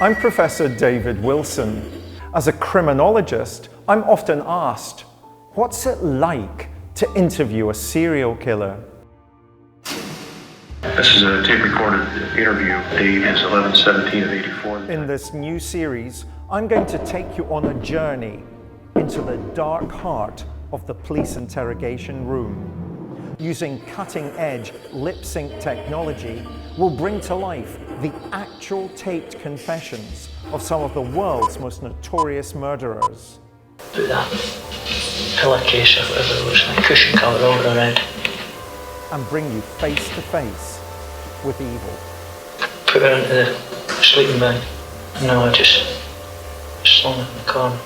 I'm Professor David Wilson. As a criminologist, I'm often asked, what's it like to interview a serial killer? This is a tape-recorded interview. Date is 11/17/84. In this new series, I'm going to take you on a journey into the dark heart of the police interrogation room. Using cutting-edge lip-sync technology, we'll bring to life the actual taped confessions of some of the world's most notorious murderers. Put that pillowcase or whatever it was, a cushion cover over around. And bring you face to face with evil. Put her into the sleeping bag. No, I just slung it in the corner.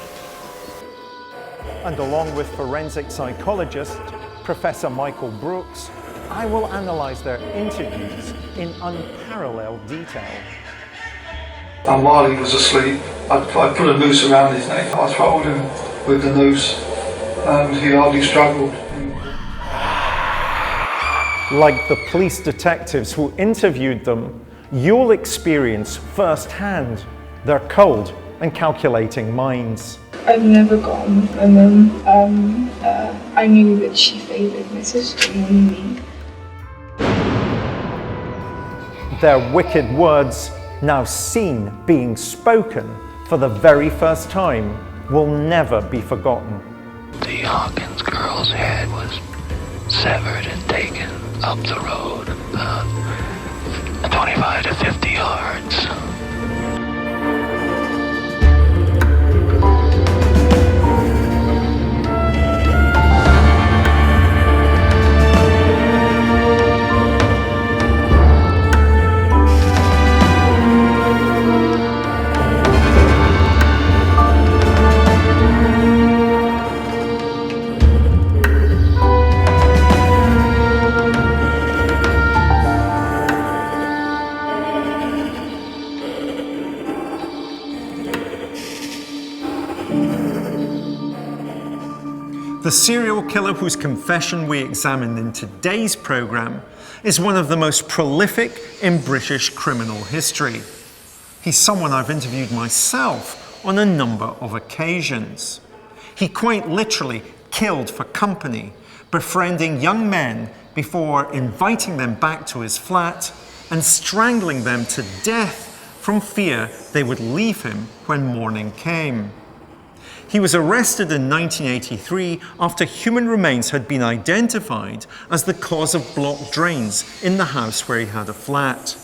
And along with forensic psychologist Professor Michael Brooks, I will analyse their interviews in unparalleled detail. And while he was asleep, I put a noose around his neck. I throttled him with the noose and he hardly struggled. Like the police detectives who interviewed them, you'll experience firsthand their cold and calculating minds. I've never got on with my mum. I knew that she favoured my sister more than me. Their wicked words, now seen being spoken for the very first time, will never be forgotten. The Hawkins girl's head was severed and taken up the road about 25 to 50 yards. The serial killer whose confession we examine in today's programme is one of the most prolific in British criminal history. He's someone I've interviewed myself on a number of occasions. He quite literally killed for company, befriending young men before inviting them back to his flat and strangling them to death from fear they would leave him when morning came. He was arrested in 1983 after human remains had been identified as the cause of blocked drains in the house where he had a flat.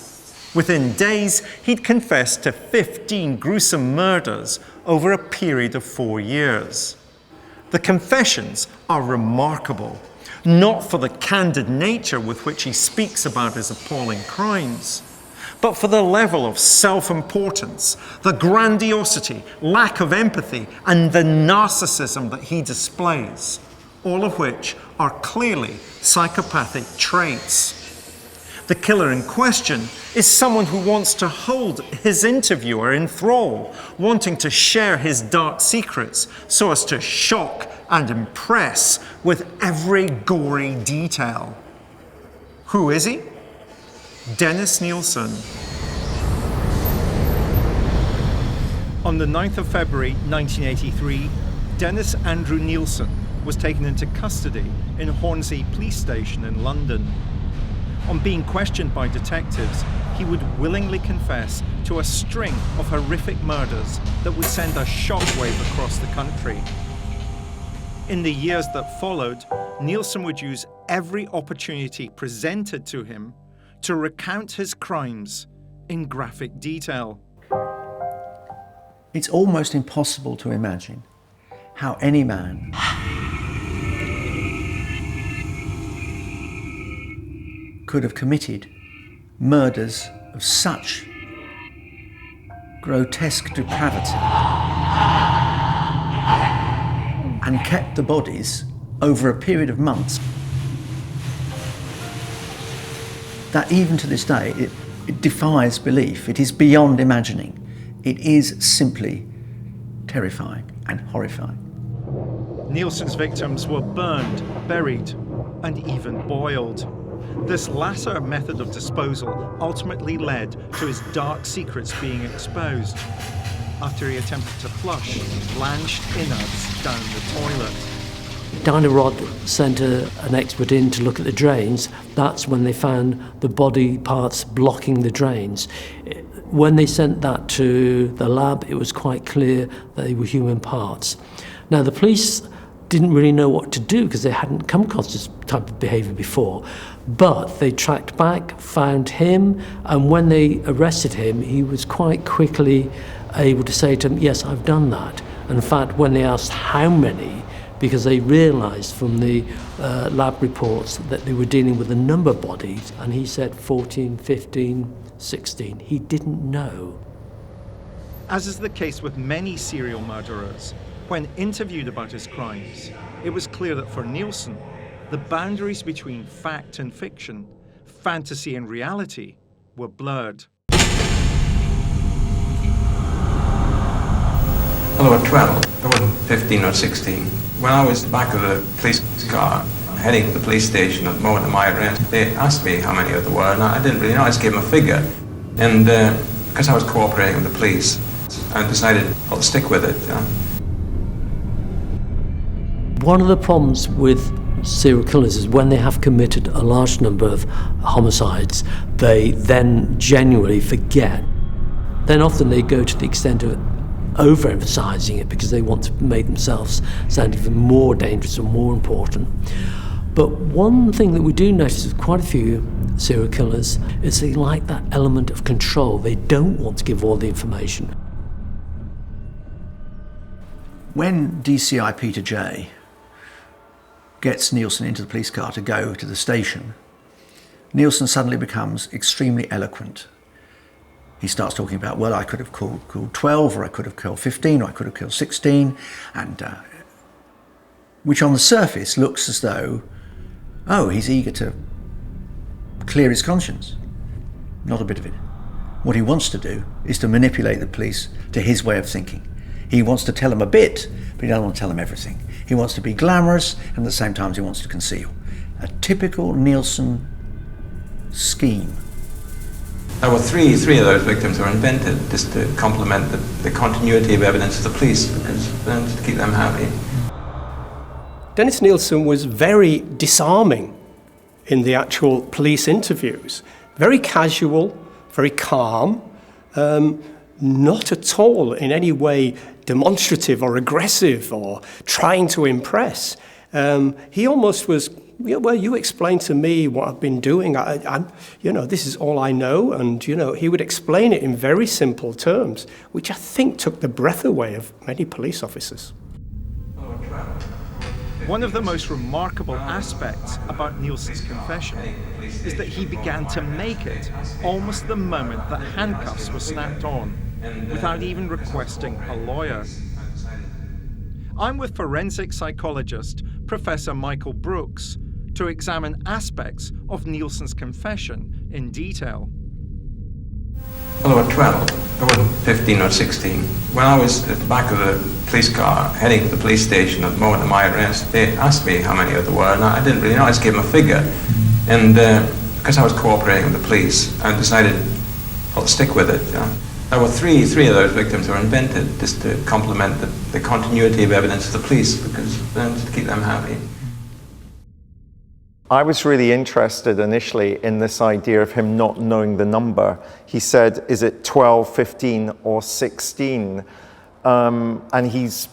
Within days, he'd confessed to 15 gruesome murders over a period of 4 years. The confessions are remarkable, not for the candid nature with which he speaks about his appalling crimes, but for the level of self-importance, the grandiosity, lack of empathy, and the narcissism that he displays, all of which are clearly psychopathic traits. The killer in question is someone who wants to hold his interviewer in thrall, wanting to share his dark secrets so as to shock and impress with every gory detail. Who is he? Dennis Nilsen. On the 9th of February 1983, Dennis Andrew Nilsen was taken into custody in Hornsey Police Station in London. On being questioned by detectives, he would willingly confess to a string of horrific murders that would send a shockwave across the country. In the years that followed, Nilsen would use every opportunity presented to him to recount his crimes in graphic detail. It's almost impossible to imagine how any man could have committed murders of such grotesque depravity and kept the bodies over a period of months that even to this day, it defies belief. It is beyond imagining. It is simply terrifying and horrifying. Nilsen's victims were burned, buried, and even boiled. This latter method of disposal ultimately led to his dark secrets being exposed after he attempted to flush blanched innards down the toilet. Dinah Rod sent an expert in to look at the drains. That's when they found the body parts blocking the drains. When they sent that to the lab, it was quite clear that they were human parts. Now, the police didn't really know what to do because they hadn't come across this type of behaviour before. But they tracked back, found him, and when they arrested him, he was quite quickly able to say to them, yes, I've done that. In fact, when they asked how many, because they realised from the lab reports that they were dealing with a number of bodies, and he said 14, 15, 16. He didn't know. As is the case with many serial murderers, when interviewed about his crimes, it was clear that for Nilsen, the boundaries between fact and fiction, fantasy and reality, were blurred. Well, I was 12. I wasn't 15 or 16. When I was back of the police car, heading to the police station at the moment of my arrest, they asked me how many there were, and I didn't really know. I just gave them a figure. And because I was cooperating with the police, I decided I'll stick with it. One of the problems with serial killers is when they have committed a large number of homicides, they then genuinely forget. Then often they go to the extent of overemphasizing it because they want to make themselves sound even more dangerous and more important. But one thing that we do notice with quite a few serial killers is they like that element of control. They don't want to give all the information. When DCI Peter J gets Nilsen into the police car to go to the station, Nilsen suddenly becomes extremely eloquent. He starts talking about, well, I could have killed 12, or I could have killed 15, or I could have killed 16, and which on the surface looks as though, oh, he's eager to clear his conscience. Not a bit of it. What he wants to do is to manipulate the police to his way of thinking. He wants to tell them a bit, but he doesn't want to tell them everything. He wants to be glamorous, and at the same time he wants to conceal. A typical Nilsen scheme. There were three of those victims were invented just to complement the continuity of evidence of the police, and to keep them happy. Dennis Nilsen was very disarming in the actual police interviews. Very casual, very calm, not at all in any way demonstrative or aggressive or trying to impress. He almost was, well, you explain to me what I've been doing. I'm, this is all I know. And, he would explain it in very simple terms, which I think took the breath away of many police officers. One of the most remarkable aspects about Nilsen's confession is that he began to make it almost the moment that handcuffs were snapped on, without even requesting a lawyer. I'm with forensic psychologist Professor Michael Brooks to examine aspects of Nilsen's confession in detail. Well, I was 12. I wasn't 15 or 16. When I was at the back of the police car, heading to the police station at the moment of my arrest, they asked me how many there were, and I didn't really know. I just gave them a figure. And because I was cooperating with the police, I decided I'll stick with it. There were three of those victims were invented just to complement the continuity of evidence of the police, because to keep them happy. I was really interested initially in this idea of him not knowing the number. He said, is it 12, 15, or 16? And he's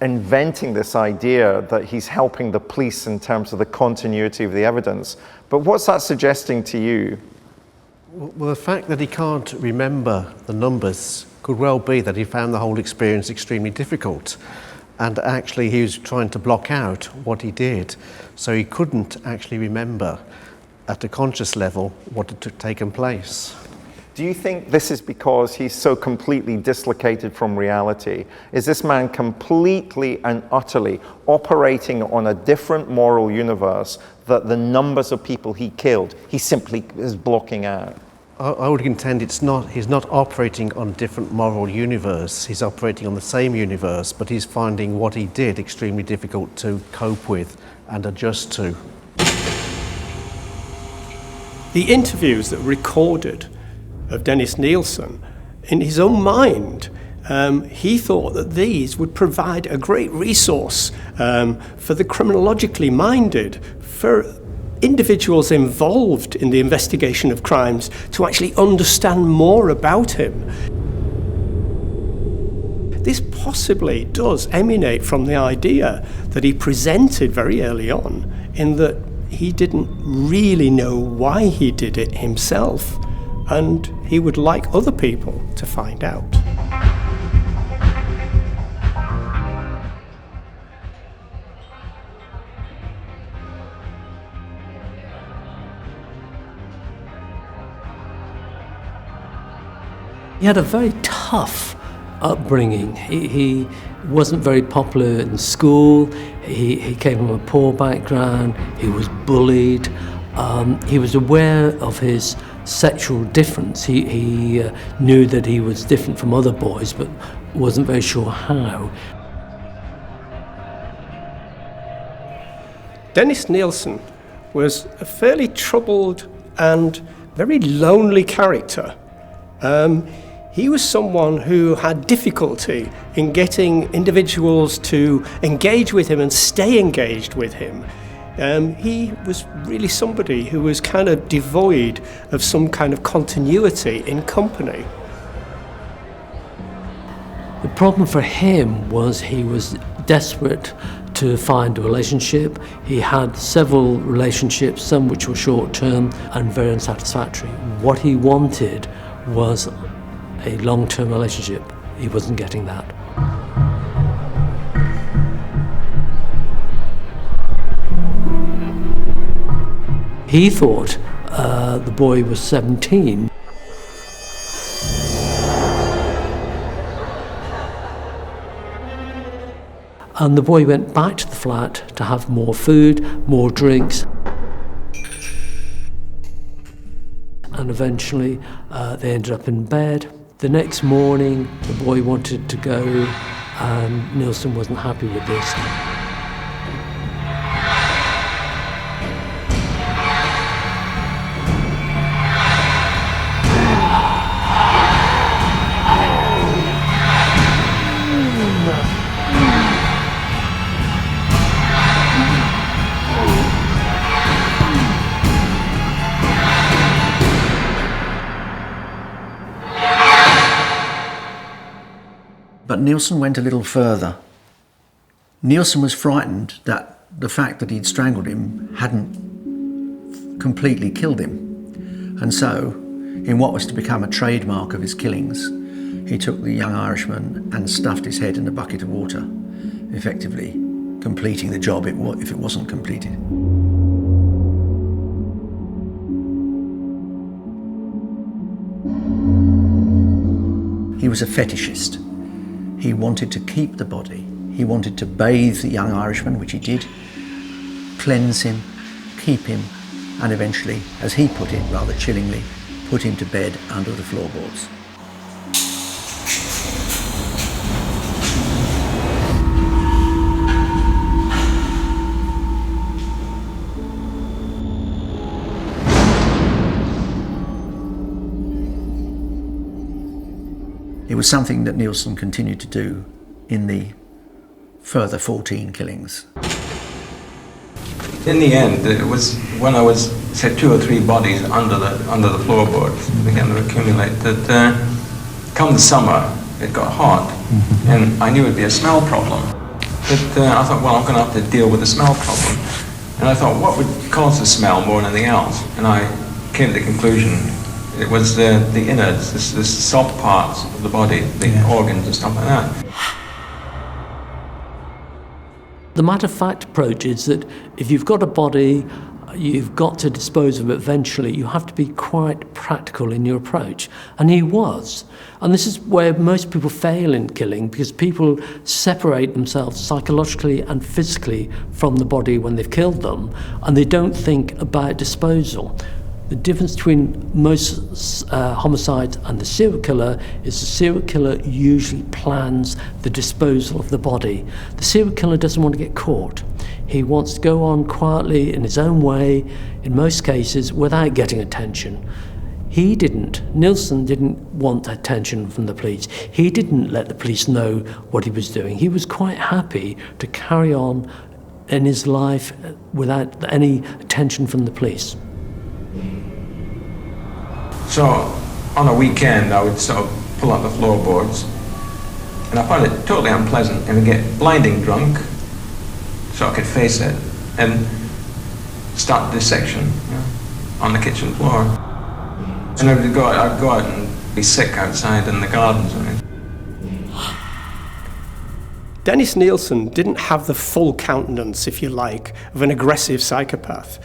inventing this idea that he's helping the police in terms of the continuity of the evidence. But what's that suggesting to you? Well, the fact that he can't remember the numbers could well be that he found the whole experience extremely difficult. And actually he was trying to block out what he did. So he couldn't actually remember at a conscious level what had taken place. Do you think this is because he's so completely dislocated from reality? Is this man completely and utterly operating on a different moral universe that the numbers of people he killed, he simply is blocking out? I would contend he's not operating on a different moral universe. He's operating on the same universe, but he's finding what he did extremely difficult to cope with and adjust to. The interviews that were recorded of Dennis Nilsen, in his own mind, he thought that these would provide a great resource for the criminologically minded, for individuals involved in the investigation of crimes to actually understand more about him. This possibly does emanate from the idea that he presented very early on, in that he didn't really know why he did it himself, and he would like other people to find out. He had a very tough upbringing. He wasn't very popular in school. He came from a poor background. He was bullied. He was aware of his sexual difference. He knew that he was different from other boys, but wasn't very sure how. Dennis Nilsen was a fairly troubled and very lonely character. He was someone who had difficulty in getting individuals to engage with him and stay engaged with him. He was really somebody who was kind of devoid of some kind of continuity in company. The problem for him was he was desperate to find a relationship. He had several relationships, some which were short-term and very unsatisfactory. What he wanted was a long-term relationship. He wasn't getting that. He thought the boy was 17. And the boy went back to the flat to have more food, more drinks. And eventually they ended up in bed. The next morning, the boy wanted to go, and Nilsen wasn't happy with this. But Nilsen went a little further. Nilsen was frightened that the fact that he'd strangled him hadn't completely killed him. And so, in what was to become a trademark of his killings, he took the young Irishman and stuffed his head in a bucket of water, effectively completing the job if it wasn't completed. He was a fetishist. He wanted to keep the body. He wanted to bathe the young Irishman, which he did, cleanse him, keep him, and eventually, as he put it rather chillingly, put him to bed under the floorboards. It was something that Nilsen continued to do in the further 14 killings. In the end, it was when I was, say, 2 or 3 bodies under the floorboards began to accumulate that come the summer, it got hot, and I knew it'd be a smell problem. But I thought, well, I'm going to have to deal with the smell problem. And I thought, what would cause the smell more than anything else? And I came to the conclusion it was the innards, the soft parts of the body, the organs and stuff like that. The matter-of-fact approach is that if you've got a body, you've got to dispose of it eventually. You have to be quite practical in your approach. And he was. And this is where most people fail in killing, because people separate themselves psychologically and physically from the body when they've killed them, and they don't think about disposal. The difference between most homicides and the serial killer is the serial killer usually plans the disposal of the body. The serial killer doesn't want to get caught. He wants to go on quietly in his own way, in most cases, without getting attention. Nilsen didn't want attention from the police. He didn't let the police know what he was doing. He was quite happy to carry on in his life without any attention from the police. So, on a weekend, I would sort of pull out the floorboards, and I found it totally unpleasant, and would get blinding drunk, so I could face it, and start the dissection on the kitchen floor. And I'd go out and be sick outside in the gardens. Dennis Nilsen didn't have the full countenance, if you like, of an aggressive psychopath.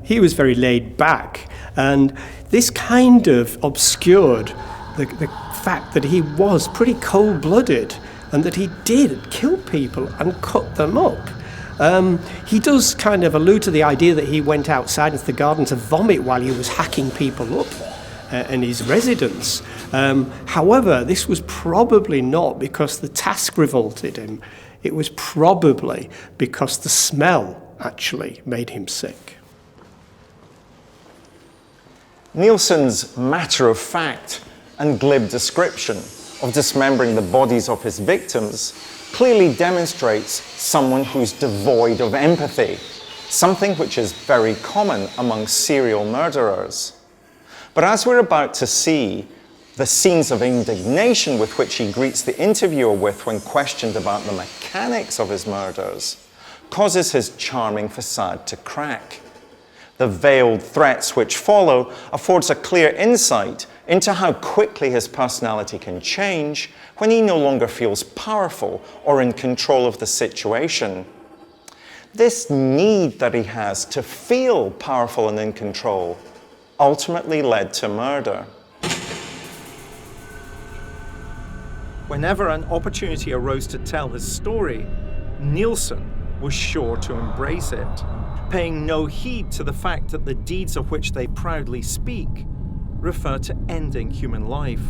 He was very laid back, and this kind of obscured the fact that he was pretty cold-blooded and that he did kill people and cut them up. He does kind of allude to the idea that he went outside into the garden to vomit while he was hacking people up in his residence. However, this was probably not because the task revolted him. It was probably because the smell actually made him sick. Nilsen's matter-of-fact and glib description of dismembering the bodies of his victims clearly demonstrates someone who's devoid of empathy, something which is very common among serial murderers. But as we're about to see, the scenes of indignation with which he greets the interviewer with when questioned about the mechanics of his murders causes his charming facade to crack. The veiled threats which follow affords a clear insight into how quickly his personality can change when he no longer feels powerful or in control of the situation. This need that he has to feel powerful and in control ultimately led to murder. Whenever an opportunity arose to tell his story, Nilsen was sure to embrace it, paying no heed to the fact that the deeds of which they proudly speak refer to ending human life.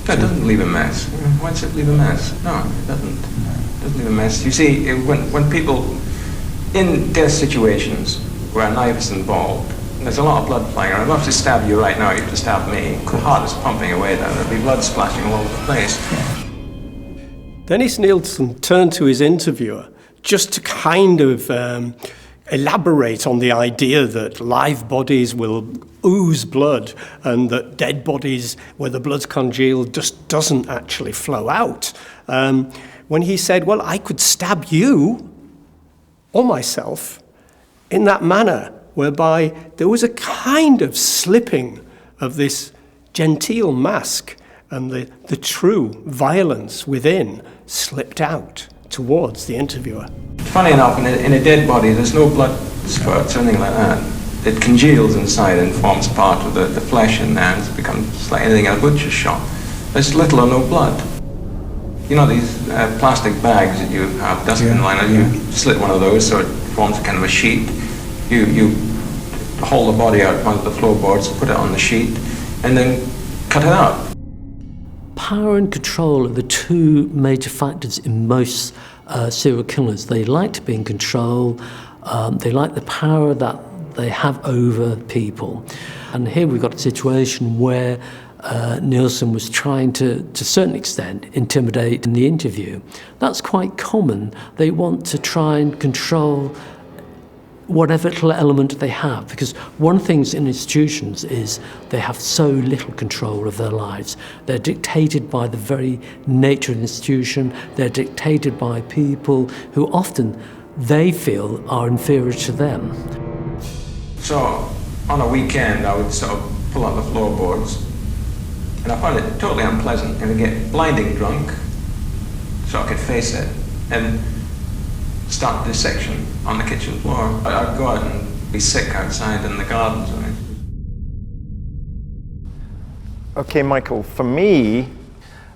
It doesn't leave a mess. Why does it leave a mess? No, it doesn't. It doesn't leave a mess. You see, when people, in death situations where a knife is involved, there's a lot of blood flying around. I'd love to stab you right now, you have to stab me. The heart is pumping away there, there'll be blood splashing all over the place. Dennis Nilsen turned to his interviewer just to kind of elaborate on the idea that live bodies will ooze blood and that dead bodies where the blood's congealed just doesn't actually flow out. When he said, well, I could stab you or myself in that manner, whereby there was a kind of slipping of this genteel mask and the true violence within slipped out towards the interviewer. Funny enough, in a dead body, there's no blood spurts or anything like that. It congeals inside and forms part of the flesh in there, and it becomes like anything in a butcher's shop. There's little or no blood. You know these plastic bags that you have, dustbin liner, you slit one of those so it forms kind of a sheet. You hold the body out onto the floorboards, put it on the sheet, and then cut it out. Power and control are the two major factors in most serial killers. They like to be in control, they like the power that they have over people. And here we've got a situation where Nilsen was trying to a certain extent, intimidate in the interview. That's quite common. They want to try and control whatever little element they have, because one of the things in institutions is they have so little control of their lives. They're dictated by the very nature of the institution, they're dictated by people who often they feel are inferior to them. So, on a weekend, I would sort of pull out the floorboards, and I found it totally unpleasant, and I'd get blinding drunk, so I could face it, and start the dissection on the kitchen floor. I'd go out and be sick outside in the gardens. Okay, Michael, for me,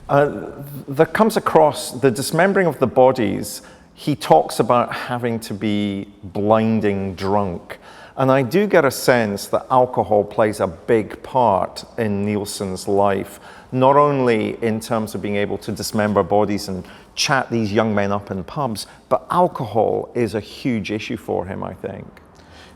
there comes across the dismembering of the bodies. He talks about having to be blinding drunk. And I do get a sense that alcohol plays a big part in Nilsen's life, not only in terms of being able to dismember bodies and chat these young men up in pubs, but alcohol is a huge issue for him, I think.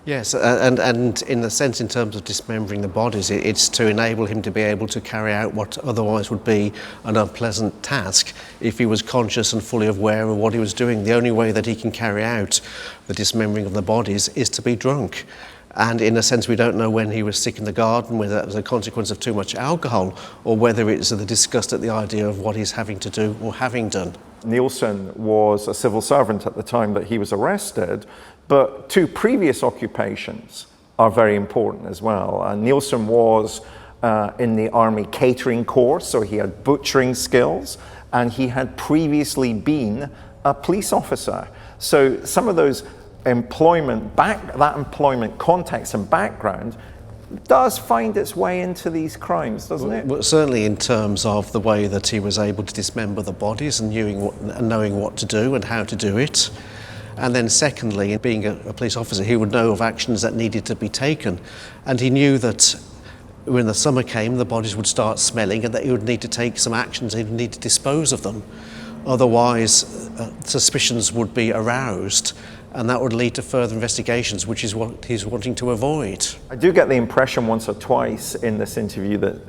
Yes, and in the sense, in terms of dismembering the bodies, it's to enable him to be able to carry out what otherwise would be an unpleasant task if he was conscious and fully aware of what he was doing. The only way that he can carry out the dismembering of the bodies is to be drunk. And in a sense, we don't know when he was sick in the garden, whether that was a consequence of too much alcohol, or whether it's the disgust at the idea of what he's having to do or having done. Nilsen was a civil servant at the time that he was arrested, but 2 previous occupations are very important as well. Nilsen was in the Army catering corps, so he had butchering skills, and he had previously been a police officer. So some of those that employment context and background does find its way into these crimes, doesn't it? Well, certainly in terms of the way that he was able to dismember the bodies and knowing what to do and how to do it. And then secondly, being a police officer, he would know of actions that needed to be taken. And he knew that when the summer came, the bodies would start smelling and that he would need to take some actions, he would need to dispose of them. Otherwise, suspicions would be aroused, and that would lead to further investigations, which is what he's wanting to avoid. I do get the impression once or twice in this interview that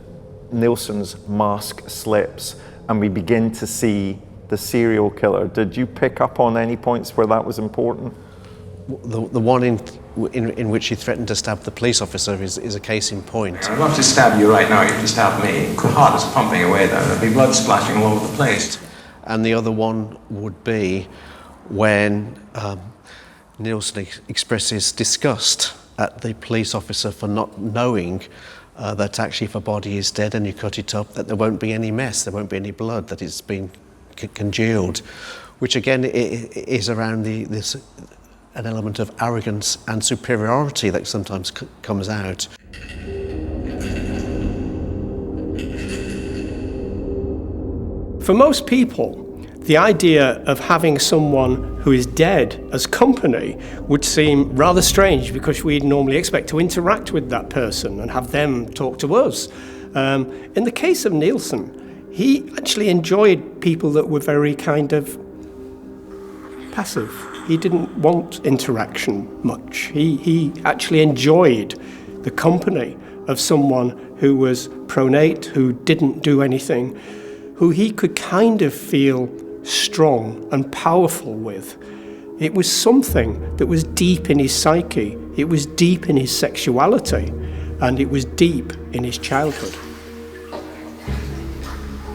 Nilsen's mask slips and we begin to see the serial killer. Did you pick up on any points where that was important? The one in which he threatened to stab the police officer is a case in point. I'd love to stab you right now, you can stab me. The heart is pumping away there, there'll be blood splashing all over the place. And the other one would be when Nilsen expresses disgust at the police officer for not knowing that actually if a body is dead and you cut it up, that there won't be any mess, there won't be any blood, that it's been congealed, which again is around an element of arrogance and superiority that sometimes comes out. For most people, the idea of having someone who is dead as company would seem rather strange, because we'd normally expect to interact with that person and have them talk to us. In the case of Nilsen, he actually enjoyed people that were very kind of passive. He didn't want interaction much. He actually enjoyed the company of someone who was pronate, who didn't do anything, who he could kind of feel strong and powerful with. It was something that was deep in his psyche, it was deep in his sexuality, and it was deep in his childhood.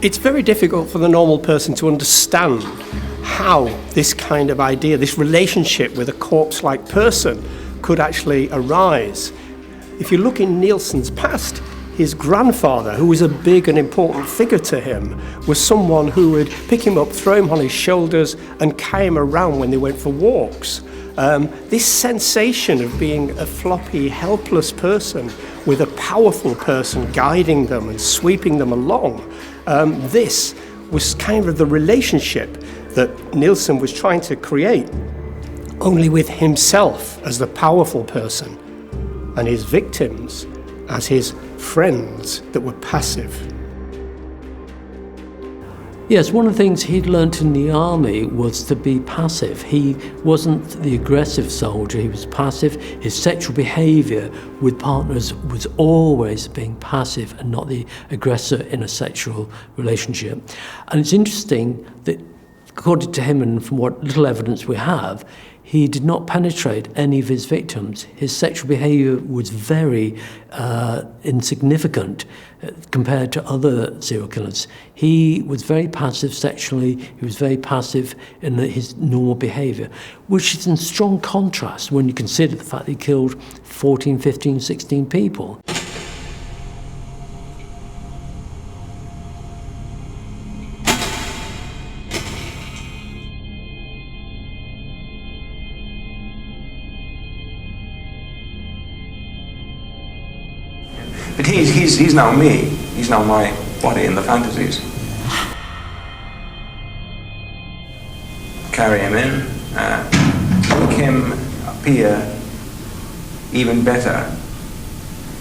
It's very difficult for the normal person to understand how this kind of idea, this relationship with a corpse-like person, could actually arise. If you look in Nilsen's past, his grandfather, who was a big and important figure to him, was someone who would pick him up, throw him on his shoulders, and carry him around when they went for walks. This sensation of being a floppy, helpless person with a powerful person guiding them and sweeping them along, this was kind of the relationship that Nilsen was trying to create, only with himself as the powerful person and his victims as his friends that were passive. Yes, one of the things he'd learnt in the army was to be passive. He wasn't the aggressive soldier, he was passive. His sexual behaviour with partners was always being passive and not the aggressor in a sexual relationship. And it's interesting that, according to him and from what little evidence we have, he did not penetrate any of his victims. His sexual behaviour was very insignificant compared to other serial killers. He was very passive sexually, he was very passive in his normal behaviour, which is in strong contrast when you consider the fact that he killed 14, 15, 16 people. But he's now me. He's now my body in the fantasies. Carry him in, make him appear even better.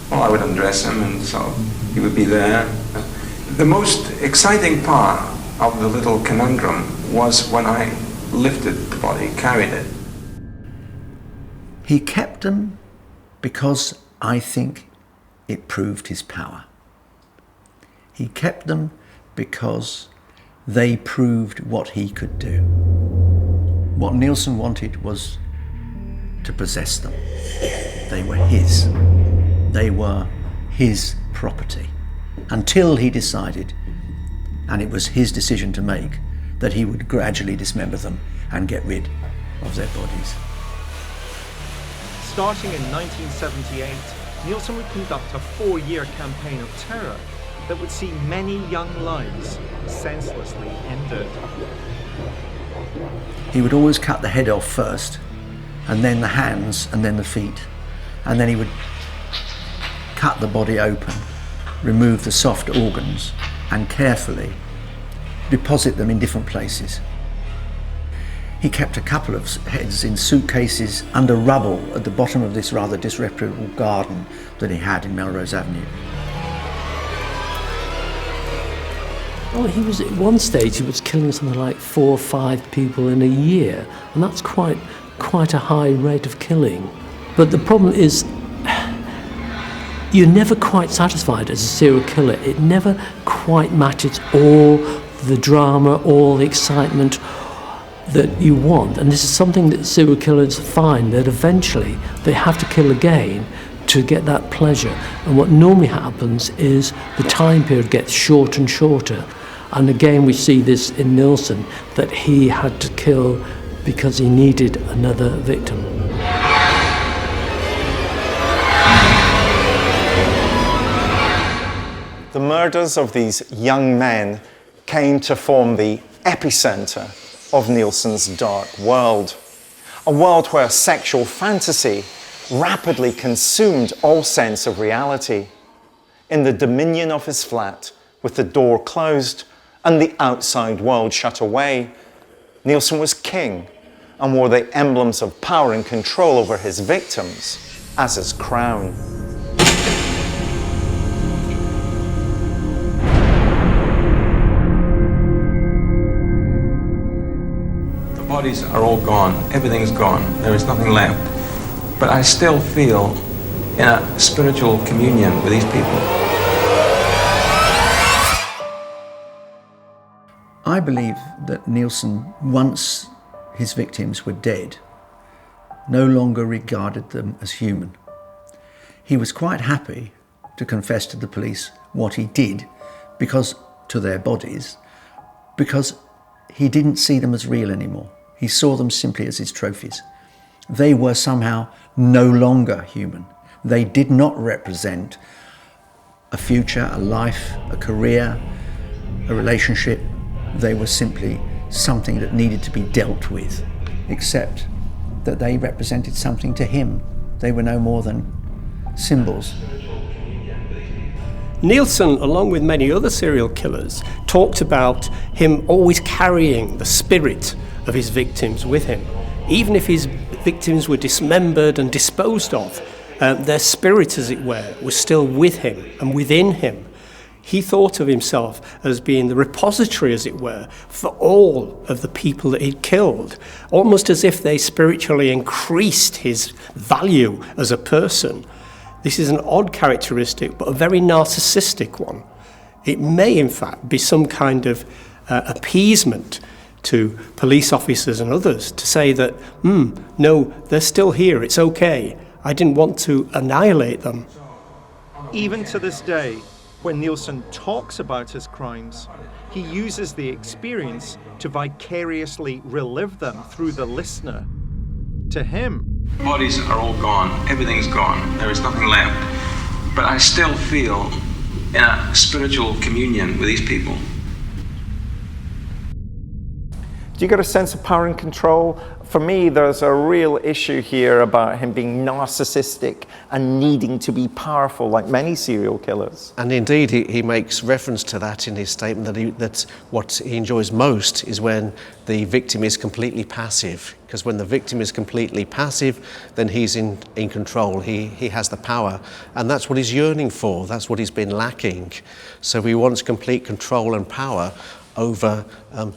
Well, I would undress him and so he would be there. The most exciting part of the little conundrum was when I lifted the body, carried it. He kept them because I think it proved his power. He kept them because they proved what he could do. What Nilsen wanted was to possess them. They were his. They were his property. Until he decided, and it was his decision to make, that he would gradually dismember them and get rid of their bodies. Starting in 1978, Nilsen would conduct a 4-year campaign of terror that would see many young lives senselessly ended. He would always cut the head off first, and then the hands, and then the feet. And then he would cut the body open, remove the soft organs, and carefully deposit them in different places. He kept a couple of heads in suitcases under rubble at the bottom of this rather disreputable garden that he had in Melrose Avenue. Well, he was at one stage he was killing something like 4 or 5 people in a year, and that's quite a high rate of killing. But the problem is, you're never quite satisfied as a serial killer. It never quite matches all the drama, all the excitement that you want. And this is something that serial killers find, that eventually they have to kill again to get that pleasure. And what normally happens is the time period gets shorter and shorter. And again, we see this in Nilsen, that he had to kill because he needed another victim. The murders of these young men came to form the epicenter of Nilsen's dark world. A world where sexual fantasy rapidly consumed all sense of reality. In the dominion of his flat, with the door closed and the outside world shut away, Nilsen was king and wore the emblems of power and control over his victims as his crown. The bodies are all gone, everything's gone, there is nothing left. But I still feel in a spiritual communion with these people. I believe that Nilsen, once his victims were dead, no longer regarded them as human. He was quite happy to confess to the police what he did to their bodies, because he didn't see them as real anymore. He saw them simply as his trophies. They were somehow no longer human. They did not represent a future, a life, a career, a relationship. They were simply something that needed to be dealt with, except that they represented something to him. They were no more than symbols. Nilsen, along with many other serial killers, talked about him always carrying the spirit of his victims with him. Even if his victims were dismembered and disposed of, their spirit, as it were, was still with him and within him. He thought of himself as being the repository, as it were, for all of the people that he'd killed, almost as if they spiritually increased his value as a person. This is an odd characteristic, but a very narcissistic one. It may, in fact, be some kind of appeasement to police officers and others to say that, no, they're still here, it's okay. I didn't want to annihilate them. Even to this day, when Nilsen talks about his crimes, he uses the experience to vicariously relive them through the listener. To him, The bodies are all gone, everything's gone, there is nothing left. But I still feel in a spiritual communion with these people. Do you get a sense of power and control For me, there's a real issue here about him being narcissistic and needing to be powerful, like many serial killers. And indeed, he makes reference to that in his statement, that what he enjoys most is when the victim is completely passive. Because when the victim is completely passive, then he's in control, he has the power. And that's what he's yearning for, that's what he's been lacking. So he wants complete control and power over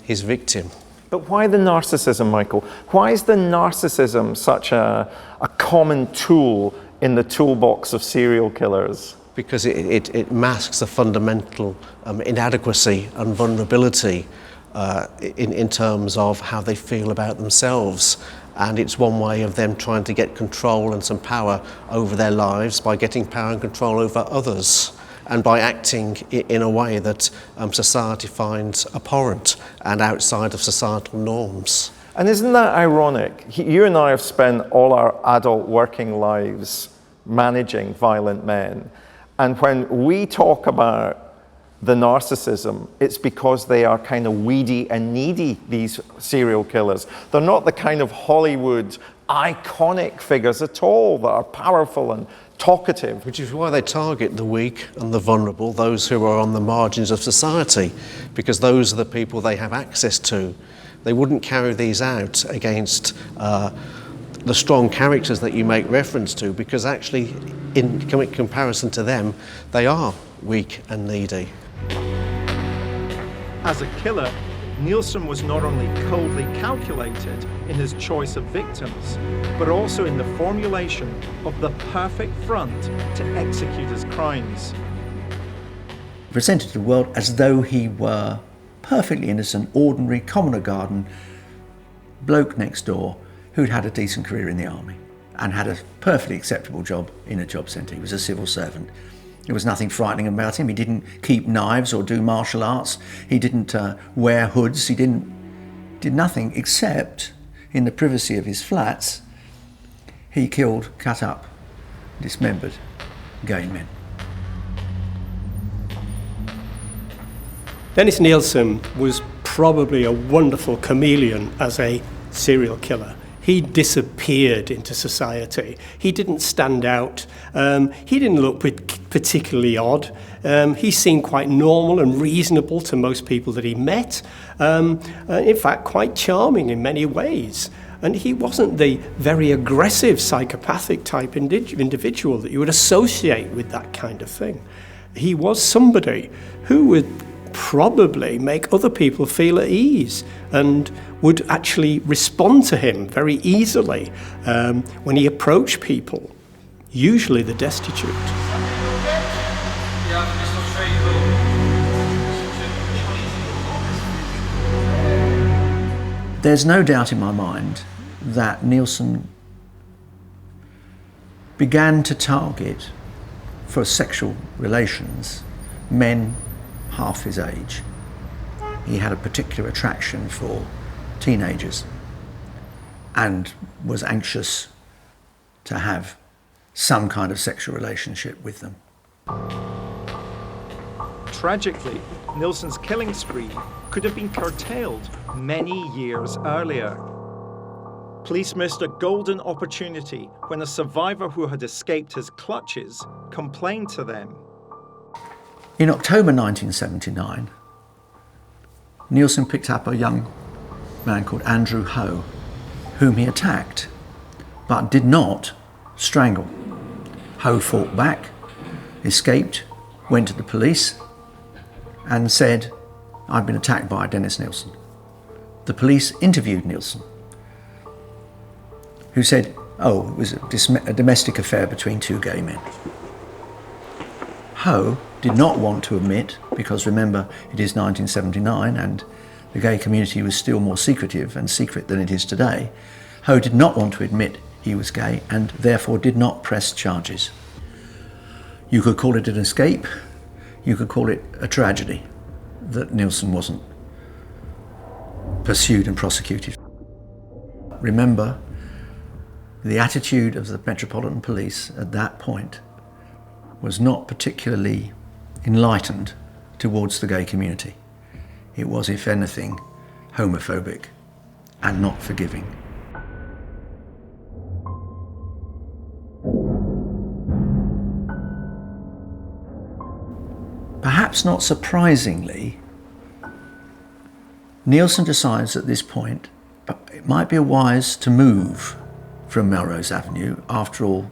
his victim. But why the narcissism, Michael? Why is the narcissism such a common tool in the toolbox of serial killers? Because it masks a fundamental inadequacy and vulnerability in terms of how they feel about themselves. And it's one way of them trying to get control and some power over their lives by getting power and control over others, and by acting in a way that society finds abhorrent and outside of societal norms. And isn't that ironic? You and I have spent all our adult working lives managing violent men. And when we talk about the narcissism, it's because they are kind of weedy and needy, these serial killers. They're not the kind of Hollywood iconic figures at all that are powerful and talkative. Which is why they target the weak and the vulnerable, those who are on the margins of society, because those are the people they have access to. They wouldn't carry these out against the strong characters that you make reference to, because actually, in comparison to them, they are weak and needy. As a killer, Nilsen was not only coldly calculated in his choice of victims, but also in the formulation of the perfect front to execute his crimes. He presented to the world as though he were perfectly innocent, ordinary, commoner garden bloke next door who'd had a decent career in the army and had a perfectly acceptable job in a job centre. He was a civil servant. There was nothing frightening about him. He didn't keep knives or do martial arts. He didn't wear hoods. He did nothing except, in the privacy of his flats, he killed, cut up, dismembered gay men. Dennis Nilsen was probably a wonderful chameleon as a serial killer. He disappeared into society. He didn't stand out. He didn't look particularly odd. He seemed quite normal and reasonable to most people that he met. In fact, quite charming in many ways. And he wasn't the very aggressive, psychopathic type individual that you would associate with that kind of thing. He was somebody who would probably make other people feel at ease and would actually respond to him very easily when he approached people, usually the destitute. There's no doubt in my mind that Nilsen began to target for sexual relations men half his age. He had a particular attraction for teenagers and was anxious to have some kind of sexual relationship with them. Tragically, Nilsen's killing spree could have been curtailed many years earlier. Police missed a golden opportunity when a survivor who had escaped his clutches complained to them. In October 1979, Nilsen picked up a young man called Andrew Ho, whom he attacked, but did not strangle. Ho fought back, escaped, went to the police, and said, "I've been attacked by Dennis Nilsen." The police interviewed Nilsen, who said, "Oh, it was a domestic affair between two gay men." Ho did not want to admit, because remember, it is 1979 and the gay community was still more secretive and secret than it is today. Ho did not want to admit he was gay and therefore did not press charges. You could call it an escape, you could call it a tragedy that Nilsen wasn't pursued and prosecuted. Remember, the attitude of the Metropolitan Police at that point was not particularly enlightened towards the gay community. It was, if anything, homophobic and not forgiving. Perhaps not surprisingly, Nilsen decides at this point it might be wise to move from Melrose Avenue. After all,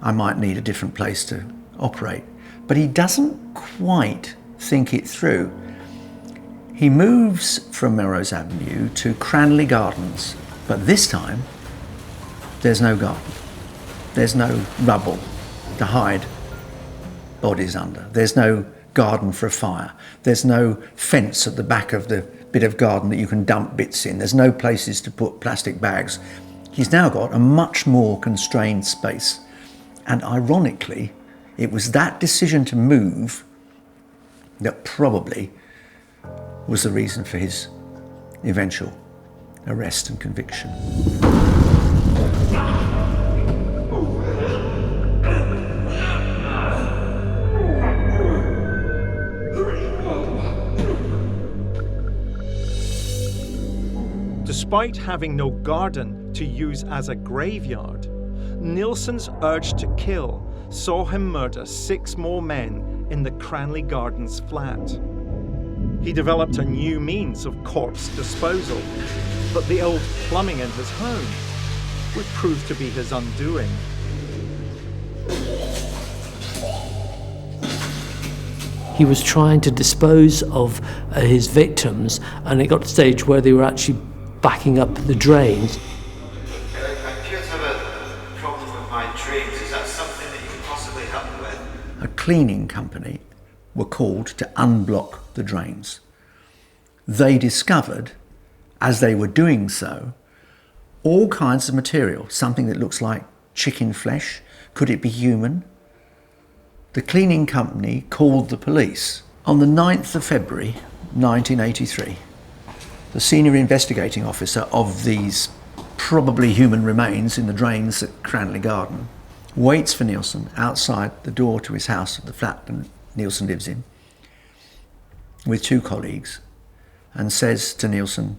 I might need a different place to operate. But he doesn't quite think it through. He moves from Melrose Avenue to Cranley Gardens, but this time there's no garden. There's no rubble to hide bodies under. There's no garden for a fire. There's no fence at the back of the bit of garden that you can dump bits in. There's no places to put plastic bags. He's now got a much more constrained space. And ironically, it was that decision to move that probably was the reason for his eventual arrest and conviction. Despite having no garden to use as a graveyard, Nilsen's urge to kill saw him murder 6 more men in the Cranley Gardens flat. He developed a new means of corpse disposal, but the old plumbing in his home would prove to be his undoing. He was trying to dispose of his victims, and it got to a stage where they were actually backing up the drains. I appear to have a problem with my drains. Is that something that you could possibly help me with? A cleaning company were called to unblock the drains. They discovered, as they were doing so, all kinds of material, something that looks like chicken flesh. Could it be human? The cleaning company called the police. On the 9th of February, 1983, the senior investigating officer of these probably human remains in the drains at Cranley Garden waits for Nilsen outside the door to his house at the flat that Nilsen lives in with 2 colleagues, and says to Nilsen,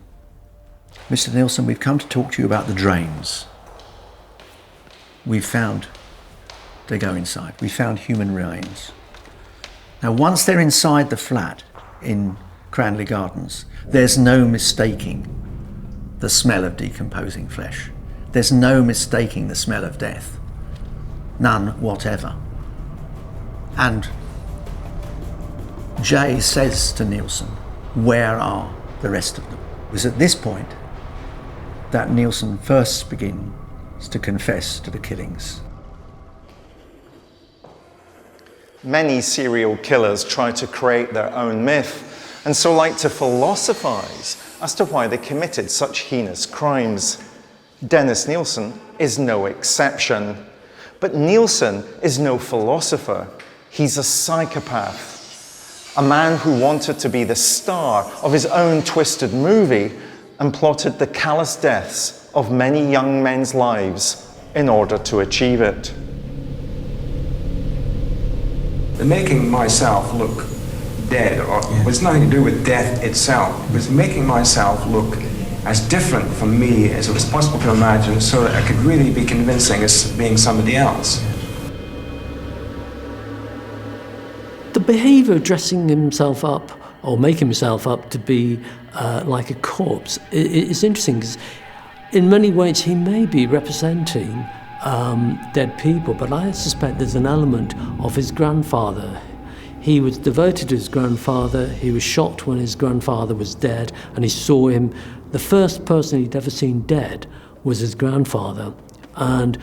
"Mr. Nilsen, we've come to talk to you about the drains. We've found," they go inside, "we found human remains." Now, once they're inside the flat in Cranley Gardens, there's no mistaking the smell of decomposing flesh. There's no mistaking the smell of death. None whatever. And Jay says to Nilsen, "Where are the rest of them?" It was at this point that Nilsen first begins to confess to the killings. Many serial killers try to create their own myth, and so like to philosophize as to why they committed such heinous crimes. Dennis Nilsen is no exception. But Nilsen is no philosopher. He's a psychopath. A man who wanted to be the star of his own twisted movie and plotted the callous deaths of many young men's lives in order to achieve it. The making myself look dead was nothing to do with death itself. It was making myself look as different from me as it was possible to imagine, so that I could really be convincing as being somebody else. The behaviour of dressing himself up or making himself up to be like a corpse is interesting, because in many ways he may be representing dead people, but I suspect there's an element of his grandfather. He was devoted to his grandfather. He was shocked when his grandfather was dead, and he saw him. The first person he'd ever seen dead was his grandfather. And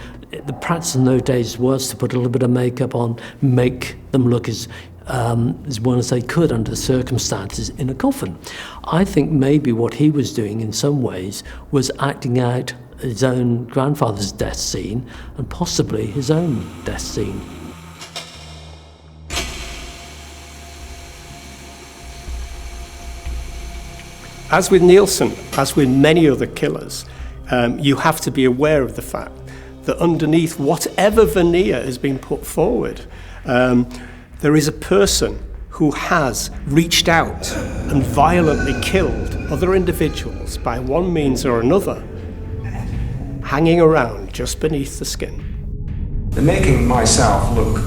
the practice in those days was to put a little bit of makeup on, make them look as well as they could under the circumstances in a coffin. I think maybe what he was doing in some ways was acting out his own grandfather's death scene and possibly his own death scene. As with Nilsen, as with many other killers, you have to be aware of the fact that underneath whatever veneer has been put forward, there is a person who has reached out and violently killed other individuals by one means or another, hanging around just beneath the skin. The making myself look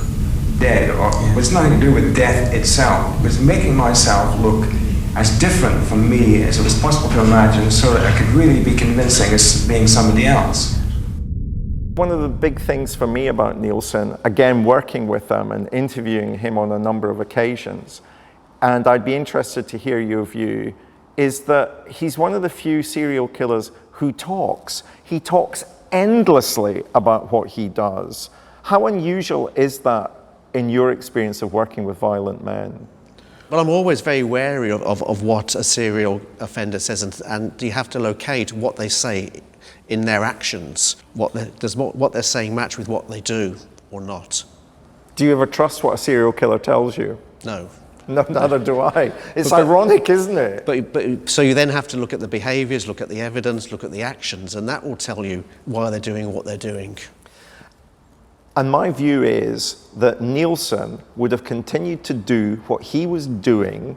dead, or it was nothing to do with death itself. It was making myself look as different from me as it was possible to imagine, so that I could really be convincing as being somebody else. One of the big things for me about Nilsen, again working with him and interviewing him on a number of occasions, and I'd be interested to hear your view, is that he's one of the few serial killers who talks. He talks endlessly about what he does. How unusual is that in your experience of working with violent men? Well, I'm always very wary of what a serial offender says, and you have to locate what they say in their actions. Does what they're saying match with what they do or not? Do you ever trust what a serial killer tells you? No. No, neither do I. It's ironic, isn't it? But so you then have to look at the behaviours, look at the evidence, look at the actions, and that will tell you why they're doing what they're doing. And my view is that Nilsen would have continued to do what he was doing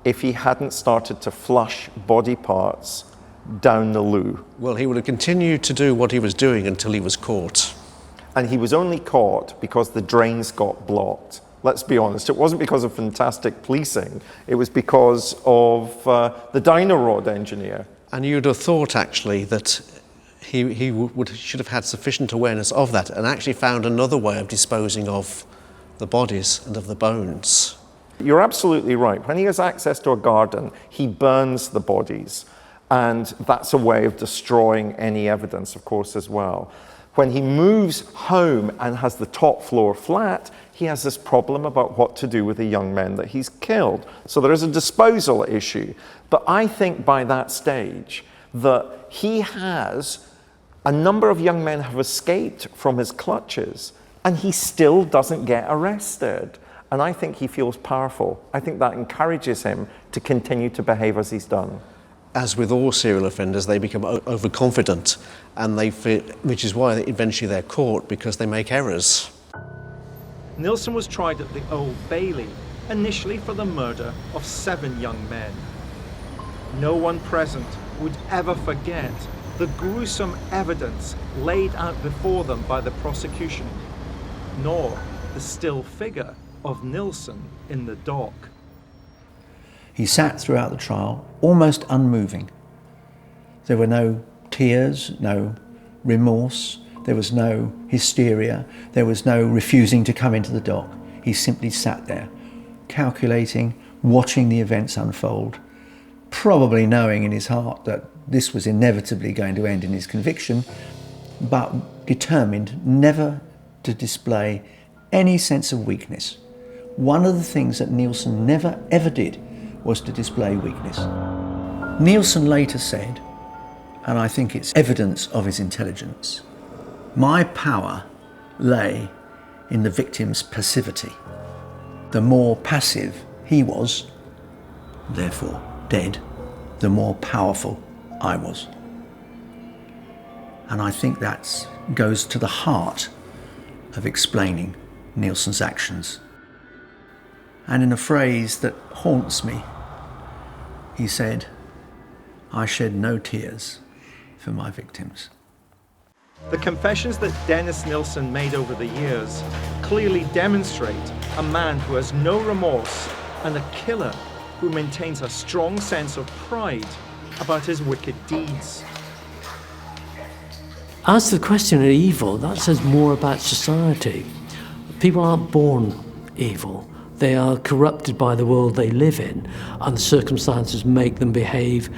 if he hadn't started to flush body parts down the loo. Well, he would have continued to do what he was doing until he was caught. And he was only caught because the drains got blocked. Let's be honest, it wasn't because of fantastic policing, it was because of the Dynarod engineer. And you'd have thought, actually, that he should have had sufficient awareness of that and actually found another way of disposing of the bodies and of the bones. You're absolutely right. When he has access to a garden, he burns the bodies, and that's a way of destroying any evidence, of course, as well. When he moves home and has the top floor flat, he has this problem about what to do with the young men that he's killed. So there is a disposal issue. But I think by that stage that he has a number of young men have escaped from his clutches, and he still doesn't get arrested. And I think he feels powerful. I think that encourages him to continue to behave as he's done. As with all serial offenders, they become overconfident, and which is why eventually they're caught, because they make errors. Nilsen was tried at the Old Bailey, initially for the murder of 7 young men. No one present would ever forget the gruesome evidence laid out before them by the prosecution, nor the still figure of Nilsen in the dock. He sat throughout the trial, almost unmoving. There were no tears, no remorse, there was no hysteria, there was no refusing to come into the dock. He simply sat there, calculating, watching the events unfold, probably knowing in his heart that this was inevitably going to end in his conviction, but determined never to display any sense of weakness. One of the things that Nilsen never ever did was to display weakness. Nilsen later said, and I think it's evidence of his intelligence, "My power lay in the victim's passivity. The more passive he was, therefore dead, the more powerful I was." And I think that goes to the heart of explaining Nilsen's actions. And in a phrase that haunts me, he said, "I shed no tears for my victims." The confessions that Dennis Nilsen made over the years clearly demonstrate a man who has no remorse and a killer who maintains a strong sense of pride about his wicked deeds. As to the question of evil, that says more about society. People aren't born evil. They are corrupted by the world they live in, and the circumstances make them behave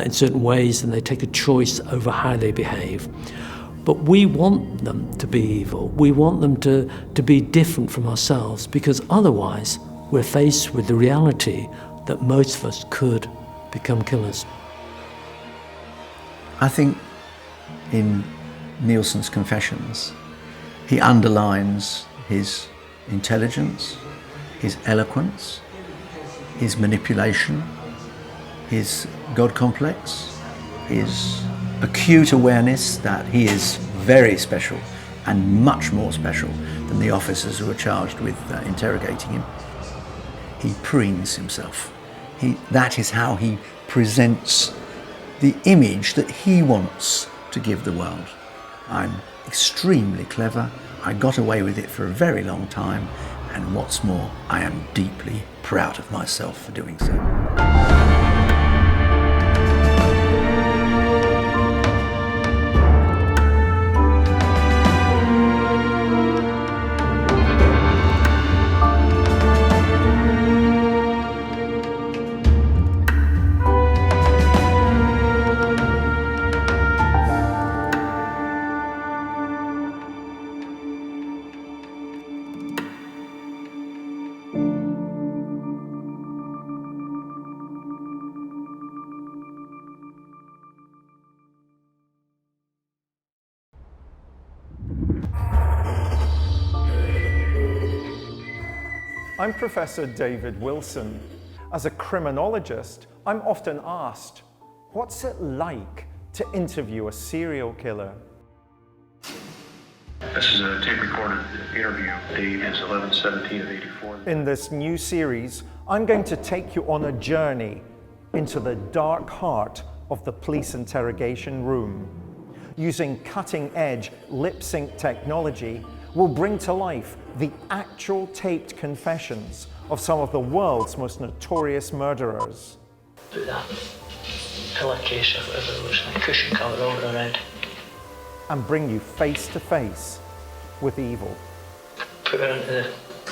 in certain ways, and they take a choice over how they behave. But we want them to be evil. We want them to be different from ourselves, because otherwise we're faced with the reality that most of us could become killers. I think in Nilsen's confessions, he underlines his intelligence, his eloquence, his manipulation, his God complex, his acute awareness that he is very special and much more special than the officers who are charged with interrogating him. He preens himself. That is how he presents the image that he wants to give the world. I'm extremely clever, I got away with it for a very long time, and what's more, I am deeply proud of myself for doing so. I'm Professor David Wilson. As a criminologist, I'm often asked, what's it like to interview a serial killer? This is a tape-recorded interview. Date is 11/17/84. In this new series, I'm going to take you on a journey into the dark heart of the police interrogation room. Using cutting-edge lip-sync technology, we'll bring to life the actual taped confessions of some of the world's most notorious murderers. Put that pillowcase or whatever it was, like cushion cover over her head. And bring you face to face with evil. Put her into the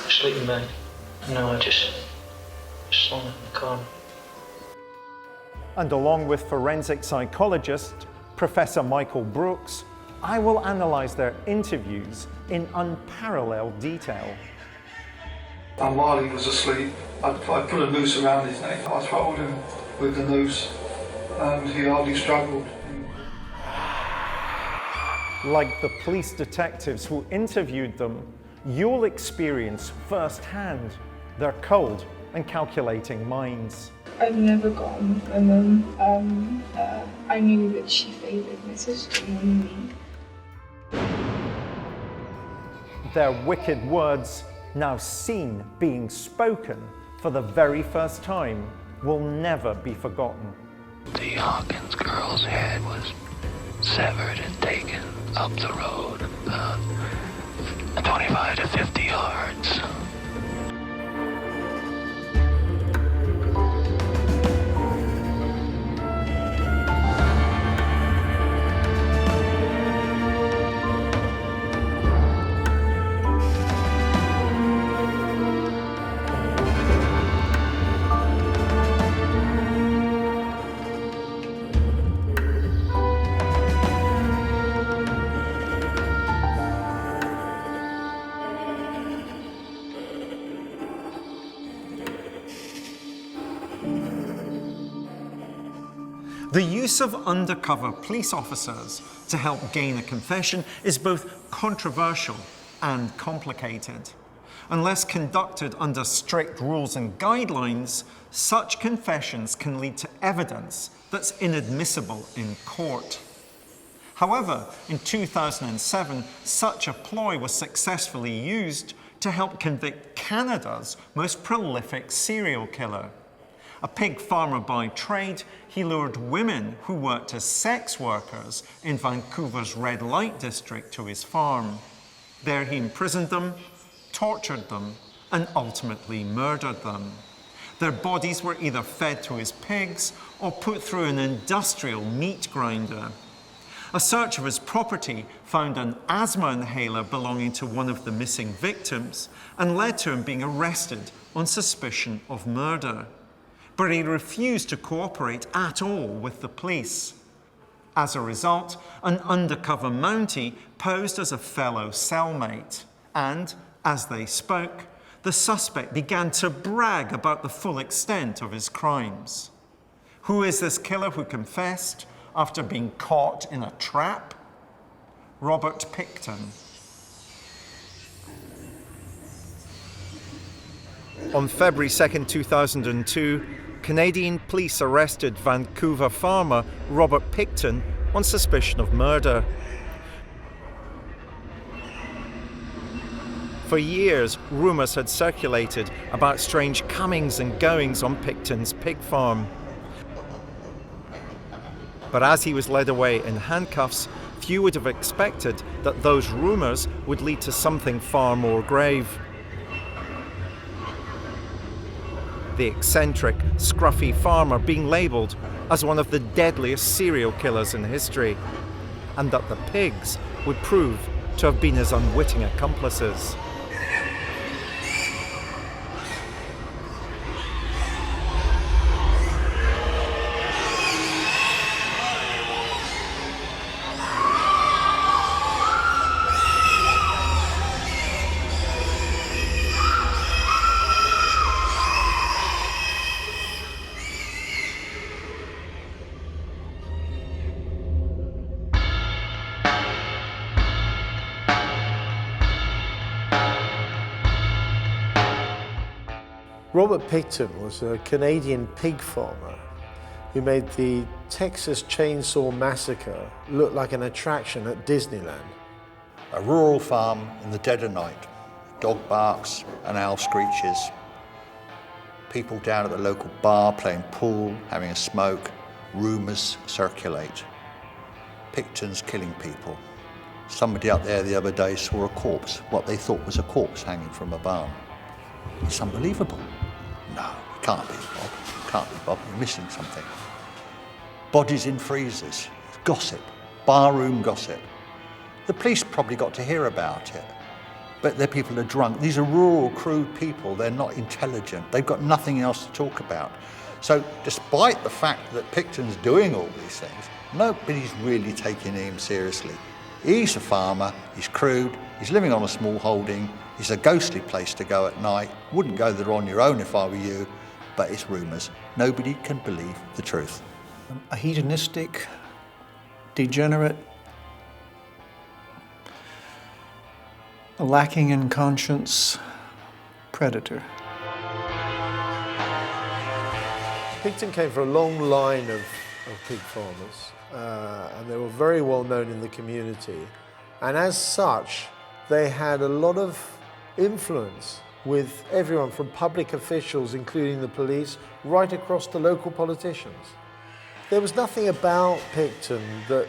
sleeping bag. No, I just slung her in the corner. And along with forensic psychologist Professor Michael Brooks, I will analyse their interviews in unparalleled detail. And while he was asleep, I put a noose around his neck. I throttled him with the noose, and he hardly struggled. Like the police detectives who interviewed them, you'll experience firsthand their cold and calculating minds. I've never got on with my mum. I knew that she favoured my sister more than me. Their wicked words, now seen being spoken for the very first time, will never be forgotten. The Hawkins girl's head was severed and taken up the road about 25 to 50 yards. The use of undercover police officers to help gain a confession is both controversial and complicated. Unless conducted under strict rules and guidelines, such confessions can lead to evidence that's inadmissible in court. However, in 2007, such a ploy was successfully used to help convict Canada's most prolific serial killer. A pig farmer by trade, he lured women who worked as sex workers in Vancouver's red light district to his farm. There he imprisoned them, tortured them, and ultimately murdered them. Their bodies were either fed to his pigs or put through an industrial meat grinder. A search of his property found an asthma inhaler belonging to one of the missing victims and led to him being arrested on suspicion of murder. But he refused to cooperate at all with the police. As a result, an undercover Mountie posed as a fellow cellmate, and as they spoke, the suspect began to brag about the full extent of his crimes. Who is this killer who confessed after being caught in a trap? Robert Pickton. On February 2nd, 2002, Canadian police arrested Vancouver farmer Robert Pickton on suspicion of murder. For years, rumours had circulated about strange comings and goings on Pickton's pig farm. But as he was led away in handcuffs, few would have expected that those rumours would lead to something far more grave. The eccentric, scruffy farmer being labelled as one of the deadliest serial killers in history, and that the pigs would prove to have been his unwitting accomplices. Robert Pickton was a Canadian pig farmer who made the Texas Chainsaw Massacre look like an attraction at Disneyland. A rural farm in the dead of night. Dog barks, an owl screeches. People down at the local bar playing pool, having a smoke. Rumours circulate. Pickton's killing people. Somebody up there the other day saw a corpse, what they thought was a corpse hanging from a barn. It's unbelievable. No, it can't be, Bob. It can't be, Bob. You're missing something. Bodies in freezers. Gossip. Barroom gossip. The police probably got to hear about it. But their people are drunk. These are rural, crude people. They're not intelligent. They've got nothing else to talk about. So despite the fact that Pickton's doing all these things, nobody's really taking him seriously. He's a farmer. He's crude. He's living on a small holding. It's a ghostly place to go at night. Wouldn't go there on your own if I were you, but it's rumours. Nobody can believe the truth. A hedonistic, degenerate, a lacking in conscience predator. Pickton came from a long line of pig farmers, and they were very well known in the community. And as such, they had a lot of influence with everyone from public officials, including the police, right across to local politicians. There was nothing about Pickton that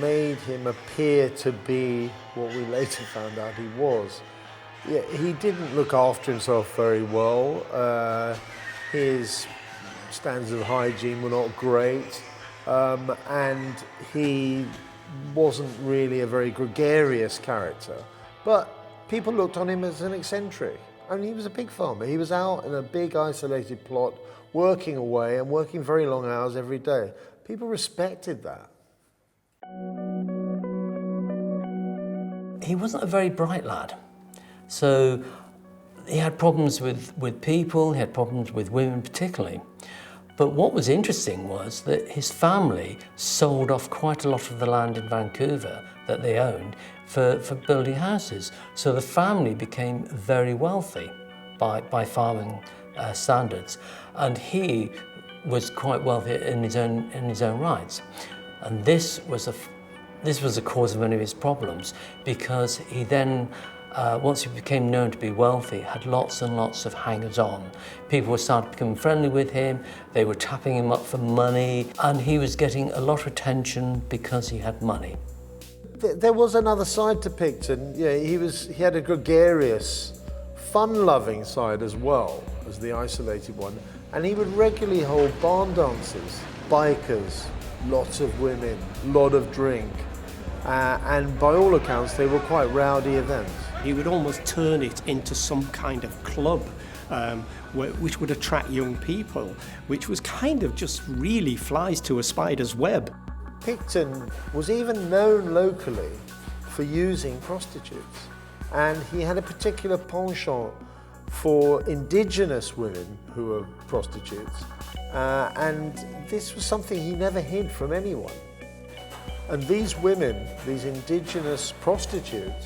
made him appear to be what we later found out he was. Yeah, he didn't look after himself very well. His standards of hygiene were not great, and he wasn't really a very gregarious character. But people looked on him as an eccentric. I mean, he was a pig farmer. He was out in a big isolated plot, working away and working very long hours every day. People respected that. He wasn't a very bright lad. So he had problems with people, he had problems with women particularly. But what was interesting was that his family sold off quite a lot of the land in Vancouver that they owned for building houses. So the family became very wealthy by farming standards. And he was quite wealthy in his own rights. And this was a cause of many of his problems, because he then, once he became known to be wealthy, had lots and lots of hangers-on. People were starting to become friendly with him, they were tapping him up for money, and he was getting a lot of attention because he had money. There was another side to Pickton. Yeah, he had a gregarious, fun-loving side as well as the isolated one, and he would regularly hold barn dances, bikers, lots of women, lot of drink, and by all accounts they were quite rowdy events. He would almost turn it into some kind of club which would attract young people, which was kind of just really flies to a spider's web. Pickton was even known locally for using prostitutes, and he had a particular penchant for indigenous women who were prostitutes, and this was something he never hid from anyone. And these women, these indigenous prostitutes,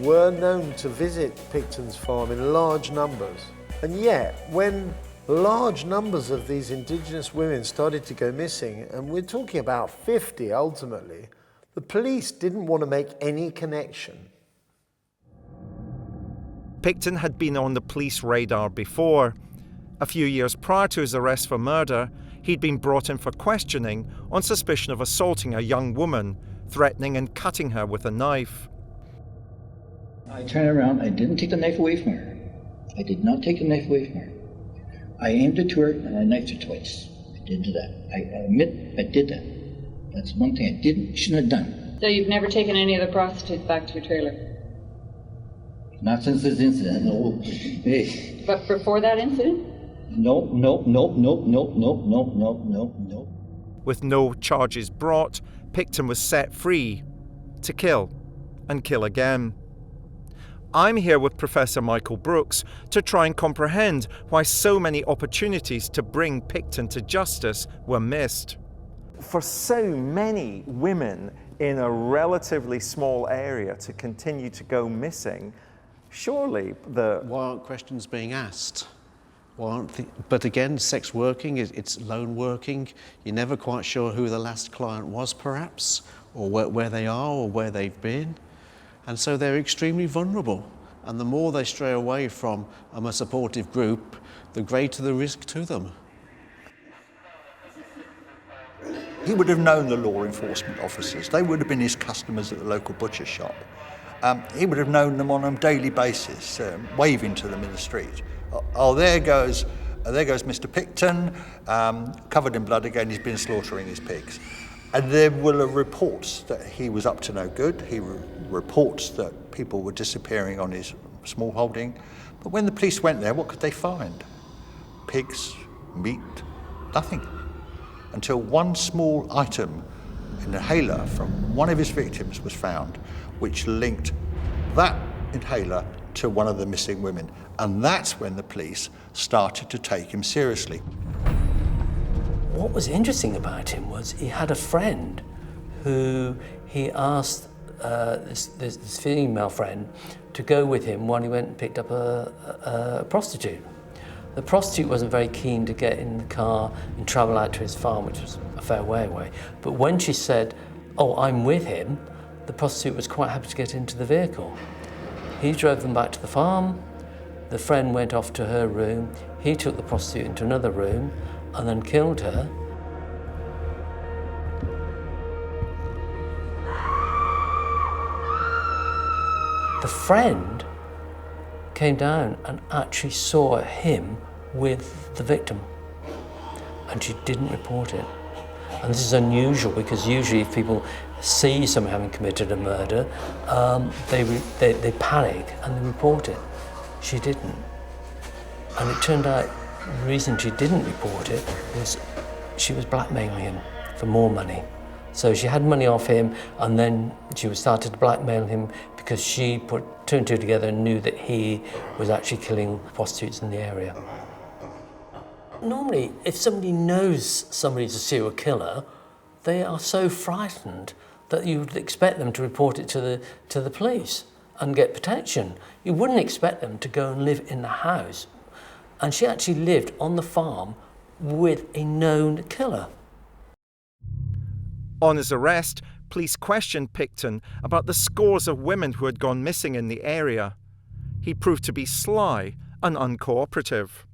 were known to visit Pickton's farm in large numbers. And yet, when large numbers of these indigenous women started to go missing, and we're talking about 50 ultimately, the police didn't want to make any connection. Pickton had been on the police radar before. A few years prior to his arrest for murder, he'd been brought in for questioning on suspicion of assaulting a young woman threatening and cutting her with a knife. I turned around, I didn't take the knife away from her. I did not take the knife away from her. I aimed it to her and I knifed her twice. I did that. I admit I did that. That's one thing I shouldn't have done. So you've never taken any of the prostitutes back to your trailer? Not since this incident, no. Hey. But before that incident? No. With no charges brought, Pickton was set free to kill and kill again. I'm here with Professor Michael Brooks to try and comprehend why so many opportunities to bring Pickton to justice were missed. For so many women in a relatively small area to continue to go missing, surely Why aren't questions being asked? But again, sex working, it's lone working. You're never quite sure who the last client was, perhaps, or where they are or where they've been. And so they're extremely vulnerable. And the more they stray away from a supportive group, the greater the risk to them. He would have known the law enforcement officers. They would have been his customers at the local butcher shop. He would have known them on a daily basis, waving to them in the street. Oh, there goes Mr. Pickton, covered in blood again, he's been slaughtering his pigs. And there were reports that he was up to no good. He reports that people were disappearing on his small holding. But when the police went there, what could they find? Pigs, meat, nothing. Until one small item, an inhaler from one of his victims was found, which linked that inhaler to one of the missing women. And that's when the police started to take him seriously. What was interesting about him was he had a friend who he asked this female friend to go with him while he went and picked up a prostitute. The prostitute wasn't very keen to get in the car and travel out to his farm, which was a fair way away. But when she said, "Oh, I'm with him," the prostitute was quite happy to get into the vehicle. He drove them back to the farm. The friend went off to her room. He took the prostitute into another room and then killed her. The friend came down and actually saw him with the victim, and she didn't report it. And this is unusual because usually if people see someone having committed a murder, they panic and they report it. She didn't. And it turned out the reason she didn't report it was she was blackmailing him for more money. So she had money off him, and then she started to blackmail him because she put two and two together and knew that he was actually killing prostitutes in the area. Normally, if somebody knows somebody's a serial killer, they are so frightened that you would expect them to report it to the police and get protection. You wouldn't expect them to go and live in the house. And she actually lived on the farm with a known killer. On his arrest, police questioned Pickton about the scores of women who had gone missing in the area. He proved to be sly and uncooperative.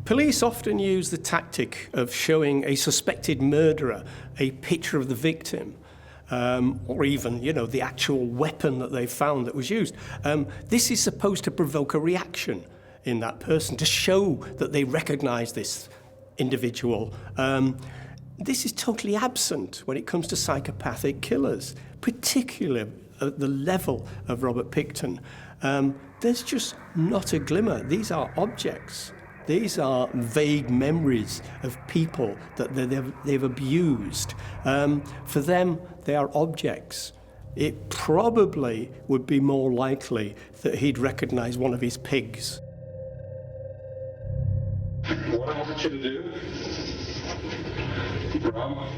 Police often use the tactic of showing a suspected murderer a picture of the victim, or even, the actual weapon that they found that was used. This is supposed to provoke a reaction in that person, to show that they recognise this individual. This is totally absent when it comes to psychopathic killers, particularly at the level of Robert Pickton. There's just not a glimmer. These are objects. These are vague memories of people that they've abused. For them, they are objects. It probably would be more likely that he'd recognise one of his pigs. What I want you to do, Rob,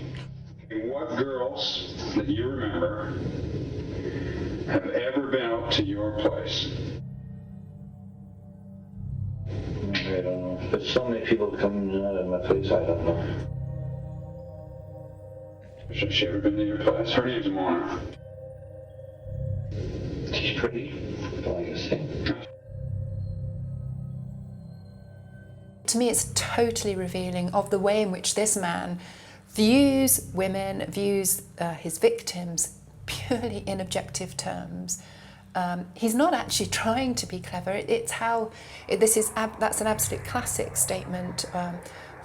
what girls that you remember have ever been up to your place? I don't know. There's so many people coming in and out of my place, I don't know. Has she ever been to your place? Her name's Mona. She's pretty, that's all I can say. To me, it's totally revealing of the way in which this man views women, views his victims purely in objective terms. He's not actually trying to be clever. That's an absolute classic statement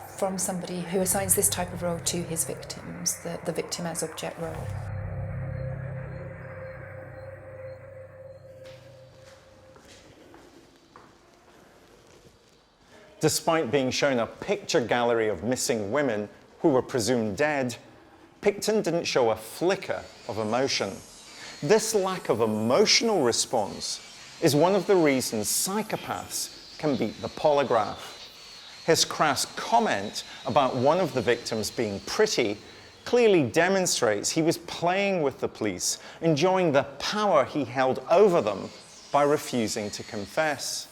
from somebody who assigns this type of role to his victims, the victim as object role. Despite being shown a picture gallery of missing women who were presumed dead, Pickton didn't show a flicker of emotion. This lack of emotional response is one of the reasons psychopaths can beat the polygraph. His crass comment about one of the victims being pretty clearly demonstrates he was playing with the police, enjoying the power he held over them by refusing to confess.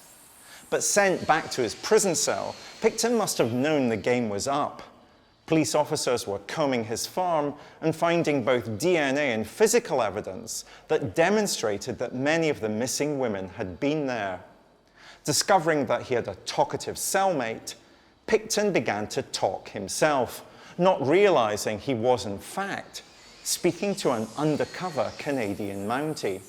But sent back to his prison cell, Pickton must have known the game was up. Police officers were combing his farm and finding both DNA and physical evidence that demonstrated that many of the missing women had been there. Discovering that he had a talkative cellmate, Pickton began to talk himself, not realizing he was in fact speaking to an undercover Canadian Mountie.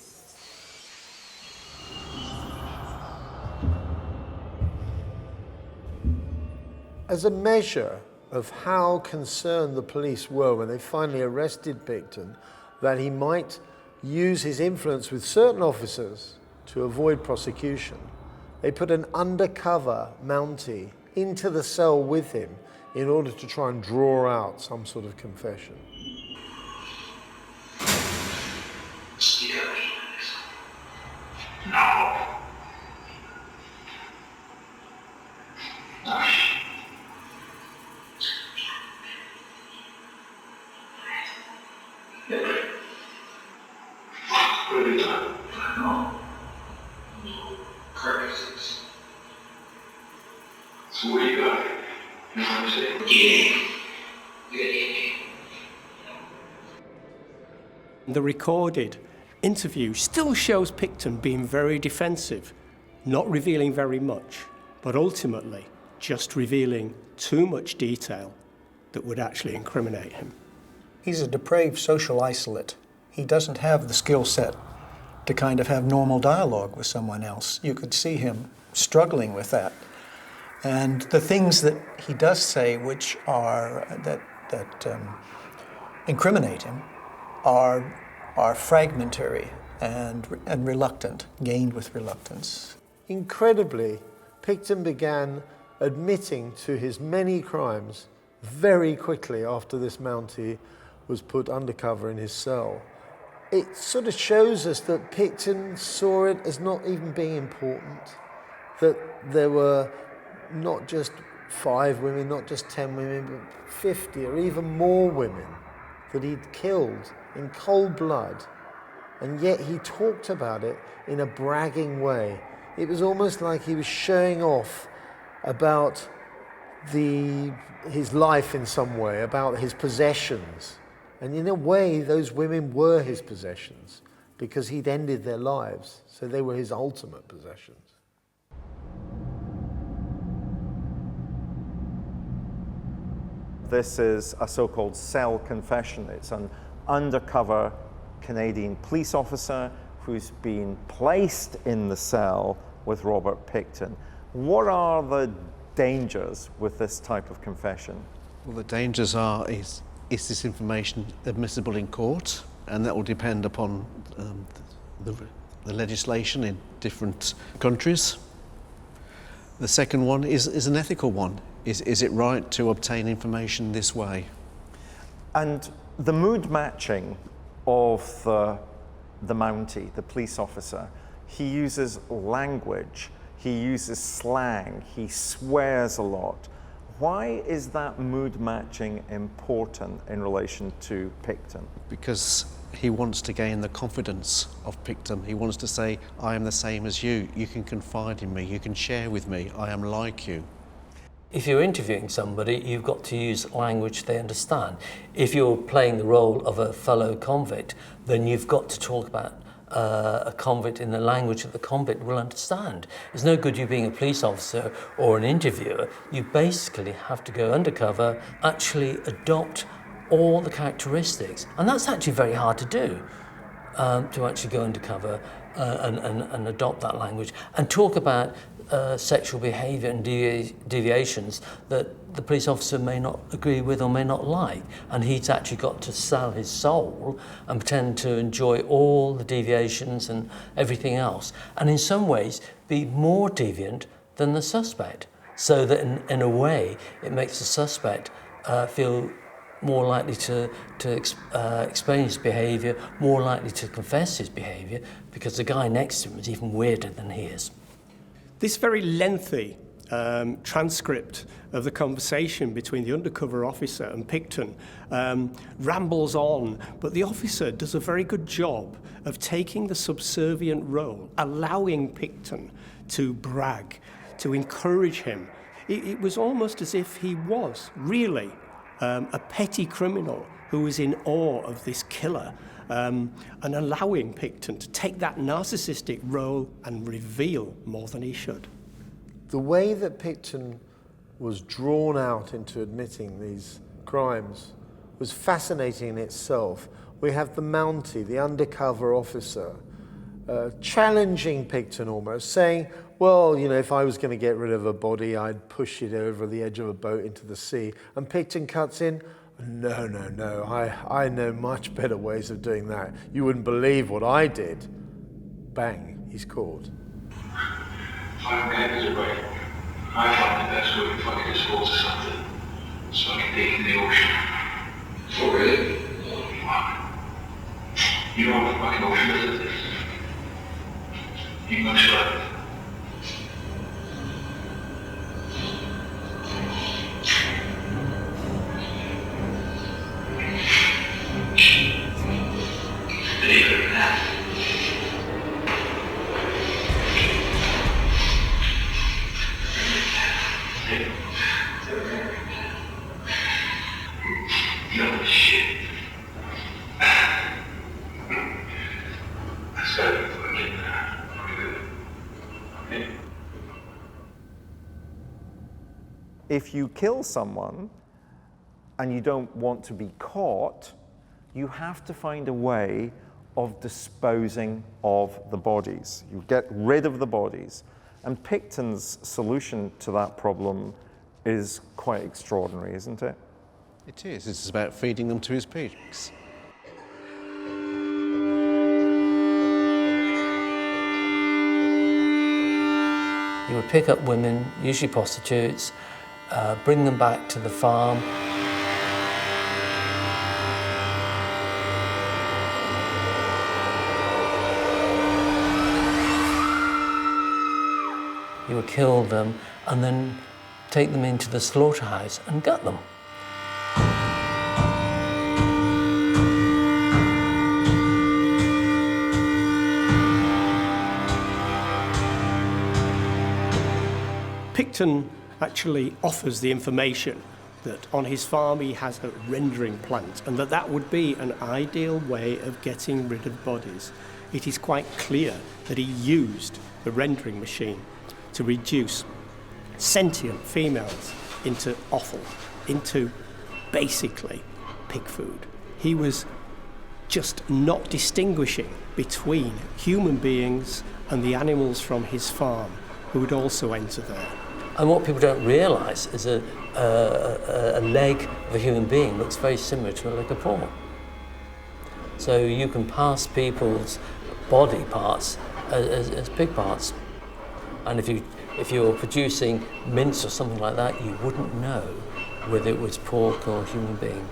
As a measure of how concerned the police were when they finally arrested Pickton, that he might use his influence with certain officers to avoid prosecution, they put an undercover Mountie into the cell with him in order to try and draw out some sort of confession. No. So what you got? You know what I'm saying? Yeah. The recorded interview still shows Pickton being very defensive, not revealing very much, but ultimately just revealing too much detail that would actually incriminate him. He's a depraved social isolate. He doesn't have the skill set to kind of have normal dialogue with someone else. You could see him struggling with that. And the things that he does say, which are that incriminate him, are fragmentary and reluctant, gained with reluctance. Incredibly, Pickton began admitting to his many crimes very quickly after this Mountie was put undercover in his cell. It sort of shows us that Pickton saw it as not even being important, that there were not just 5 women, not just 10 women, but 50 or even more women that he'd killed in cold blood, and yet he talked about it in a bragging way. It was almost like he was showing off about his life in some way, about his possessions. And in a way, those women were his possessions because he'd ended their lives, so they were his ultimate possessions. This is a so-called cell confession. It's an undercover Canadian police officer who's been placed in the cell with Robert Pickton. What are the dangers with this type of confession? Well, the dangers are, is this information admissible in court? And that will depend upon the legislation in different countries. The second one is an ethical one. Is it right to obtain information this way? And the mood matching of the Mountie, the police officer, he uses language, he uses slang, he swears a lot. Why is that mood matching important in relation to Pickton? Because he wants to gain the confidence of Pickton. He wants to say, I am the same as you. You can confide in me, you can share with me, I am like you. If you're interviewing somebody, you've got to use language they understand. If you're playing the role of a fellow convict, then you've got to talk about a convict in the language that the convict will understand. It's no good you being a police officer or an interviewer. You basically have to go undercover, actually adopt all the characteristics. And that's actually very hard to do. to actually go undercover and adopt that language and talk about sexual behaviour and deviations that the police officer may not agree with or may not like. And he's actually got to sell his soul and pretend to enjoy all the deviations and everything else. And in some ways, be more deviant than the suspect. So that in a way, it makes the suspect feel more likely to explain his behaviour, more likely to confess his behaviour, because the guy next to him is even weirder than he is. This very lengthy transcript of the conversation between the undercover officer and Pickton rambles on, but the officer does a very good job of taking the subservient role, allowing Pickton to brag, to encourage him. It was almost as if he was really a petty criminal who was in awe of this killer, and allowing Pickton to take that narcissistic role and reveal more than he should. The way that Pickton was drawn out into admitting these crimes was fascinating in itself. We have the Mountie, the undercover officer, challenging Pickton almost, saying, well, you know, if I was going to get rid of a body, I'd push it over the edge of a boat into the sea. And Pickton cuts in, no, I know much better ways of doing that. You wouldn't believe what I did. Bang, he's caught. 5 meters away, I find the best way if I can just water something, so I can dig in the ocean. Oh, really? You know what fucking ocean is this? You must love it. Believe it or not. No shit. I started looking okay. If you kill someone and you don't want to be caught, you have to find a way of disposing of the bodies. You get rid of the bodies. And Pickton's solution to that problem is quite extraordinary, isn't it? It is. It's about feeding them to his pigs. He would pick up women, usually prostitutes, bring them back to the farm. He would kill them and then take them into the slaughterhouse and gut them. Pickton actually offers the information that on his farm he has a rendering plant and that would be an ideal way of getting rid of bodies. It is quite clear that he used the rendering machine to reduce sentient females into offal, into basically pig food. He was just not distinguishing between human beings and the animals from his farm who would also enter there. And what people don't realise is a leg of a human being looks very similar to a leg of pork. So you can pass people's body parts as pig parts. And if you're producing mince or something like that, you wouldn't know whether it was pork or human being.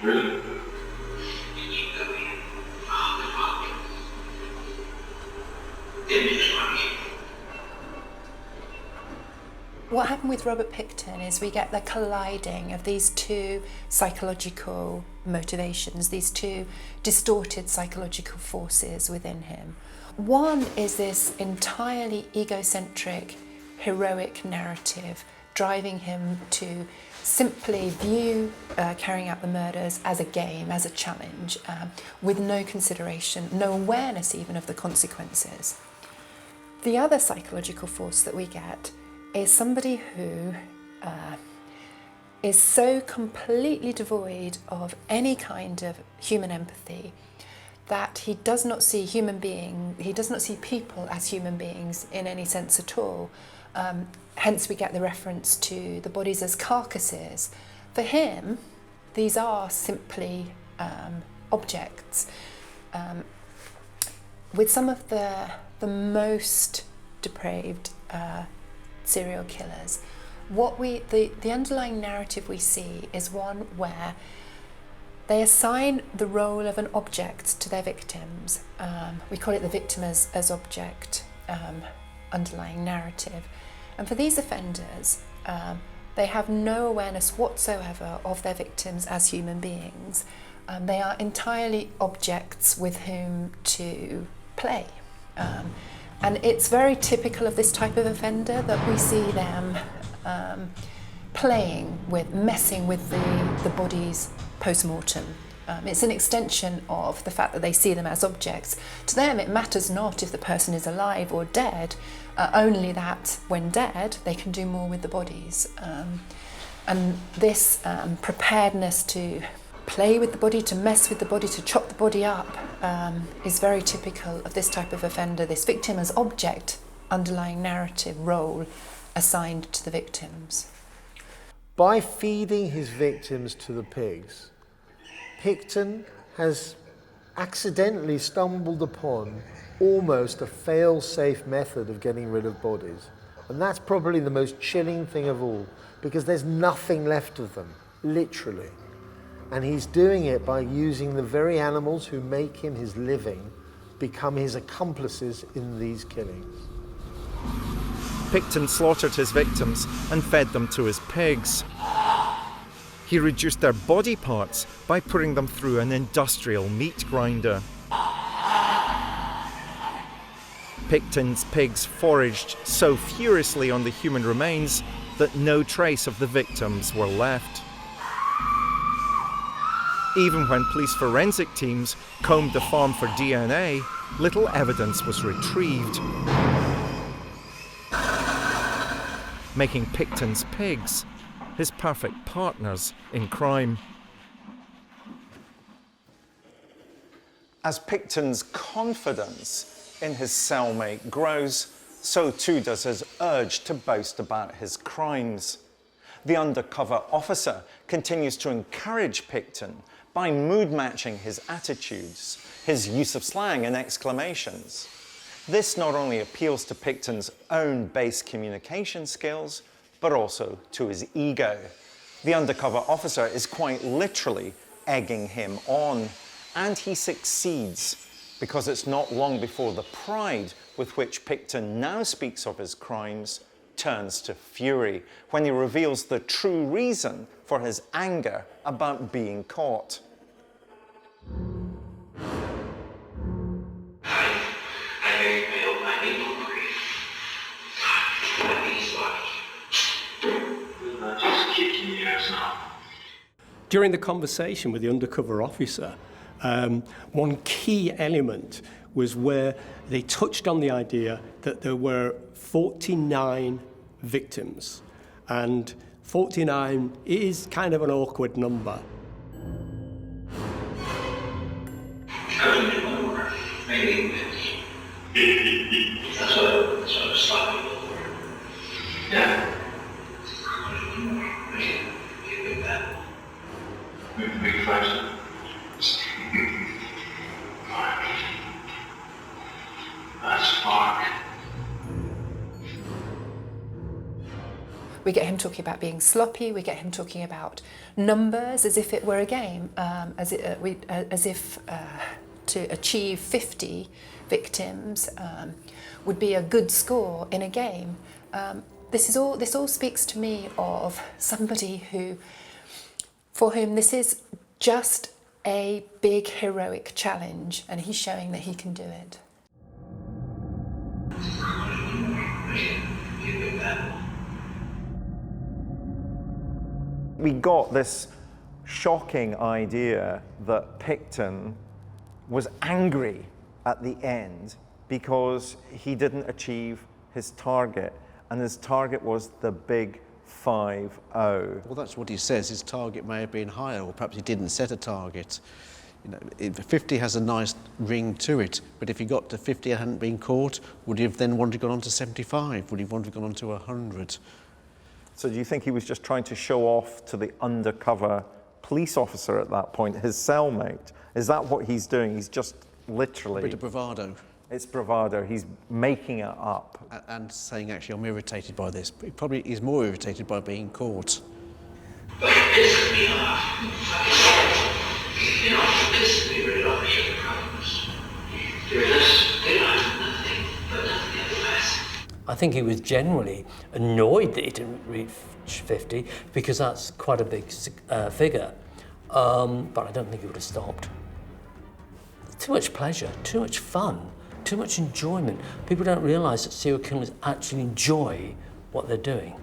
Really? What happened with Robert Pickton is we get the colliding of these two psychological motivations, these two distorted psychological forces within him. One is this entirely egocentric, heroic narrative driving him to simply view carrying out the murders as a game, as a challenge, with no consideration, no awareness even of the consequences. The other psychological force that we get is somebody who is so completely devoid of any kind of human empathy that he does not see people as human beings in any sense at all. Hence we get the reference to the bodies as carcasses. For him, these are simply objects. With some of the most depraved serial killers, the underlying narrative we see is one where they assign the role of an object to their victims. We call it the victim as object underlying narrative. And for these offenders, they have no awareness whatsoever of their victims as human beings. They are entirely objects with whom to play. And it's very typical of this type of offender that we see them playing with, messing with the bodies post-mortem. It's an extension of the fact that they see them as objects. To them, it matters not if the person is alive or dead, only that when dead, they can do more with the bodies. And this preparedness to play with the body, to mess with the body, to chop the body up, is very typical of this type of offender, this victim as object, underlying narrative role assigned to the victims. By feeding his victims to the pigs, Pickton has accidentally stumbled upon almost a fail-safe method of getting rid of bodies. And that's probably the most chilling thing of all, because there's nothing left of them, literally. And he's doing it by using the very animals who make him his living become his accomplices in these killings. Pickton slaughtered his victims and fed them to his pigs. He reduced their body parts by putting them through an industrial meat grinder. Pickton's pigs foraged so furiously on the human remains that no trace of the victims were left. Even when police forensic teams combed the farm for DNA, little evidence was retrieved, making Pickton's pigs his perfect partners in crime. As Pickton's confidence in his cellmate grows, so too does his urge to boast about his crimes. The undercover officer continues to encourage Pickton by mood-matching his attitudes, his use of slang and exclamations. This not only appeals to Pickton's own base communication skills, but also to his ego. The undercover officer is quite literally egging him on, and he succeeds, because it's not long before the pride with which Pickton now speaks of his crimes turns to fury when he reveals the true reason for his anger about being caught. During the conversation with the undercover officer, one key element was where they touched on the idea that there were 49 victims, and 49 is kind of an awkward number. We get him talking about being sloppy. We get him talking about numbers as if it were a game, as if to achieve 50 victims would be a good score in a game. This all speaks to me of somebody for whom this is just a big heroic challenge, and he's showing that he can do it. We got this shocking idea that Pickton was angry at the end because he didn't achieve his target, and his target was the big 5-0. Well, that's what he says. His target may have been higher, or perhaps he didn't set a target. You know, 50 has a nice ring to it, but if he got to 50 and hadn't been caught, would he have then wanted to go on to 75? Would he want to have gone on to 100? So do you think he was just trying to show off to the undercover police officer at that point, his cellmate? Is that what he's doing? He's just literally... A bit of bravado. It's bravado. He's making it up. And saying, actually, I'm irritated by this. But he probably is more irritated by being caught. But it pisses me off. You know, it pisses me right off. Here's the problems. They're this, they don't have nothing, but nothing else. I think he was generally annoyed that he didn't reach 50 because that's quite a big figure. But I don't think he would have stopped. Too much pleasure, too much fun, too much enjoyment. People don't realise that serial killers actually enjoy what they're doing.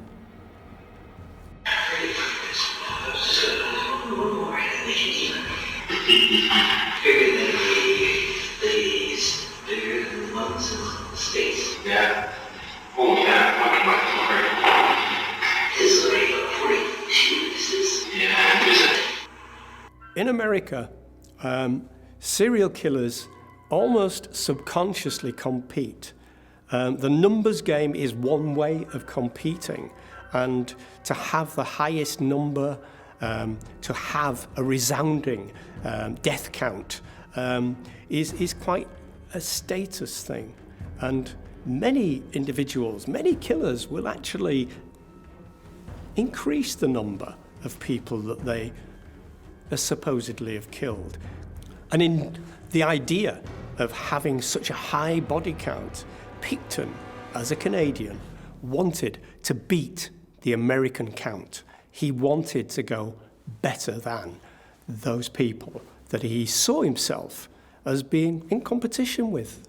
Bigger than these, bigger than the ones in the States. Yeah. Oh, yeah. This is already got 40 pieces. Yeah. In America, serial killers almost subconsciously compete. The numbers game is one way of competing, and to have the highest number, to have a resounding death count is quite a status thing. And many individuals, many killers will actually increase the number of people that they supposedly have killed. And in the idea of having such a high body count, Pickton, as a Canadian, wanted to beat the American count. He wanted to go better than those people that he saw himself as being in competition with.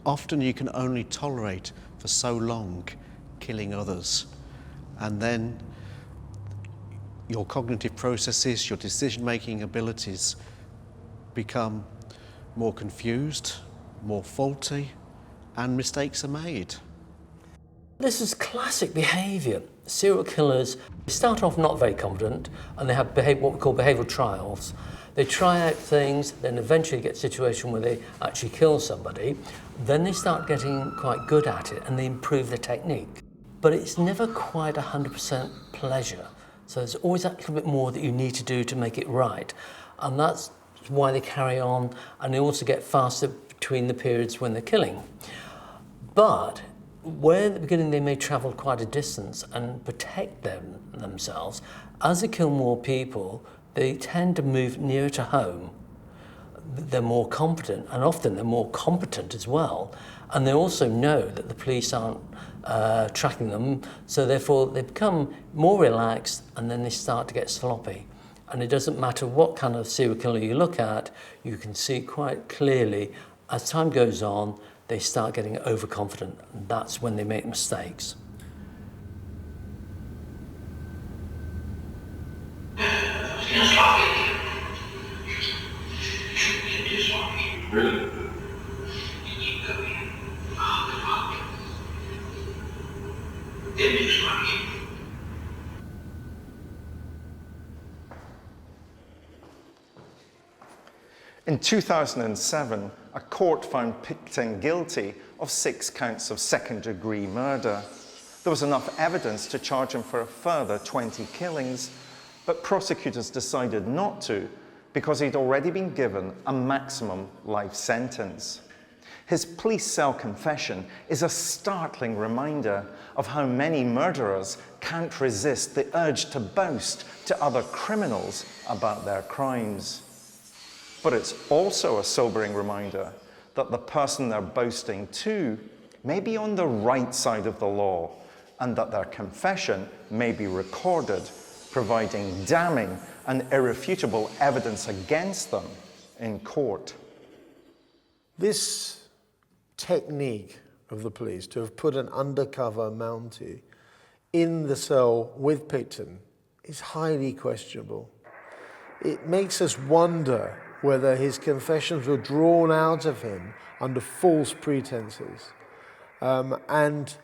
Often you can only tolerate for so long killing others, and then your cognitive processes, your decision-making abilities become more confused, more faulty, and mistakes are made. This is classic behaviour. Serial killers start off not very confident, and they have what we call behavioural trials. They try out things, then eventually get a situation where they actually kill somebody. Then they start getting quite good at it, and they improve their technique. But it's never quite 100% pleasure. So there's always that little bit more that you need to do to make it right. And that's why they carry on, and they also get faster between the periods when they're killing. But where at the beginning they may travel quite a distance and protect themselves, as they kill more people, they tend to move nearer to home. They're more confident, and often they're more competent as well. And they also know that the police aren't tracking them, so therefore they become more relaxed, and then they start to get sloppy. And it doesn't matter what kind of serial killer you look at, you can see quite clearly, as time goes on, they start getting overconfident, and that's when they make mistakes. Really? In 2007, a court found Pickton guilty of 6 counts of second-degree murder. There was enough evidence to charge him for a further 20 killings, but prosecutors decided not to because he'd already been given a maximum life sentence. His police cell confession is a startling reminder of how many murderers can't resist the urge to boast to other criminals about their crimes. But it's also a sobering reminder that the person they're boasting to may be on the right side of the law, and that their confession may be recorded, providing damning and irrefutable evidence against them in court. This technique of the police to have put an undercover Mountie in the cell with Pickton is highly questionable. It makes us wonder whether his confessions were drawn out of him under false pretenses, and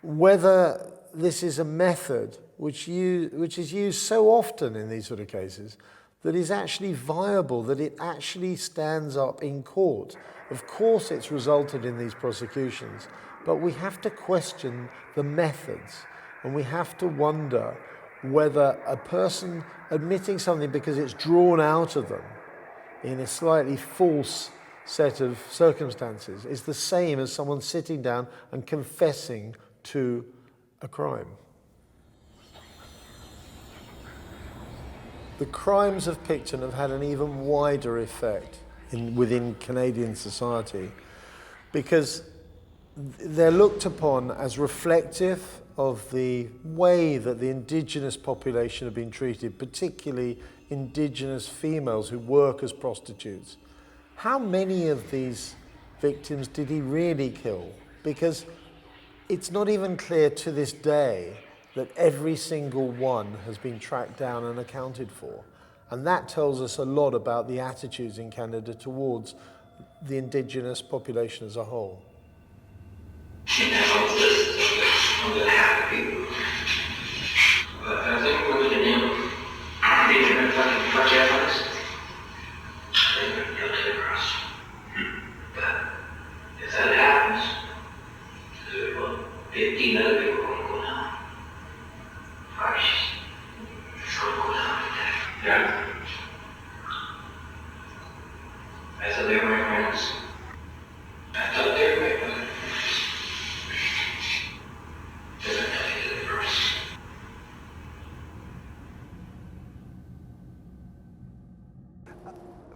whether this is a method which is used so often in these sort of cases that is actually viable, that it actually stands up in court. Of course it's resulted in these prosecutions, but we have to question the methods, and we have to wonder whether a person admitting something because it's drawn out of them in a slightly false set of circumstances is the same as someone sitting down and confessing to a crime. The crimes of Pickton have had an even wider effect within Canadian society because they're looked upon as reflective of the way that the Indigenous population have been treated, particularly Indigenous females who work as prostitutes. How many of these victims did he really kill? Because it's not even clear to this day that every single one has been tracked down and accounted for. And that tells us a lot about the attitudes in Canada towards the Indigenous population as a whole. I'm gonna have people. But I think we're gonna name Indigenous fucking projects. They're gonna be okay for us. But if that happens, there will 15 other people gonna go down. First, it's gonna go down today. Yeah. I thought they were my friends. I thought they were my brothers.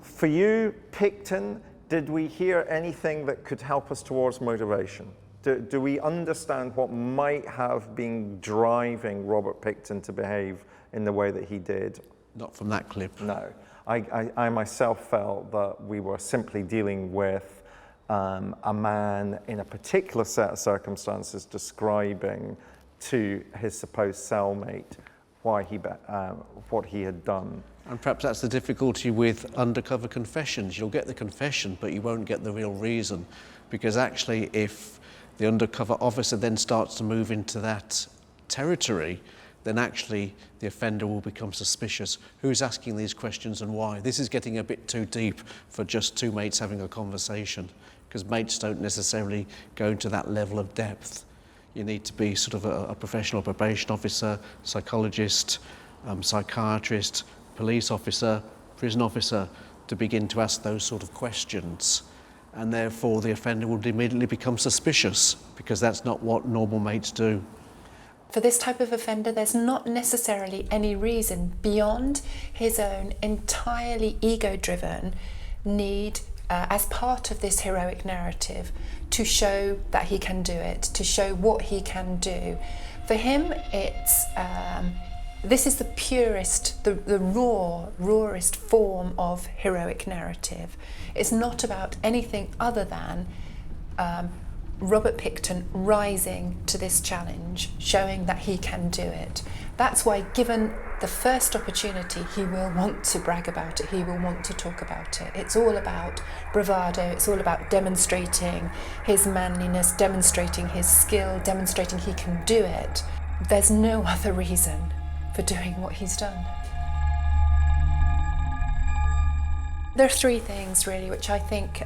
For you, Pickton, did we hear anything that could help us towards motivation? Do we understand what might have been driving Robert Pickton to behave in the way that he did? Not from that clip. No. I myself felt that we were simply dealing with a man in a particular set of circumstances describing to his supposed cellmate why what he had done. And perhaps that's the difficulty with undercover confessions. You'll get the confession, but you won't get the real reason. Because actually, if the undercover officer then starts to move into that territory, then actually the offender will become suspicious. Who's asking these questions and why? This is getting a bit too deep for just two mates having a conversation, because mates don't necessarily go into that level of depth. You need to be sort of a professional probation officer, psychologist, psychiatrist, police officer, prison officer, to begin to ask those sort of questions. And therefore the offender would immediately become suspicious, because that's not what normal mates do. For this type of offender, there's not necessarily any reason beyond his own entirely ego-driven need as part of this heroic narrative to show that he can do it, to show what he can do. For him, it's this is the purest, the rawest form of heroic narrative. It's not about anything other than Robert Pickton rising to this challenge, showing that he can do it. That's why, given the first opportunity, he will want to brag about it, he will want to talk about it. It's all about bravado, it's all about demonstrating his manliness, demonstrating his skill, demonstrating he can do it. There's no other reason for doing what he's done. There are three things really which I think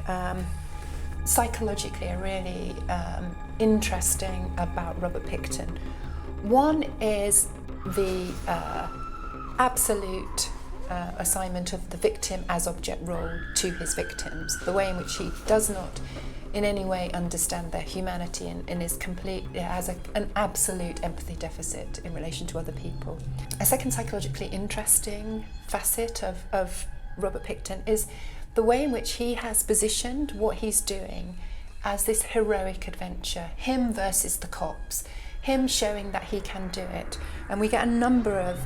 psychologically are really interesting about Robert Pickton. One is the absolute assignment of the victim as object role to his victims, the way in which he does not in any way understand their humanity and is has an absolute empathy deficit in relation to other people. A second psychologically interesting facet of Robert Pickton is the way in which he has positioned what he's doing as this heroic adventure, him versus the cops, him showing that he can do it. And we get a number of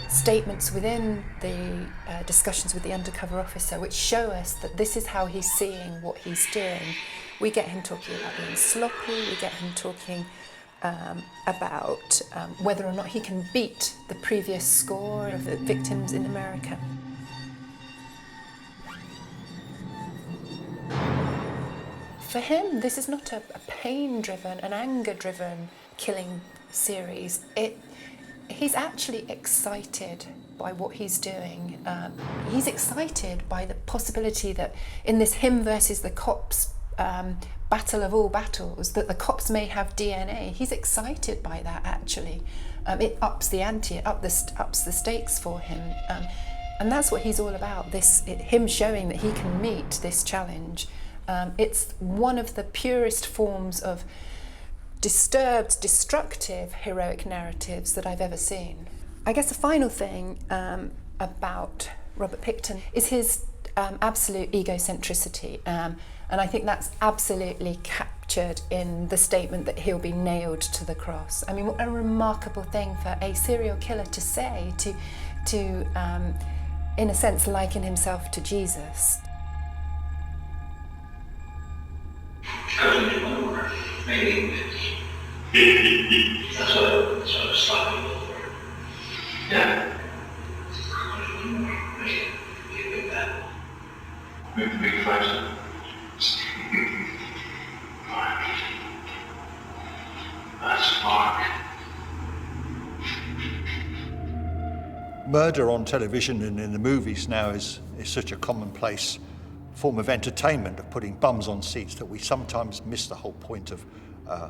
statements within the discussions with the undercover officer which show us that this is how he's seeing what he's doing. We get him talking about being sloppy, we get him talking about whether or not he can beat the previous score of the victims in America. For him, this is not a pain-driven, an anger-driven killing series. He's actually excited by what he's doing. He's excited by the possibility that in this him versus the cops battle of all battles, that the cops may have DNA. He's excited by that, actually. It ups the ante, it ups the stakes for him. And that's what he's all about, him showing that he can meet this challenge. It's one of the purest forms of disturbed, destructive, heroic narratives that I've ever seen. I guess the final thing about Robert Pickton is his absolute egocentricity. And I think that's absolutely captured in the statement that he'll be nailed to the cross. I mean, what a remarkable thing for a serial killer to say, to in a sense, liken himself to Jesus. Maybe that's what I was talking about. Yeah. Big flash. That's Mark. Murder on television and in the movies now is such a commonplace form of entertainment, of putting bums on seats, that we sometimes miss the whole point of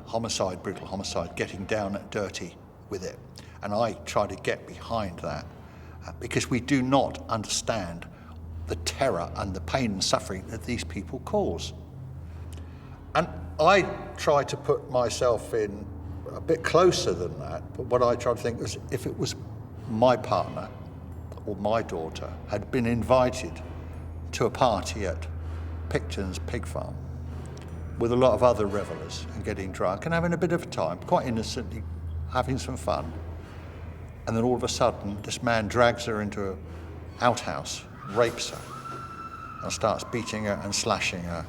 homicide, brutal homicide, getting down and dirty with it. And I try to get behind that because we do not understand the terror and the pain and suffering that these people cause. And I try to put myself in a bit closer than that, but what I try to think is, if it was my partner or my daughter had been invited to a party at Pickton's pig farm with a lot of other revelers and getting drunk and having a bit of a time, quite innocently having some fun, and then all of a sudden this man drags her into an outhouse, rapes her, and starts beating her and slashing her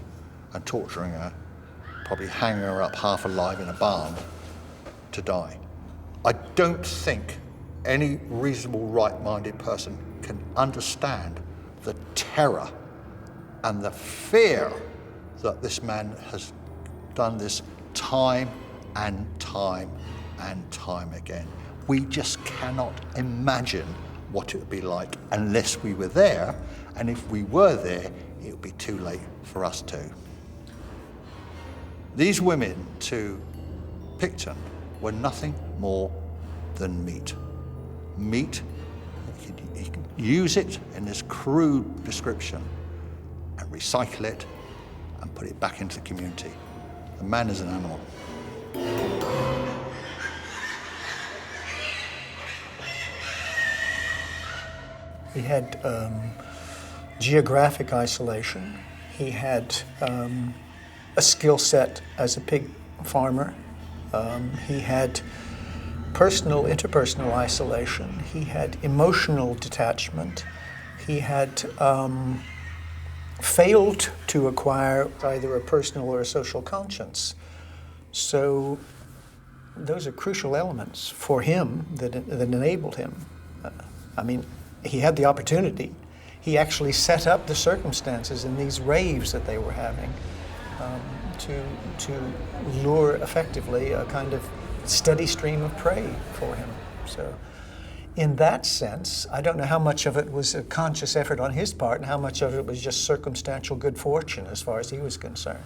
and torturing her, probably hanging her up half alive in a barn to die. I don't think any reasonable, right-minded person can understand the terror and the fear that this man has done this time and time and time again. We just cannot imagine what it would be like unless we were there, and if we were there, it would be too late for us too. These women to Pickton were nothing more than meat. Meat, you can use it in this crude description and recycle it and put it back into the community. The man is an animal. He had geographic isolation. He had a skill set as a pig farmer. He had interpersonal isolation. He had emotional detachment. He had failed to acquire either a personal or a social conscience. So those are crucial elements for him that enabled him. I mean, he had the opportunity. He actually set up the circumstances in these raves that they were having to lure effectively a kind of steady stream of prey for him. So in that sense, I don't know how much of it was a conscious effort on his part and how much of it was just circumstantial good fortune as far as he was concerned.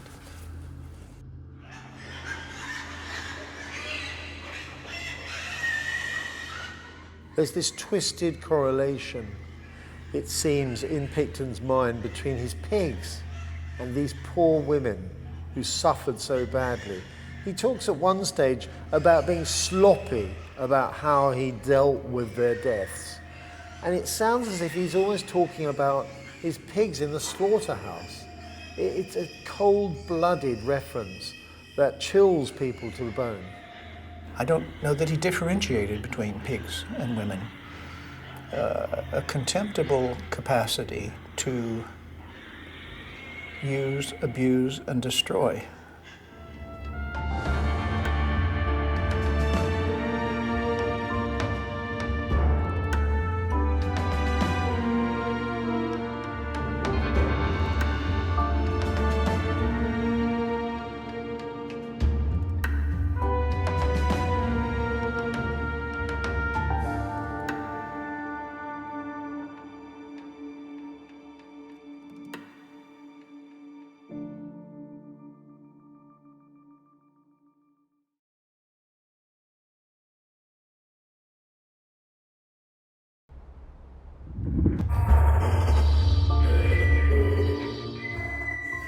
There's this twisted correlation, it seems, in Pickton's mind between his pigs and these poor women who suffered so badly. He talks at one stage about being sloppy about how he dealt with their deaths. And it sounds as if he's always talking about his pigs in the slaughterhouse. It's a cold-blooded reference that chills people to the bone. I don't know that he differentiated between pigs and women. A contemptible capacity to use, abuse, and destroy.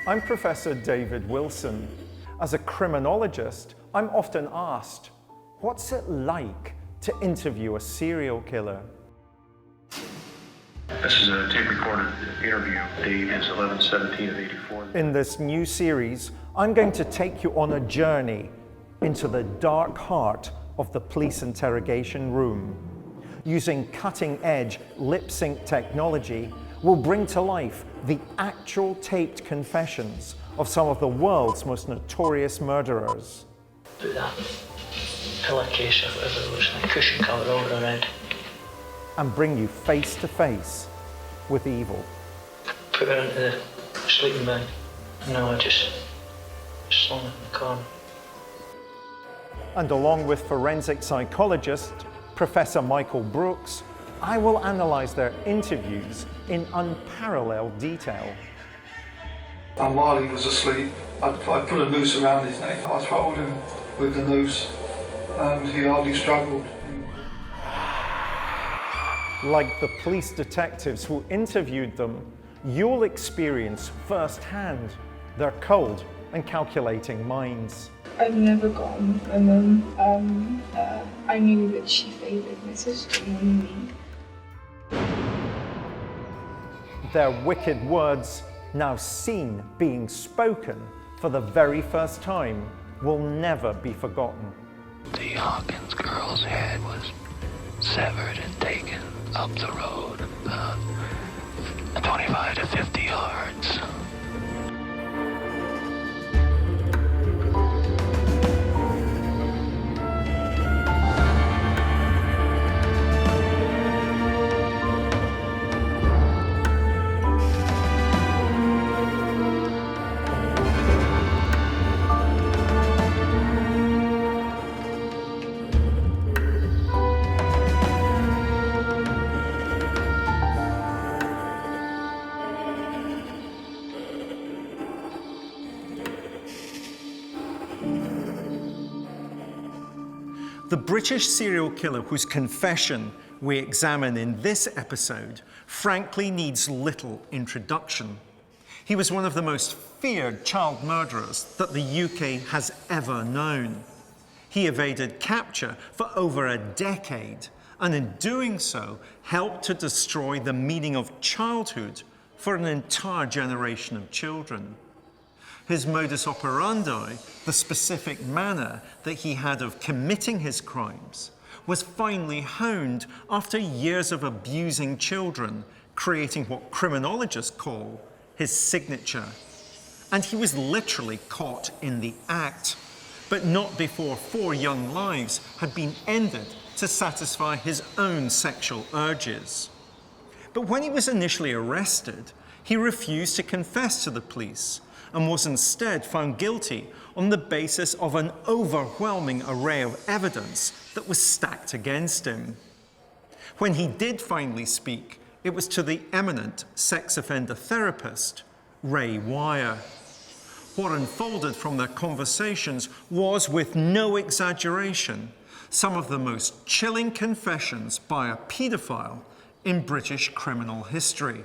I'm Professor David Wilson. As a criminologist, I'm often asked, what's it like to interview a serial killer? This is a tape-recorded interview. Date is 11/17/84. In this new series, I'm going to take you on a journey into the dark heart of the police interrogation room. Using cutting-edge lip-sync technology, we'll bring to life the actual taped confessions of some of the world's most notorious murderers. Put that pillowcase or whatever it was, like cushion cover over her head. And bring you face to face with evil. Put her into the sleeping bag. No, I just slung her in the corner. And along with forensic psychologist Professor Michael Brooks, I will analyse their interviews in unparalleled detail. And while he was asleep, I put a noose around his neck. I throttled him with the noose, and he hardly struggled. Like the police detectives who interviewed them, you'll experience firsthand their cold and calculating minds. I've never got on with my mum. I knew that she favoured my sister more than me. Their wicked words, now seen being spoken for the very first time, will never be forgotten. The Hawkins girl's head was severed and taken up the road about 25 to 50 yards. The British serial killer whose confession we examine in this episode frankly needs little introduction. He was one of the most feared child murderers that the UK has ever known. He evaded capture for over a decade, and in doing so, helped to destroy the meaning of childhood for an entire generation of children. His modus operandi, the specific manner that he had of committing his crimes, was finely honed after years of abusing children, creating what criminologists call his signature. And he was literally caught in the act, but not before 4 young lives had been ended to satisfy his own sexual urges. But when he was initially arrested, he refused to confess to the police and was instead found guilty on the basis of an overwhelming array of evidence that was stacked against him. When he did finally speak, it was to the eminent sex offender therapist, Ray Wire. What unfolded from their conversations was, with no exaggeration, some of the most chilling confessions by a paedophile in British criminal history.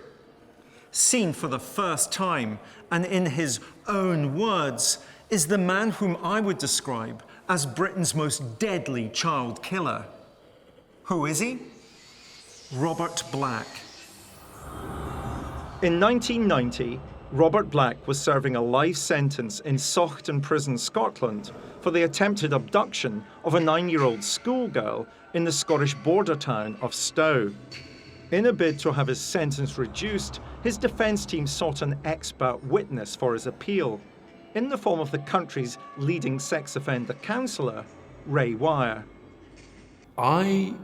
Seen for the first time, and in his own words, is the man whom I would describe as Britain's most deadly child killer. Who is he? Robert Black. In 1990, Robert Black was serving a life sentence in Saughton Prison, Scotland, for the attempted abduction of a 9-year-old schoolgirl in the Scottish border town of Stow. In a bid to have his sentence reduced, his defence team sought an expert witness for his appeal, in the form of the country's leading sex offender counsellor, Ray Wire. I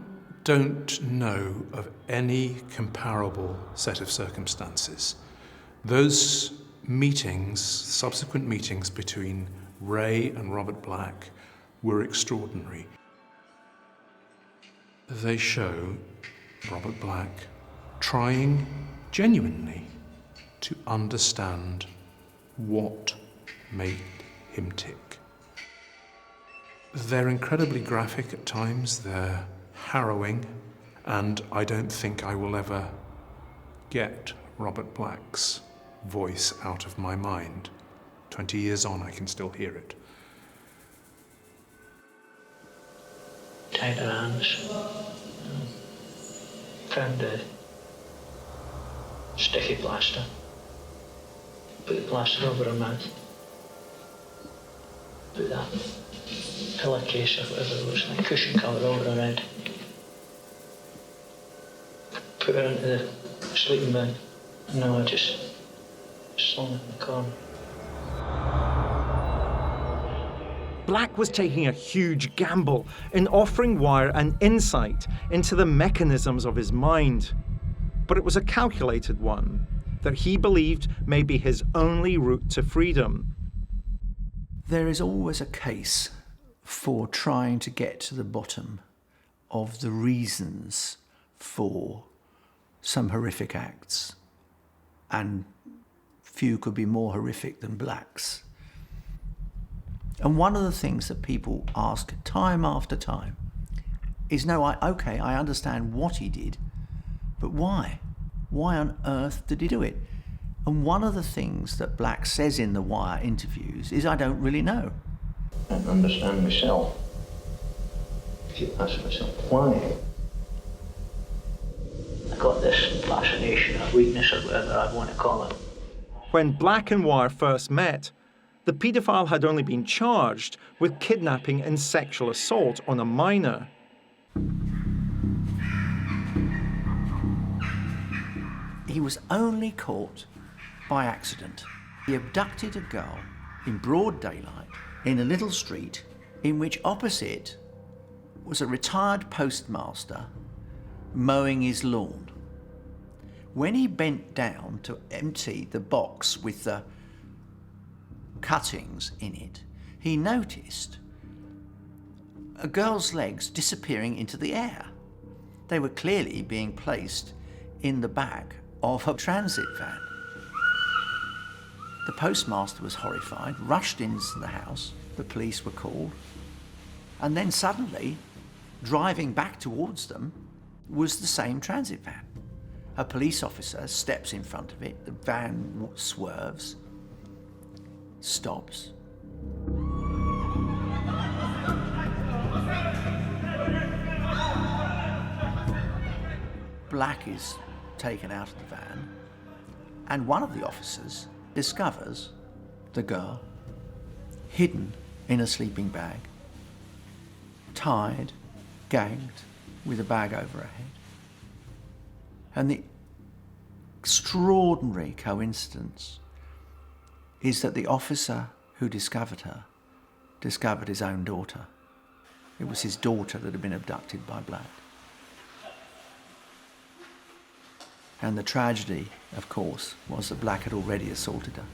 don't know of any comparable set of circumstances. Those meetings, subsequent meetings between Ray and Robert Black, were extraordinary. They show Robert Black trying genuinely to understand what made him tick. They're incredibly graphic at times, they're harrowing, and I don't think I will ever get Robert Black's voice out of my mind. 20 years on, I can still hear it. Tied her hands. Found a sticky plaster. Put the plaster over her mouth. Put that pillowcase or whatever it was, like cushion cover over her head. Put her into the sleeping bag. No, I just slung it in the corner. Black was taking a huge gamble in offering Wire an insight into the mechanisms of his mind. But it was a calculated one that he believed may be his only route to freedom. There is always a case for trying to get to the bottom of the reasons for some horrific acts, and few could be more horrific than Black's. And one of the things that people ask time after time is, no, I understand what he did, but why? Why on earth did he do it? And one of the things that Black says in the Wire interviews is, I don't really know. I don't understand myself. I keep asking myself, why? I got this fascination or weakness or whatever I want to call it. When Black and Wire first met, the paedophile had only been charged with kidnapping and sexual assault on a minor. He was only caught by accident. He abducted a girl in broad daylight in a little street in which opposite was a retired postmaster mowing his lawn. When he bent down to empty the box with the cuttings in it, he noticed a girl's legs disappearing into the air. They were clearly being placed in the back of a transit van. The postmaster was horrified, rushed into the house, the police were called, and then suddenly, driving back towards them, was the same transit van. A police officer steps in front of it, the van swerves, stops. Black is taken out of the van, and one of the officers discovers the girl hidden in a sleeping bag, tied, gagged, with a bag over her head. And the extraordinary coincidence is that the officer who discovered her discovered his own daughter. It was his daughter that had been abducted by Black. And the tragedy, of course, was that Black had already assaulted her.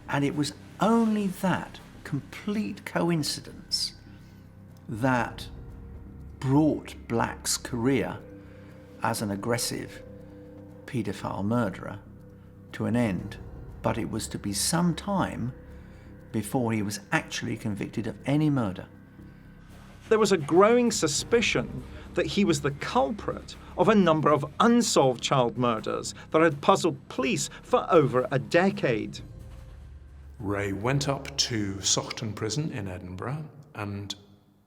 And it was only that complete coincidence that brought Black's career as an aggressive paedophile murderer to an end. But it was to be some time before he was actually convicted of any murder. There was a growing suspicion that he was the culprit of a number of unsolved child murders that had puzzled police for over a decade. Ray went up to Saughton Prison in Edinburgh and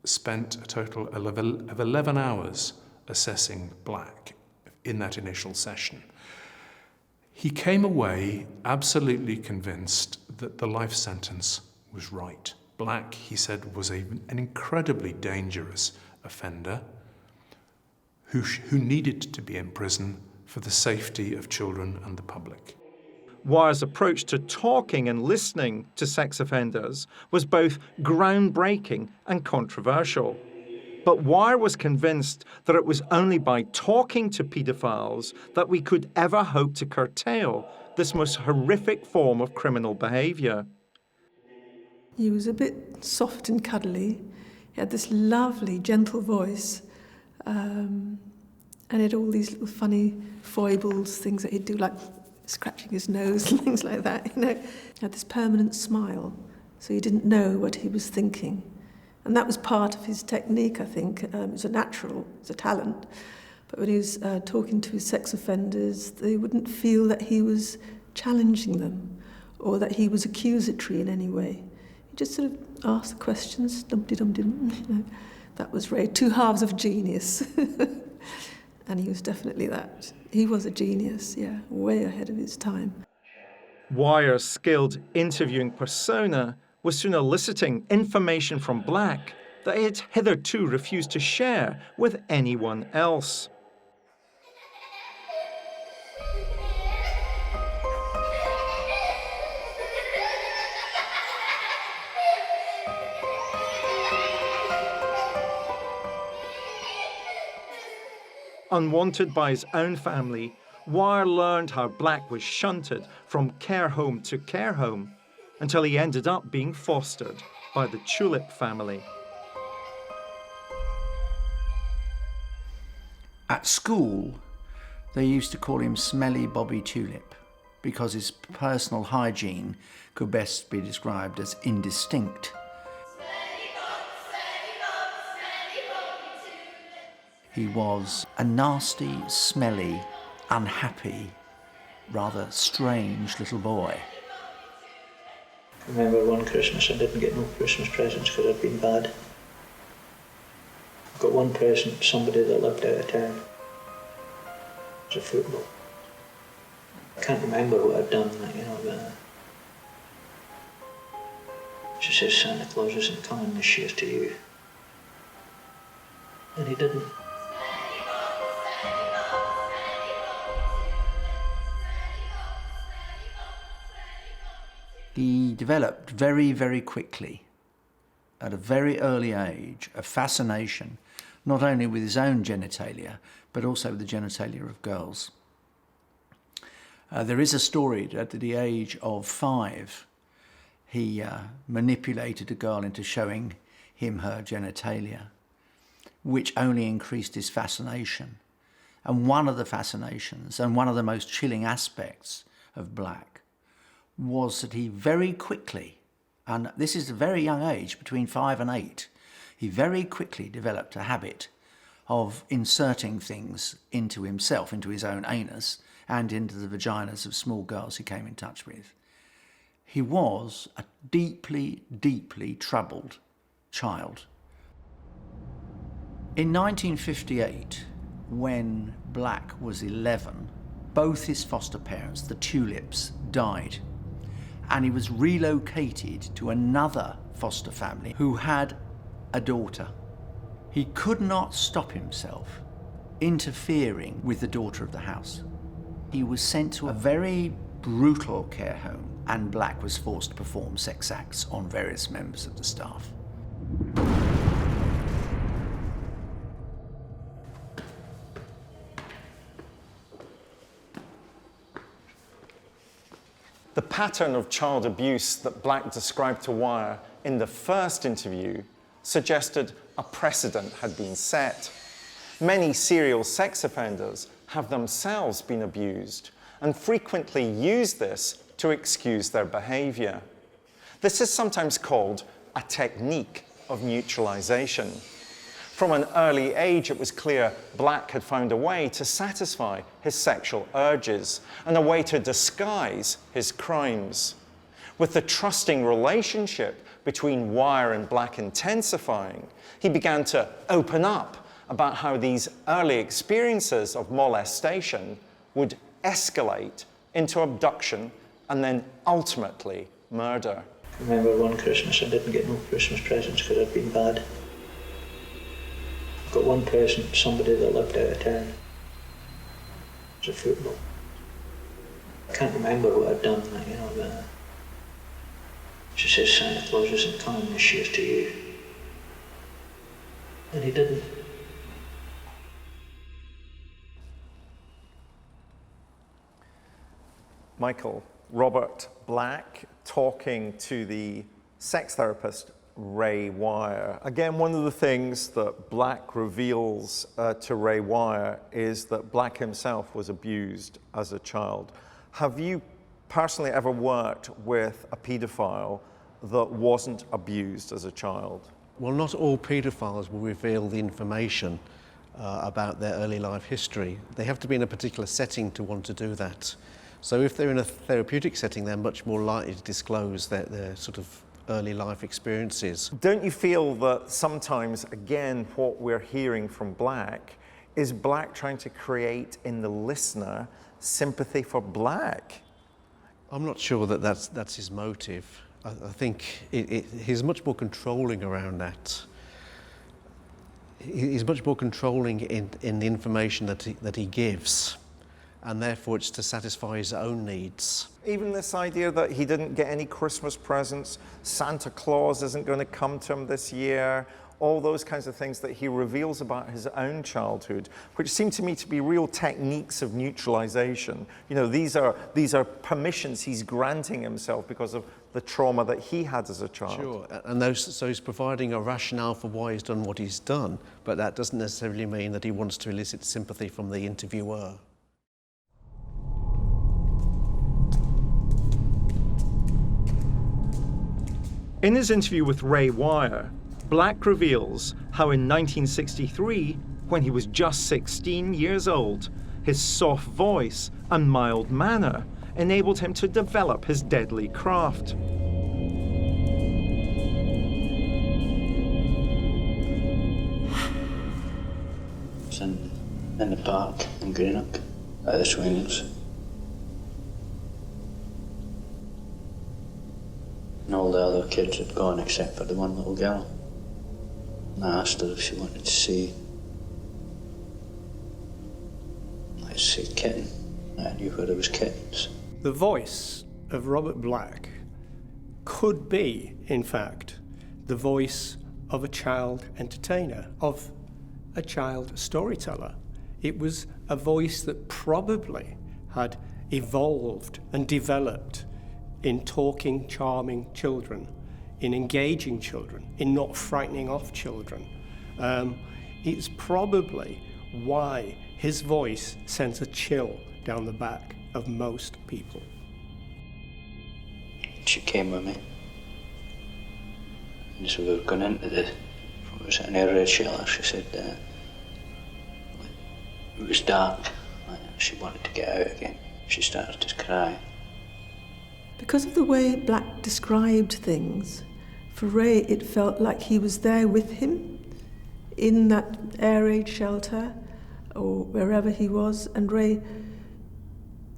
spent a total of 11 hours assessing Black in that initial session. He came away absolutely convinced that the life sentence was right. Black, he said, was an incredibly dangerous offender who needed to be in prison for the safety of children and the public. Wire's approach to talking and listening to sex offenders was both groundbreaking and controversial. But Wire was convinced that it was only by talking to paedophiles that we could ever hope to curtail this most horrific form of criminal behaviour. He was a bit soft and cuddly. He had this lovely, gentle voice. And he had all these little funny foibles, things that he'd do, like scratching his nose and things like that, you know. He had this permanent smile, so you didn't know what he was thinking. And that was part of his technique, I think. It was a natural, it was a talent. But when he was talking to his sex offenders, they wouldn't feel that he was challenging them or that he was accusatory in any way. He just sort of asked the questions, dum-de-dum-dum, you know. That was Ray, two halves of genius. And he was definitely that. He was a genius, yeah, way ahead of his time. Wire's skilled interviewing persona was soon eliciting information from Black that he had hitherto refused to share with anyone else. Unwanted by his own family, Wire learned how Black was shunted from care home to care home until he ended up being fostered by the Tulip family. At school, they used to call him Smelly Bobby Tulip because his personal hygiene could best be described as indistinct. He was a nasty, smelly, unhappy, rather strange little boy. I remember one Christmas I didn't get no Christmas presents because I'd been bad. I got one present, somebody that lived out of town. It was a football. I can't remember what I'd done, you know, but she says Santa Claus isn't coming this year to you. And he didn't. He developed very, very quickly, at a very early age, a fascination not only with his own genitalia, but also with the genitalia of girls. There is a story that at the age of 5, he manipulated a girl into showing him her genitalia, which only increased his fascination. And one of the fascinations, and one of the most chilling aspects of Black, was that he very quickly, and this is a very young age, between 5 and 8, he very quickly developed a habit of inserting things into himself, into his own anus, and into the vaginas of small girls he came in touch with. He was a deeply, deeply troubled child. In 1958, when Black was 11, both his foster parents, the Tulips, died. And he was relocated to another foster family who had a daughter. He could not stop himself interfering with the daughter of the house. He was sent to a very brutal care home, and Black was forced to perform sex acts on various members of the staff. The pattern of child abuse that Black described to Wire in the first interview suggested a precedent had been set. Many serial sex offenders have themselves been abused and frequently use this to excuse their behavior. This is sometimes called a technique of neutralization. From an early age, it was clear Black had found a way to satisfy his sexual urges and a way to disguise his crimes. With the trusting relationship between Wire and Black intensifying, he began to open up about how these early experiences of molestation would escalate into abduction and then ultimately murder. I remember one Christmas I didn't get no Christmas presents because I'd been bad. I got one present, somebody that lived out of town. It was a football. I can't remember what I'd done, you know, but she says Santa Claus isn't coming this year to you. And he didn't. Michael, Robert Black talking to the sex therapist Ray Wire. Again, one of the things that Black reveals to Ray Wire is that Black himself was abused as a child. Have you personally ever worked with a paedophile that wasn't abused as a child? Well, not all paedophiles will reveal the information about their early life history. They have to be in a particular setting to want to do that. So if they're in a therapeutic setting, they're much more likely to disclose their sort of early life experiences. Don't you feel that sometimes, again, what we're hearing from Black is Black trying to create in the listener sympathy for Black? I'm not sure that that's his motive. I think he's much more controlling around that. He's much more controlling in the information that he gives, and therefore it's to satisfy his own needs. Even this idea that he didn't get any Christmas presents, Santa Claus isn't going to come to him this year, all those kinds of things that he reveals about his own childhood, which seem to me to be real techniques of neutralization. You know, these are permissions he's granting himself because of the trauma that he had as a child. Sure, and so he's providing a rationale for why he's done what he's done, but that doesn't necessarily mean that he wants to elicit sympathy from the interviewer. In his interview with Ray Wire, Black reveals how in 1963, when he was just 16 years old, his soft voice and mild manner enabled him to develop his deadly craft. It's in the park in Greenock, at the swings. And all the other kids had gone except for the one little girl. And I asked her if she wanted to see, let's say, kitten. I knew where there was kittens. The voice of Robert Black could be, in fact, the voice of a child entertainer, of a child storyteller. It was a voice that probably had evolved and developed in talking, charming children, in engaging children, in not frightening off children. It's probably why his voice sends a chill down the back of most people. She came with me. And as we were going into it was an air raid shelter, she said it was dark. She wanted to get out again. She started to cry. Because of the way Black described things, for Ray it felt like he was there with him in that air raid shelter or wherever he was, and Ray,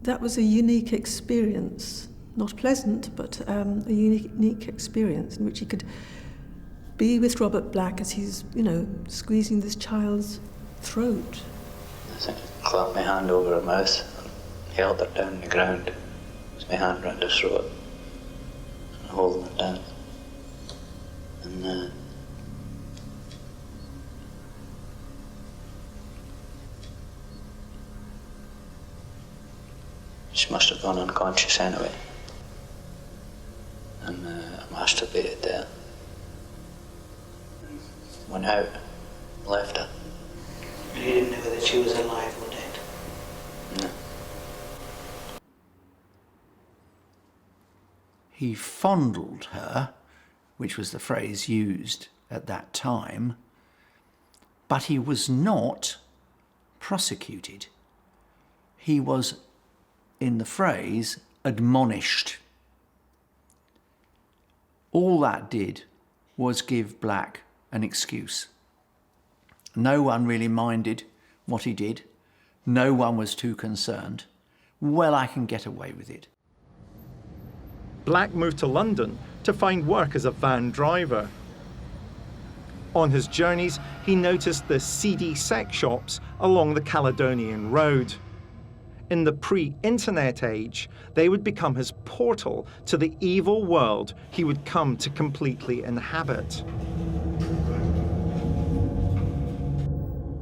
that was a unique experience, not pleasant, but a unique experience in which he could be with Robert Black as he's, squeezing this child's throat. I think I clapped my hand over her mouth and held her down on the ground. My hand round her throat and holding her down. And she must have gone unconscious anyway. And I masturbated there. And went out and left her. You didn't know that she was alive or dead? No. He fondled her, which was the phrase used at that time, but he was not prosecuted. He was, in the phrase, admonished. All that did was give Black an excuse. No one really minded what he did. No one was too concerned. Well, I can get away with it. Black moved to London to find work as a van driver. On his journeys, he noticed the seedy sex shops along the Caledonian Road. In the pre-internet age, they would become his portal to the evil world he would come to completely inhabit.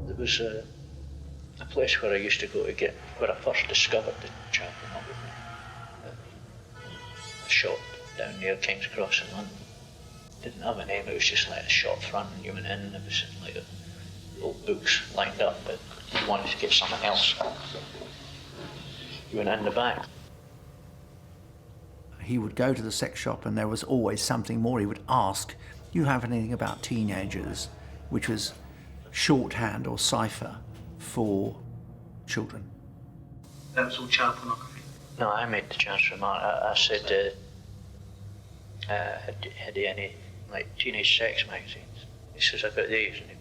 There was a place where I used to go to get, where I first discovered the chap. A shop down near King's Cross in London. Didn't have a name, it was just like a shop front, and you went in and there was like old books lined up, but you wanted to get something else. You went in the back. He would go to the sex shop and there was always something more. He would ask, "You have anything about teenagers?" which was shorthand or cipher for children. That was all child pornography? No, I made the chance remark. I said, had he any like teenage sex magazines? He says, I've got these, and he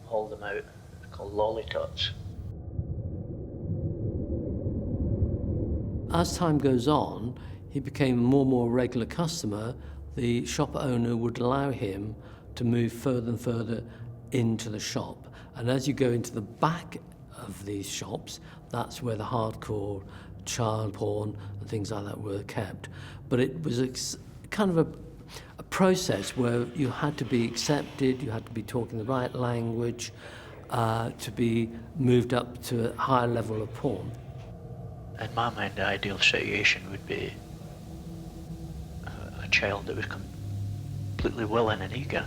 hauled them out. They're called lollytots. As time goes on, he became a more and more regular customer. The shop owner would allow him to move further and further into the shop. And as you go into the back of these shops, that's where the hardcore child porn and things like that were kept. But it was kind of a process where you had to be accepted, you had to be talking the right language to be moved up to a higher level of porn. In my mind, the ideal situation would be a child that was completely willing and eager.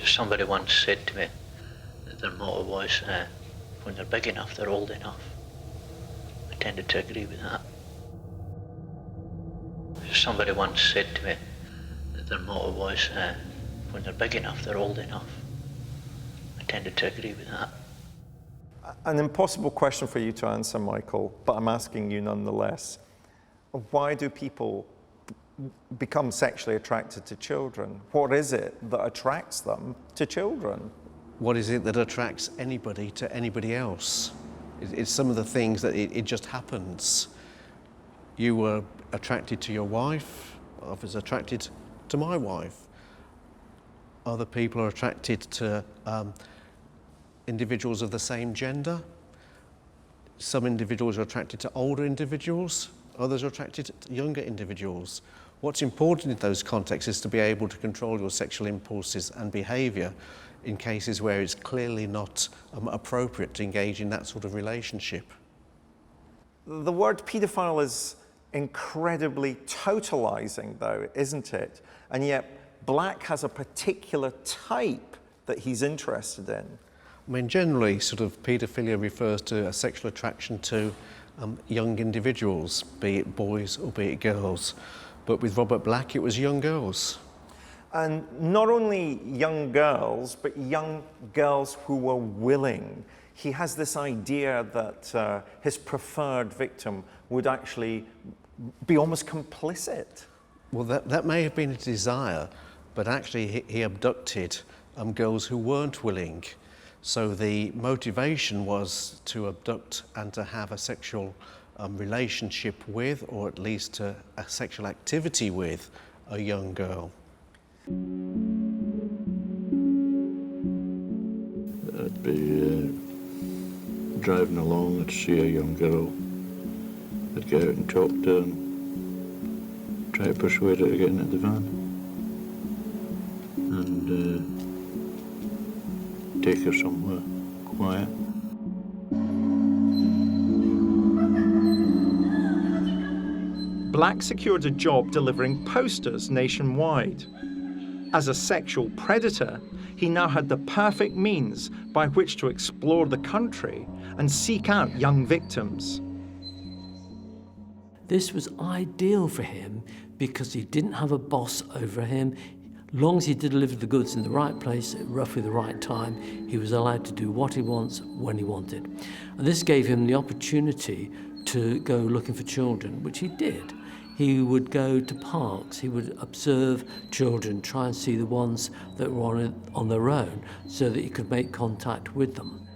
Somebody once said to me that their motto was, when they're big enough, they're old enough. I tended to agree with that. Somebody once said to me that their motto was, when they're big enough, they're old enough. I tended to agree with that. An impossible question for you to answer, Michael, but I'm asking you nonetheless. Why do people become sexually attracted to children? What is it that attracts them to children? What is it that attracts anybody to anybody else? It's some of the things that it just happens. You were attracted to your wife, I was attracted to my wife. Other people are attracted to individuals of the same gender. Some individuals are attracted to older individuals, others are attracted to younger individuals. What's important in those contexts is to be able to control your sexual impulses and behaviour in cases where it's clearly not appropriate to engage in that sort of relationship. The word paedophile is incredibly totalising, though, isn't it? And yet Black has a particular type that he's interested in. I mean, generally, sort of paedophilia refers to a sexual attraction to young individuals, be it boys or be it girls. But with Robert Black, it was young girls. And not only young girls, but young girls who were willing. He has this idea that his preferred victim would actually be almost complicit. Well, that may have been a desire, but actually he abducted girls who weren't willing. So the motivation was to abduct and to have a sexual relationship with, or at least a sexual activity with, a young girl. I'd be driving along, I'd see a young girl, I'd get out and talk to her and try to persuade her to get into the van and take her somewhere quiet. Black secured a job delivering posters nationwide. As a sexual predator, he now had the perfect means by which to explore the country and seek out young victims. This was ideal for him because he didn't have a boss over him. Long as he delivered the goods in the right place at roughly the right time, he was allowed to do what he wants when he wanted. And this gave him the opportunity to go looking for children, which he did. He would go to parks, he would observe children, try and see the ones that were on their own so that he could make contact with them.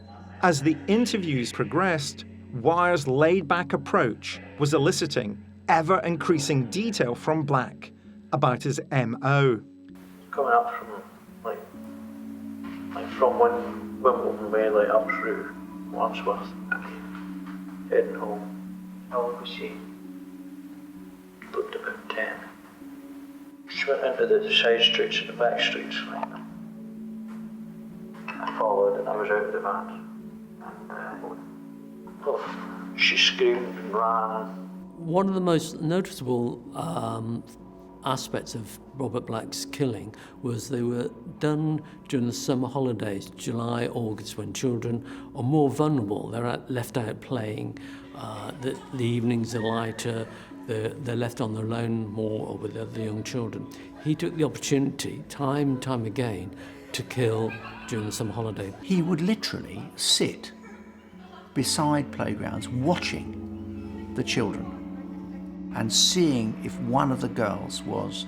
As the interviews progressed, Wire's laid-back approach was eliciting ever-increasing detail from Black about his M.O. Coming up from like from Wimbledon way, like up through Wandsworth, heading home. How old was she? Looked about 10. She went into the side streets and the back streets. I followed and I was out of the van. And she screamed and ran. One of the most noticeable aspects of Robert Black's killing was they were done during the summer holidays, July, August, when children are more vulnerable. They're left out playing, the evenings are lighter, they're left on their own more with other young children. He took the opportunity, time and time again, to kill during the summer holiday. He would literally sit beside playgrounds watching the children and seeing if one of the girls was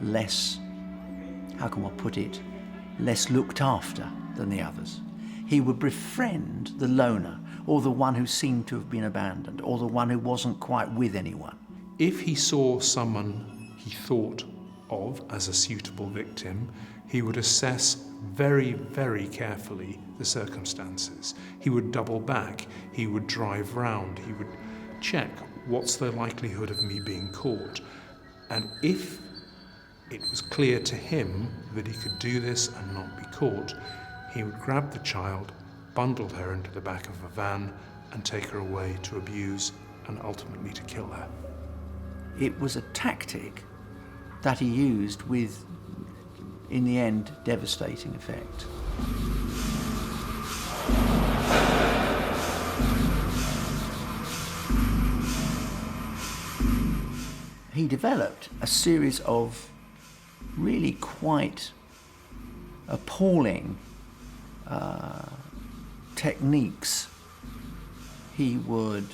less, how can one put it, less looked after than the others. He would befriend the loner, or the one who seemed to have been abandoned, or the one who wasn't quite with anyone. If he saw someone he thought of as a suitable victim, he would assess very, very carefully the circumstances. He would double back, he would drive round, he would check what's the likelihood of me being caught. And if it was clear to him that he could do this and not be caught, he would grab the child, bundle her into the back of a van and take her away to abuse and ultimately to kill her. It was a tactic that he used with, in the end, devastating effect. He developed a series of really quite appalling techniques. He would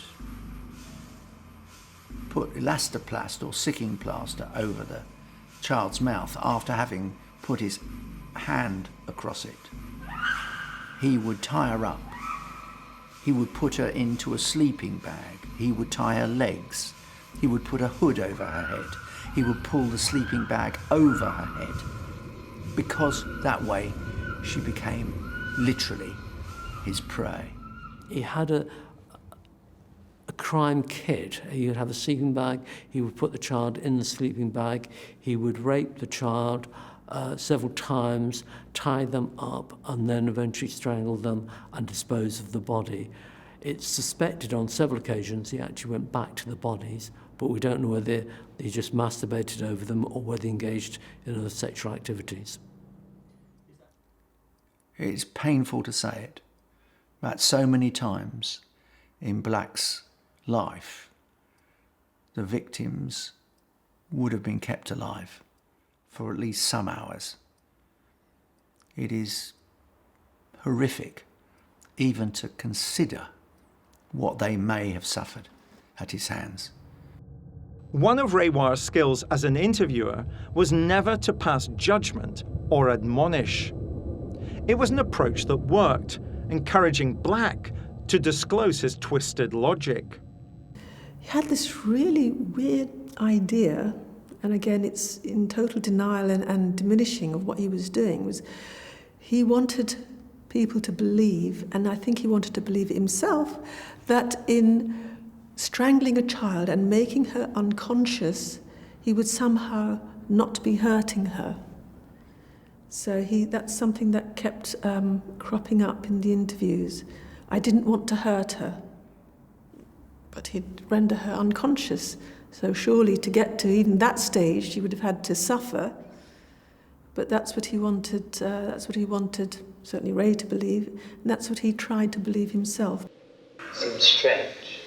put elastoplast or sicking plaster over the child's mouth after having put his hand across it. He would tie her up. He would put her into a sleeping bag. He would tie her legs. He would put a hood over her head. He would pull the sleeping bag over her head, because that way she became literally his prey. He had a crime kit. He would have a sleeping bag, he would put the child in the sleeping bag, he would rape the child several times, tie them up, and then eventually strangle them and dispose of the body. It's suspected on several occasions he actually went back to the bodies, but we don't know whether he just masturbated over them or whether he engaged in other sexual activities. It's painful to say it, but so many times in Black's life, the victims would have been kept alive for at least some hours. It is horrific even to consider what they may have suffered at his hands. One of Ray War's skills as an interviewer was never to pass judgment or admonish. It was an approach that worked, encouraging Black to disclose his twisted logic. He had this really weird idea, and again it's in total denial and diminishing of what he was doing, was he wanted people to believe, and I think he wanted to believe it himself, that in strangling a child and making her unconscious, he would somehow not be hurting her. So that's something that kept cropping up in the interviews. I didn't want to hurt her, but he'd render her unconscious. So surely to get to even that stage, she would have had to suffer. But that's what he wanted. Certainly Ray to believe, and that's what he tried to believe himself. It seems strange,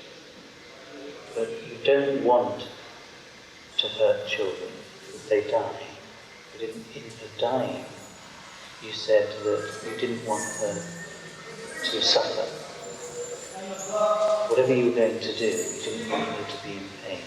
but you don't want to hurt children if they die. But in her dying, you said that you didn't want her to suffer. Whatever you were going to do, you didn't want her to be in pain.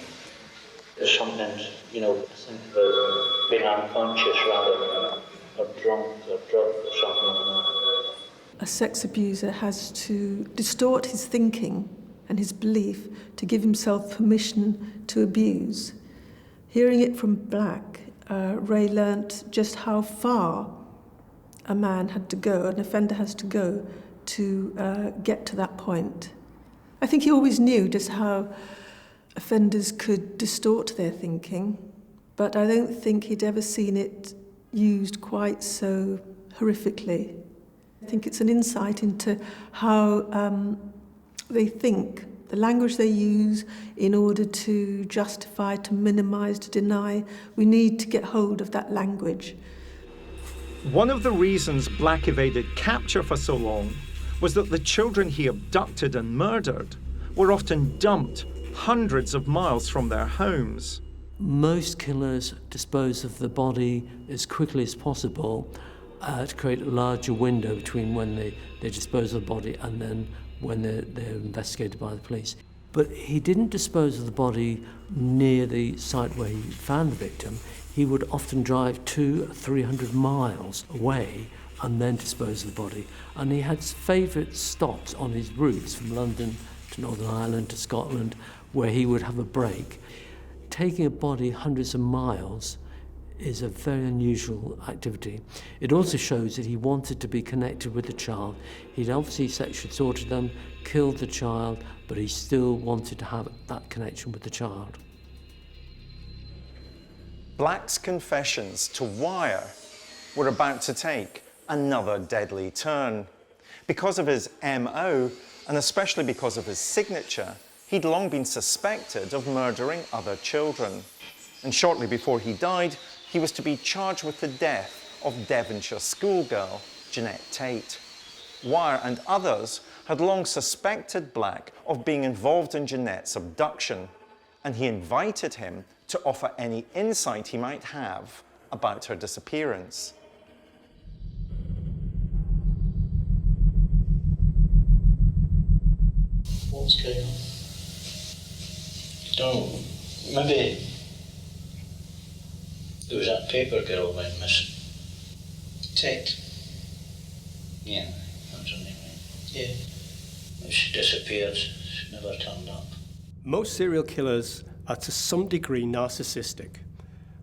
Sometimes, think about being unconscious rather than or drunk or drugged or something like that. A sex abuser has to distort his thinking and his belief to give himself permission to abuse. Hearing it from Black, Ray learnt just how far a man had to go, an offender has to go, to get to that point. I think he always knew just how offenders could distort their thinking, but I don't think he'd ever seen it used quite so horrifically. I think it's an insight into how they think, the language they use in order to justify, to minimise, to deny. We need to get hold of that language. One of the reasons Black evaded capture for so long was that the children he abducted and murdered were often dumped hundreds of miles from their homes. Most killers dispose of the body as quickly as possible to create a larger window between when they dispose of the body and then when they're investigated by the police. But he didn't dispose of the body near the site where he found the victim. He would often drive 200 or 300 miles away and then dispose of the body. And he had favourite stops on his routes from London to Northern Ireland to Scotland where he would have a break. Taking a body hundreds of miles is a very unusual activity. It also shows that he wanted to be connected with the child. He'd obviously sexually assaulted them, killed the child, but he still wanted to have that connection with the child. Black's confessions to Wire were about to take another deadly turn. Because of his MO, and especially because of his signature, he'd long been suspected of murdering other children. And shortly before he died, he was to be charged with the death of Devonshire schoolgirl Jeanette Tate. Wire and others had long suspected Black of being involved in Jeanette's abduction, and he invited him to offer any insight he might have about her disappearance. What's going on? Don't, maybe there was that paper girl went missing. Tate? Yeah, that's her name. Yeah. She disappeared, she never turned up. Most serial killers are to some degree narcissistic.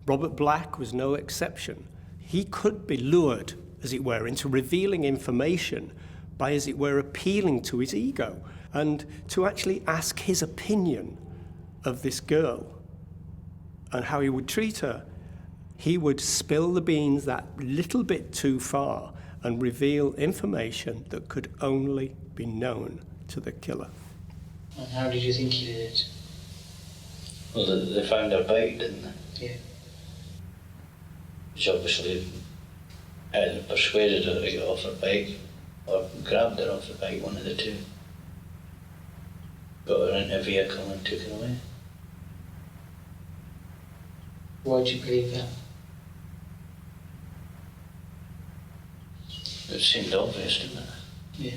Robert Black was no exception. He could be lured, as it were, into revealing information by, as it were, appealing to his ego and to actually ask his opinion of this girl and how he would treat her. He would spill the beans that little bit too far and reveal information that could only be known to the killer. And how did you think he did it? Well, they found her bike, didn't they? Yeah. Which obviously either persuaded her to get off her bike or grabbed her off the bike, one of the two. Got her into a vehicle and took her away. Why do you believe that? It seemed obvious, didn't it? Yeah.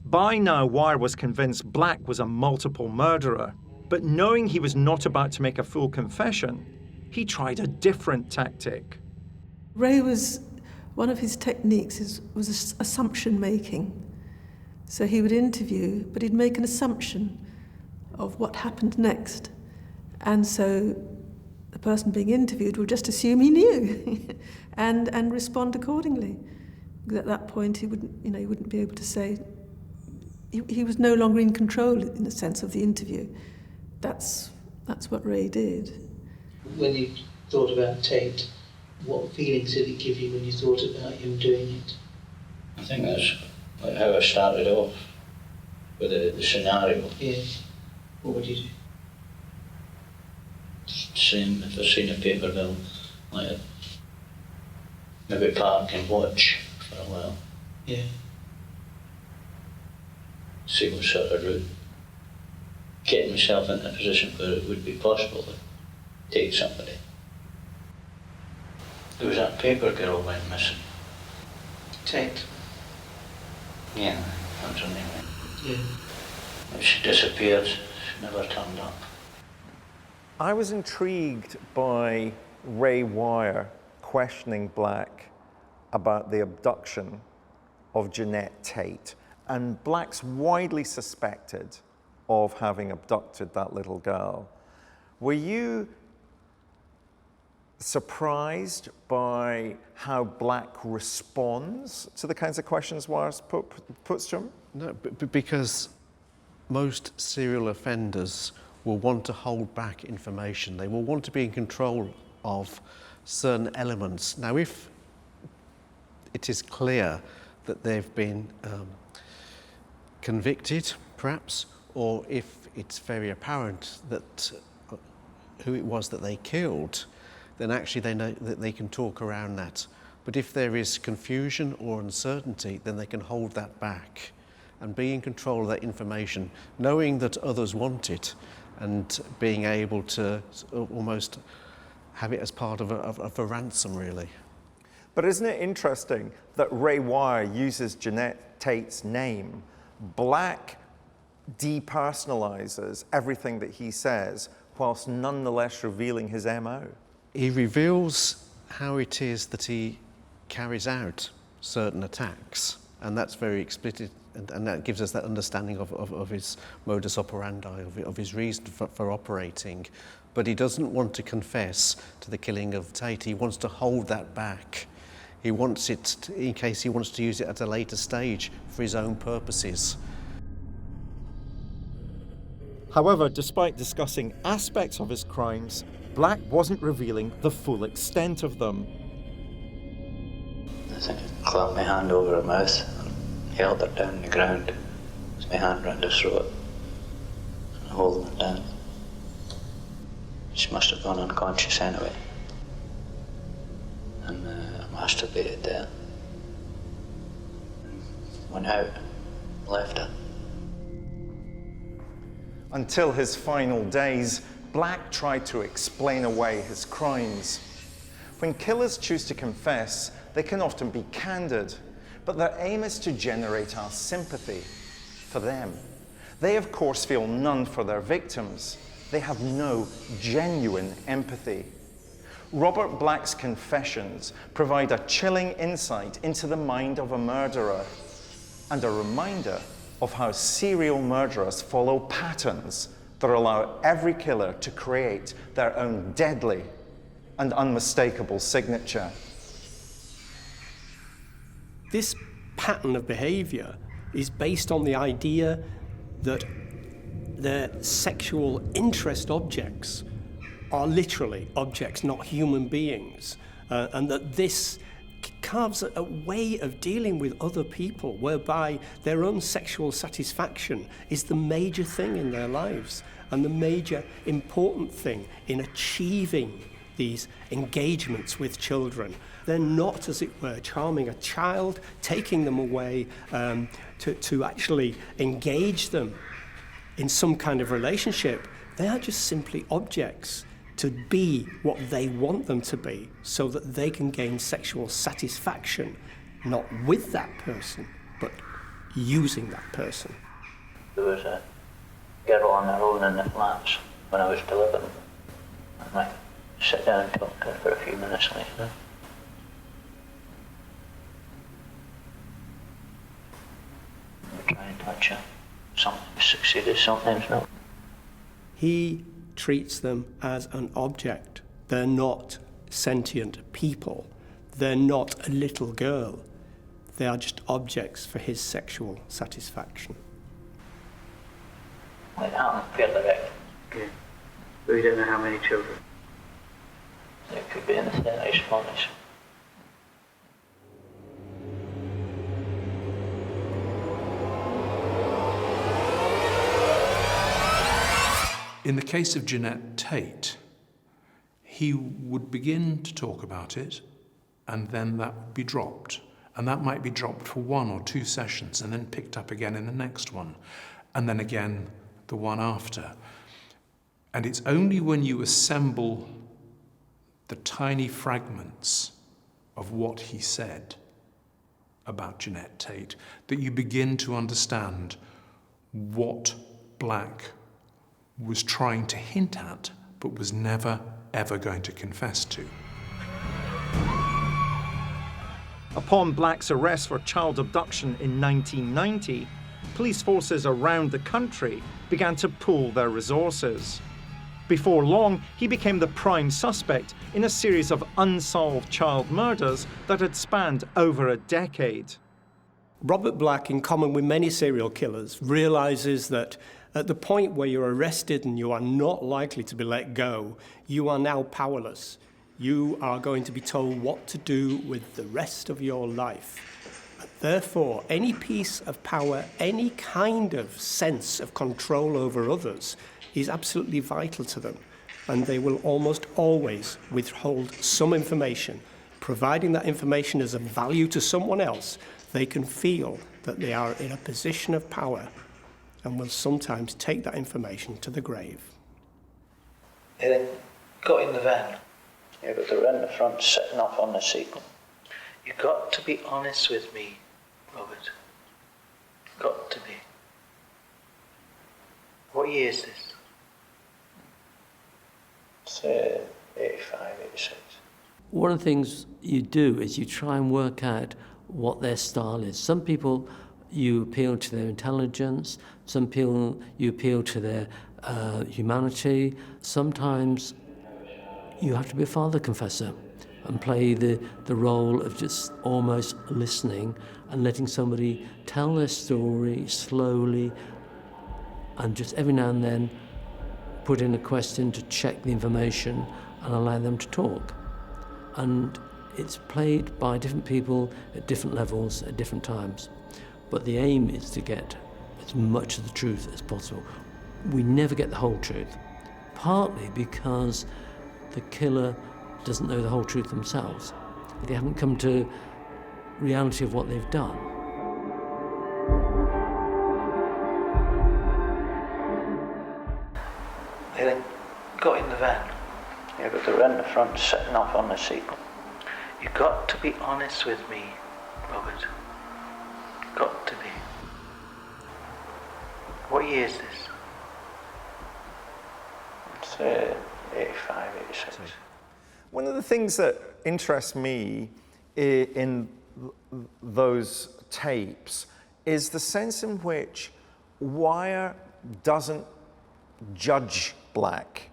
By now, Wire was convinced Black was a multiple murderer, but knowing he was not about to make a full confession, he tried a different tactic. Ray was, one of his techniques was assumption making. So he would interview, but he'd make an assumption of what happened next. And so the person being interviewed would just assume he knew and respond accordingly. Because at that point he wouldn't be able to say, he was no longer in control in the sense of the interview. That's what Ray did. When you thought about Tate, what feelings did it give you when you thought about him doing it? I think that's like how I started off with the scenario. Yeah. What would you do? Same, if I've seen a paper bill, like maybe park and watch for a while. Yeah. See what sort of route. Getting myself in a position where it would be possible to take somebody. There was that paper girl went missing. Tate? Yeah, that's her name. Yeah. She disappeared, she never turned up. I was intrigued by Ray Wire questioning Black about the abduction of Jeanette Tate. And Black's widely suspected of having abducted that little girl. Were you surprised by how Black responds to the kinds of questions Wire puts to him? No, because most serial offenders will want to hold back information. They will want to be in control of certain elements. Now, if it is clear that they've been convicted, perhaps, or if it's very apparent that who it was that they killed, then actually they know that they can talk around that. But if there is confusion or uncertainty, then they can hold that back and be in control of that information, knowing that others want it and being able to almost have it as part of a ransom, really. But isn't it interesting that Ray Wire uses Jeanette Tate's name? Black depersonalizes everything that he says, whilst nonetheless revealing his MO. He reveals how it is that he carries out certain attacks, and that's very explicit, and that gives us that understanding of his modus operandi, of his reason for operating. But he doesn't want to confess to the killing of Tate. He wants to hold that back. He wants it in case he wants to use it at a later stage for his own purposes. However, despite discussing aspects of his crimes, Black wasn't revealing the full extent of them. I think I clapped my hand over her mouth and held her down on the ground with my hand round her throat and holding her down. She must have gone unconscious anyway. And I masturbated there. Went out, left her. Until his final days, Black tried to explain away his crimes. When killers choose to confess, they can often be candid, but their aim is to generate our sympathy for them. They, of course, feel none for their victims. They have no genuine empathy. Robert Black's confessions provide a chilling insight into the mind of a murderer and a reminder of how serial murderers follow patterns that allow every killer to create their own deadly and unmistakable signature. This pattern of behaviour is based on the idea that the sexual interest objects are literally objects, not human beings, and that this carves a way of dealing with other people whereby their own sexual satisfaction is the major thing in their lives and the major important thing in achieving these engagements with children. They're not, as it were, charming a child, taking them away to actually engage them in some kind of relationship. They are just simply objects to be what they want them to be so that they can gain sexual satisfaction, not with that person, but using that person. There was a girl on her own in the flats when I was delivering. And I sit down and talk to her for a few minutes later. We try and touch her. Sometimes succeeded, sometimes not. He treats them as an object. They're not sentient people. They're not a little girl. They are just objects for his sexual satisfaction. It happened fairly right. Okay. So you don't know how many children? It could be in the 30s, 40s. In the case of Jeanette Tate, he would begin to talk about it, and then that would be dropped. And that might be dropped for 1 or 2 sessions, and then picked up again in the next one, and then again the one after. And it's only when you assemble the tiny fragments of what he said about Jeanette Tate that you begin to understand what Black was trying to hint at, but was never, ever going to confess to. Upon Black's arrest for child abduction in 1990, police forces around the country began to pool their resources. Before long, he became the prime suspect in a series of unsolved child murders that had spanned over a decade. Robert Black, in common with many serial killers, realizes that at the point where you're arrested and you are not likely to be let go, you are now powerless. You are going to be told what to do with the rest of your life. Therefore, any piece of power, any kind of sense of control over others is absolutely vital to them. And they will almost always withhold some information. Providing that information is of value to someone else, they can feel that they are in a position of power and will sometimes take that information to the grave. They then got in the van. Yeah, but they were in the front, sitting up on the seat. You've got to be honest with me, Robert. Got to be. What year is this? It's 85, 86. One of the things you do is you try and work out what their style is. Some people, you appeal to their intelligence. Some people, you appeal to their humanity. Sometimes you have to be a father confessor and play the role of just almost listening and letting somebody tell their story slowly, and just every now and then put in a question to check the information and allow them to talk. And it's played by different people at different levels at different times. But the aim is to get as much of the truth as possible. We never get the whole truth, partly because the killer doesn't know the whole truth themselves. They haven't come to reality of what they've done. They then got in the van. Yeah, but they're in the front, sitting up on the seat. You've got to be honest with me, Robert. Got to be. What year is this? It's 85, 86. One of the things that interests me in those tapes is the sense in which Wire doesn't judge Black.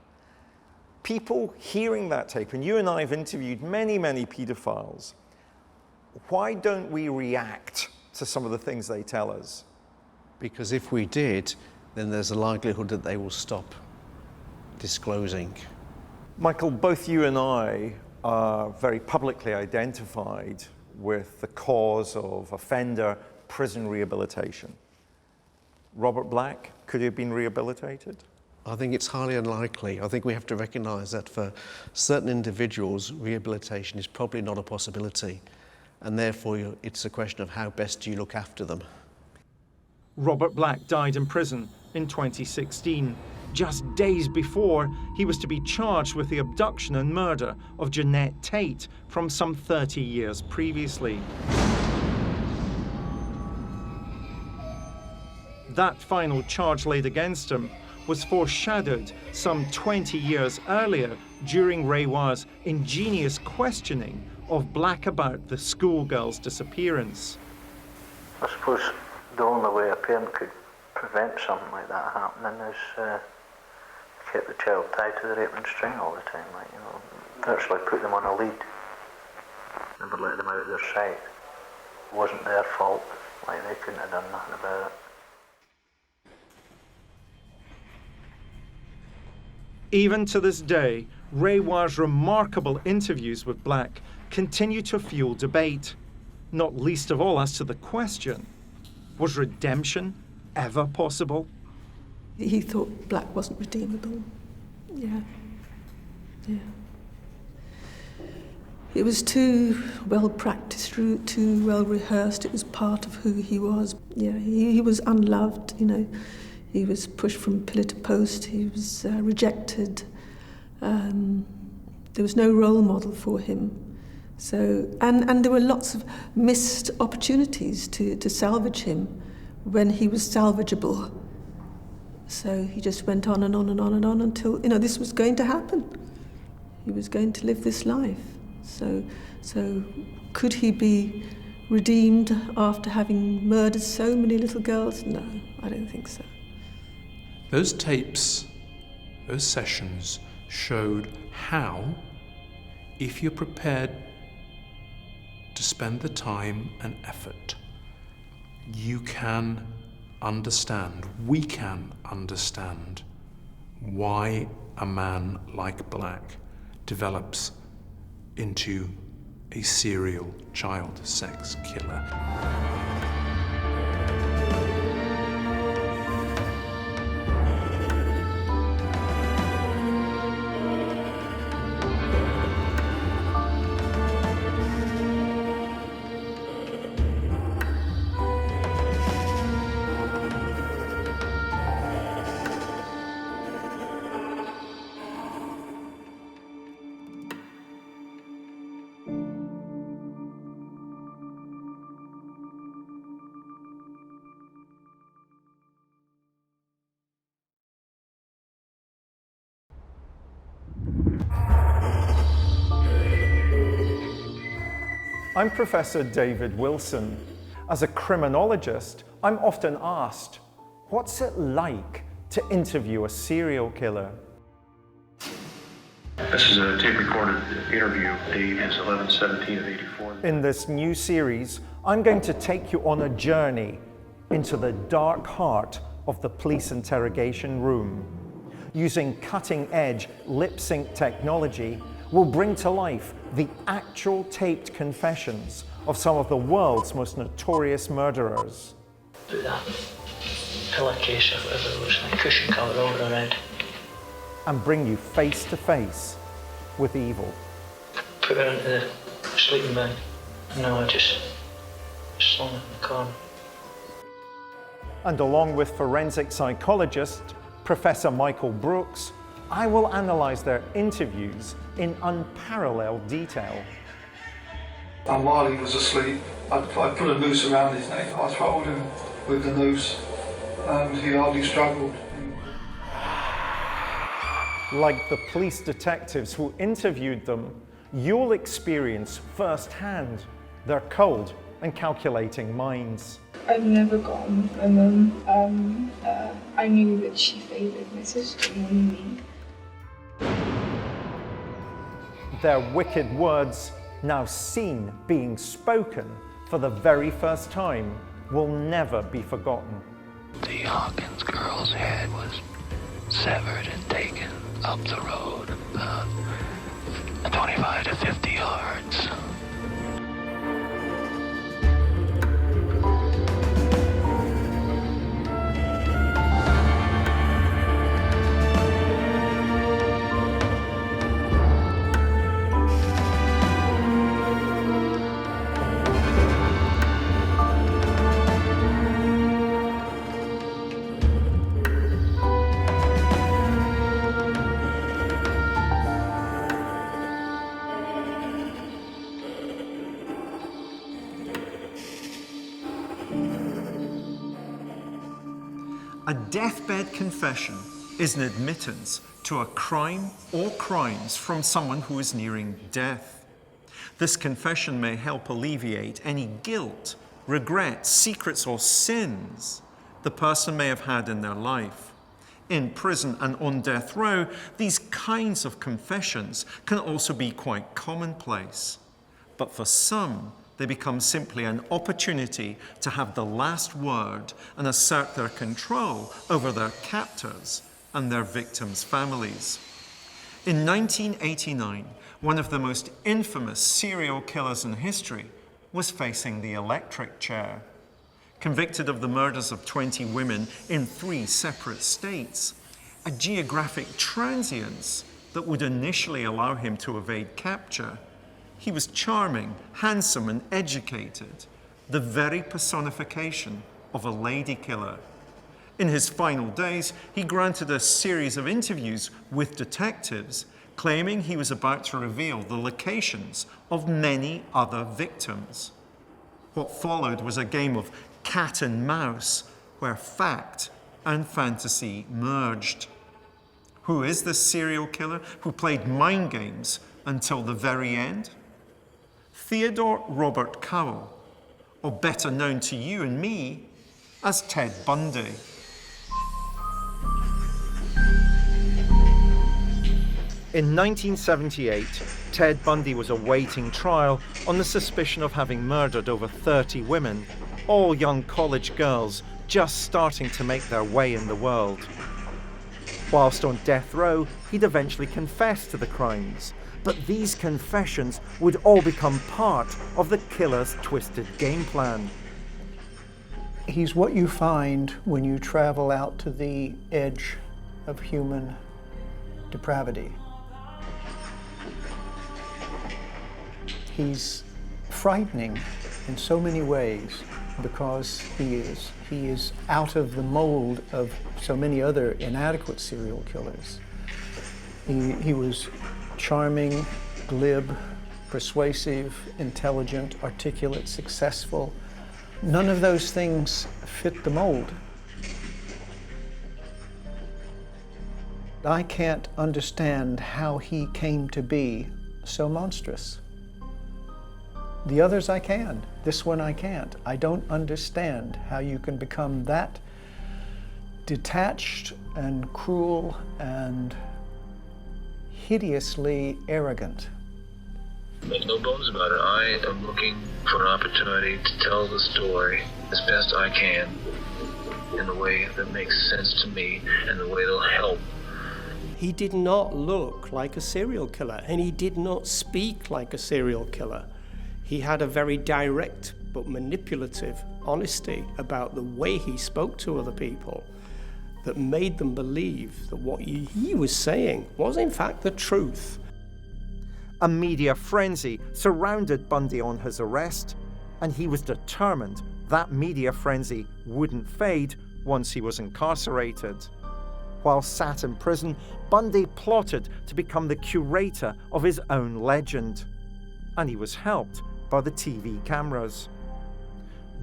People hearing that tape, and you and I have interviewed many, many paedophiles, why don't we react to some of the things they tell us? Because if we did, then there's a likelihood that they will stop disclosing. Michael, both you and I are very publicly identified with the cause of offender prison rehabilitation. Robert Black, could he have been rehabilitated? I think it's highly unlikely. I think we have to recognise that for certain individuals, rehabilitation is probably not a possibility, and therefore it's a question of how best do you look after them. Robert Black died in prison in 2016, just days before he was to be charged with the abduction and murder of Jeanette Tate from some 30 years previously. That final charge laid against him was foreshadowed some 20 years earlier during Ray Wire's ingenious questioning of Black about the schoolgirl's disappearance. I suppose the only way a parent could prevent something like that happening is keep the child tied to the apron string all the time, like, you know, virtually put them on a lead, never let them out of their sight. It wasn't their fault, like they couldn't have done nothing about it. Even to this day, Ray Wire's remarkable interviews with Black continue to fuel debate, not least of all as to the question, was redemption ever possible? He thought Black wasn't redeemable. Yeah. It was too well practiced, too well rehearsed. It was part of who he was. Yeah, he was unloved, you know. He was pushed from pillar to post. He was rejected. There was no role model for him. So, and there were lots of missed opportunities to salvage him when he was salvageable. So he just went on and on and on and on until, you know, this was going to happen. He was going to live this life. So could he be redeemed after having murdered so many little girls? No, I don't think so. Those tapes, those sessions showed how, if you're prepared to spend the time and effort, you can understand, we can understand why a man like Black develops into a serial child sex killer. I'm Professor David Wilson. As a criminologist, I'm often asked, what's it like to interview a serial killer? This is a tape-recorded interview. Date is 11/17/84. In this new series, I'm going to take you on a journey into the dark heart of the police interrogation room. Using cutting-edge lip-sync technology, we'll bring to life the actual taped confessions of some of the world's most notorious murderers. Put that pillowcase or whatever it was, like cushion cover over her head. And bring you face to face with evil. Put her into the sleeping bag. No, I just slung her in the corner. And along with forensic psychologist Professor Michael Brooks, I will analyse their interviews in unparalleled detail. And while he was asleep, I put a noose around his neck. I throttled him with the noose, and he hardly struggled. Like the police detectives who interviewed them, you'll experience firsthand their cold and calculating minds. I've never gotten with my mum. I knew that she favoured my sister more than me. Their wicked words, now seen being spoken for the very first time, will never be forgotten. The Hawkins girl's head was severed and taken up the road about 25 to 50 yards. A deathbed confession is an admittance to a crime or crimes from someone who is nearing death. This confession may help alleviate any guilt, regret, secrets, or sins the person may have had in their life. In prison and on death row, these kinds of confessions can also be quite commonplace. But for some, they become simply an opportunity to have the last word and assert their control over their captors and their victims' families. In 1989, one of the most infamous serial killers in history was facing the electric chair. Convicted of the murders of 20 women in 3 separate states, a geographic transience that would initially allow him to evade capture, he was charming, handsome, and educated, the very personification of a lady killer. In his final days, he granted a series of interviews with detectives, claiming he was about to reveal the locations of many other victims. What followed was a game of cat and mouse, where fact and fantasy merged. Who is this serial killer who played mind games until the very end? Theodore Robert Cowell, or better known to you and me as Ted Bundy. In 1978, Ted Bundy was awaiting trial on the suspicion of having murdered over 30 women, all young college girls just starting to make their way in the world. Whilst on death row, he'd eventually confessed to the crimes, but these confessions would all become part of the killer's twisted game plan. He's what you find when you travel out to the edge of human depravity. He's frightening in so many ways because he is out of the mold of so many other inadequate serial killers. He was charming, glib, persuasive, intelligent, articulate, successful. None of those things fit the mold. I can't understand how he came to be so monstrous. The others I can. This one I can't. I don't understand how you can become that detached and cruel and hideously arrogant. Make no bones about it. I am looking for an opportunity to tell the story as best I can in the way that makes sense to me and the way that'll help. He did not look like a serial killer, and he did not speak like a serial killer. He had a very direct but manipulative honesty about the way he spoke to other people that made them believe that what he was saying was in fact the truth. A media frenzy surrounded Bundy on his arrest, and he was determined that media frenzy wouldn't fade once he was incarcerated. While sat in prison, Bundy plotted to become the curator of his own legend, and he was helped by the TV cameras.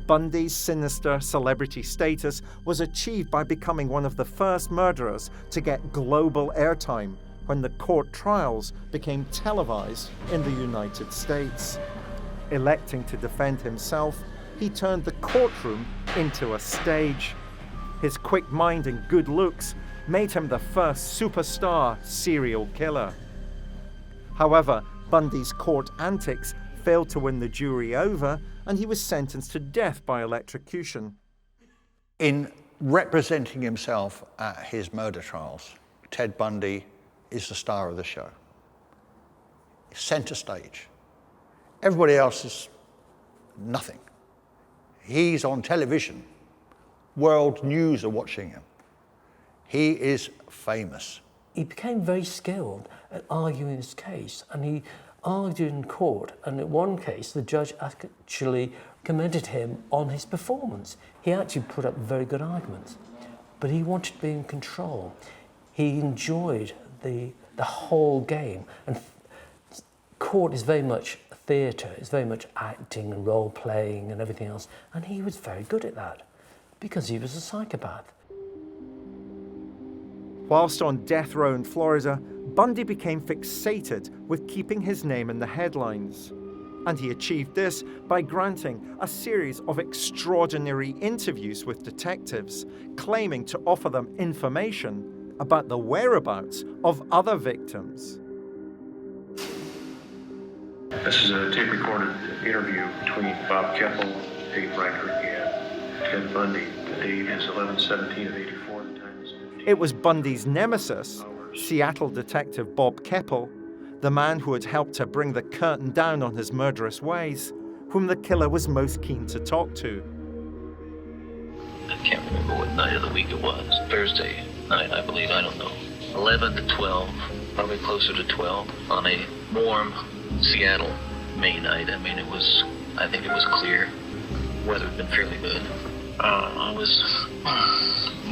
Bundy's sinister celebrity status was achieved by becoming one of the first murderers to get global airtime when the court trials became televised in the United States. Electing to defend himself, he turned the courtroom into a stage. His quick mind and good looks made him the first superstar serial killer. However, Bundy's court antics failed to win the jury over, and he was sentenced to death by electrocution. In representing himself at his murder trials, Ted Bundy is the star of the show. Center stage. Everybody else is nothing. He's on television. World news are watching him. He is famous. He became very skilled at arguing his case, and he argued in court, and in one case the judge actually commended him on his performance. He actually put up very good arguments, but he wanted to be in control. He enjoyed the whole game, and court is very much theatre, it's very much acting and role-playing and everything else, and he was very good at that because he was a psychopath. Whilst on death row in Florida, Bundy became fixated with keeping his name in the headlines. And he achieved this by granting a series of extraordinary interviews with detectives, claiming to offer them information about the whereabouts of other victims. This is a tape-recorded interview between Bob Keppel, Dave Reichert, and Ted Bundy. The date is 11/17 of 84. The time is 15. It was Bundy's nemesis, Seattle detective Bob Keppel, the man who had helped to bring the curtain down on his murderous ways, whom the killer was most keen to talk to. I can't remember what night of the week it was. Thursday night, I believe. I don't know. 11 to 12, probably closer to 12, on a warm Seattle May night. I mean, I think it was clear. Weather had been fairly good. I was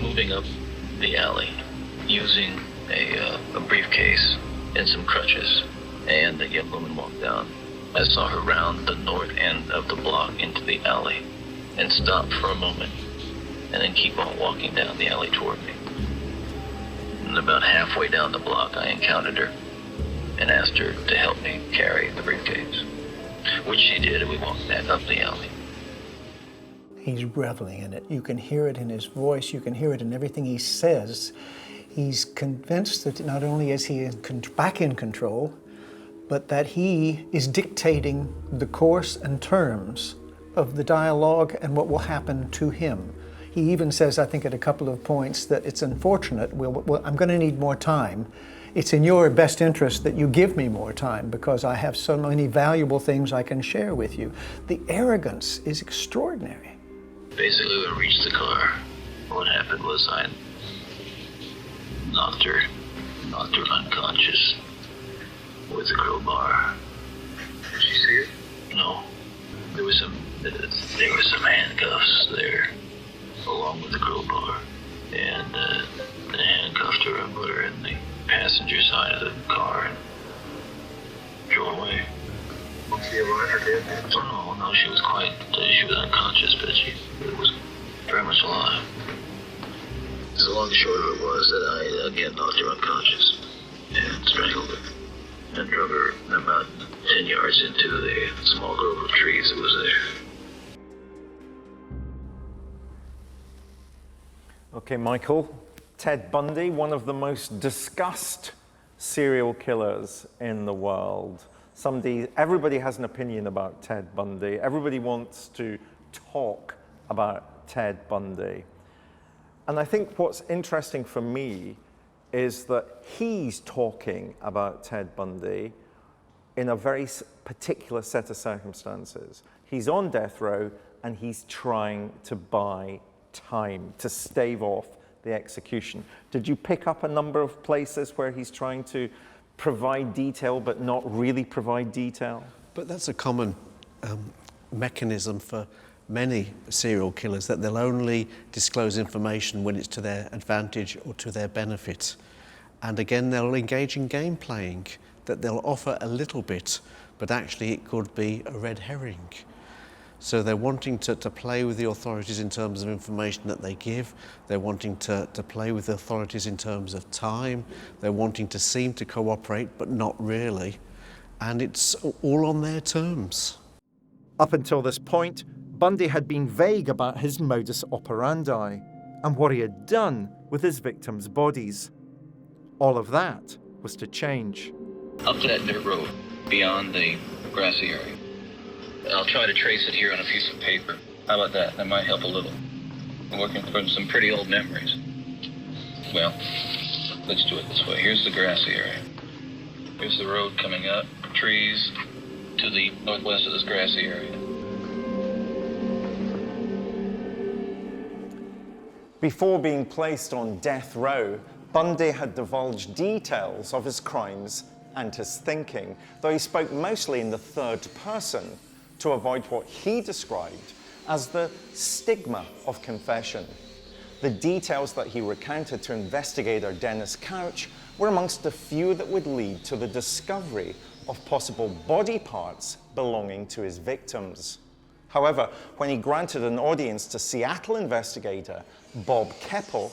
moving up the alley using a briefcase and some crutches, and a young woman walked down. I saw her round the north end of the block into the alley and stop for a moment and then keep on walking down the alley toward me. And about halfway down the block, I encountered her and asked her to help me carry the briefcase, which she did, and we walked back up the alley. He's reveling in it. You can hear it in his voice. You can hear it in everything he says. He's convinced that not only is he back in control, but that he is dictating the course and terms of the dialogue and what will happen to him. He even says, I think at a couple of points, that it's unfortunate, I'm going to need more time. It's in your best interest that you give me more time because I have so many valuable things I can share with you. The arrogance is extraordinary. Basically, when we reached the car, what happened was I knocked her unconscious with a crowbar. Did she see it? No. There was some handcuffs there, along with the crowbar. And they handcuffed her and put her in the passenger side of the car and drove away. Was she alive or dead? Oh, no, she was unconscious, but she was very much alive. The long and short of it was that I again knocked her unconscious and strangled her and drove her about 10 10 yards into the small grove of trees that was there. Okay, Michael. Ted Bundy, one of the most discussed serial killers in the world. Everybody has an opinion about Ted Bundy. Everybody wants to talk about Ted Bundy. And I think what's interesting for me is that he's talking about Ted Bundy in a very particular set of circumstances. He's on death row and he's trying to buy time, to stave off the execution. Did you pick up a number of places where he's trying to provide detail but not really provide detail? But that's a common mechanism for many serial killers, that they'll only disclose information when it's to their advantage or to their benefit. And again, they'll engage in game playing, that they'll offer a little bit, but actually it could be a red herring. So they're wanting to play with the authorities in terms of information that they give. They're wanting to play with the authorities in terms of time. They're wanting to seem to cooperate, but not really. And it's all on their terms. Up until this point, Bundy had been vague about his modus operandi and what he had done with his victims' bodies. All of that was to change. Up to that dirt road, beyond the grassy area. I'll try to trace it here on a piece of paper. How about that? That might help a little. I'm working from some pretty old memories. Well, let's do it this way. Here's the grassy area. Here's the road coming up, trees to the northwest of this grassy area. Before being placed on death row, Bundy had divulged details of his crimes and his thinking, though he spoke mostly in the third person to avoid what he described as the stigma of confession. The details that he recounted to investigator Dennis Couch were amongst the few that would lead to the discovery of possible body parts belonging to his victims. However, when he granted an audience to Seattle investigator Bob Keppel,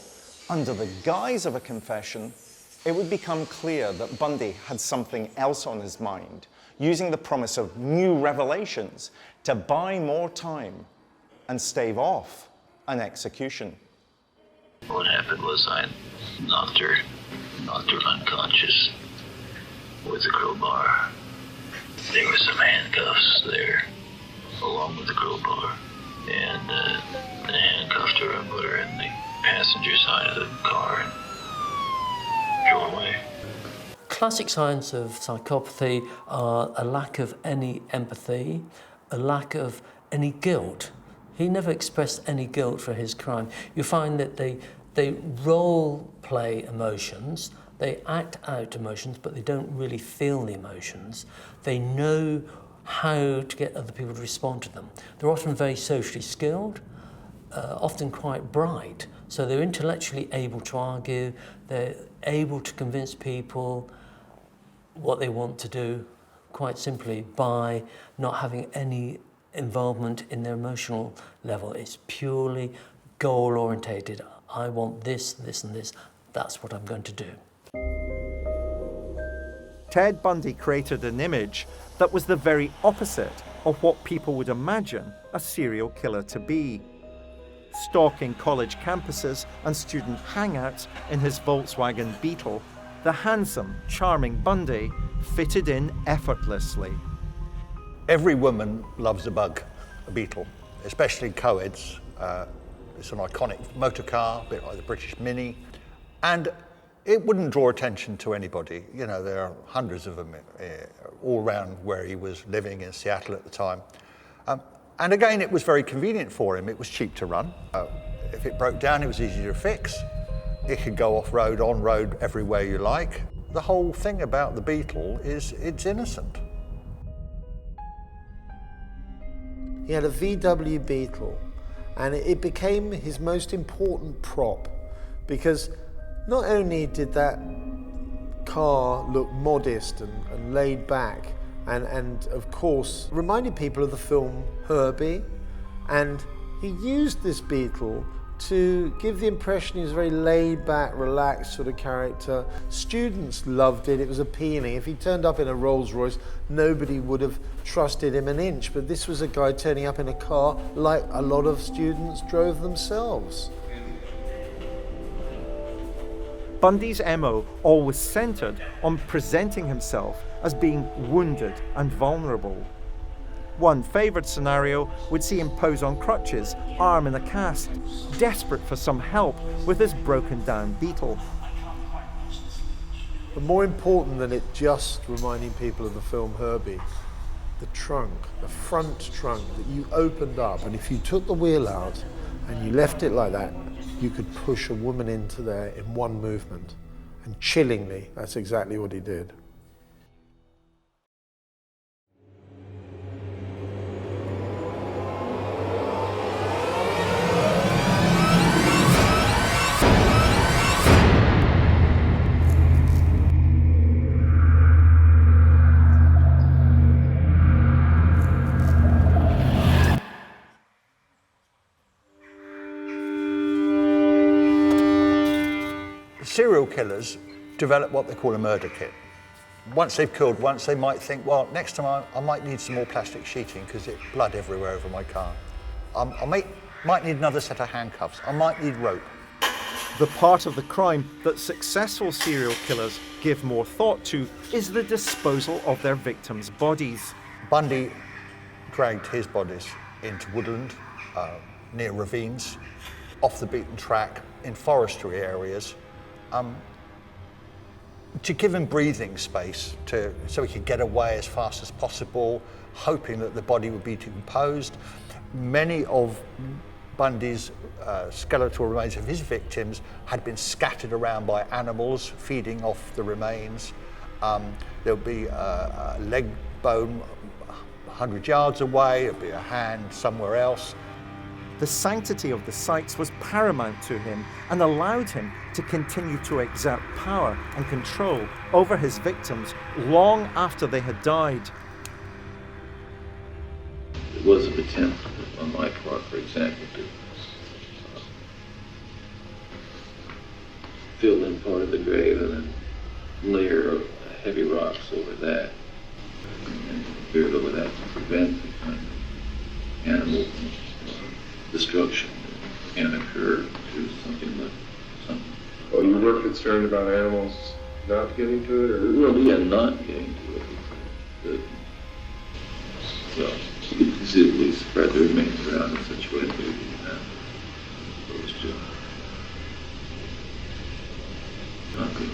under the guise of a confession, it would become clear that Bundy had something else on his mind, using the promise of new revelations to buy more time and stave off an execution. What happened was I knocked her unconscious with a crowbar. There were some handcuffs there, along with the crowbar, and I handcuffed her and put her in the passenger side of the car and drove away. Classic signs of psychopathy are a lack of any empathy, a lack of any guilt. He never expressed any guilt for his crime. You find that they role play emotions, they act out emotions, but they don't really feel the emotions. They know how to get other people to respond to them. They're often very socially skilled, often quite bright, so they're intellectually able to argue, they're able to convince people what they want to do, quite simply by not having any involvement in their emotional level. It's purely goal-orientated. I want this, this and this, that's what I'm going to do. Ted Bundy created an image that was the very opposite of what people would imagine a serial killer to be. Stalking college campuses and student hangouts in his Volkswagen Beetle, the handsome, charming Bundy fitted in effortlessly. Every woman loves a bug, a Beetle, especially co-eds. It's an iconic motor car, a bit like the British Mini, and it wouldn't draw attention to anybody. You know, there are hundreds of them all around where he was living in Seattle at the time. And again, it was very convenient for him. It was cheap to run. If it broke down, it was easy to fix. It could go off-road, on-road, everywhere you like. The whole thing about the Beetle is it's innocent. He had a VW Beetle, and it became his most important prop, because not only did that car look modest and laid back, and of course reminded people of the film Herbie, and he used this Beetle to give the impression he was a very laid-back, relaxed sort of character. Students loved it. It was appealing. If he turned up in a Rolls Royce, nobody would have trusted him an inch. But this was a guy turning up in a car like a lot of students drove themselves. Bundy's MO always centred on presenting himself as being wounded and vulnerable. One favoured scenario would see him pose on crutches, arm in a cast, desperate for some help with his broken down Beetle. But more important than it just reminding people of the film Herbie, the trunk, the front trunk that you opened up, and if you took the wheel out and you left it like that, you could push a woman into there in one movement. And chillingly, that's exactly what he did. Serial killers develop what they call a murder kit. Once they've killed once, they might think, well, next time I might need some more plastic sheeting because there's blood everywhere over my car. I might need another set of handcuffs. I might need rope. The part of the crime that successful serial killers give more thought to is the disposal of their victims' bodies. Bundy dragged his bodies into woodland, near ravines, off the beaten track, in forestry areas, to give him breathing space so he could get away as fast as possible, hoping that the body would be decomposed. Many of Bundy's skeletal remains of his victims had been scattered around by animals feeding off the remains. There would be a leg bone 100 yards away, there'd be a hand somewhere else. The sanctity of the sites was paramount to him and allowed him to continue to exert power and control over his victims long after they had died. It was an attempt on my part, for example, to fill in part of the grave and then layer of heavy rocks over that, and build over that to prevent the kind of animal destruction that can occur to something like something. Oh, you were concerned about animals not getting to it, or? Well, yeah, not getting to it. Well, you could conceivably spread the remains around in such a way that we didn't have opposed to not good.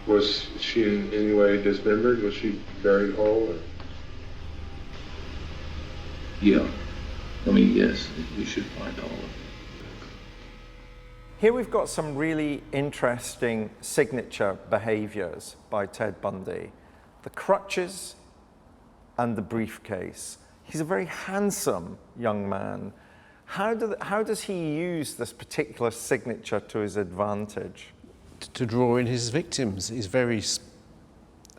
Was she in any way dismembered? Was she buried whole? Or? Yeah. I mean, yes, we should find all of it. Here we've got some really interesting signature behaviors by Ted Bundy. The crutches and the briefcase. He's a very handsome young man. How does he use this particular signature to his advantage? To draw in his victims. He's very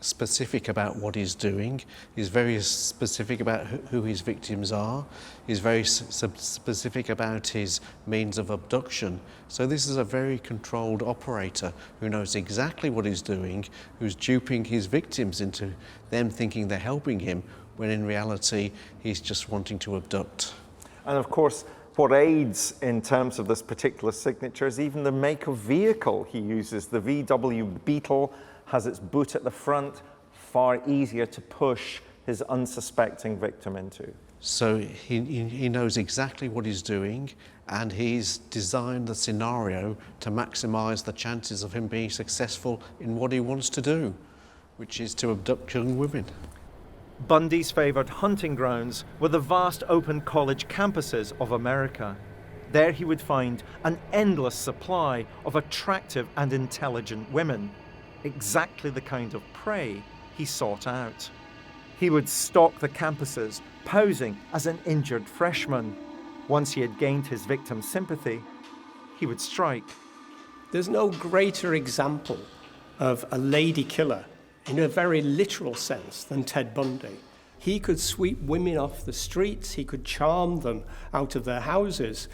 specific about what he's doing. He's very specific about who his victims are. He's very specific about his means of abduction. So this is a very controlled operator who knows exactly what he's doing, who's duping his victims into them thinking they're helping him, when in reality he's just wanting to abduct. And of course, what aids in terms of this particular signature is even the make of vehicle he uses. The VW Beetle has its boot at the front, far easier to push his unsuspecting victim into. So he knows exactly what he's doing, and he's designed the scenario to maximize the chances of him being successful in what he wants to do, which is to abduct young women. Bundy's favoured hunting grounds were the vast open college campuses of America. There he would find an endless supply of attractive and intelligent women, exactly the kind of prey he sought out. He would stalk the campuses, posing as an injured freshman. Once he had gained his victim's sympathy, he would strike. There's no greater example of a lady killer in a very literal sense than Ted Bundy. He could sweep women off the streets, he could charm them out of their houses.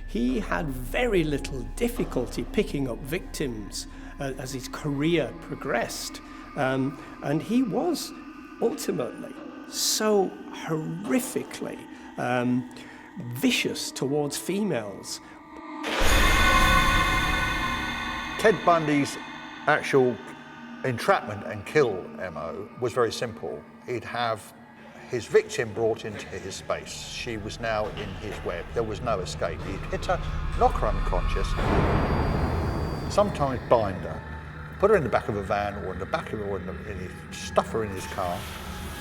He had very little difficulty picking up victims as his career progressed. And he was ultimately so horrifically vicious towards females. Ted Bundy's actual entrapment and kill MO was very simple. He'd have his victim brought into his space. She was now in his web. There was no escape. He'd hit her, knock her unconscious, sometimes bind her, put her in the back of a van or in the back of stuff her in his car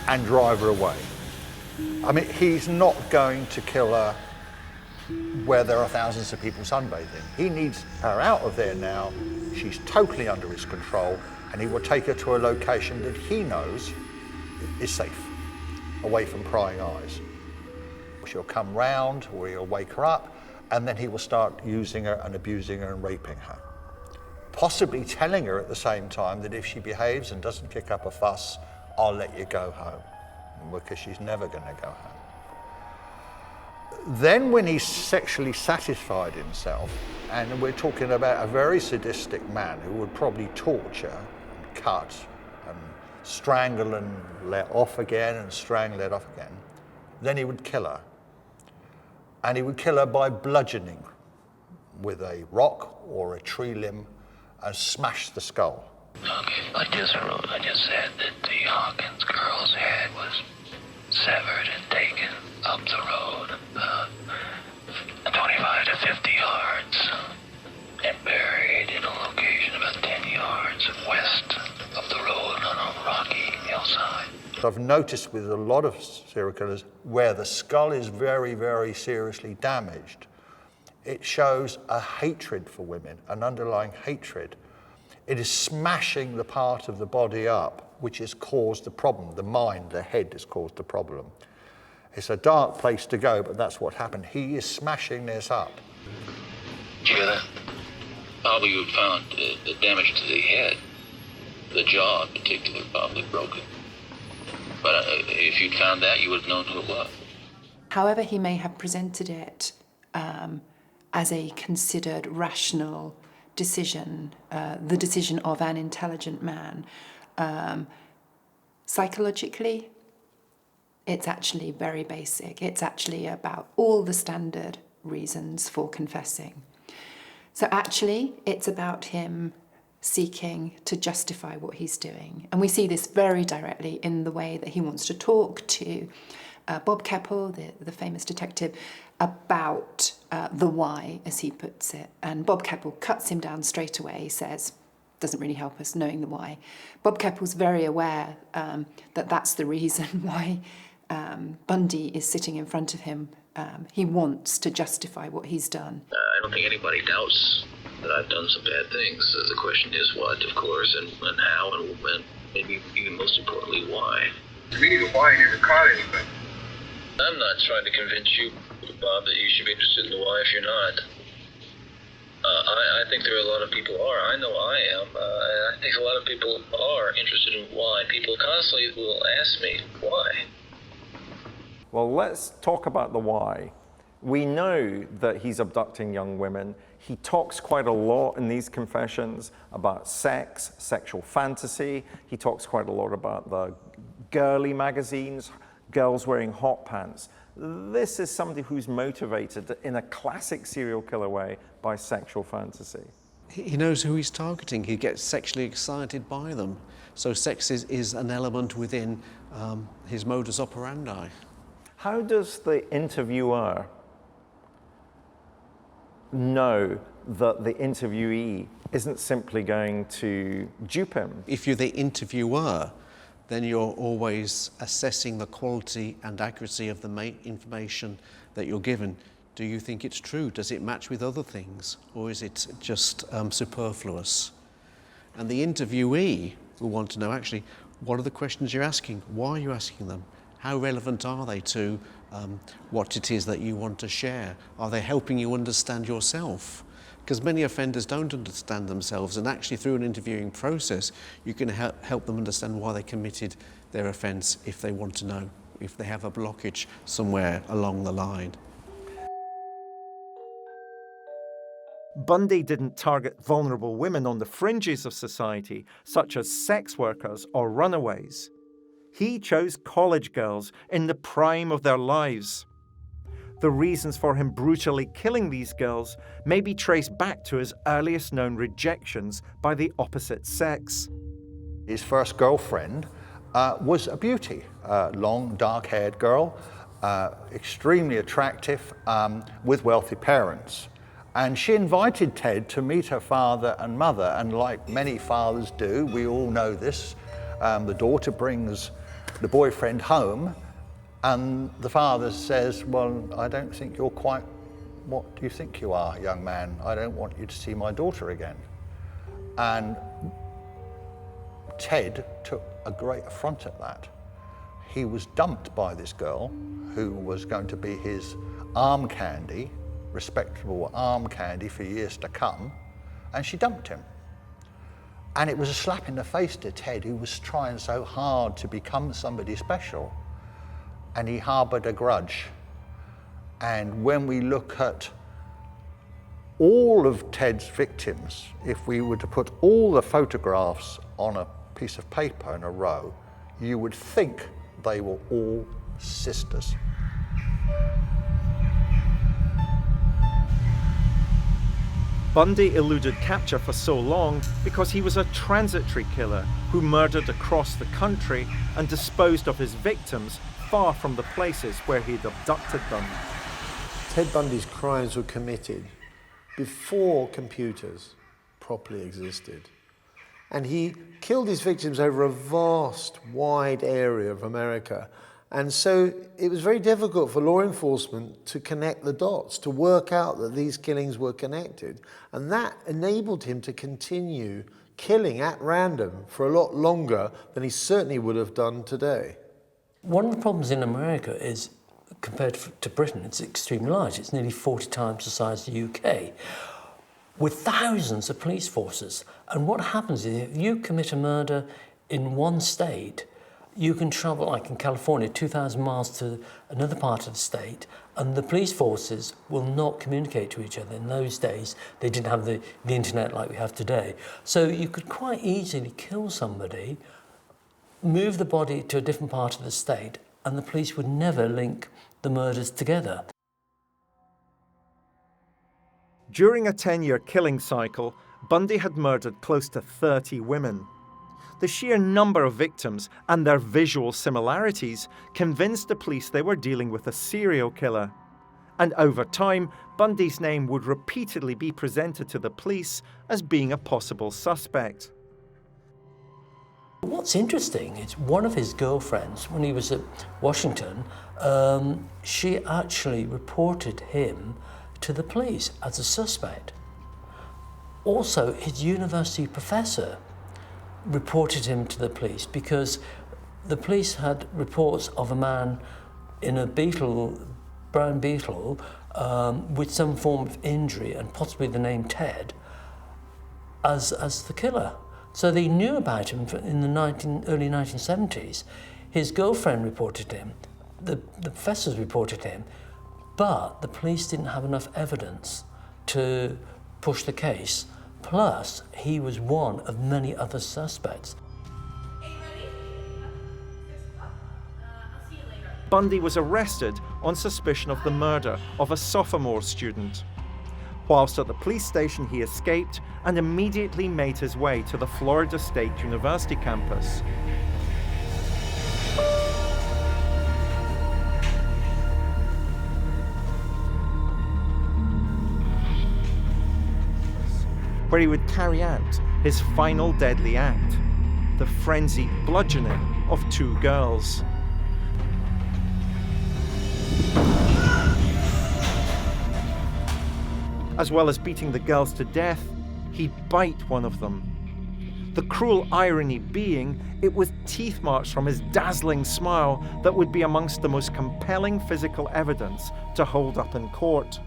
and drive her away. I mean, he's not going to kill her where there are thousands of people sunbathing. He needs her out of there now. She's totally under his control, and he will take her to a location that he knows is safe, away from prying eyes. She'll come round, or he'll wake her up, and then he will start using her and abusing her and raping her. Possibly telling her at the same time that if she behaves and doesn't kick up a fuss, I'll let you go home, because she's never going to go home. Then when he's sexually satisfied himself, and we're talking about a very sadistic man who would probably torture and cut and strangle and let off again and strangle, let off again, then he would kill her. And he would kill her by bludgeoning with a rock or a tree limb and smash the skull. Okay, I just said that the Hawkins girl's head was severed and taken up the road, 25 to 50 yards, and buried in a location about 10 yards west of the road on a rocky hillside. I've noticed with a lot of serial killers where the skull is very, very seriously damaged, it shows a hatred for women, an underlying hatred. It is smashing the part of the body up which has caused the problem. The mind, the head has caused the problem. It's a dark place to go, but that's what happened. He is smashing this up. Did you hear that? Probably you found the damage to the head, the jaw in particular, probably broken. But if you'd found that, you would have known who it was. However he may have presented it as a considered rational decision, the decision of an intelligent man, psychologically, it's actually very basic. It's actually about all the standard reasons for confessing. So actually, it's about him seeking to justify what he's doing. And we see this very directly in the way that he wants to talk to Bob Keppel, the famous detective, about the why, as he puts it. And Bob Keppel cuts him down straight away. He says, doesn't really help us knowing the why. Bob Keppel's very aware that that's the reason why Bundy is sitting in front of him. He wants to justify what he's done. I don't think anybody doubts that I've done some bad things. The question is what, of course, and how, and maybe even most importantly, why. To me, the why never caught anybody. I'm not trying to convince you, Bob, that you should be interested in the why if you're not. I think there are a lot of people who are. I know I am. I think a lot of people are interested in why. People constantly will ask me, why? Well, let's talk about the why. We know that he's abducting young women. He talks quite a lot in these confessions about sex, sexual fantasy. He talks quite a lot about the girly magazines, girls wearing hot pants. This is somebody who's motivated in a classic serial killer way by sexual fantasy. He knows who he's targeting. He gets sexually excited by them. So sex is an element within his modus operandi. How does the interviewer know that the interviewee isn't simply going to dupe him? If you're the interviewer, then you're always assessing the quality and accuracy of the information that you're given. Do you think it's true? Does it match with other things? Or is it just superfluous? And the interviewee will want to know, actually, what are the questions you're asking? Why are you asking them? How relevant are they to what it is that you want to share? Are they helping you understand yourself? Because many offenders don't understand themselves, and actually through an interviewing process, you can help them understand why they committed their offence if they want to know, if they have a blockage somewhere along the line. Bundy didn't target vulnerable women on the fringes of society, such as sex workers or runaways. He chose college girls in the prime of their lives. The reasons for him brutally killing these girls may be traced back to his earliest known rejections by the opposite sex. His first girlfriend was a beauty, long, dark-haired girl, extremely attractive, with wealthy parents. And she invited Ted to meet her father and mother, and like many fathers do, we all know this, the daughter brings the boyfriend home, and the father says, well, I don't think you're quite what do you think you are, young man? I don't want you to see my daughter again. And Ted took a great affront at that. He was dumped by this girl who was going to be his arm candy, respectable arm candy for years to come, and she dumped him. And it was a slap in the face to Ted, who was trying so hard to become somebody special, and he harbored a grudge. And when we look at all of Ted's victims, if we were to put all the photographs on a piece of paper in a row, you would think they were all sisters. Bundy eluded capture for so long because he was a transitory killer who murdered across the country and disposed of his victims far from the places where he'd abducted them. Ted Bundy's crimes were committed before computers properly existed. And he killed his victims over a vast, wide area of America. And so it was very difficult for law enforcement to connect the dots, to work out that these killings were connected. And that enabled him to continue killing at random for a lot longer than he certainly would have done today. One of the problems in America is, compared to Britain, it's extremely large. It's nearly 40 times the size of the UK, with thousands of police forces. And what happens is, if you commit a murder in one state, you can travel, like in California, 2,000 miles to another part of the state, and the police forces will not communicate to each other. In those days, they didn't have the internet like we have today. So you could quite easily kill somebody, move the body to a different part of the state, and the police would never link the murders together. During a 10-year killing cycle, Bundy had murdered close to 30 women. The sheer number of victims and their visual similarities convinced the police they were dealing with a serial killer. And over time, Bundy's name would repeatedly be presented to the police as being a possible suspect. What's interesting is one of his girlfriends, when he was at Washington, she actually reported him to the police as a suspect. Also, his university professor reported him to the police because the police had reports of a man in a beetle, brown beetle, with some form of injury and possibly the name Ted as the killer. So they knew about him in the early 1970s. His girlfriend reported him, the professors reported him, but the police didn't have enough evidence to push the case. Plus, he was one of many other suspects. Bundy was arrested on suspicion of the murder of a sophomore student. Whilst at the police station, he escaped and immediately made his way to the Florida State University campus. Where he would carry out his final deadly act, the frenzied bludgeoning of 2 girls. As well as beating the girls to death, he'd bite one of them. The cruel irony being, it was teeth marks from his dazzling smile that would be amongst the most compelling physical evidence to hold up in court.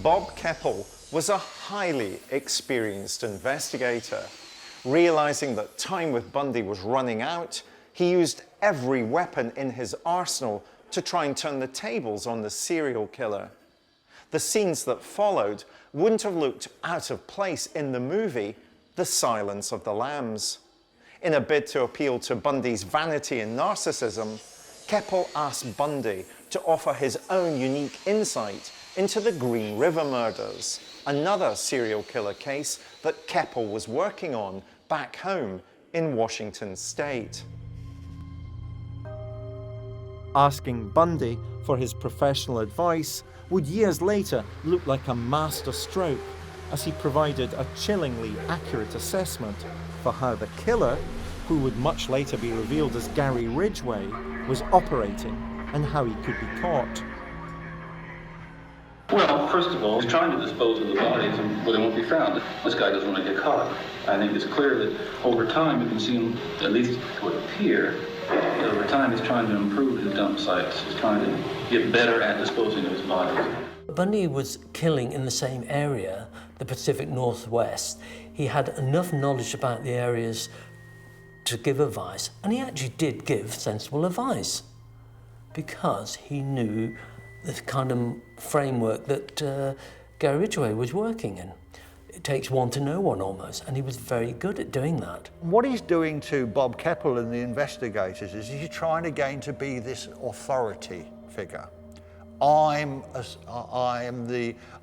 Bob Keppel was a highly experienced investigator. Realizing that time with Bundy was running out, he used every weapon in his arsenal to try and turn the tables on the serial killer. The scenes that followed wouldn't have looked out of place in the movie The Silence of the Lambs. In a bid to appeal to Bundy's vanity and narcissism, Keppel asked Bundy to offer his own unique insight into the Green River murders, another serial killer case that Keppel was working on back home in Washington State. Asking Bundy for his professional advice would years later look like a master stroke, as he provided a chillingly accurate assessment for how the killer, who would much later be revealed as Gary Ridgway, was operating and how he could be caught. Well, first of all, he's trying to dispose of the bodies, but they won't be found. This guy doesn't want to get caught. I think it's clear that over time you can see him, at least it would appear, that over time he's trying to improve his dump sites. He's trying to get better at disposing of his bodies. Bundy was killing in the same area, the Pacific Northwest. He had enough knowledge about the areas to give advice, and he actually did give sensible advice because he knew the kind of framework that Gary Ridgway was working in. It takes one to know one almost, and he was very good at doing that. What he's doing to Bob Keppel and the investigators is he's trying again to be this authority figure. Only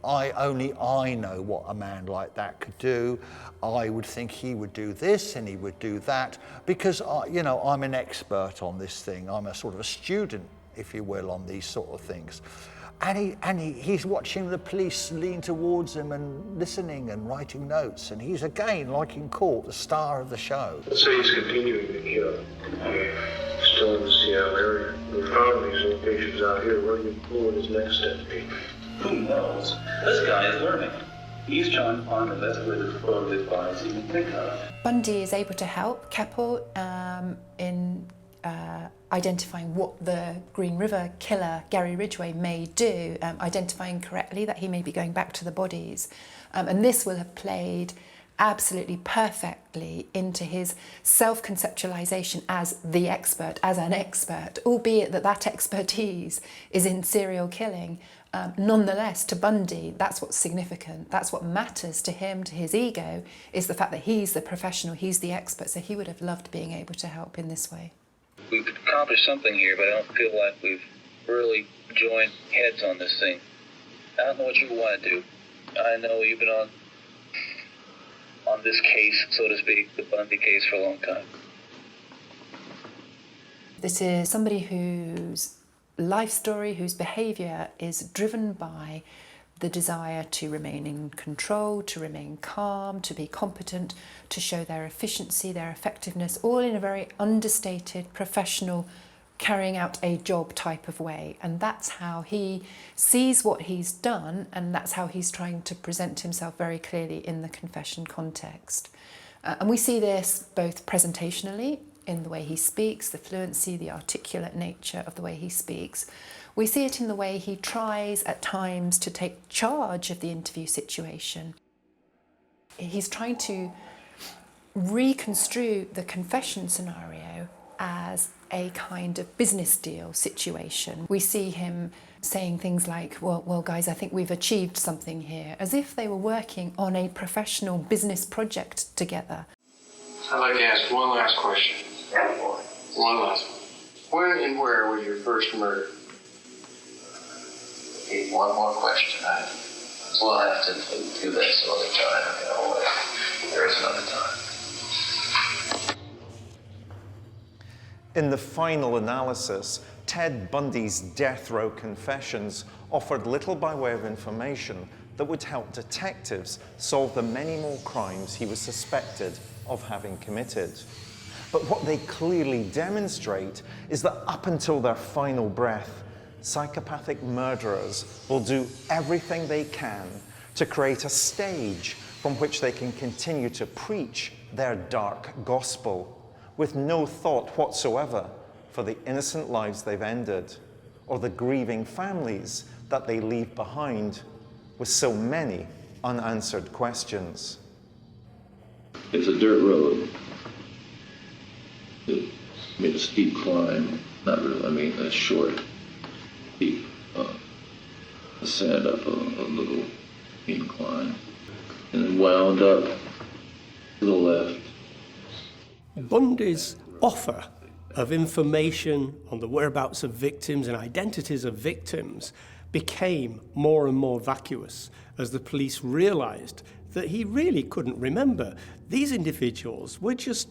I know what a man like that could do. I would think he would do this and he would do that because, I'm an expert on this thing. I'm a sort of a student, if you will, on these sort of things. And he's watching the police lean towards him and listening and writing notes. And he's, again, like in court, the star of the show. Let's say he's continuing to kill. Still in the Seattle area. We found these locations out here. What would his next step be? Who knows? This guy is learning. He's trying to find the best way to dispose of his bodies he can think of. Bundy is able to help Keppel in identifying what the Green River killer, Gary Ridgway, may do, identifying correctly that he may be going back to the bodies. And this will have played absolutely perfectly into his self-conceptualization as the expert, as an expert, albeit that expertise is in serial killing. Nonetheless, to Bundy, that's what's significant. That's what matters to him, to his ego, is the fact that he's the professional, he's the expert, so he would have loved being able to help in this way. We've accomplished something here, but I don't feel like we've really joined heads on this thing. I don't know what you want to do. I know you've been on this case, so to speak, the Bundy case, for a long time. This is somebody whose life story, whose behaviour is driven by the desire to remain in control, to remain calm, to be competent, to show their efficiency, their effectiveness, all in a very understated, professional, carrying out a job type of way. And that's how he sees what he's done, and that's how he's trying to present himself very clearly in the confession context. And we see this both presentationally, in the way he speaks, the fluency, the articulate nature of the way he speaks. We see it in the way he tries at times to take charge of the interview situation. He's trying to reconstrue the confession scenario as a kind of business deal situation. We see him saying things like, well, guys, I think we've achieved something here, as if they were working on a professional business project together. I'd like to ask one last question. One last one. When and where was your first murder? Okay, one more question. We'll have to do that some other time. There is another time. In the final analysis, Ted Bundy's death row confessions offered little by way of information that would help detectives solve the many more crimes he was suspected of having committed. But what they clearly demonstrate is that up until their final breath, psychopathic murderers will do everything they can to create a stage from which they can continue to preach their dark gospel, with no thought whatsoever for the innocent lives they've ended, or the grieving families that they leave behind with so many unanswered questions. It's a dirt road. I mean, a steep climb. Not really, I mean, a short, steep ascent up a little incline. And then wound up to the left. Bundy's offer of information on the whereabouts of victims and identities of victims became more and more vacuous as the police realised that he really couldn't remember. These individuals were just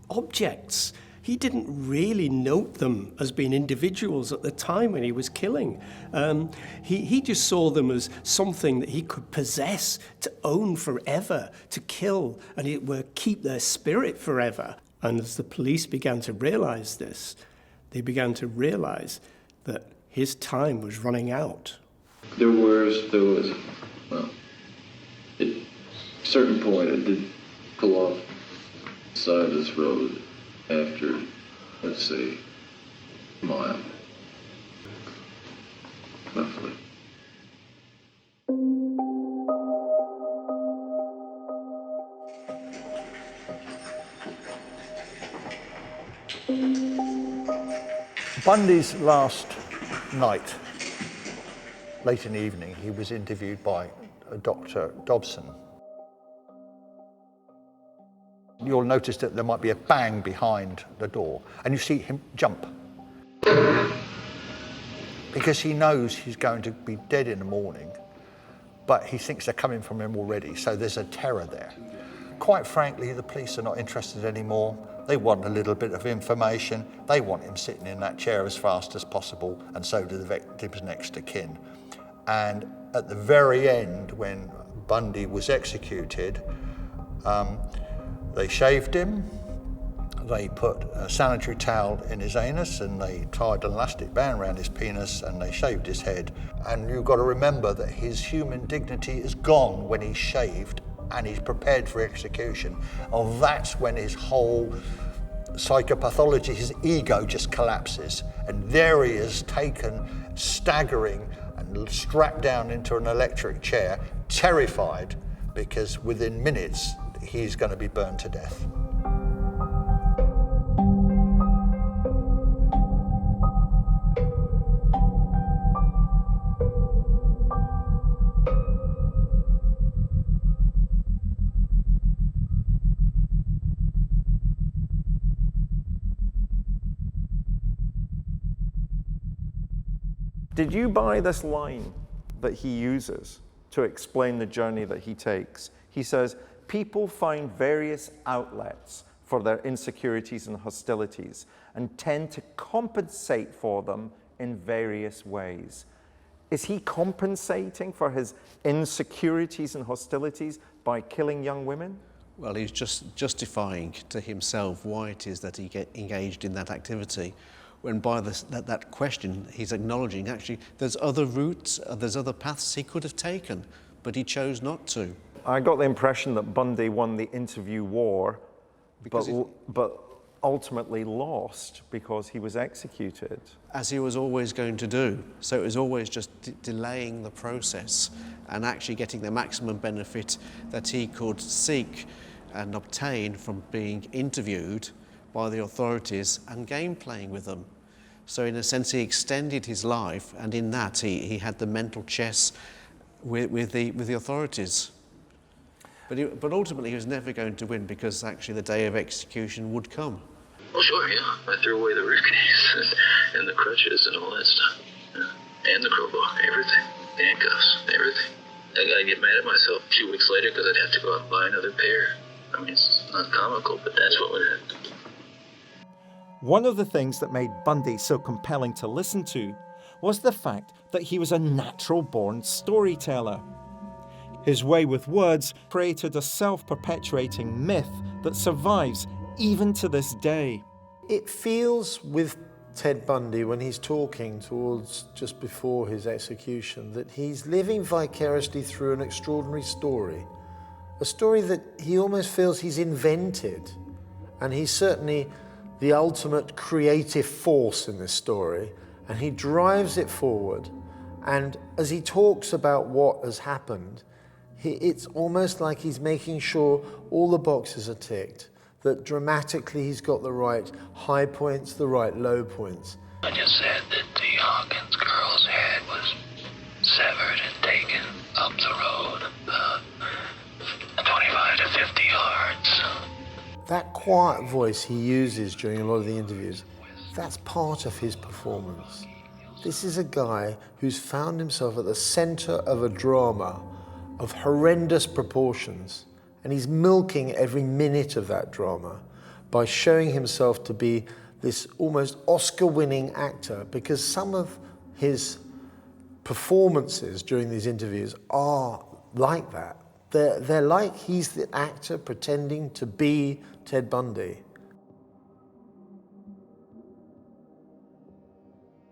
objects. He didn't really note them as being individuals at the time when he was killing. He just saw them as something that he could possess, to own forever, to kill, and it would keep their spirit forever. And as the police began to realise this, they began to realise that his time was running out. There was, well, at a certain point, I did pull off the side of this road after, let's say, a mile, roughly. Bundy's last night, late in the evening, he was interviewed by Dr. Dobson. You'll notice that there might be a bang behind the door, and you see him jump. Because he knows he's going to be dead in the morning, but he thinks they're coming from him already, so there's a terror there. Quite frankly, the police are not interested anymore. They want a little bit of information. They want him sitting in that chair as fast as possible, and so do the victims next to kin. And at the very end, when Bundy was executed, they shaved him, they put a sanitary towel in his anus, and they tied an elastic band around his penis, and they shaved his head. And you've got to remember that his human dignity is gone when he's shaved and he's prepared for execution. And that's when his whole psychopathology, his ego just collapses. And there he is, taken, staggering, and strapped down into an electric chair, terrified, because within minutes, he's going to be burned to death. Did you buy this line that he uses to explain the journey that he takes? He says, people find various outlets for their insecurities and hostilities and tend to compensate for them in various ways. Is he compensating for his insecurities and hostilities by killing young women? Well, he's just justifying to himself why it is that he get engaged in that activity. When by that question, he's acknowledging actually there's other routes, there's other paths he could have taken, but he chose not to. I got the impression that Bundy won the interview war, but ultimately lost because he was executed. As he was always going to do. So it was always just delaying the process and actually getting the maximum benefit that he could seek and obtain from being interviewed by the authorities and game playing with them. So in a sense he extended his life, and in that he had the mental chess with the authorities. But ultimately he was never going to win, because actually the day of execution would come. Well, sure, yeah. I threw away the briefcase and the crutches and all that stuff. Yeah. And the crowbar, everything. Handcuffs, everything. I get mad at myself a few weeks later because I'd have to go out and buy another pair. I mean, it's not comical, but that's what would happen. One of the things that made Bundy so compelling to listen to was the fact that he was a natural-born storyteller. His way with words created a self-perpetuating myth that survives even to this day. It feels with Ted Bundy, when he's talking towards just before his execution, that he's living vicariously through an extraordinary story. A story that he almost feels he's invented. And he's certainly the ultimate creative force in this story, and he drives it forward. And as he talks about what has happened, It's almost like he's making sure all the boxes are ticked, that dramatically he's got the right high points, the right low points. I just said that the Hawkins girl's head was severed and taken up the road about 25 to 50 yards. That quiet voice he uses during a lot of the interviews, that's part of his performance. This is a guy who's found himself at the center of a drama of horrendous proportions, and he's milking every minute of that drama by showing himself to be this almost Oscar-winning actor, because some of his performances during these interviews are like that. They're like he's the actor pretending to be Ted Bundy.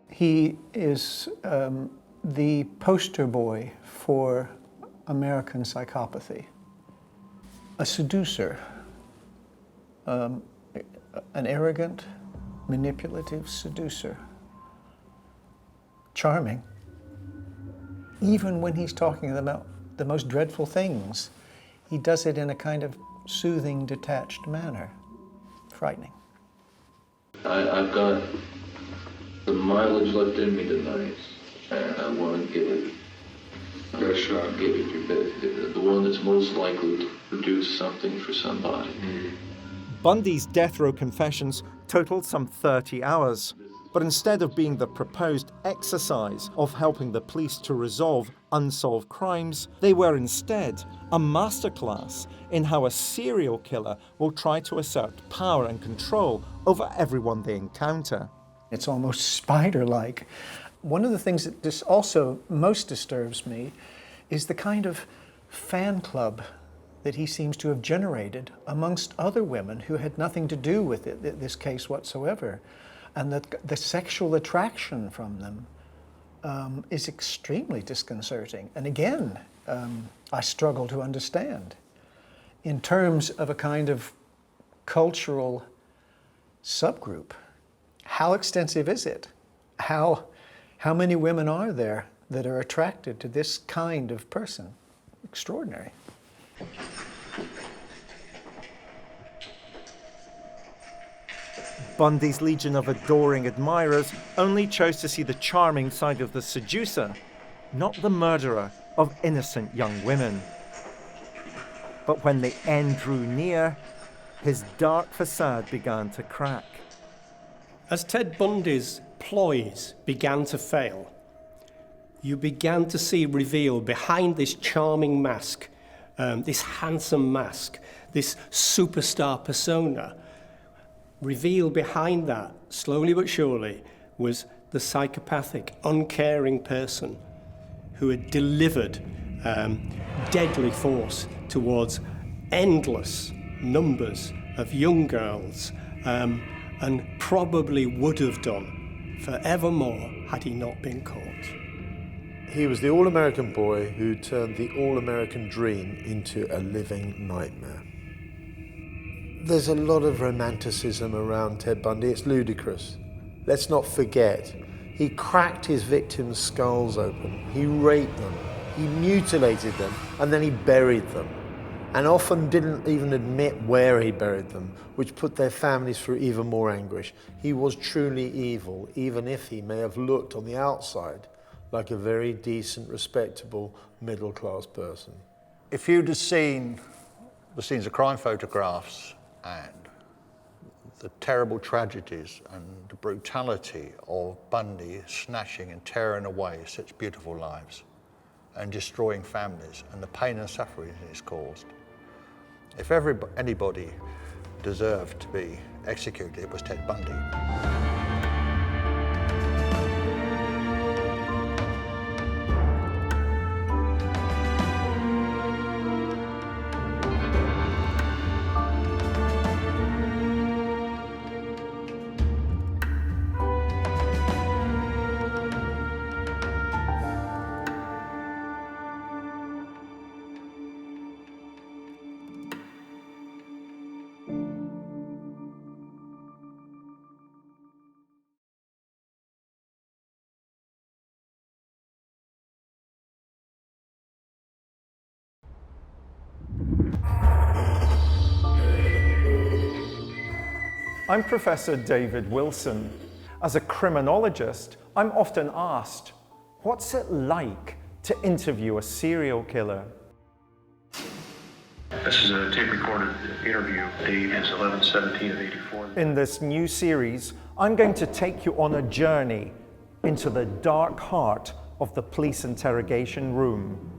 He is the poster boy for American psychopathy. A seducer, an arrogant, manipulative seducer. Charming. Even when he's talking about the most dreadful things, he does it in a kind of soothing, detached manner. Frightening. I've got the mileage left in me tonight, and I want to give it a shot. Give it your best. The one that's most likely to produce something for somebody. Bundy's death row confessions totaled some 30 hours. But instead of being the proposed exercise of helping the police to resolve unsolved crimes, they were instead a masterclass in how a serial killer will try to assert power and control over everyone they encounter. It's almost spider-like. One of the things that also most disturbs me is the kind of fan club that he seems to have generated amongst other women who had nothing to do with this case whatsoever. And that the sexual attraction from them is extremely disconcerting. And again, I struggle to understand. In terms of a kind of cultural subgroup, how extensive is it? How many women are there that are attracted to this kind of person? Extraordinary. Bundy's legion of adoring admirers only chose to see the charming side of the seducer, not the murderer of innocent young women. But when the end drew near, his dark facade began to crack. As Ted Bundy's ploys began to fail, you began to see revealed behind this charming mask, this handsome mask, this superstar persona, revealed behind that, slowly but surely, was the psychopathic, uncaring person who had delivered deadly force towards endless numbers of young girls, and probably would have done forevermore had he not been caught. He was the all-American boy who turned the all-American dream into a living nightmare. There's a lot of romanticism around Ted Bundy. It's ludicrous. Let's not forget, he cracked his victims' skulls open. He raped them. He mutilated them, and then he buried them. And often didn't even admit where he buried them, which put their families through even more anguish. He was truly evil, even if he may have looked on the outside like a very decent, respectable, middle-class person. If you'd have seen the scenes of crime photographs and the terrible tragedies and the brutality of Bundy snatching and tearing away such beautiful lives and destroying families and the pain and suffering it's caused, if anybody deserved to be executed, it was Ted Bundy. I'm Professor David Wilson. As a criminologist, I'm often asked, what's it like to interview a serial killer? This is a tape-recorded interview. Date is 11/17/84. In this new series, I'm going to take you on a journey into the dark heart of the police interrogation room.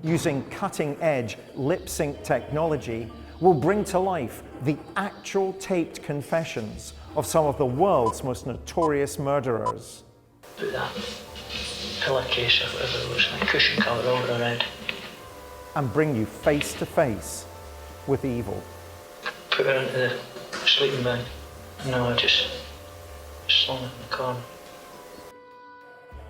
Using cutting-edge lip-sync technology, we'll bring to life the actual taped confessions of some of the world's most notorious murderers. Put that pillowcase or whatever it was, like cushion cover over her head. And bring you face to face with evil. Put her into the sleeping bag. No, I just slung it in the corner.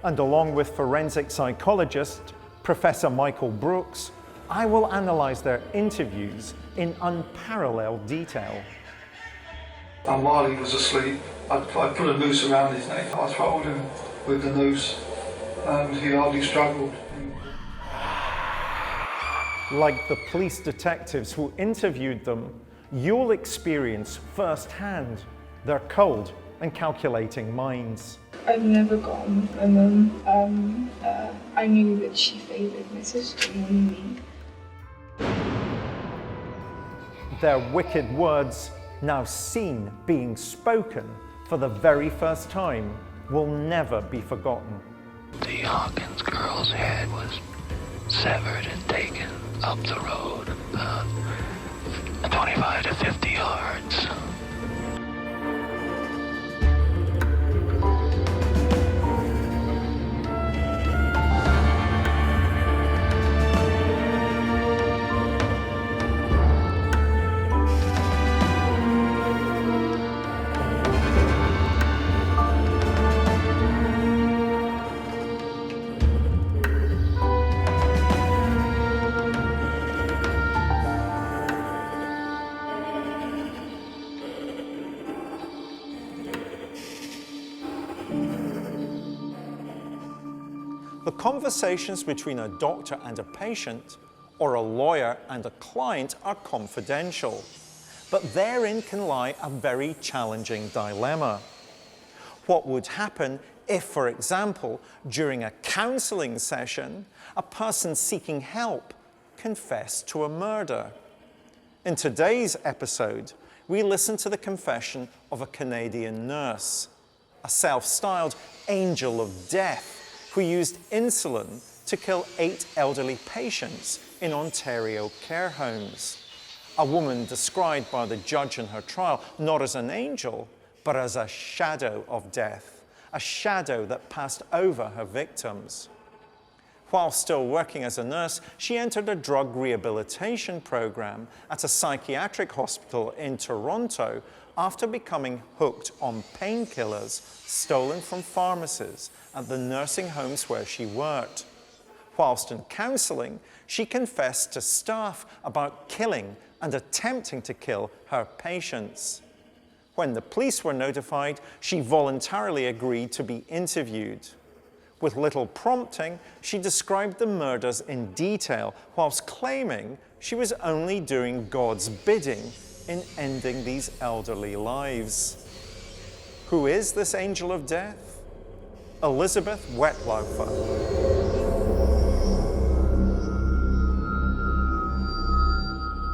And along with forensic psychologist Professor Michael Brooks, I will analyse their interviews in unparalleled detail. And while he was asleep, I put a noose around his neck. I throttled him with the noose, and he hardly struggled. Like the police detectives who interviewed them, you'll experience firsthand their cold and calculating minds. I've never got on with my mum. I knew that she favoured my sister more than me. Their wicked words, now seen being spoken for the very first time, will never be forgotten. The Hawkins girl's head was severed and taken up the road about 25 to 50 yards. The conversations between a doctor and a patient, or a lawyer and a client, are confidential. But therein can lie a very challenging dilemma. What would happen if, for example, during a counselling session, a person seeking help confessed to a murder? In today's episode, we listen to the confession of a Canadian nurse, a self-styled angel of death, who used insulin to kill 8 elderly patients in Ontario care homes. A woman described by the judge in her trial not as an angel, but as a shadow of death, a shadow that passed over her victims. While still working as a nurse, she entered a drug rehabilitation program at a psychiatric hospital in Toronto after becoming hooked on painkillers stolen from pharmacies at the nursing homes where she worked. Whilst in counselling, she confessed to staff about killing and attempting to kill her patients. When the police were notified, she voluntarily agreed to be interviewed. With little prompting, she described the murders in detail, whilst claiming she was only doing God's bidding in ending these elderly lives. Who is this angel of death? Elizabeth Wettlaufer.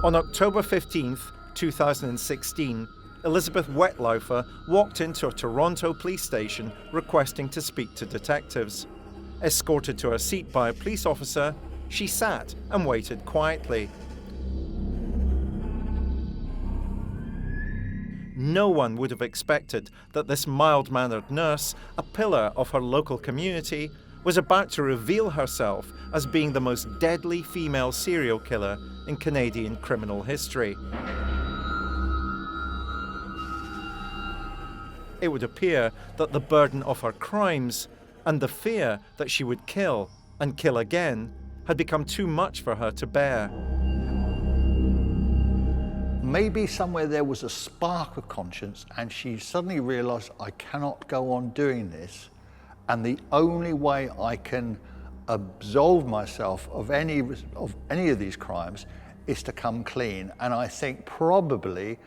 On October 15th, 2016, Elizabeth Wettlaufer walked into a Toronto police station requesting to speak to detectives. Escorted to her seat by a police officer, she sat and waited quietly. No one would have expected that this mild-mannered nurse, a pillar of her local community, was about to reveal herself as being the most deadly female serial killer in Canadian criminal history. It would appear that the burden of her crimes and the fear that she would kill and kill again had become too much for her to bear. Maybe somewhere there was a spark of conscience and she suddenly realised, I cannot go on doing this, and the only way I can absolve myself of any of these crimes is to come clean. And I think probably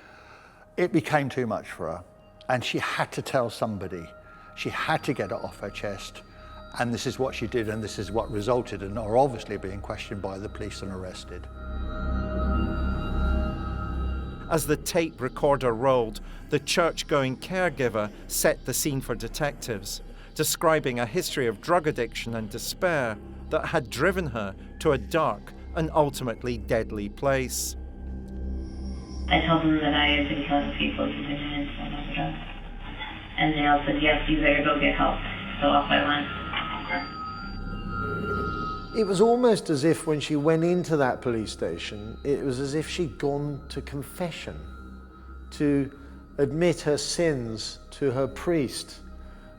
It became too much for her, and she had to tell somebody. She had to get it off her chest, and this is what she did, and this is what resulted in her obviously being questioned by the police and arrested. As the tape recorder rolled, the church-going caregiver set the scene for detectives, describing a history of drug addiction and despair that had driven her to a dark and ultimately deadly place. I told them that I had been killing people because I didn't smoke drugs. And they all said, yes, you better go get help. So off I went. It was almost as if when she went into that police station, it was as if she'd gone to confession, to admit her sins to her priest.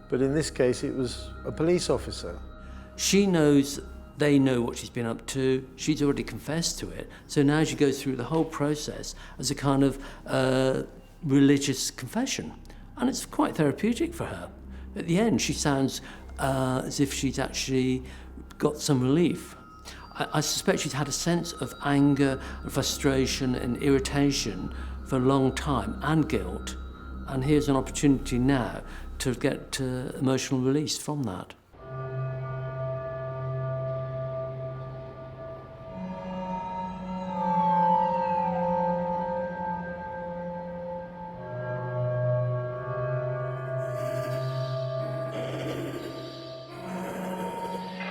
But in this case, it was a police officer. She knows they know what she's been up to. She's already confessed to it. So now she goes through the whole process as a kind of religious confession. And it's quite therapeutic for her. At the end, she sounds as if she's actually got some relief. I suspect she's had a sense of anger and frustration and irritation for a long time, and guilt. And here's an opportunity now to get emotional release from that.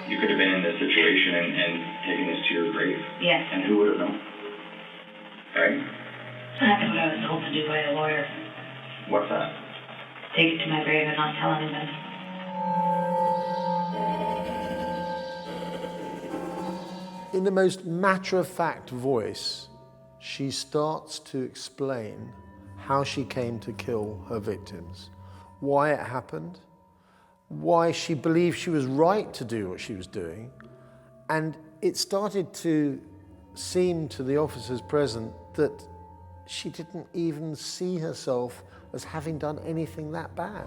You could have been in this situation and taken this to your grave. Yes. And who would have known? Right? That's what I was told to do by a lawyer. What's that? Take it to my grave and not tell anybody. In the most matter-of-fact voice, she starts to explain how she came to kill her victims, why it happened, why she believed she was right to do what she was doing, and it started to seem to the officers present that she didn't even see herself as having done anything that bad.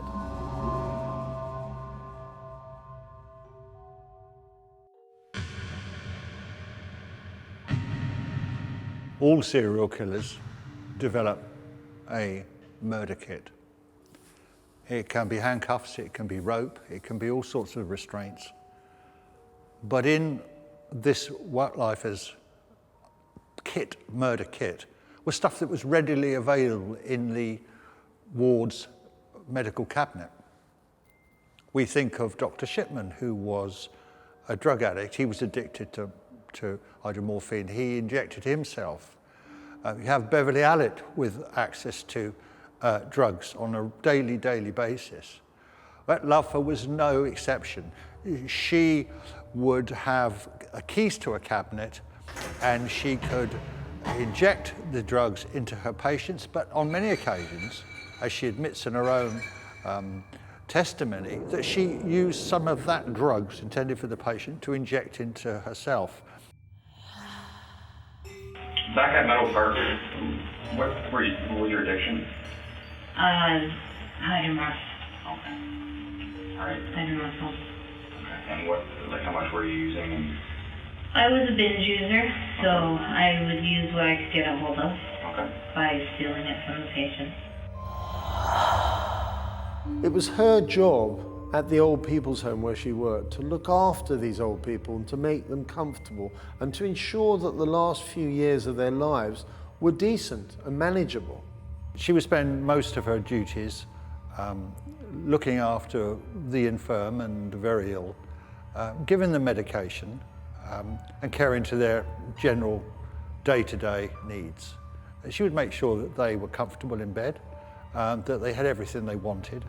All serial killers develop a murder kit. It can be handcuffs, it can be rope, it can be all sorts of restraints. But in this Wettlaufer's kit, murder kit, was stuff that was readily available in the ward's medical cabinet. We think of Dr. Shipman, who was a drug addict. He was addicted to hydromorphine. He injected himself. You have Beverly Allett with access to drugs on a daily basis. Wettlaufer was no exception. She would have keys to a cabinet and she could inject the drugs into her patients, but on many occasions, as she admits in her own testimony, that she used some of that drugs intended for the patient to inject into herself. Back at Metal Park, what was your addiction? Hydromorph. Okay. All right. Hydromorph. Okay. And how much were you using? I was a binge user, so I would use what I could get a hold of by stealing it from the patient. It was her job at the old people's home where she worked to look after these old people and to make them comfortable and to ensure that the last few years of their lives were decent and manageable. She would spend most of her duties looking after the infirm and the very ill, giving them medication, and caring to their general day-to-day needs. She would make sure that they were comfortable in bed, that they had everything they wanted.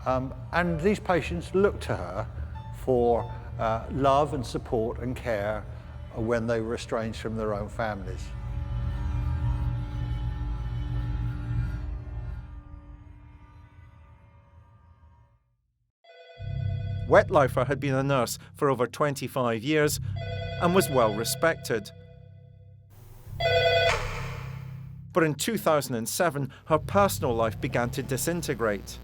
And these patients looked to her for love and support and care when they were estranged from their own families. Wettlaufer had been a nurse for over 25 years and was well respected. But in 2007, her personal life began to disintegrate,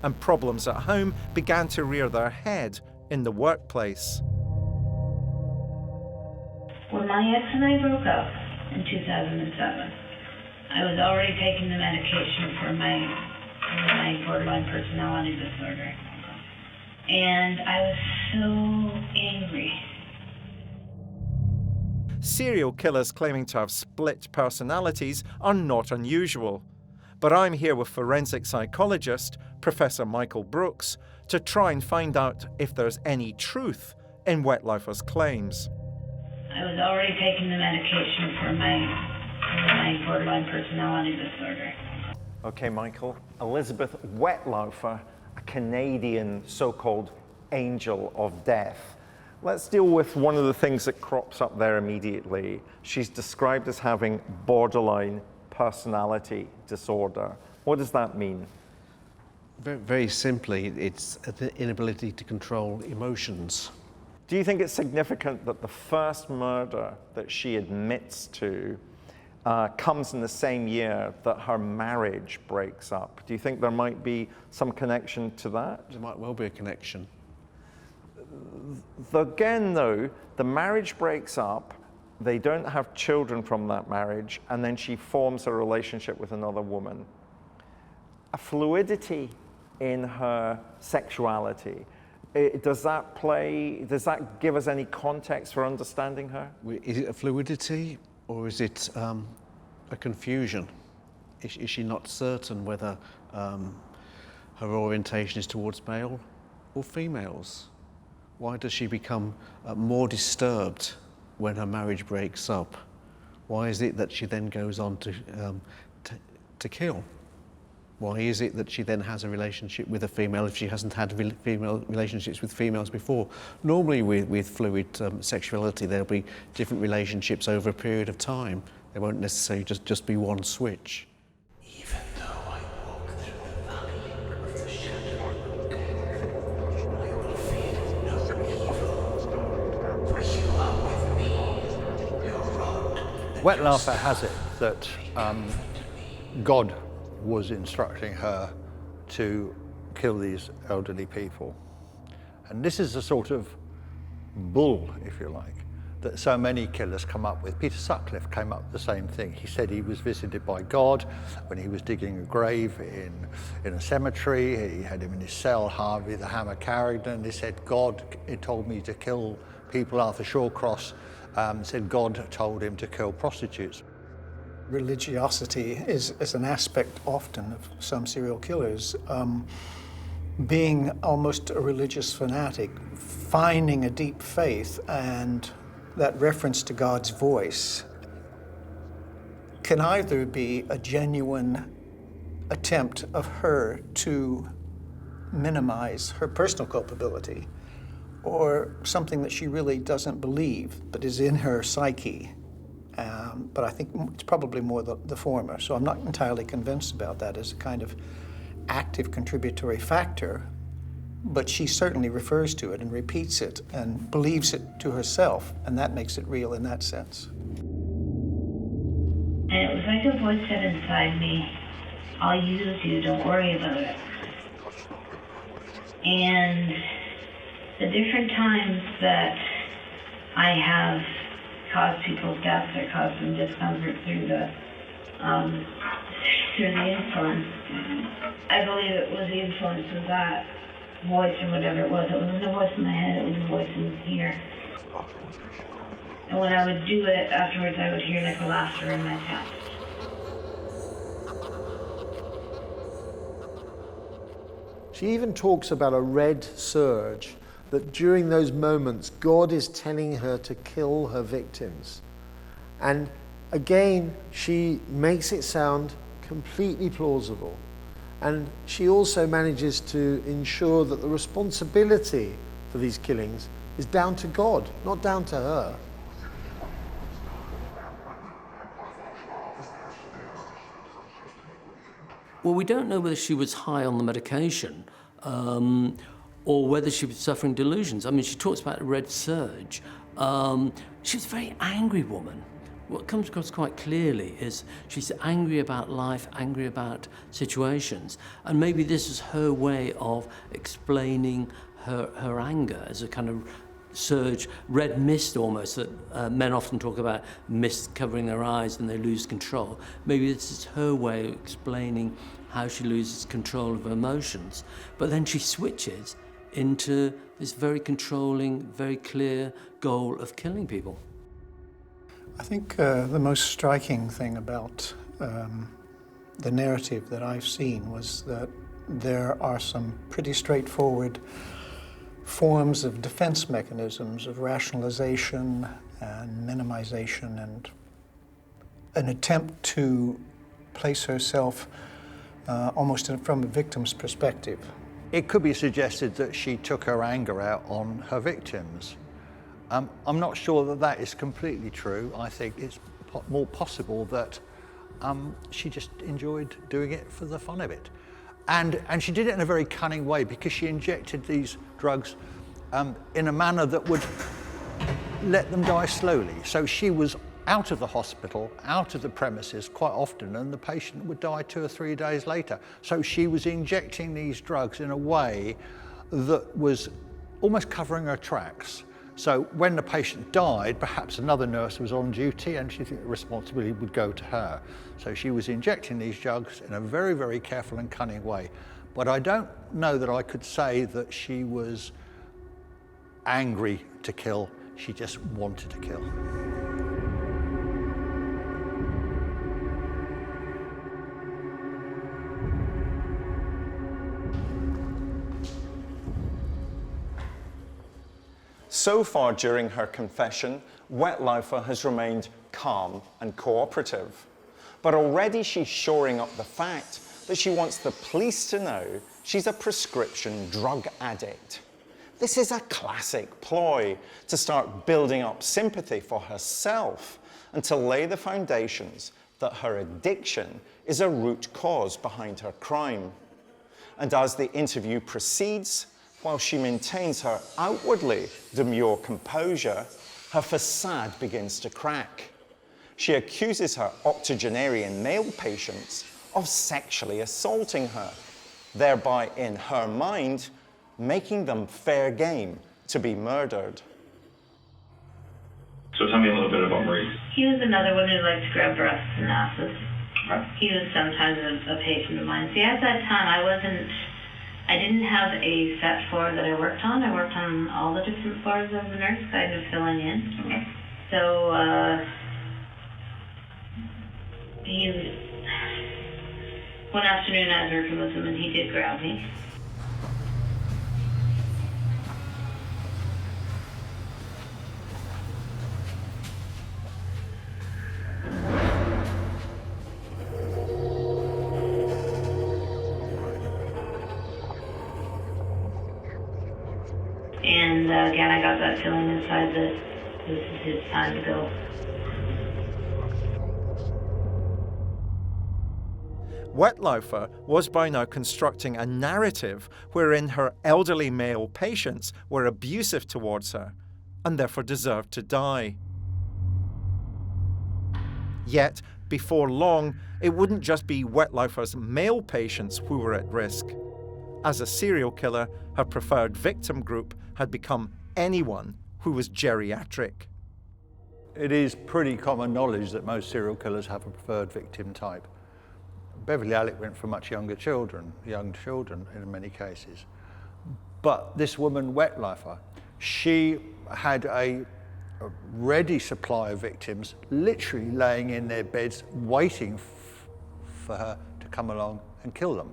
and problems at home began to rear their head in the workplace. When my ex and I broke up in 2007, I was already taking the medication for my borderline personality disorder. And I was so angry. Serial killers claiming to have split personalities are not unusual. But I'm here with forensic psychologist Professor Michael Brooks to try and find out if there's any truth in Wettlaufer's claims. I was already taking the medication for my borderline personality disorder. Okay, Michael. Elizabeth Wettlaufer, a Canadian so-called angel of death. Let's deal with one of the things that crops up there immediately. She's described as having borderline personality disorder. What does that mean? Very, very simply, it's an inability to control emotions. Do you think it's significant that the first murder that she admits to comes in the same year that her marriage breaks up? Do you think there might be some connection to that? There might well be a connection. Again, though, the marriage breaks up, they don't have children from that marriage, and then she forms a relationship with another woman. A fluidity in her sexuality. Does that give us any context for understanding her? Is it a fluidity, or is it a confusion? Is she not certain whether her orientation is towards male or females? Why does she become more disturbed when her marriage breaks up? Why is it that she then goes on to kill? Why is it that she then has a relationship with a female if she hasn't had female relationships with females before? Normally with fluid sexuality, there'll be different relationships over a period of time. There won't necessarily just be one switch. Even though I walk through the valley of the shadow of death, I will fear no evil, for you are with me, your rod. Wettlaufer has it that God was instructing her to kill these elderly people. And this is the sort of bull, if you like, that so many killers come up with. Peter Sutcliffe came up with the same thing. He said he was visited by God when he was digging a grave in a cemetery. He had him in his cell, Harvey the Hammer Carrington. He said, God told me to kill people. Arthur Shawcross said God told him to kill prostitutes. Religiosity is an aspect often of some serial killers. Being almost a religious fanatic, finding a deep faith, and that reference to God's voice can either be a genuine attempt of her to minimize her personal culpability, or something that she really doesn't believe but is in her psyche. But I think it's probably more the former. So I'm not entirely convinced about that as a kind of active contributory factor, but she certainly refers to it and repeats it and believes it to herself, and that makes it real in that sense. And it was like a voice said inside me, I'll use you, don't worry about it. And the different times that I have caused people's deaths or caused them discomfort through the influence. I believe it was the influence of that voice or whatever it was. It wasn't a voice in my head, it was a voice in here. And when I would do it afterwards, I would hear like a laughter in my chest. She even talks about a red surge, that during those moments, God is telling her to kill her victims. And again, she makes it sound completely plausible. And she also manages to ensure that the responsibility for these killings is down to God, not down to her. Well, we don't know whether she was high on the medication or whether she was suffering delusions. I mean, she talks about a red surge. She was a very angry woman. What comes across quite clearly is she's angry about life, angry about situations, and maybe this is her way of explaining her anger as a kind of surge, red mist almost, that men often talk about mist covering their eyes and they lose control. Maybe this is her way of explaining how she loses control of her emotions. But then she switches into this very controlling, very clear goal of killing people. I think the most striking thing about the narrative that I've seen was that there are some pretty straightforward forms of defense mechanisms of rationalization and minimization and an attempt to place herself almost from a victim's perspective. It could be suggested that she took her anger out on her victims. I'm not sure that that is completely true. I think it's more possible that she just enjoyed doing it for the fun of it. And she did it in a very cunning way because she injected these drugs in a manner that would let them die slowly. So she was out of the hospital, out of the premises quite often, and the patient would die 2 or 3 days later. So she was injecting these drugs in a way that was almost covering her tracks. So when the patient died, perhaps another nurse was on duty and she thought the responsibility would go to her. So she was injecting these drugs in a very, very careful and cunning way. But I don't know that I could say that she was angry to kill. She just wanted to kill. So far during her confession, Wettlaufer has remained calm and cooperative. But already she's shoring up the fact that she wants the police to know she's a prescription drug addict. This is a classic ploy to start building up sympathy for herself and to lay the foundations that her addiction is a root cause behind her crime. And as the interview proceeds, while she maintains her outwardly demure composure, her facade begins to crack. She accuses her octogenarian male patients of sexually assaulting her, thereby, in her mind, making them fair game to be murdered. So tell me a little bit about Maurice. He was another one who liked to grab breasts and asses. He was sometimes a patient of mine. See, at that time, I didn't have a set floor that I worked on. I worked on all the different floors as a nurse, kind of filling in. Okay. So, one afternoon I was working with him and he did grab me. And again, I got that feeling inside that this is his time to go. Wettlaufer was by now constructing a narrative wherein her elderly male patients were abusive towards her and therefore deserved to die. Yet, before long, it wouldn't just be Wettlaufer's male patients who were at risk. As a serial killer, her preferred victim group had become anyone who was geriatric. It is pretty common knowledge that most serial killers have a preferred victim type. Beverly Alec went for much younger children in many cases. But this woman, Wettlaufer, she had a ready supply of victims literally laying in their beds waiting for her to come along and kill them.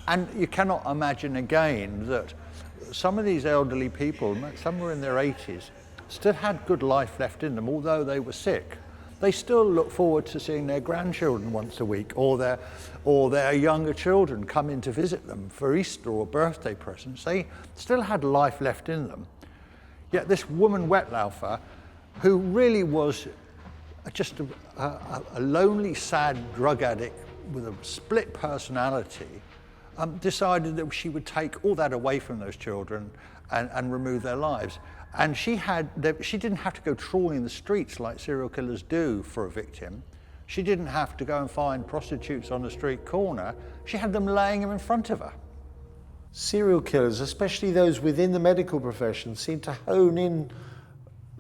And you cannot imagine again that some of these elderly people, some were in their 80s, still had good life left in them, although they were sick. They still look forward to seeing their grandchildren once a week, or their younger children come in to visit them for Easter or birthday presents. They still had life left in them. Yet this woman, Wettlaufer, who really was just a lonely, sad drug addict with a split personality, decided that she would take all that away from those children and remove their lives. And she didn't have to go trawling the streets like serial killers do for a victim. She didn't have to go and find prostitutes on the street corner. She had them laying them in front of her. Serial killers, especially those within the medical profession, seem to hone in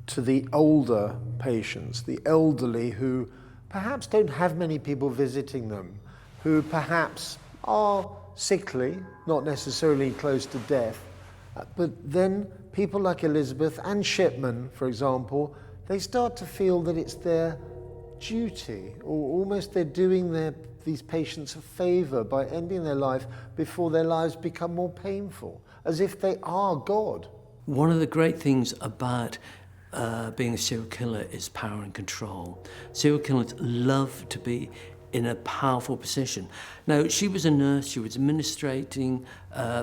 to the older patients, the elderly who perhaps don't have many people visiting them, who perhaps are sickly, not necessarily close to death. But then people like Elizabeth and Shipman, for example, they start to feel that it's their duty, or almost they're doing these patients a favour by ending their life before their lives become more painful, as if they are God. One of the great things about being a serial killer is power and control. Serial killers love to be in a powerful position. Now, she was a nurse, she was administrating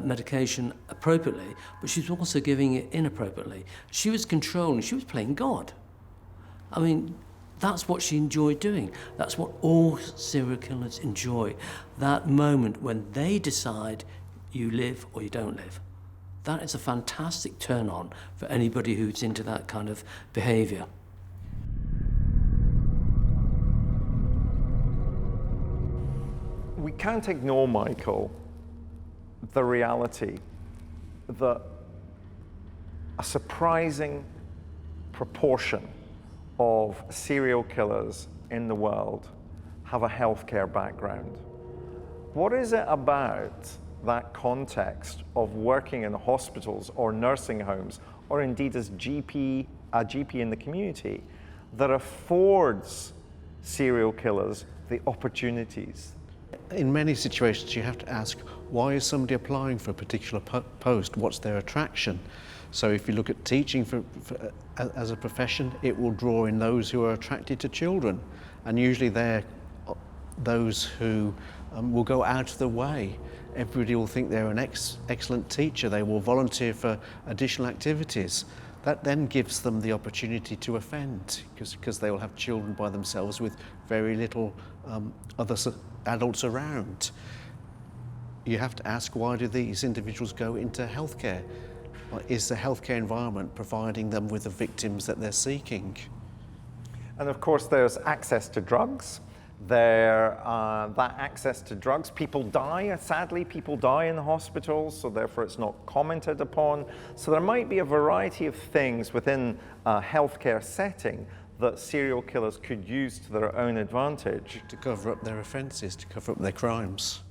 medication appropriately, but she was also giving it inappropriately. She was controlling, she was playing God. I mean, that's what she enjoyed doing. That's what all serial killers enjoy. That moment when they decide you live or you don't live. That is a fantastic turn on for anybody who's into that kind of behaviour. We can't ignore, Michael, the reality that a surprising proportion of serial killers in the world have a healthcare background. What is it about that context of working in hospitals or nursing homes, or indeed as a GP in the community, that affords serial killers the opportunities? In many situations, you have to ask, why is somebody applying for a particular post? What's their attraction? So if you look at teaching as a profession, it will draw in those who are attracted to children. And usually they're those who will go out of the way. Everybody will think they're an excellent teacher. They will volunteer for additional activities. That then gives them the opportunity to offend, because they will have children by themselves with very little other adults around. You have to ask, why do these individuals go into healthcare? Is the healthcare environment providing them with the victims that they're seeking? And of course there's access to drugs. That access to drugs, people die, sadly people die in the hospitals, so therefore it's not commented upon. So there might be a variety of things within a healthcare setting that serial killers could use to their own advantage. To cover up their offences, to cover up their crimes.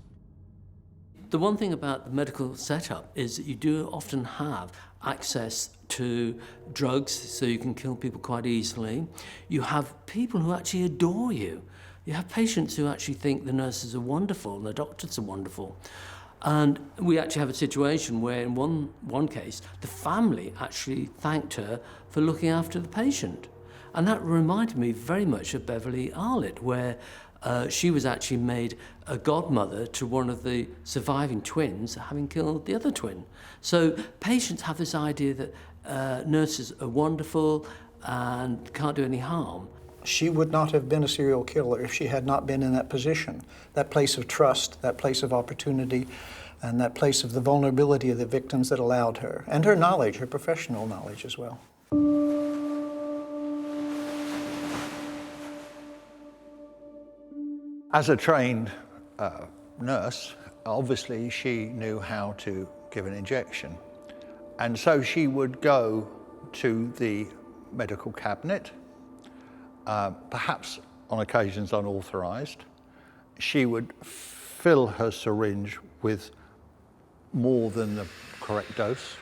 The one thing about the medical setup is that you do often have access to drugs, so you can kill people quite easily. You have people who actually adore you. You have patients who actually think the nurses are wonderful and the doctors are wonderful. And we actually have a situation where in one case, the family actually thanked her for looking after the patient. And that reminded me very much of Beverly Arlett, where she was actually made a godmother to one of the surviving twins, having killed the other twin. So patients have this idea that nurses are wonderful and can't do any harm. She would not have been a serial killer if she had not been in that position, that place of trust, that place of opportunity, and that place of the vulnerability of the victims that allowed her, and her knowledge, her professional knowledge as well. As a trained nurse, obviously she knew how to give an injection. And so she would go to the medical cabinet, perhaps on occasions unauthorized. She would fill her syringe with more than the correct dose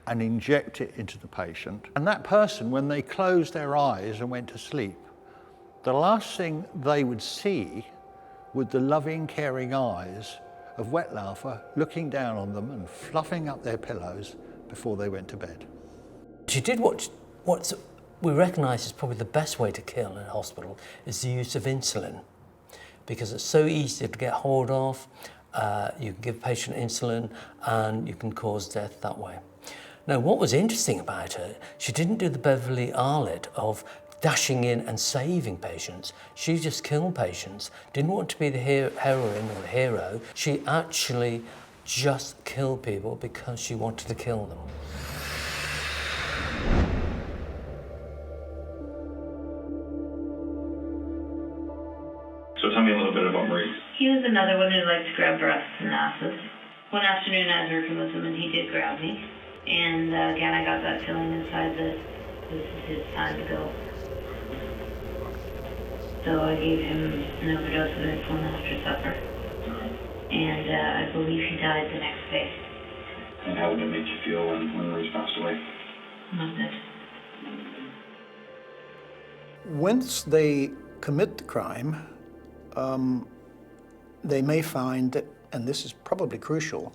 and inject it into the patient. And that person, when they closed their eyes and went to sleep, the last thing they would see were the loving, caring eyes of Wettlaufer looking down on them and fluffing up their pillows before they went to bed. She did what we recognise is probably the best way to kill in a hospital, is the use of insulin, because it's so easy to get hold of. You can give a patient insulin and you can cause death that way. Now, what was interesting about her, she didn't do the Beverly Arlett of dashing in and saving patients. She just killed patients, didn't want to be the heroine or the hero. She actually just killed people because she wanted to kill them. So tell me a little bit about Maurice. He was another one who liked to grab breasts and asses. One afternoon I was working with him and he did grab me. And again, I got that feeling inside that this is his time to go. So I gave him an overdose of insulin after supper. And I believe he died the next day. And how did it make you feel when Maurice passed away? Not good. Once they commit the crime, they may find that, and this is probably crucial,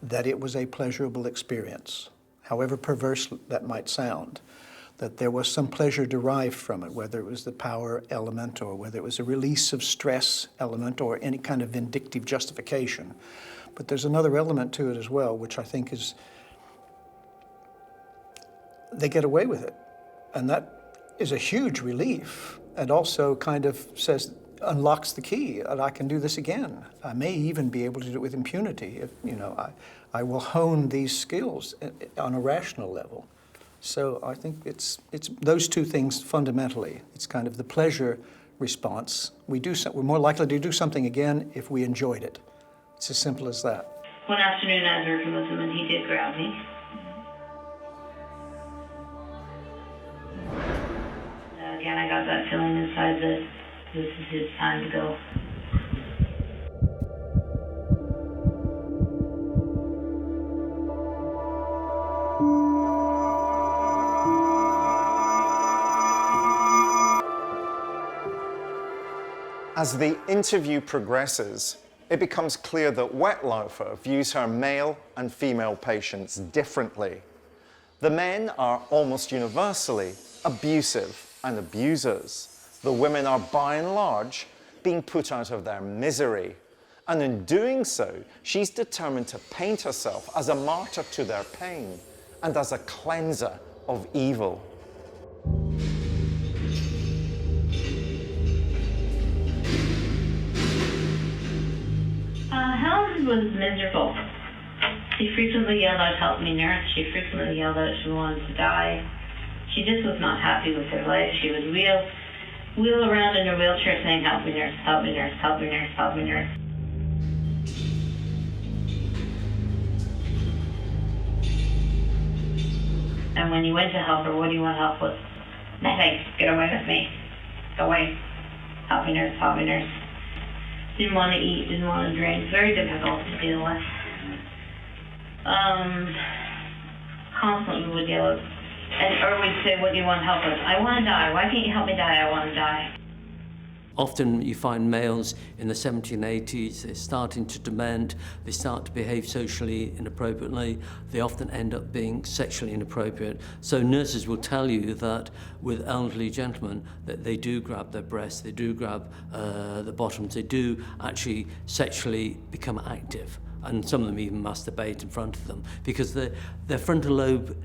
that it was a pleasurable experience, however perverse that might sound, that there was some pleasure derived from it, whether it was the power element or whether it was a release of stress element or any kind of vindictive justification. But there's another element to it as well, which I think is they get away with it. And that is a huge relief, and also kind of unlocks the key, and I can do this again. I may even be able to do it with impunity if, I will hone these skills on a rational level. So I think it's those two things fundamentally. It's kind of the pleasure response. We're more likely to do something again if we enjoyed it. It's as simple as that. One afternoon I was working with him and he did grab me. Again, I got that feeling inside that this is his time to go. As the interview progresses, it becomes clear that Wettlaufer views her male and female patients differently. The men are almost universally abusive and abusers. The women are, by and large, being put out of their misery. And in doing so, she's determined to paint herself as a martyr to their pain and as a cleanser of evil. Helen was miserable. She frequently yelled out, "Help me, nurse." She frequently yelled out she wanted to die. She just was not happy with her life. She would wheel around in her wheelchair saying, "Help me, nurse, help me, nurse, help me, nurse, help me, nurse." And when you went to help her, what do you want help with? Nothing. Get away with me. Go away. Help me, nurse, help me, nurse. Didn't want to eat, didn't want to drink. Very difficult to deal with. Constantly would yell, or we'd say, "What do you want help with?" "I want to die. Why can't you help me die? I want to die." Often you find males in the 70s and 80s, they're starting to dement, they start to behave socially inappropriately, they often end up being sexually inappropriate. So nurses will tell you that with elderly gentlemen, that they do grab their breasts, they do grab the bottoms, they do actually sexually become active. And some of them even masturbate in front of them because their frontal lobe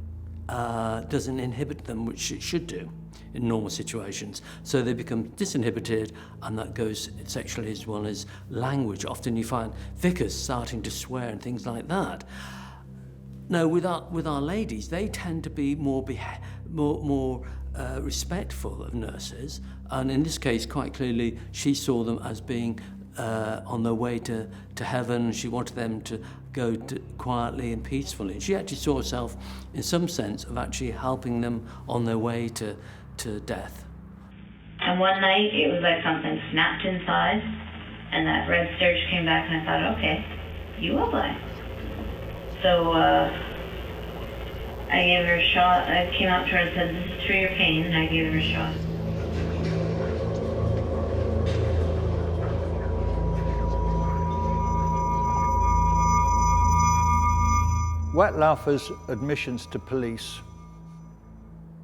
doesn't inhibit them, which it should do in normal situations. So they become disinhibited, and that goes sexually as well as language. Often you find vicars starting to swear and things like that. Now, with our ladies, they tend to be more respectful of nurses, and in this case, quite clearly, she saw them as being on their way to heaven. She wanted them to go quietly and peacefully. She actually saw herself, in some sense, of actually helping them on their way to death. And one night, it was like something snapped inside, and that red surge came back, and I thought, okay, you will die. So I gave her a shot. I came up to her and said, "This is for your pain," and I gave her a shot. Wettlaufer's admissions to police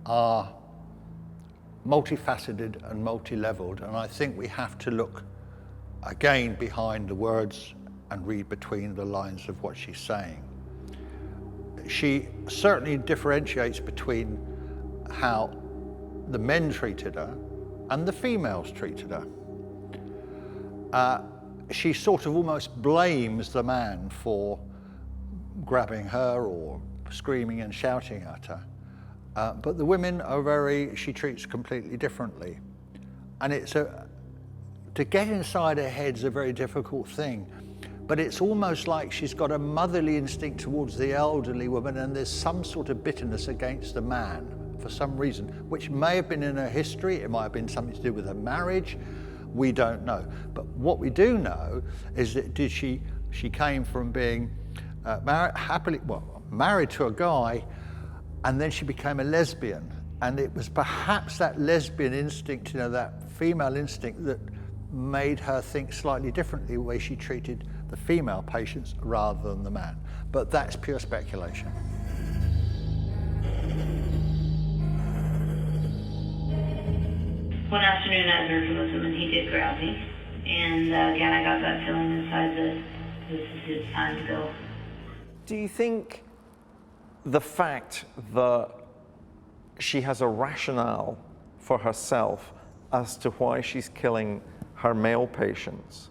are multifaceted and multi-leveled, and I think we have to look again behind the words and read between the lines of what she's saying. She certainly differentiates between how the men treated her and the females treated her. She sort of almost blames the man for grabbing her or screaming and shouting at her. But the women she treats completely differently. And to get inside her head's a very difficult thing, but it's almost like she's got a motherly instinct towards the elderly woman, and there's some sort of bitterness against the man for some reason, which may have been in her history, it might have been something to do with her marriage, we don't know. But what we do know is that she came from being married to a guy, and then she became a lesbian. And it was perhaps that lesbian instinct, that female instinct, that made her think slightly differently the way she treated the female patients rather than the man. But that's pure speculation. One afternoon I was working with him and he did grab me. And again, I got that feeling inside that this is his time to go. Do you think the fact that she has a rationale for herself as to why she's killing her male patients,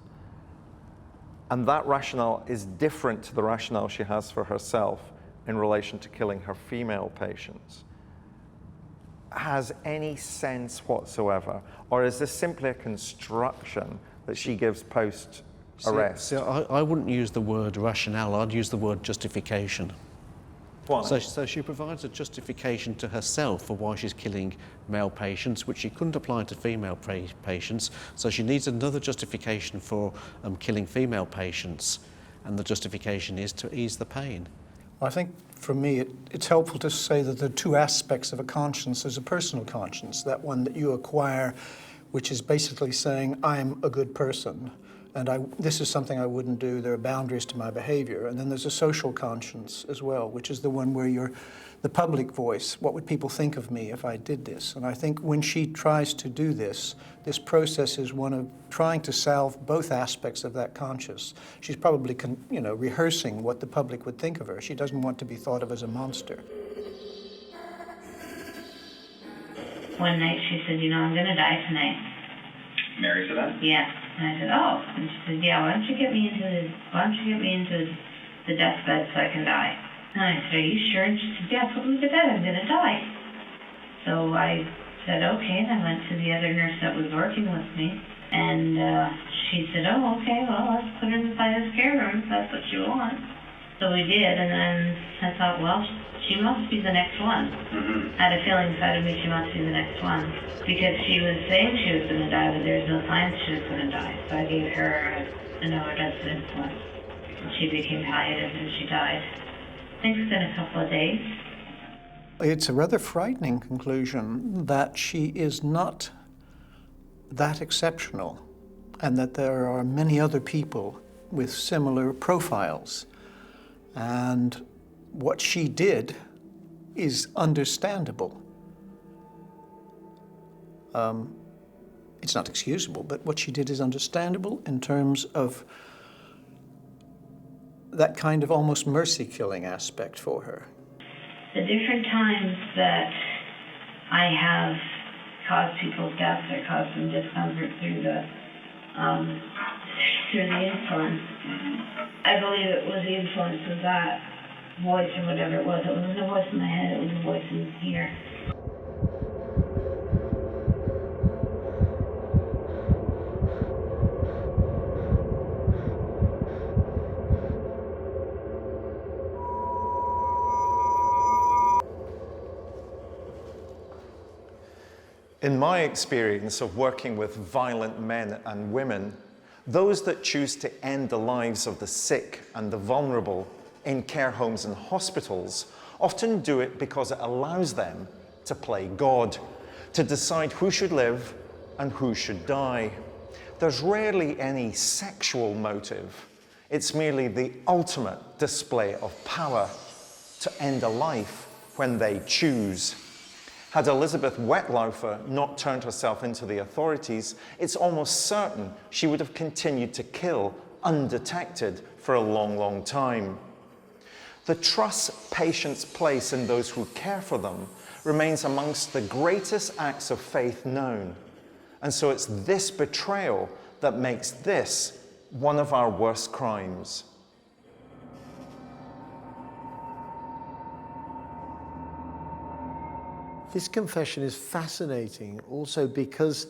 and that rationale is different to the rationale she has for herself in relation to killing her female patients, has any sense whatsoever? Or is this simply a construction that she gives post-arrest? So I wouldn't use the word rationale, I'd use the word justification. Why? So she provides a justification to herself for why she's killing male patients, which she couldn't apply to female patients. So she needs another justification for killing female patients, and the justification is to ease the pain. I think for me it's helpful to say that there are two aspects of a conscience. There's a personal conscience, that one that you acquire, which is basically saying, I'm a good person, and this is something I wouldn't do, there are boundaries to my behavior. And then there's a social conscience as well, which is the one where you're the public voice. What would people think of me if I did this? And I think when she tries to do this process is one of trying to salve both aspects of that conscience. She's probably rehearsing what the public would think of her. She doesn't want to be thought of as a monster. One night she said, I'm going to die tonight. Mary said that? Yeah. And I said, oh. And she said, yeah, why don't you get me into the deathbed so I can die? And I said, are you sure? And she said, yeah, put me to bed, I'm going to die. So I said, okay, and I went to the other nurse that was working with me. And she said, oh, okay, well, let's put her inside the scare room if that's what you want. So we did, and then I thought, well, she must be the next one. I had a feeling inside of me she must be the next one. Because she was saying she was going to die, but there's no signs she was going to die. So I gave her an overdose of insulin. And she became palliative and she died. I think it's been a couple of days. It's a rather frightening conclusion that she is not that exceptional, and that there are many other people with similar profiles. And what she did is understandable. It's not excusable, but what she did is understandable in terms of that kind of almost mercy-killing aspect for her. The different times that I have caused people's deaths or caused them discomfort through the insulin, I believe it was the influence of that voice or whatever it was. It wasn't a voice in my head, it was a voice in here. In my experience of working with violent men and women, those that choose to end the lives of the sick and the vulnerable in care homes and hospitals often do it because it allows them to play God, to decide who should live and who should die. There's rarely any sexual motive. It's merely the ultimate display of power to end a life when they choose. Had Elizabeth Wettlaufer not turned herself into the authorities, it's almost certain she would have continued to kill undetected for a long, long time. The trust patients place in those who care for them remains amongst the greatest acts of faith known. And so it's this betrayal that makes this one of our worst crimes. This confession is fascinating also because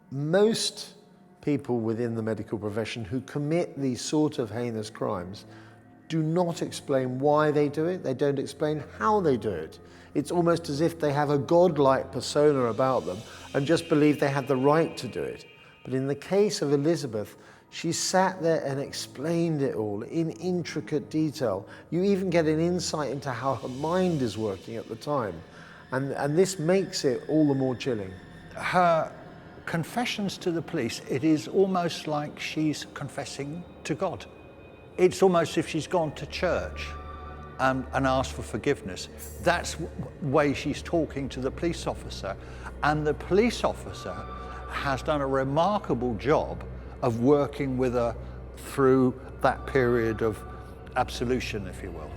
most people within the medical profession who commit these sort of heinous crimes do not explain why they do it. They don't explain how they do it. It's almost as if they have a godlike persona about them and just believe they have the right to do it. But in the case of Elizabeth, she sat there and explained it all in intricate detail. You even get an insight into how her mind is working at the time. And this makes it all the more chilling. Her confessions to the police, it is almost like she's confessing to God. It's almost as if she's gone to church and asked for forgiveness. That's the way she's talking to the police officer. And the police officer has done a remarkable job of working with her through that period of absolution, if you will.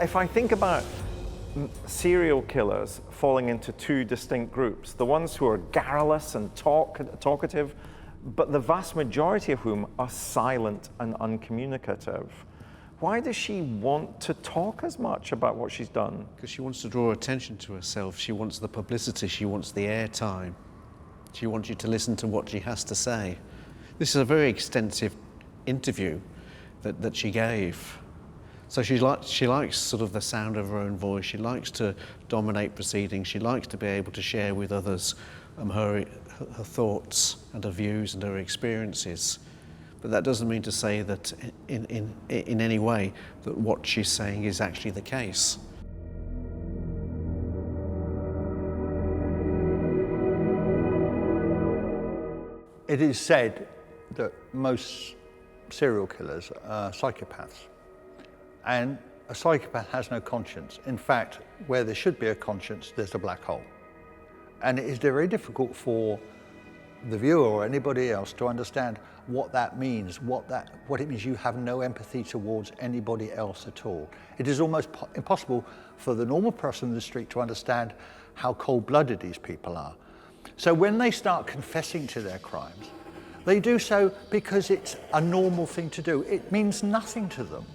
If I think about serial killers falling into two distinct groups, the ones who are garrulous and talkative, but the vast majority of whom are silent and uncommunicative. Why does she want to talk as much about what she's done? Because she wants to draw attention to herself. She wants the publicity. She wants the airtime. She wants you to listen to what she has to say. This is a very extensive interview that she gave. So she likes sort of the sound of her own voice. She likes to dominate proceedings. She likes to be able to share with others her thoughts and her views and her experiences. But that doesn't mean to say that in any way that what she's saying is actually the case. It is said that most serial killers are psychopaths. And a psychopath has no conscience. In fact, where there should be a conscience, there's a black hole. And it is very difficult for the viewer or anybody else to understand what that means, what it means you have no empathy towards anybody else at all. It is almost impossible for the normal person in the street to understand how cold-blooded these people are. So when they start confessing to their crimes, they do so because it's a normal thing to do. It means nothing to them.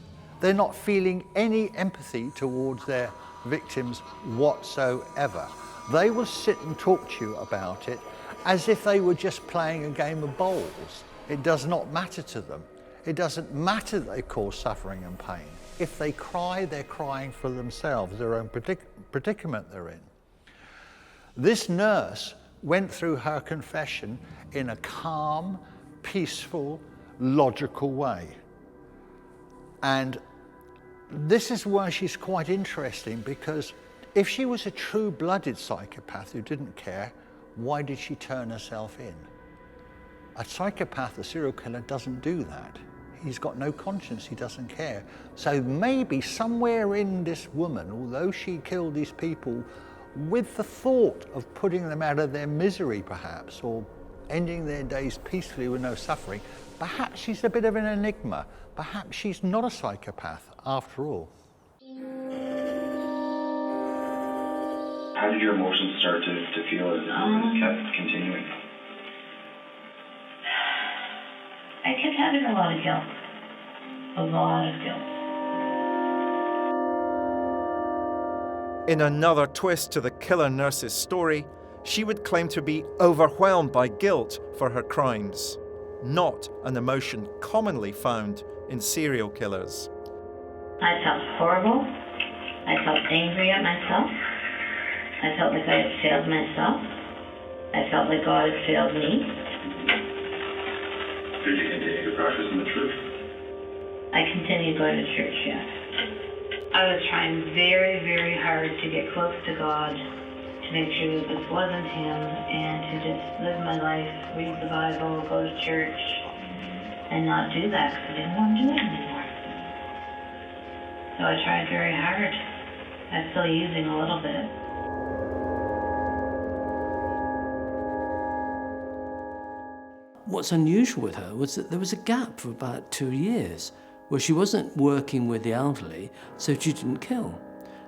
They're not feeling any empathy towards their victims whatsoever. They will sit and talk to you about it as if they were just playing a game of bowls. It does not matter to them. It doesn't matter that they cause suffering and pain. If they cry, they're crying for themselves, their own predicament they're in. This nurse went through her confession in a calm, peaceful, logical way. And this is why she's quite interesting, because if she was a true-blooded psychopath who didn't care, why did she turn herself in? A psychopath, a serial killer, doesn't do that. He's got no conscience, he doesn't care. So maybe somewhere in this woman, although she killed these people with the thought of putting them out of their misery perhaps, or ending their days peacefully with no suffering, perhaps she's a bit of an enigma. Perhaps she's not a psychopath after all. How did your emotions start to feel as it kept continuing? I kept having a lot of guilt. A lot of guilt. In another twist to the killer nurse's story, she would claim to be overwhelmed by guilt for her crimes, not an emotion commonly found in serial killers. I felt horrible. I felt angry at myself. I felt like I had failed myself. I felt like God had failed me. Did you continue to practice in the church? I continued going to church, yes. I was trying very, very hard to get close to God, to make sure that this wasn't Him, and to just live my life, read the Bible, go to church, and not do that because I didn't want to do it anymore. So I tried very hard. I'm still using a little bit. What's unusual with her was that there was a gap for about 2 years where she wasn't working with the elderly, so she didn't kill.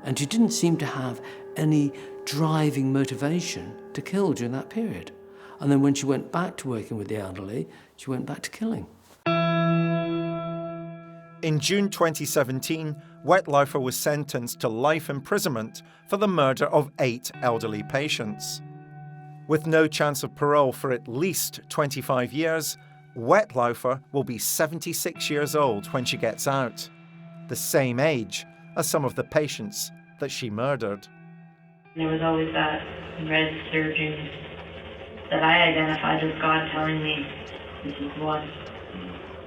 And she didn't seem to have any driving motivation to kill during that period. And then when she went back to working with the elderly, she went back to killing. In June 2017, Wettlaufer was sentenced to life imprisonment for the murder of 8 elderly patients. With no chance of parole for at least 25 years, Wettlaufer will be 76 years old when she gets out, the same age as some of the patients that she murdered. There was always that red surging that I identified as God telling me, this is what,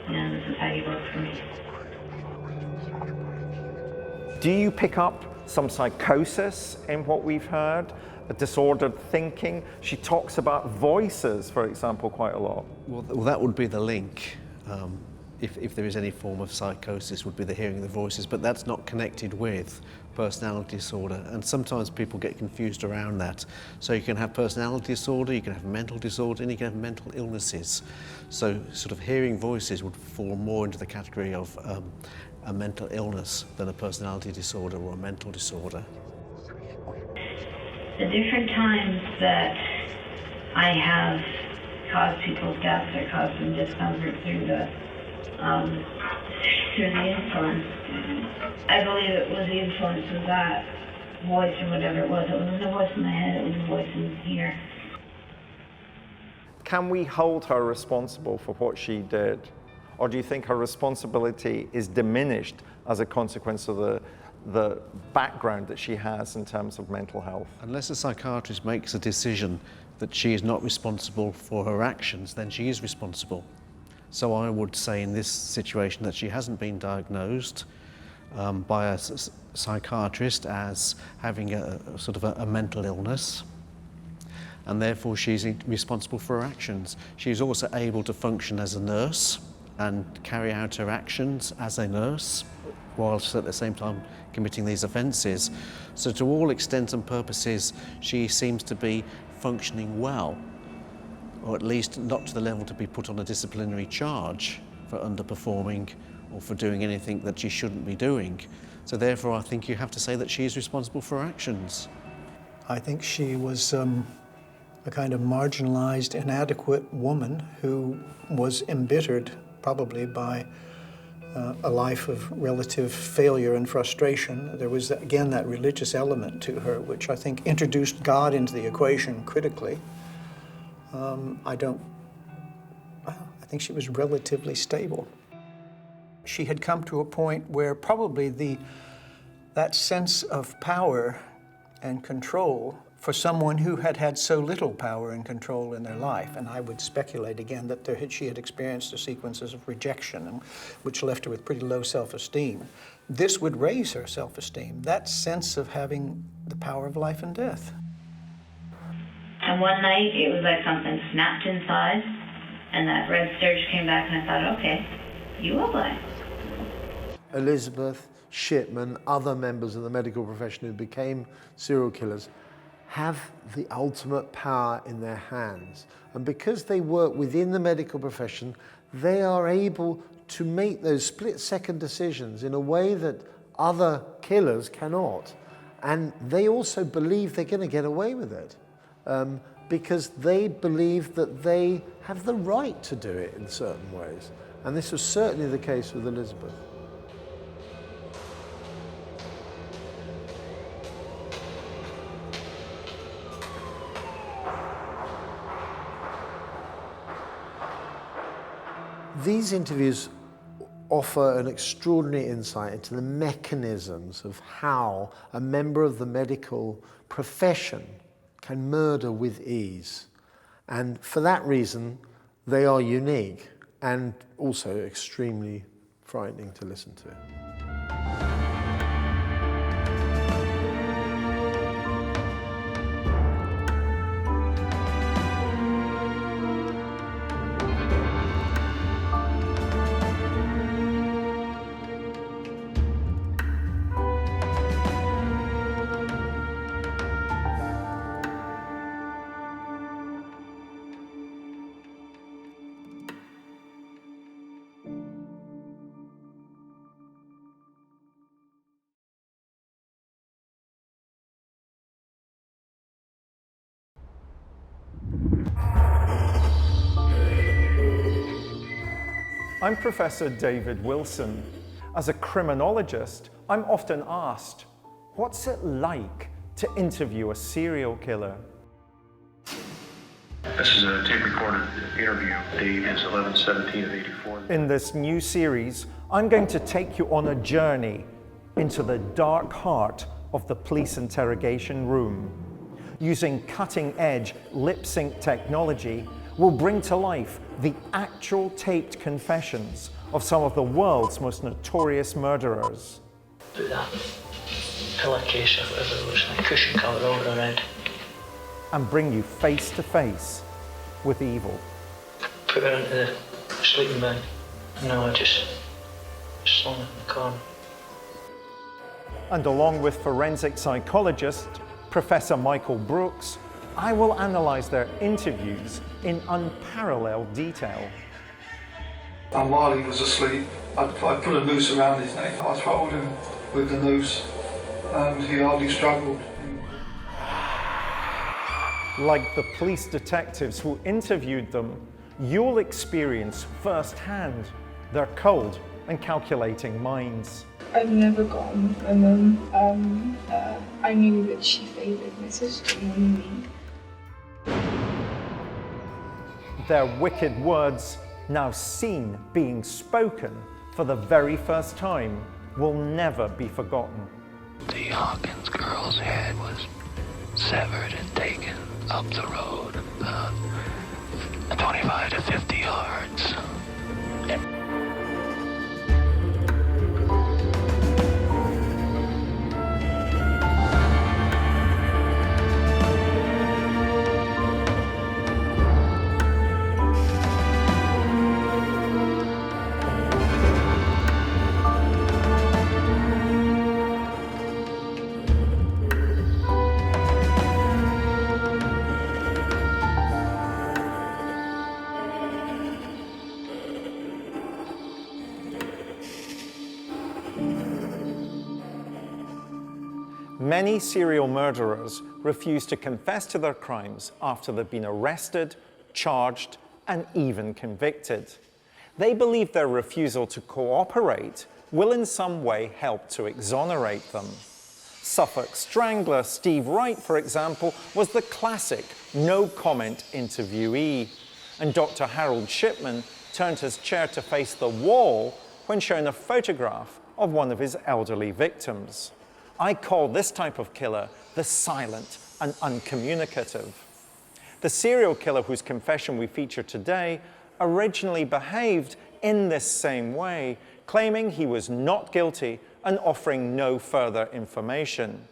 and this is how you work for me. Do you pick up some psychosis in what we've heard? A disordered thinking? She talks about voices, for example, quite a lot. Well, that would be the link. If there is any form of psychosis, would be the hearing of the voices, but that's not connected with personality disorder, and sometimes people get confused around that. So you can have personality disorder, you can have mental disorder, and you can have mental illnesses. So sort of hearing voices would fall more into the category of a mental illness than a personality disorder or a mental disorder. The different times that I have caused people's deaths or caused them discomfort through the influence, I believe it was the influence of that voice or whatever it was. It wasn't a voice in my head, it was a voice in here. Can we hold her responsible for what she did? Or do you think her responsibility is diminished as a consequence of the background that she has in terms of mental health? Unless a psychiatrist makes a decision that she is not responsible for her actions, then she is responsible. So I would say in this situation that she hasn't been diagnosed by a psychiatrist as having a sort of a mental illness, and therefore she's responsible for her actions. She's also able to function as a nurse and carry out her actions as a nurse, whilst at the same time committing these offences. So to all intents and purposes, she seems to be functioning well, or at least not to the level to be put on a disciplinary charge for underperforming or for doing anything that she shouldn't be doing. So therefore I think you have to say that she is responsible for her actions. I think she was a kind of marginalised, inadequate woman who was embittered probably by a life of relative failure and frustration. There was, again, that religious element to her, which I think introduced God into the equation critically. I think she was relatively stable. She had come to a point where probably that sense of power and control for someone who had had so little power and control in their life, and I would speculate again that she had experienced a sequences of rejection, which left her with pretty low self-esteem. This would raise her self-esteem, that sense of having the power of life and death. And one night it was like something snapped inside, and that red surge came back, and I thought, okay, you will die. Elizabeth, Shipman, other members of the medical profession who became serial killers have the ultimate power in their hands. And because they work within the medical profession, they are able to make those split-second decisions in a way that other killers cannot. And they also believe they're going to get away with it because they believe that they have the right to do it in certain ways. And this was certainly the case with Elizabeth. These interviews offer an extraordinary insight into the mechanisms of how a member of the medical profession can murder with ease. And for that reason, they are unique and also extremely frightening to listen to. I'm Professor David Wilson. As a criminologist, I'm often asked, what's it like to interview a serial killer? This is a tape-recorded interview. Date is 11/17 of '84. In this new series, I'm going to take you on a journey into the dark heart of the police interrogation room. Using cutting-edge lip-sync technology, we'll bring to life the actual taped confessions of some of the world's most notorious murderers. Put that pillowcase or whatever it was, like cushion cover over her head. And bring you face to face with evil. Put her into the sleeping bag. No, I just slung it in the corner. And along with forensic psychologist Professor Michael Brooks, I will analyse their interviews in unparalleled detail. And while he was asleep, I put a noose around his neck. I throttled him with the noose and he hardly struggled. Like the police detectives who interviewed them, you'll experience firsthand their cold and calculating minds. I've never got on with my mum. I knew that she favoured my sister more than me. Their wicked words, now seen being spoken for the very first time, will never be forgotten. The Hawkins girl's head was severed and taken up the road about 25 to 50 yards. Many serial murderers refuse to confess to their crimes after they've been arrested, charged, and even convicted. They believe their refusal to cooperate will in some way help to exonerate them. Suffolk Strangler Steve Wright, for example, was the classic no-comment interviewee, and Dr. Harold Shipman turned his chair to face the wall when shown a photograph of one of his elderly victims. I call this type of killer the silent and uncommunicative. The serial killer whose confession we feature today originally behaved in this same way, claiming he was not guilty and offering no further information.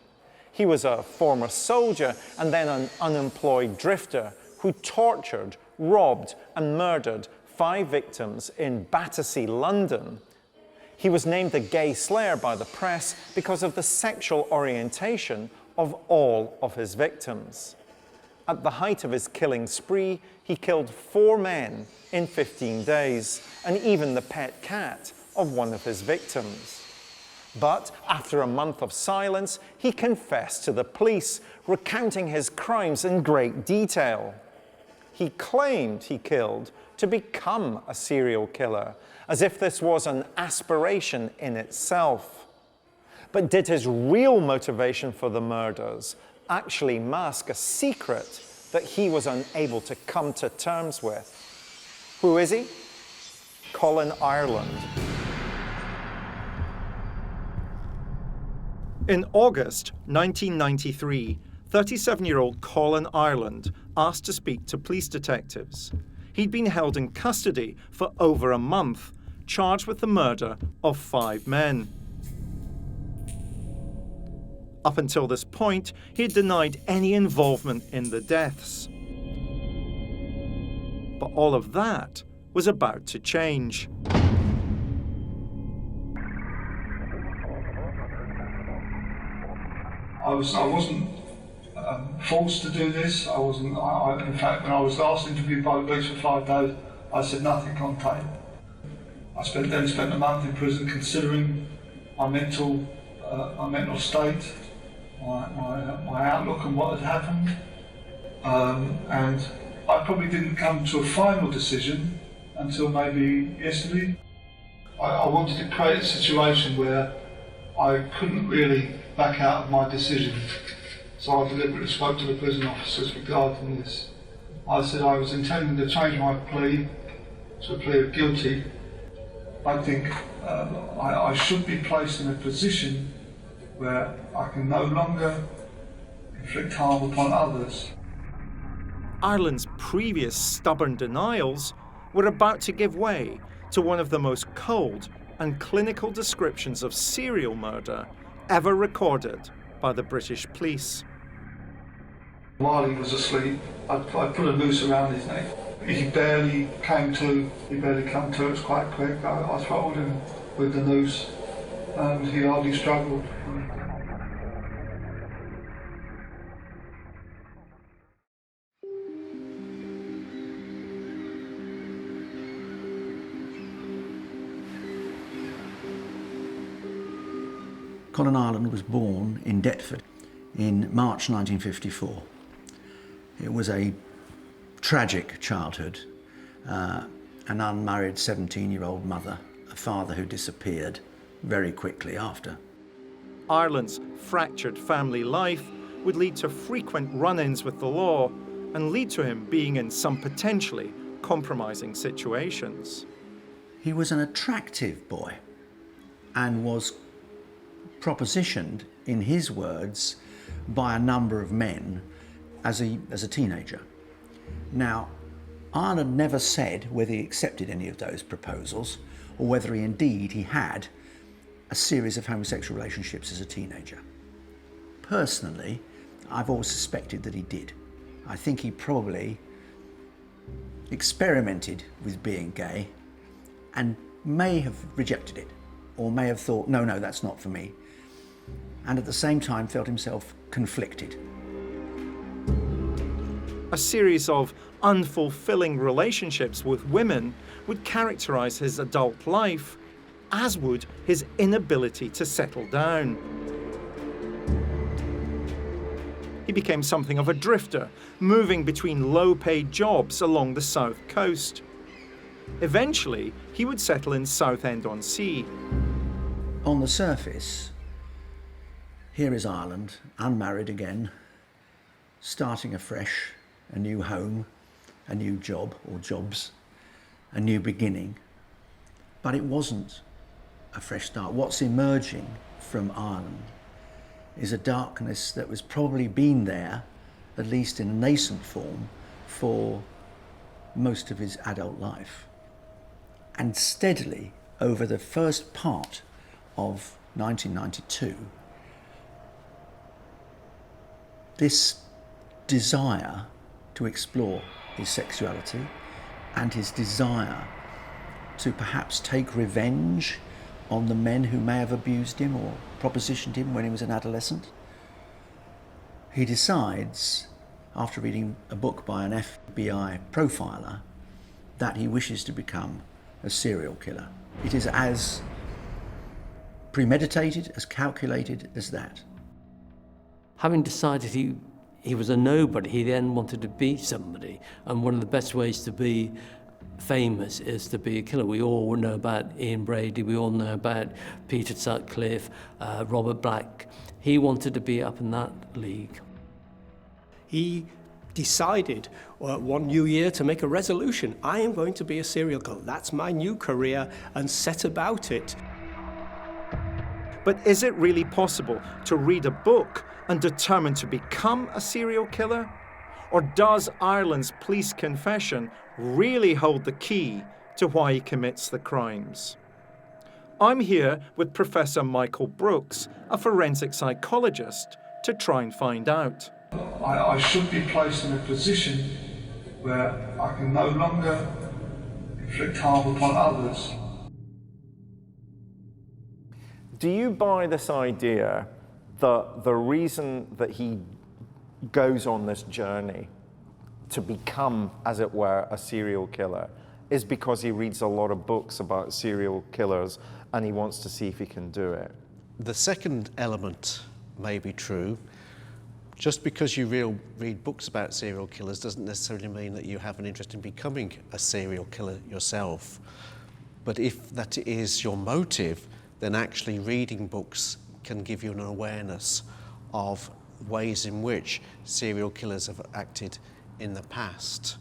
He was a former soldier and then an unemployed drifter who tortured, robbed, and murdered 5 victims in Battersea, London. He was named the Gay Slayer by the press because of the sexual orientation of all of his victims. At the height of his killing spree, he killed 4 men in 15 days, and even the pet cat of one of his victims. But after a month of silence, he confessed to the police, recounting his crimes in great detail. He claimed he killed to become a serial killer, as if this was an aspiration in itself. But did his real motivation for the murders actually mask a secret that he was unable to come to terms with? Who is he? Colin Ireland. In August 1993, 37-year-old Colin Ireland asked to speak to police detectives. He'd been held in custody for over a month, charged with the murder of 5 men. Up until this point, he had denied any involvement in the deaths. But all of that was about to change. I wasn't forced to do this. In fact, when I was last interviewed by the police for 5 days, I said nothing on tape. I spent a month in prison considering my mental state, my outlook on what had happened, and I probably didn't come to a final decision until maybe yesterday. I wanted to create a situation where I couldn't really back out of my decision. So I deliberately spoke to the prison officers regarding this. I said I was intending to change my plea to a plea of guilty. I think I should be placed in a position where I can no longer inflict harm upon others. Ireland's previous stubborn denials were about to give way to one of the most cold and clinical descriptions of serial murder ever recorded by the British police. While he was asleep, I put a noose around his neck. He barely came to. It was quite quick. I throttled him with the noose and he hardly struggled. Colin Ireland was born in Deptford in March 1954. It was a tragic childhood. An unmarried 17-year-old mother, a father who disappeared very quickly after. Ireland's fractured family life would lead to frequent run-ins with the law and lead to him being in some potentially compromising situations. He was an attractive boy and was propositioned, in his words, by a number of men as a teenager. Now, Ireland never said whether he accepted any of those proposals or whether he had a series of homosexual relationships as a teenager. Personally, I've always suspected that he did. I think he probably experimented with being gay and may have rejected it, or may have thought, no, that's not for me, and at the same time felt himself conflicted. A series of unfulfilling relationships with women would characterize his adult life, as would his inability to settle down. He became something of a drifter, moving between low-paid jobs along the south coast. Eventually, he would settle in Southend-on-Sea. On the surface, here is Ireland, unmarried again, starting afresh, a new home, a new job or jobs, a new beginning. But it wasn't a fresh start. What's emerging from Ireland is a darkness that was probably been there, at least in a nascent form, for most of his adult life. And steadily, over the first part of 1992, this desire to explore his sexuality and his desire to perhaps take revenge on the men who may have abused him or propositioned him when he was an adolescent. He decides, after reading a book by an FBI profiler, that he wishes to become a serial killer. It is as premeditated, as calculated as that. Having decided he was a nobody, he then wanted to be somebody. And one of the best ways to be famous is to be a killer. We all know about Ian Brady, we all know about Peter Sutcliffe, Robert Black. He wanted to be up in that league. He decided one new year to make a resolution. I am going to be a serial killer. That's my new career, and set about it. But is it really possible to read a book and determine to become a serial killer? Or does Ireland's police confession really hold the key to why he commits the crimes? I'm here with Professor Michael Brooks, a forensic psychologist, to try and find out. I should be placed in a position where I can no longer inflict harm upon others. Do you buy this idea that the reason that he goes on this journey to become, as it were, a serial killer is because he reads a lot of books about serial killers and he wants to see if he can do it? The second element may be true. Just because you read books about serial killers doesn't necessarily mean that you have an interest in becoming a serial killer yourself. But if that is your motive, then actually reading books can give you an awareness of ways in which serial killers have acted in the past.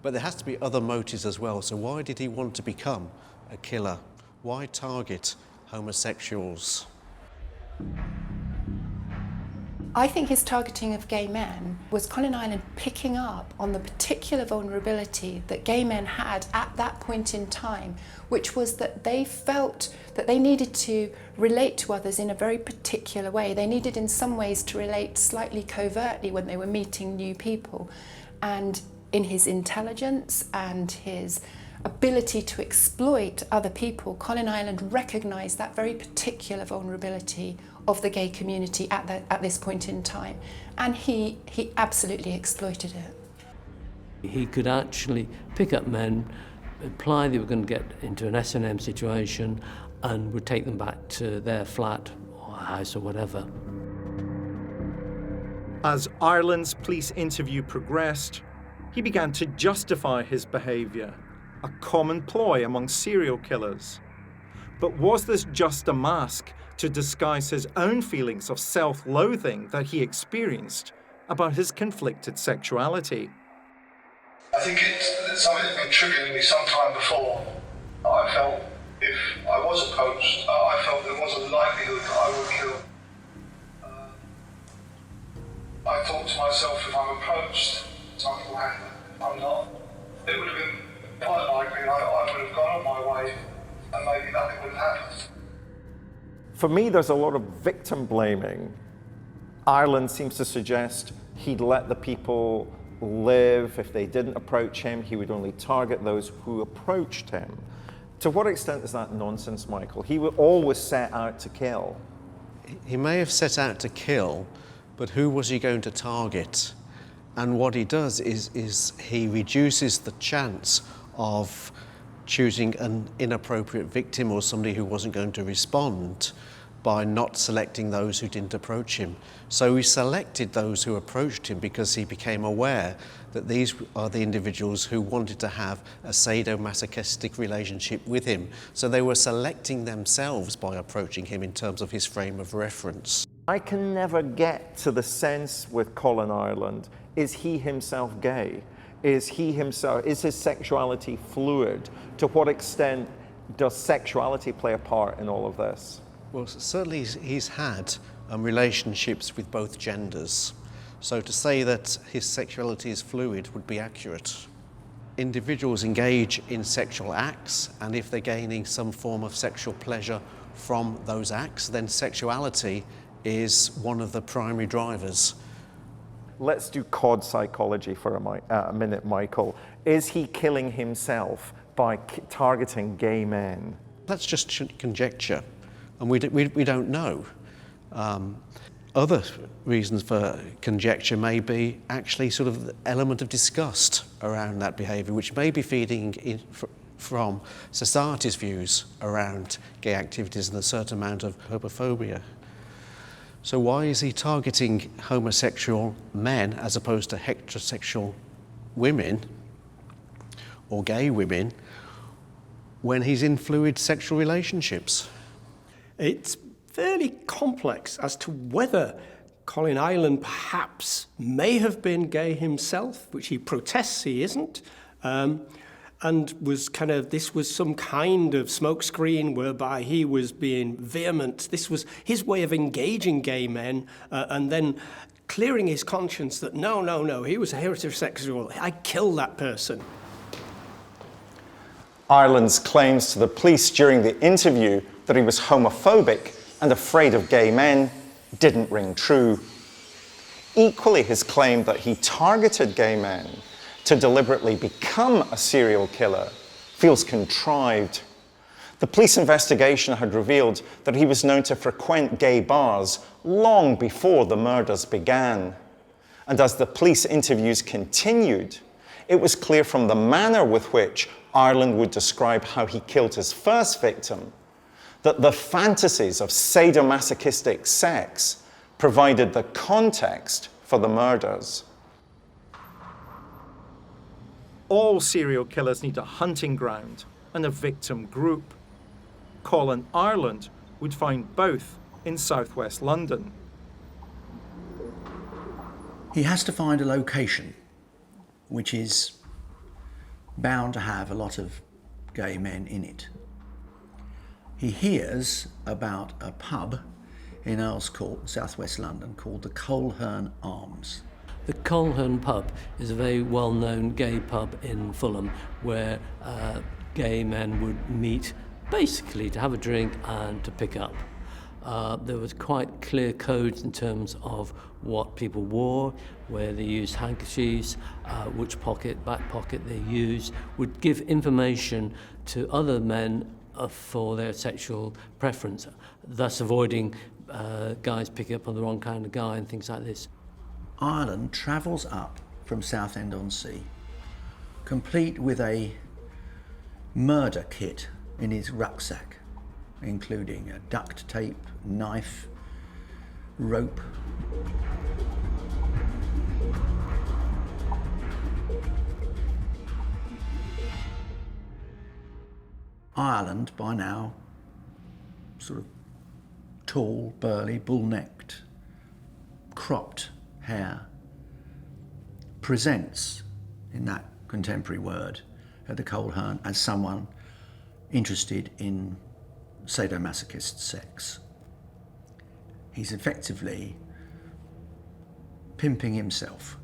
But there has to be other motives as well. So why did he want to become a killer? Why target homosexuals? I think his targeting of gay men was Colin Ireland picking up on the particular vulnerability that gay men had at that point in time, which was that they felt that they needed to relate to others in a very particular way. They needed in some ways to relate slightly covertly when they were meeting new people. And in his intelligence and his ability to exploit other people, Colin Ireland recognised that very particular vulnerability of the gay community at this point in time, and he absolutely exploited it. He could actually pick up men, imply they were going to get into an S&M situation, and would take them back to their flat or house or whatever. As Ireland's police interview progressed, he began to justify his behaviour, a common ploy among serial killers. But was this just a mask to disguise his own feelings of self-loathing that he experienced about his conflicted sexuality? I think it's something that's been triggering me some time before. I felt if I was approached, I felt there was a likelihood that I would kill. I thought to myself, if I'm approached, something will happen. I'm not. It would have been quite likely I would have gone on my way and maybe nothing would have happened. For me, there's a lot of victim blaming. Ireland seems to suggest he'd let the people live. If they didn't approach him, he would only target those who approached him. To what extent is that nonsense, Michael? He would always set out to kill. He may have set out to kill, but who was he going to target? And what he does is he reduces the chance of choosing an inappropriate victim or somebody who wasn't going to respond by not selecting those who didn't approach him. So he selected those who approached him because he became aware that these are the individuals who wanted to have a sadomasochistic relationship with him. So they were selecting themselves by approaching him in terms of his frame of reference. I can never get to the sense with Colin Ireland, is he himself gay? Is his sexuality fluid? To what extent does sexuality play a part in all of this? Well, certainly he's had relationships with both genders. So to say that his sexuality is fluid would be accurate. Individuals engage in sexual acts, and if they're gaining some form of sexual pleasure from those acts, then sexuality is one of the primary drivers. Let's do COD psychology for a minute, Michael. Is he killing himself by targeting gay men? That's just conjecture, and we don't know. Other reasons for conjecture may be actually sort of the element of disgust around that behaviour, which may be feeding in from society's views around gay activities and a certain amount of homophobia. So why is he targeting homosexual men as opposed to heterosexual women or gay women when he's in fluid sexual relationships? It's fairly complex as to whether Colin Ireland perhaps may have been gay himself, which he protests he isn't, and this was some kind of smokescreen whereby he was being vehement. This was his way of engaging gay men and then clearing his conscience that no, he was a heterosexual. I killed that person. Ireland's claims to the police during the interview that he was homophobic and afraid of gay men didn't ring true. Equally, his claim that he targeted gay men to deliberately become a serial killer feels contrived. The police investigation had revealed that he was known to frequent gay bars long before the murders began. And as the police interviews continued, it was clear from the manner with which Ireland would describe how he killed his first victim that the fantasies of sadomasochistic sex provided the context for the murders. All serial killers need a hunting ground, and a victim group. Colin Ireland would find both in southwest London. He has to find a location which is bound to have a lot of gay men in it. He hears about a pub in Earl's Court, southwest London, called the Coleherne Arms. The Coleherne pub is a very well-known gay pub in Fulham where gay men would meet basically to have a drink and to pick up. There was quite clear codes in terms of what people wore, where they used handkerchiefs, which pocket, back pocket they used, would give information to other men for their sexual preference, thus avoiding guys picking up on the wrong kind of guy and things like this. Ireland travels up from Southend-on-Sea, complete with a murder kit in his rucksack, including a duct tape, knife, rope. Ireland, by now, sort of tall, burly, bull-necked, cropped hair, presents, in that contemporary word, at the Coleherne as someone interested in sadomasochist sex. He's effectively pimping himself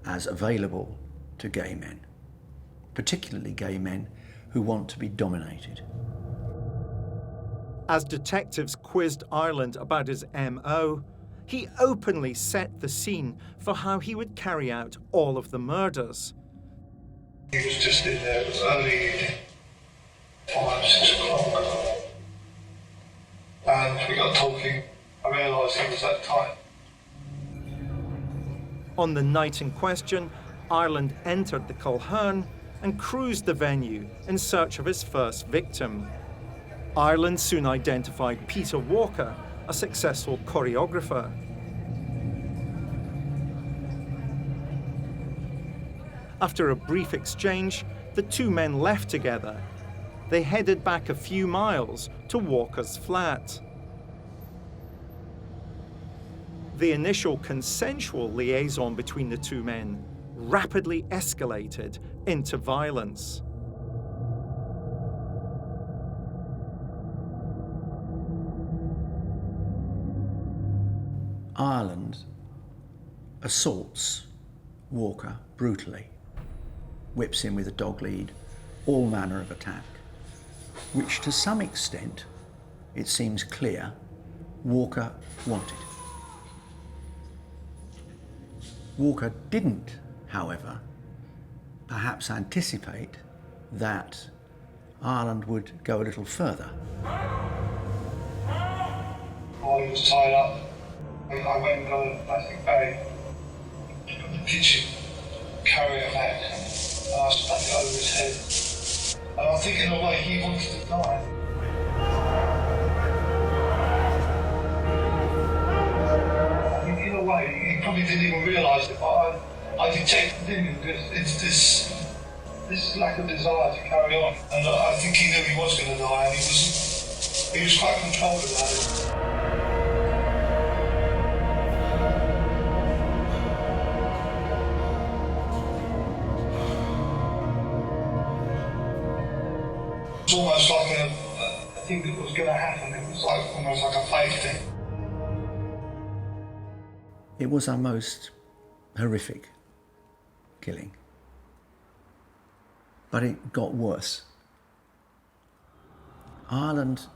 as available to gay men, particularly gay men who want to be dominated. As detectives quizzed Ireland about his MO, he openly set the scene for how he would carry out all of the murders. He was just in there, it was early evening, 5, 6 o'clock. And we got talking, I realised it was that time. On the night in question, Ireland entered the Coleherne and cruised the venue in search of his first victim. Ireland soon identified Peter Walker, a successful choreographer. After a brief exchange, the two men left together. They headed back a few miles to Walker's flat. The initial consensual liaison between the two men rapidly escalated into violence. Ireland assaults Walker brutally, whips him with a dog lead, all manner of attack, which to some extent, it seems clear, Walker wanted. Walker didn't, however, perhaps anticipate that Ireland would go a little further. While he was tied up, I went and got a plastic bag from the kitchen, carry it back, and I stuck it over his head. And I think in a way he wanted to die. I think in a way he probably didn't even realise it, but I detected in him it's this lack of desire to carry on. And I think he knew he was going to die, and he was quite controlled about it. It was almost like a thing that was going to happen. It was like almost like a fake thing. It was a most horrific killing. But it got worse. Ireland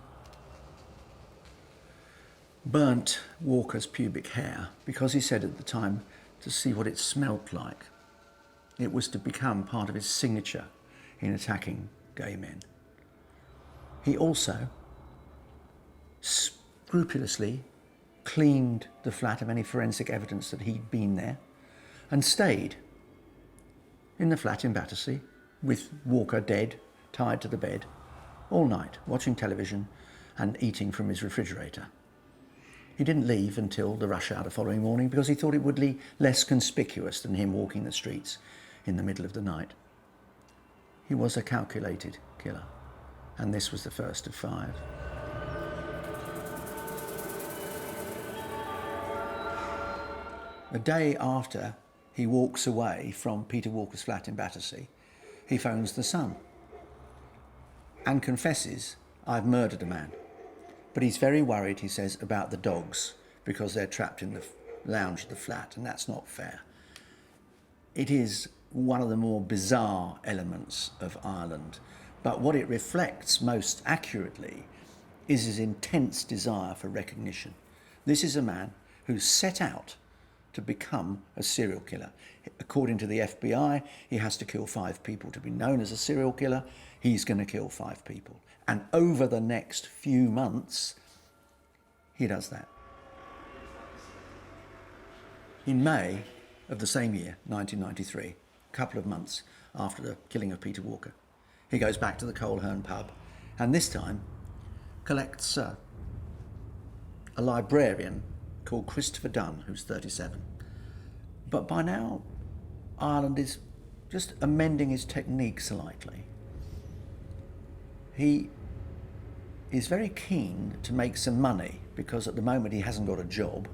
burnt Walker's pubic hair because he said at the time to see what it smelt like. It was to become part of his signature in attacking gay men. He also scrupulously cleaned the flat of any forensic evidence that he'd been there and stayed in the flat in Battersea with Walker dead, tied to the bed, all night, watching television and eating from his refrigerator. He didn't leave until the rush hour the following morning because he thought it would be less conspicuous than him walking the streets in the middle of the night. He was a calculated killer. and this was the first of 5. The day after he walks away from Peter Walker's flat in Battersea, he phones the Sun and confesses, "I've murdered a man." But he's very worried, he says, about the dogs because they're trapped in the lounge of the flat, and that's not fair. It is one of the more bizarre elements of Ireland, but what it reflects most accurately is his intense desire for recognition. This is a man who set out to become a serial killer. According to the FBI, he has to kill 5 people to be known as a serial killer. He's going to kill 5 people. And over the next few months, he does that. In May of the same year, 1993, a couple of months after the killing of Peter Walker, he goes back to the Coleherne pub and this time collects a librarian called Christopher Dunn, who's 37. But by now, Ireland is just amending his technique slightly. He is very keen to make some money because at the moment he hasn't got a job.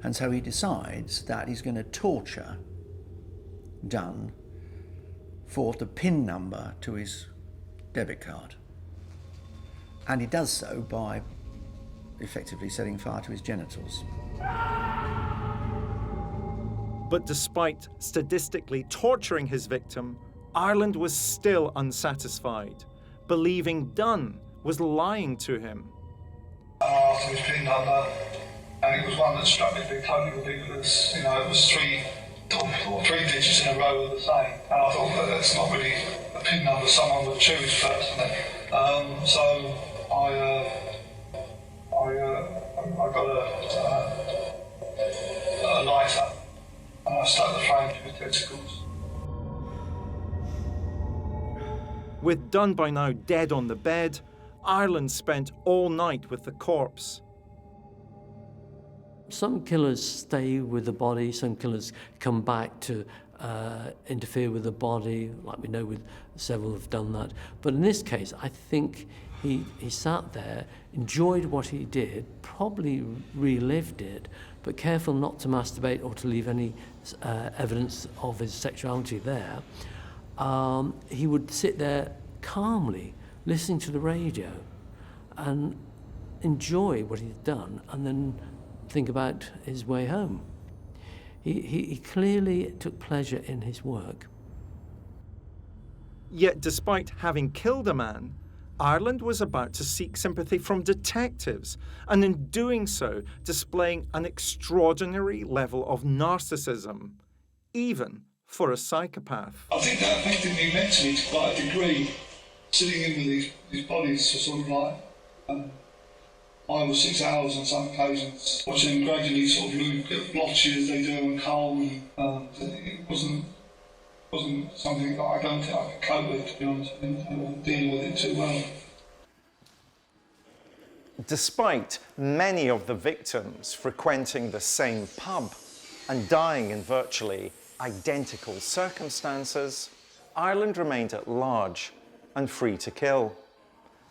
And so he decides that he's going to torture Dunn for the PIN number to his debit card. And he does so by effectively setting fire to his genitals. But despite statistically torturing his victim, Ireland was still unsatisfied, believing Dunn was lying to him. After his PIN number, and it was one that struck me to be totally ridiculous. You know, it was 3 digits in a row of the same. And I thought, well, that's not really a PIN number someone would choose personally. So I got a lighter and I stuck the flame to his testicles. With Dunn by now dead on the bed, Ireland spent all night with the corpse. Some killers stay with the body, some killers come back to interfere with the body, like we know with several have done that. But in this case, I think he sat there, enjoyed what he did, probably relived it, but careful not to masturbate or to leave any evidence of his sexuality there. He would sit there calmly, listening to the radio and enjoy what he'd done and then think about his way home. He clearly took pleasure in his work. Yet despite having killed a man, Ireland was about to seek sympathy from detectives, and in doing so, displaying an extraordinary level of narcissism, even for a psychopath. I think that affected me mentally to quite a degree, sitting in with these bodies for sort of like 5 or 6 hours on some occasions, watching them gradually sort of look at blotches as they do and coal. It wasn't something that I don't think I could cope with, to be honest, and dealing with it too well. Despite many of the victims frequenting the same pub and dying in virtually identical circumstances, Ireland remained at large and free to kill.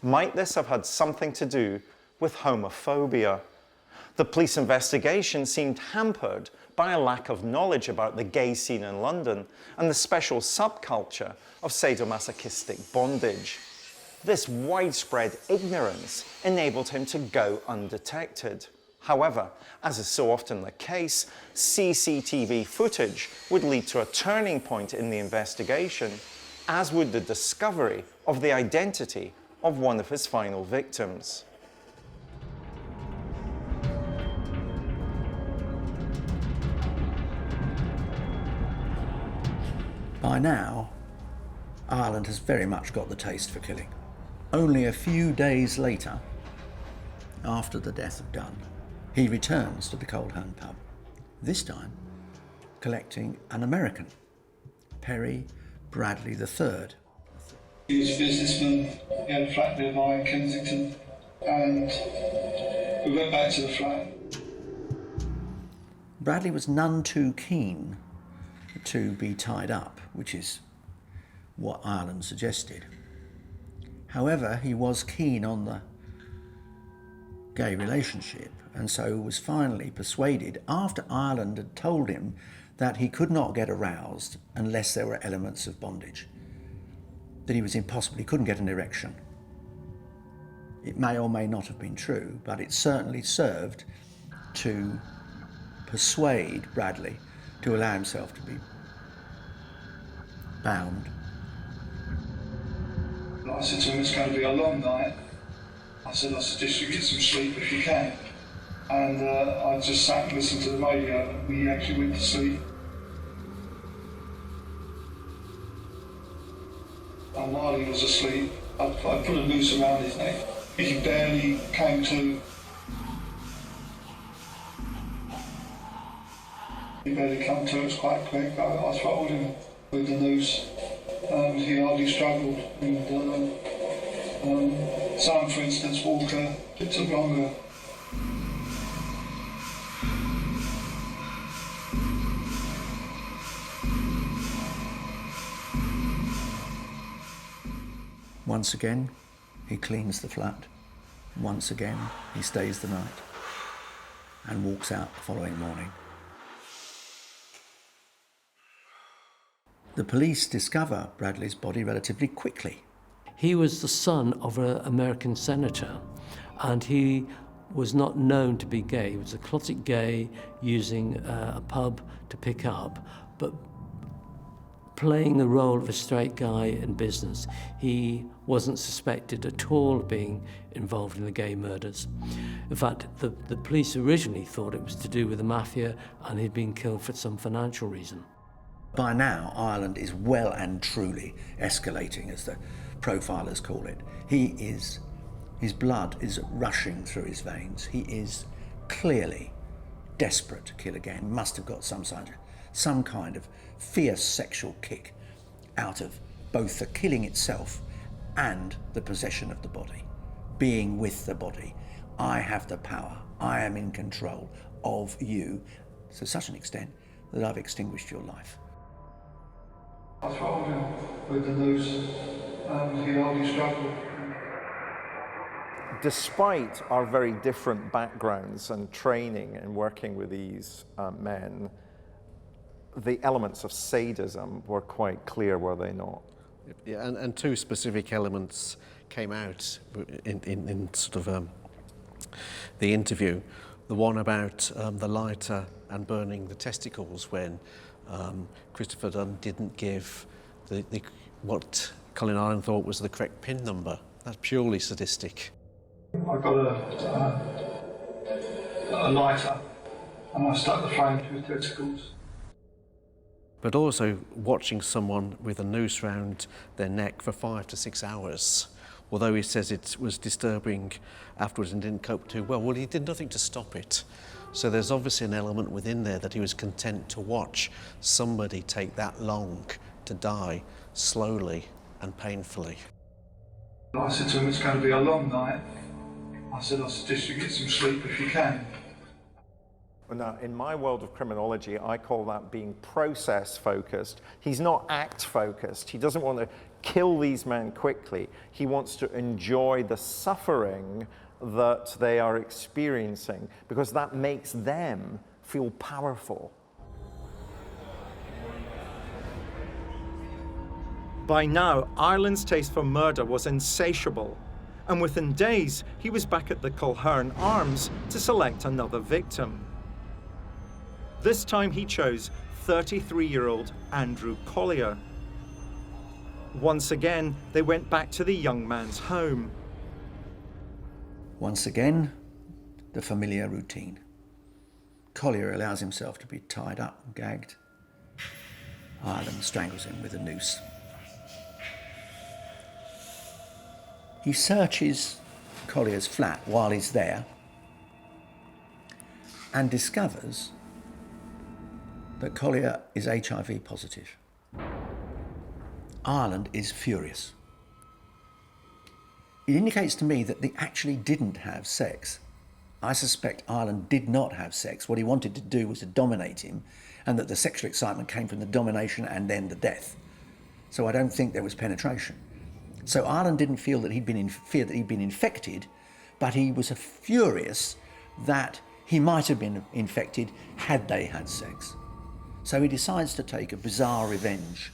Might this have had something to do with homophobia? The police investigation seemed hampered by a lack of knowledge about the gay scene in London and the special subculture of sadomasochistic bondage. This widespread ignorance enabled him to go undetected. However, as is so often the case, CCTV footage would lead to a turning point in the investigation, as would the discovery of the identity of one of his final victims. By now, Ireland has very much got the taste for killing. Only a few days later, after the death of Dunn, he returns to the Coleherne pub, this time collecting an American, Perry Bradley III. He was a businessman, he had a flat nearby in Kensington, and we went back to the flat. Bradley was none too keen to be tied up, which is what Ireland suggested. However, he was keen on the gay relationship, and so was finally persuaded, after Ireland had told him that he could not get aroused unless there were elements of bondage, that he was impossible, he couldn't get an erection. It may or may not have been true, but it certainly served to persuade Bradley to allow himself to be bound. I said to him, it's going to be a long night. I said, I suggest you get some sleep if you can. And I just sat and listened to the radio, and we actually went to sleep. And while he was asleep, I put a noose around his neck. He barely came to. He barely came to, it was quite quick. I throttled him with the noose, and he hardly struggled. And some, for instance, Walker, it took longer. Once again, he cleans the flat. Once again, he stays the night and walks out the following morning. The police discover Bradley's body relatively quickly. He was the son of an American senator, and he was not known to be gay. He was a closet gay, using a pub to pick up, but playing the role of a straight guy in business. He wasn't suspected at all of being involved in the gay murders. In fact, the police originally thought it was to do with the mafia, and he'd been killed for some financial reason. By now, Ireland is well and truly escalating, as the profilers call it. His blood is rushing through his veins. He is clearly desperate to kill again. Must have got some kind of fierce sexual kick out of both the killing itself and the possession of the body. Being with the body. I have the power. I am in control of you to such an extent that I've extinguished your life. I throttled him with the noose, and he hardly struggled. Despite our very different backgrounds and training in working with these men, the elements of sadism were quite clear, were they not? Yeah, and two specific elements came out in sort of the interview. The one about the lighter and burning the testicles when Christopher Dunn didn't give what Colin Ireland thought was the correct PIN number. That's purely sadistic. I got a lighter and I stuck the flame to his testicles. But also watching someone with a noose round their neck for 5 to 6 hours, although he says it was disturbing afterwards and didn't cope too well. Well, he did nothing to stop it. So there's obviously an element within there that he was content to watch somebody take that long to die slowly and painfully. I said to him, it's going to be a long night. I said, I suggest you get some sleep if you can. Now, in my world of criminology, I call that being process-focused. He's not act-focused. He doesn't want to kill these men quickly. He wants to enjoy the suffering that they are experiencing, because that makes them feel powerful. By now, Ireland's taste for murder was insatiable, and within days, he was back at the Culhern Arms to select another victim. This time he chose 33-year-old Andrew Collier. Once again, they went back to the young man's home. Once again, the familiar routine. Collier allows himself to be tied up and gagged. Ireland strangles him with a noose. He searches Collier's flat while he's there and discovers that Collier is HIV positive. Ireland is furious. It indicates to me that they actually didn't have sex. I suspect Ireland did not have sex. What he wanted to do was to dominate him, and that the sexual excitement came from the domination and then the death. So I don't think there was penetration. So Ireland didn't feel that he'd been in fear that he'd been infected, but he was furious that he might have been infected had they had sex. So he decides to take a bizarre revenge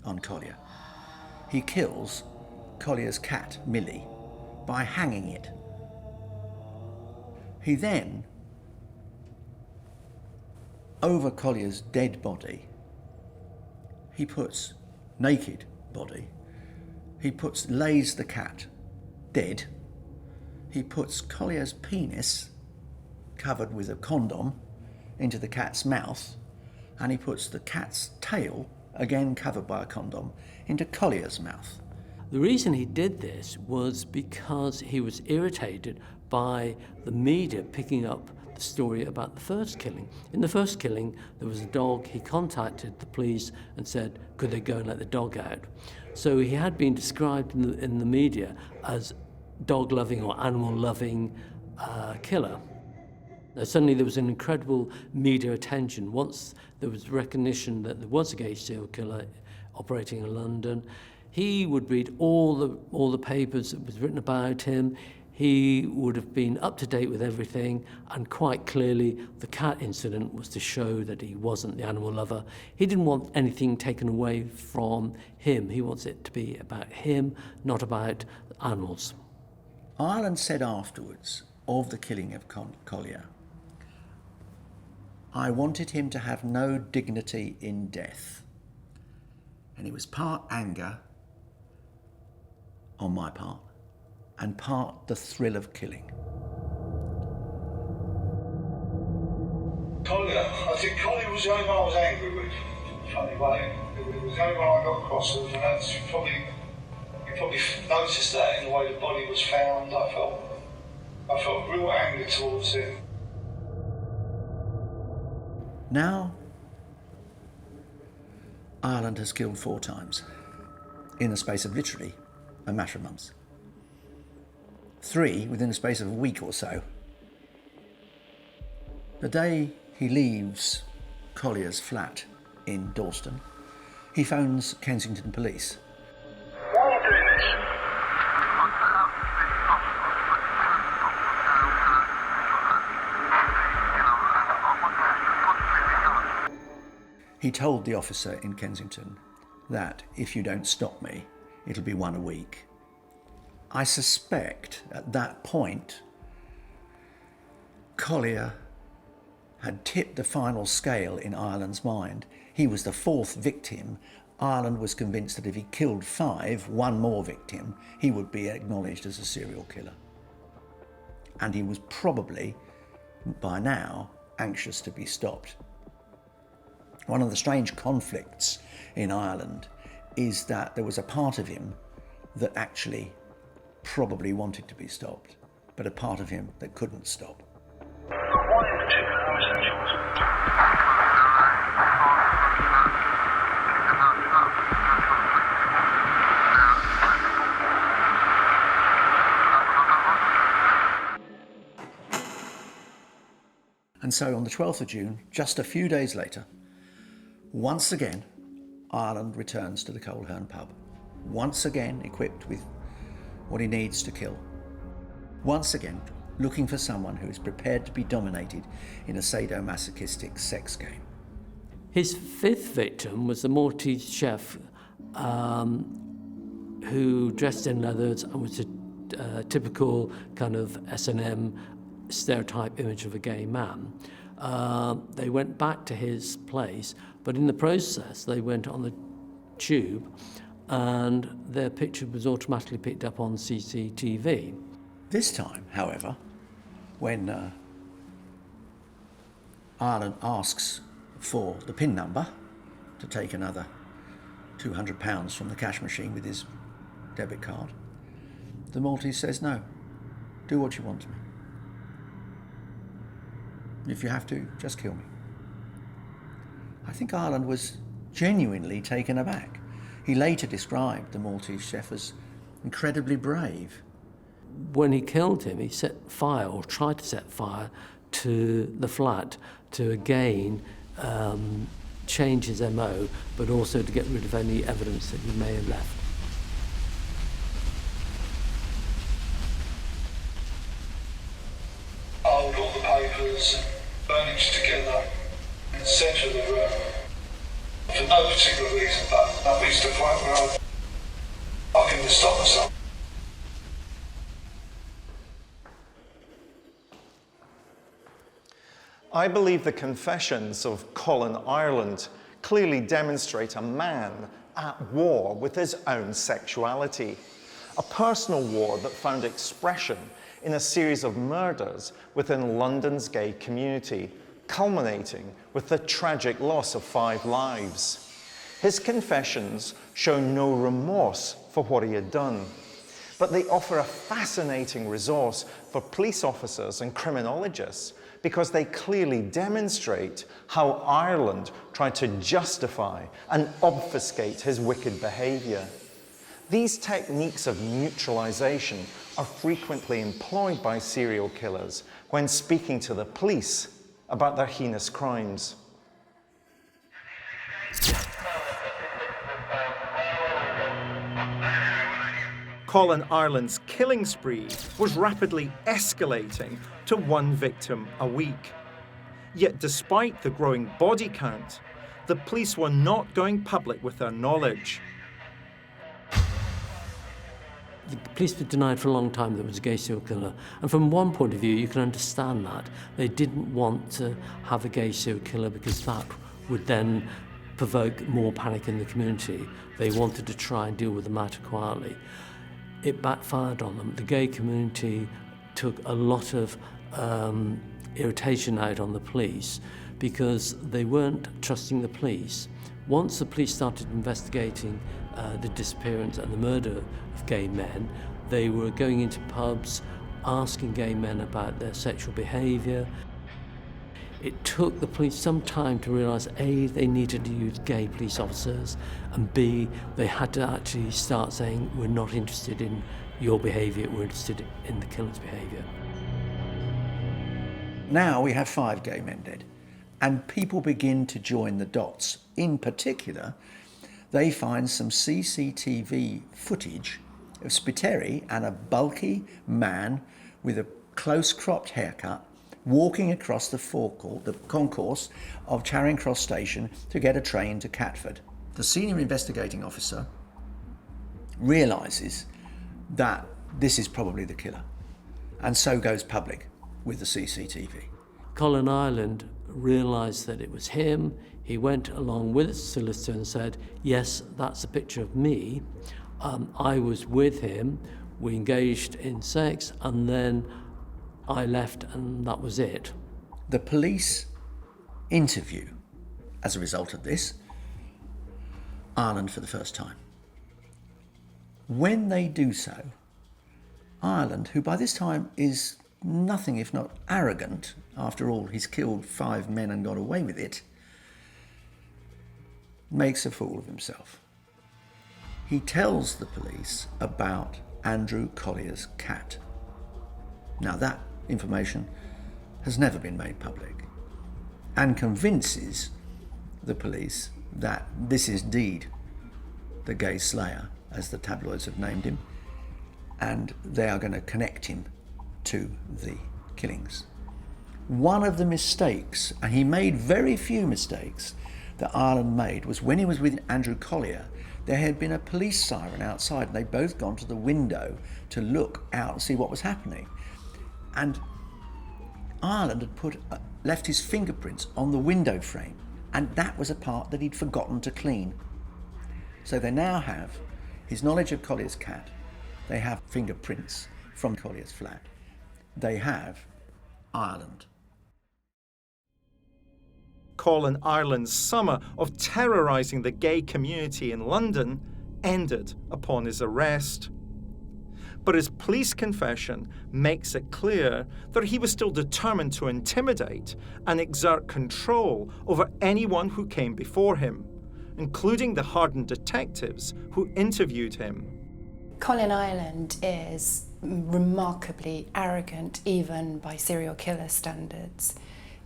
on Collier. He kills Collier's cat, Millie, by hanging it. He then, over Collier's dead body, he puts naked body, he lays the cat dead, he puts Collier's penis covered with a condom into the cat's mouth, and he puts the cat's tail, again covered by a condom, into Collier's mouth. The reason he did this was because he was irritated by the media picking up the story about the first killing. In the first killing, there was a dog. He contacted the police and said, could they go and let the dog out? So he had been described in the media as dog-loving or animal-loving killer. Now, suddenly there was an incredible media attention. Once there was recognition that there was a gay serial killer operating in London, he would read all the papers that was written about him. He would have been up to date with everything, and quite clearly the cat incident was to show that he wasn't the animal lover. He didn't want anything taken away from him. He wants it to be about him, not about animals. Ireland said afterwards of the killing of Collier, I wanted him to have no dignity in death. And it was part anger on my part, and part the thrill of killing. Collier, I think Collier was the only one I was angry with. Funny way, it was the only one I got across with, and that's you probably noticed that in the way the body was found. I felt real anger towards him. Now, Ireland has killed 4 times in the space of literally a matter of months. 3 within the space of a week or so. The day he leaves Collier's flat in Dalston, he phones Kensington Police. Why are you doing this? He told the officer in Kensington that if you don't stop me, it'll be 1 a week. I suspect at that point, Collier had tipped the final scale in Ireland's mind. He was the 4th victim. Ireland was convinced that if he killed 5, 1 more victim, he would be acknowledged as a serial killer. And he was probably, by now, anxious to be stopped. One of the strange conflicts in Ireland is that there was a part of him that actually probably wanted to be stopped, but a part of him that couldn't stop. And so on the 12th of June, just a few days later, once again, Ireland returns to the Coleherne pub, once again equipped with what he needs to kill. Once again, looking for someone who is prepared to be dominated in a sadomasochistic sex game. His 5th victim was the Maltese chef who dressed in leathers and was a typical kind of S&M stereotype image of a gay man. They went back to his place, but in the process they went on the tube and their picture was automatically picked up on CCTV. This time, however, when Ireland asks for the PIN number to take another £200 from the cash machine with his debit card, the Maltese says, no, do what you want to me. If you have to, just kill me. I think Ireland was genuinely taken aback. He later described the Maltese chef as incredibly brave. When he killed him, he set fire, or tried to set fire, to the flat to again change his MO, but also to get rid of any evidence that he may have left. papers and furniture together in the centre of the room for no particular reason, but that reached the point where I couldn't stop myself. I believe the confessions of Colin Ireland clearly demonstrate a man at war with his own sexuality. A personal war that found expression in a series of murders within London's gay community, culminating with the tragic loss of 5 lives. His confessions show no remorse for what he had done, but they offer a fascinating resource for police officers and criminologists because they clearly demonstrate how Ireland tried to justify and obfuscate his wicked behaviour. These techniques of neutralisation are frequently employed by serial killers when speaking to the police about their heinous crimes. Colin Ireland's killing spree was rapidly escalating to 1 victim a week. Yet despite the growing body count, the police were not going public with their knowledge. The police were denied for a long time there was a gay serial killer. And from one point of view, you can understand that. They didn't want to have a gay serial killer because that would then provoke more panic in the community. They wanted to try and deal with the matter quietly. It backfired on them. The gay community took a lot of irritation out on the police because they weren't trusting the police. Once the police started investigating the disappearance and the murder of gay men, they were going into pubs, asking gay men about their sexual behaviour. It took the police some time to realise, A, they needed to use gay police officers, and B, they had to actually start saying, we're not interested in your behaviour, we're interested in the killer's behaviour. Now we have 5 gay men dead, and people begin to join the dots. In particular, they find some CCTV footage of Spiteri and a bulky man with a close-cropped haircut walking across the concourse of Charing Cross Station to get a train to Catford. The senior investigating officer realises that this is probably the killer, and so goes public with the CCTV. Colin Ireland realised that it was him. He went along with his solicitor and said, yes, that's a picture of me. I was with him, we engaged in sex, and then I left and that was it. The police interview, as a result of this, Ireland for the first time. When they do so, Ireland, who by this time is nothing if not arrogant, after all, he's killed 5 men and got away with it, makes a fool of himself. He tells the police about Andrew Collier's cat. Now that information has never been made public, and convinces the police that this is indeed the gay slayer, as the tabloids have named him, and they are going to connect him to the killings. One of the mistakes, and he made very few mistakes, that Ireland made was when he was with Andrew Collier, there had been a police siren outside and they'd both gone to the window to look out and see what was happening. And Ireland had left his fingerprints on the window frame, and that was a part that he'd forgotten to clean. So they now have his knowledge of Collier's cat, they have fingerprints from Collier's flat, they have Ireland. Colin Ireland's summer of terrorising the gay community in London ended upon his arrest. But his police confession makes it clear that he was still determined to intimidate and exert control over anyone who came before him, including the hardened detectives who interviewed him. Colin Ireland is remarkably arrogant, even by serial killer standards.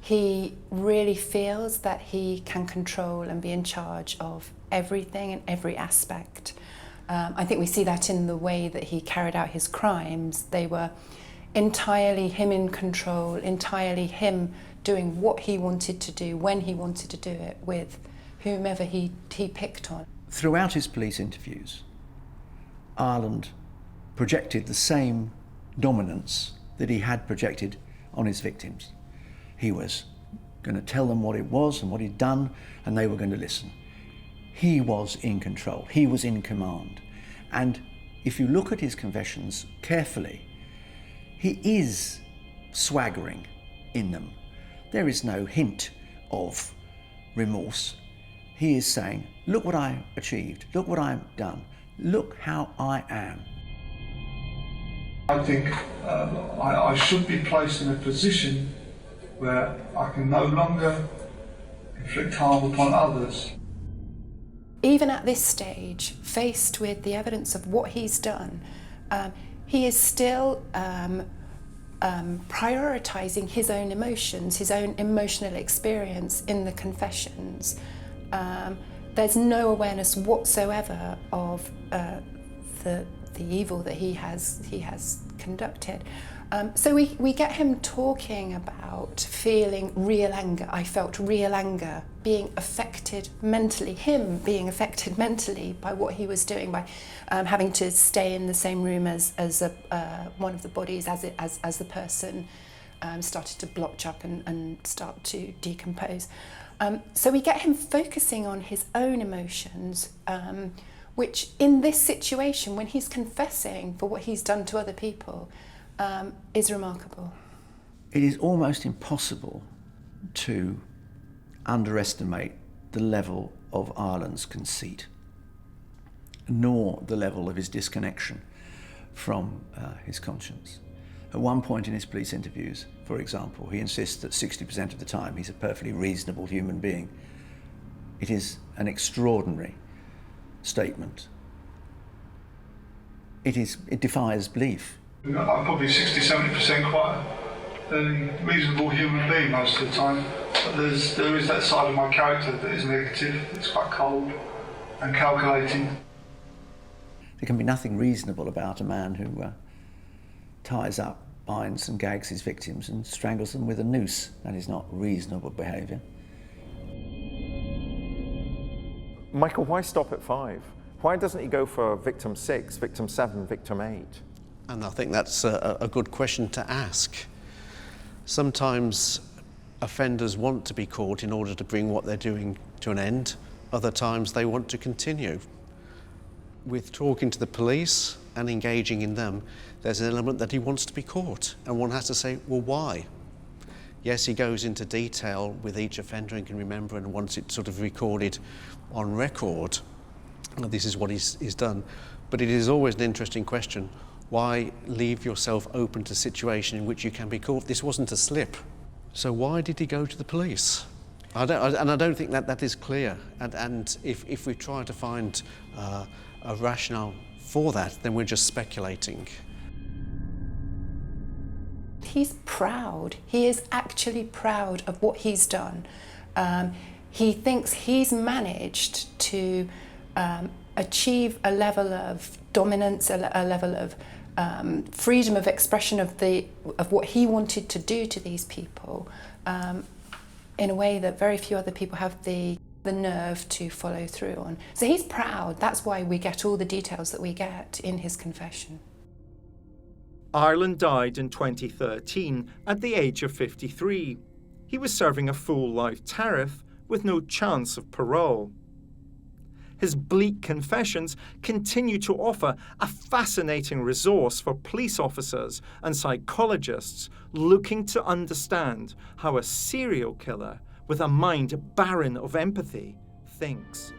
He really feels that he can control and be in charge of everything and every aspect. I think we see that in the way that he carried out his crimes. They were entirely him in control, entirely him doing what he wanted to do, when he wanted to do it, with whomever he picked on. Throughout his police interviews, Ireland projected the same dominance that he had projected on his victims. He was going to tell them what it was and what he'd done, and they were going to listen. He was in control, he was in command. And if you look at his confessions carefully, he is swaggering in them. There is no hint of remorse. He is saying, look what I achieved, look what I've done, look how I am. I think I should be placed in a position where I can no longer inflict harm upon others. Even at this stage, faced with the evidence of what he's done, he is still prioritising his own emotions, his own emotional experience in the confessions. There's no awareness whatsoever of the evil that he has conducted. So we get him talking about feeling real anger. I felt real anger, being affected mentally, him being affected mentally by what he was doing, by having to stay in the same room as one of the bodies as the person started to blotch up and start to decompose. So we get him focusing on his own emotions, which in this situation, when he's confessing for what he's done to other people, is remarkable. It is almost impossible to underestimate the level of Ireland's conceit, nor the level of his disconnection from his conscience. At one point in his police interviews, for example, he insists that 60% of the time he's a perfectly reasonable human being. It is an extraordinary statement. It defies belief. I'm probably 60-70% quite a reasonable human being most of the time. But there is that side of my character that is negative. It's quite cold and calculating. There can be nothing reasonable about a man who ties up, binds and gags his victims and strangles them with a noose. That is not reasonable behaviour. Michael, why stop at 5? Why doesn't he go for victim 6, victim 7, victim 8? And I think that's a good question to ask. Sometimes offenders want to be caught in order to bring what they're doing to an end. Other times they want to continue. With talking to the police and engaging in them, there's an element that he wants to be caught, and one has to say, well, why? Yes, he goes into detail with each offender and can remember and wants it sort of recorded on record. This is what he's done. But it is always an interesting question. Why leave yourself open to a situation in which you can be caught? This wasn't a slip. So why did he go to the police? I don't think that is clear. And if we try to find a rationale for that, then we're just speculating. He's proud. He is actually proud of what he's done. He thinks he's managed to achieve a level of dominance, a level of freedom of expression of what he wanted to do to these people in a way that very few other people have the nerve to follow through on. So he's proud. That's why we get all the details that we get in his confession. Ireland died in 2013 at the age of 53. He was serving a full life tariff with no chance of parole. His bleak confessions continue to offer a fascinating resource for police officers and psychologists looking to understand how a serial killer with a mind barren of empathy thinks.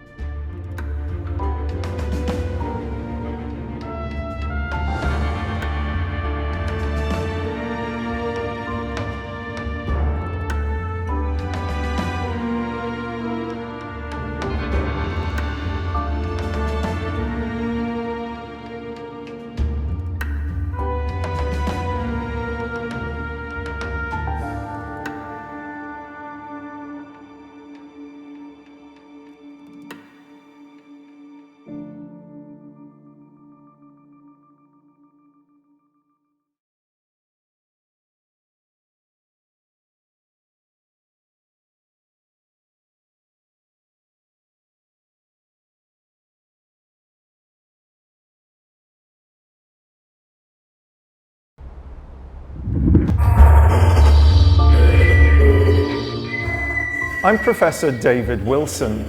I'm Professor David Wilson.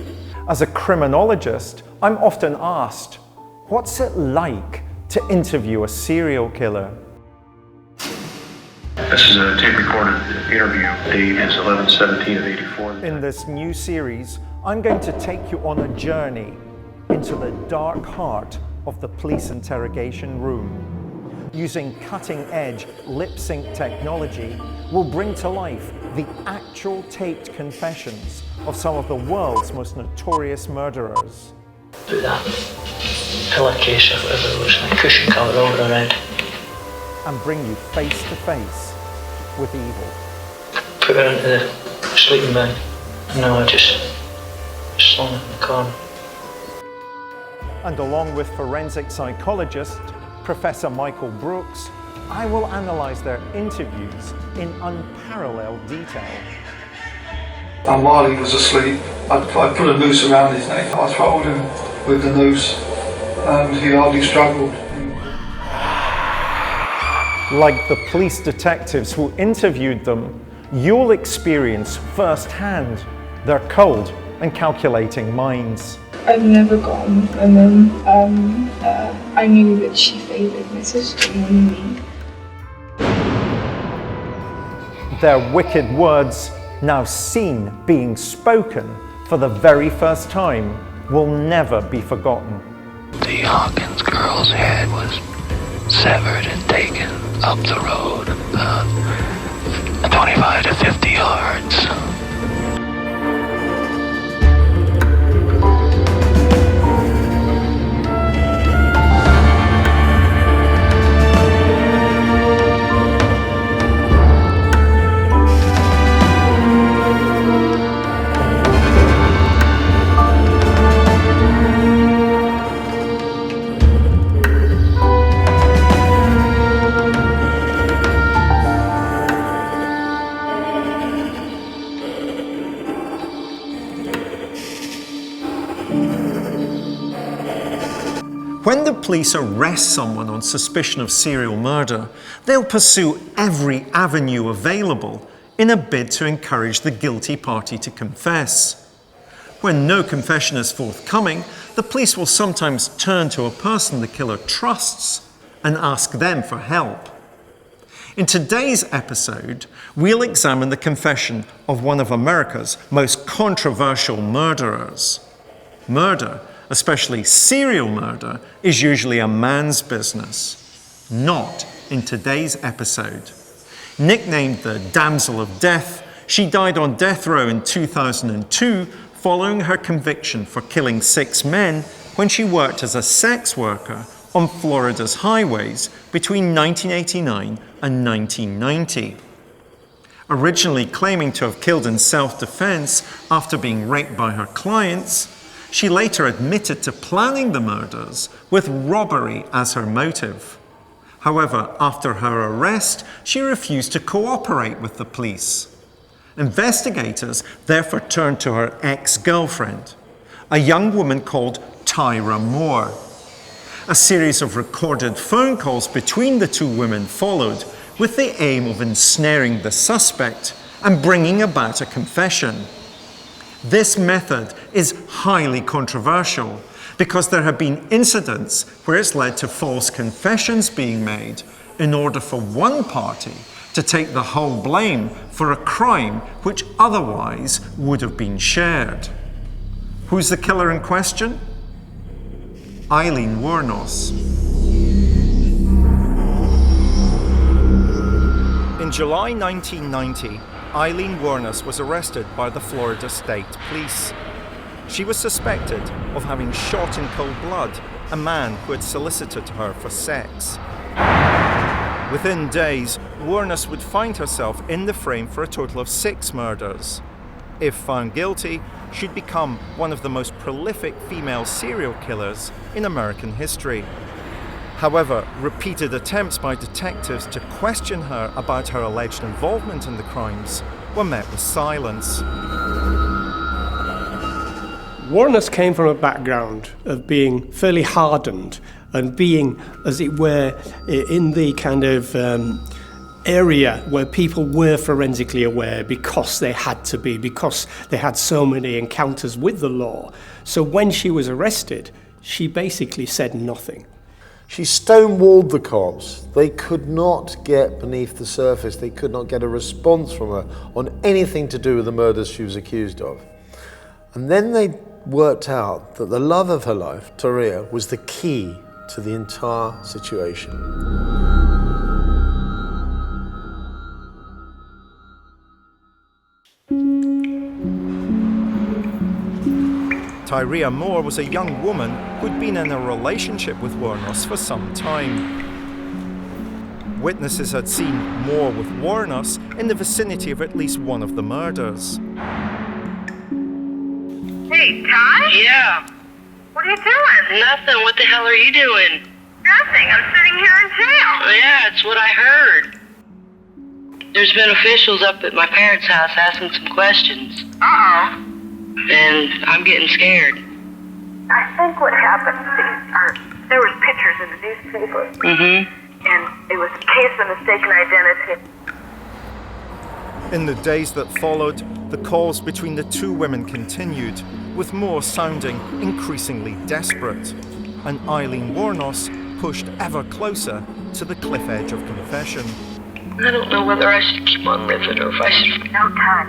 As a criminologist, I'm often asked, what's it like to interview a serial killer? This is a tape-recorded interview. Date is 11/17/84. In this new series, I'm going to take you on a journey into the dark heart of the police interrogation room. Using cutting-edge lip-sync technology, we'll bring to life the actual taped confessions of some of the world's most notorious murderers. Put that pillowcase or whatever it was, like cushion cover over around. And bring you face to face with evil. Put her into the sleeping bag. No, I just slung it in the corner. And along with forensic psychologist Professor Michael Brooks, I will analyse their interviews in unparalleled detail. And while he was asleep, I put a noose around his neck. I throttled him with the noose and he hardly struggled. Like the police detectives who interviewed them, you'll experience firsthand their cold and calculating minds. I've never got on with women. I knew that she favoured my sister more than me. Their wicked words, now seen being spoken for the very first time, will never be forgotten. The Hawkins girl's head was severed and taken up the road, 25 to 50 yards. When the police arrest someone on suspicion of serial murder, they'll pursue every avenue available in a bid to encourage the guilty party to confess. When no confession is forthcoming, the police will sometimes turn to a person the killer trusts and ask them for help. In today's episode, we'll examine the confession of one of America's most controversial murderers. Murder, especially serial murder, is usually a man's business. Not in today's episode. Nicknamed the Damsel of Death, she died on death row in 2002 following her conviction for killing 6 men when she worked as a sex worker on Florida's highways between 1989 and 1990. Originally claiming to have killed in self-defense after being raped by her clients, she later admitted to planning the murders with robbery as her motive. However, after her arrest, she refused to cooperate with the police. Investigators therefore turned to her ex-girlfriend, a young woman called Tyra Moore. A series of recorded phone calls between the two women followed, with the aim of ensnaring the suspect and bringing about a confession. This method is highly controversial because there have been incidents where it's led to false confessions being made in order for one party to take the whole blame for a crime which otherwise would have been shared. Who's the killer in question? Aileen Wuornos. In July 1990, Aileen Wuornos was arrested by the Florida State Police. She was suspected of having shot in cold blood a man who had solicited her for sex. Within days, Wuornos would find herself in the frame for a total of 6 murders. If found guilty, she'd become one of the most prolific female serial killers in American history. However, repeated attempts by detectives to question her about her alleged involvement in the crimes were met with silence. Wuornos came from a background of being fairly hardened and being, as it were, in the kind of area where people were forensically aware because they had to be, because they had so many encounters with the law. So when she was arrested, she basically said nothing. She stonewalled the cops. They could not get beneath the surface. They could not get a response from her on anything to do with the murders she was accused of. And then they worked out that the love of her life, Toria, was the key to the entire situation. Tyria Moore was a young woman who'd been in a relationship with Wuornos for some time. Witnesses had seen Moore with Wuornos in the vicinity of at least one of the murders. Hey, Ty? Yeah. What are you doing? Nothing. What the hell are you doing? Nothing. I'm sitting here in jail. Yeah, it's what I heard. There's been officials up at my parents' house asking some questions. Uh-oh. And I'm getting scared. I think what happened, there was pictures in the newspaper. Mm-hmm. And it was a case of mistaken identity. In the days that followed, the calls between the two women continued, with Moore sounding increasingly desperate, and Aileen Wuornos pushed ever closer to the cliff edge of confession. I don't know whether I should keep on living or if I should... No, Ty.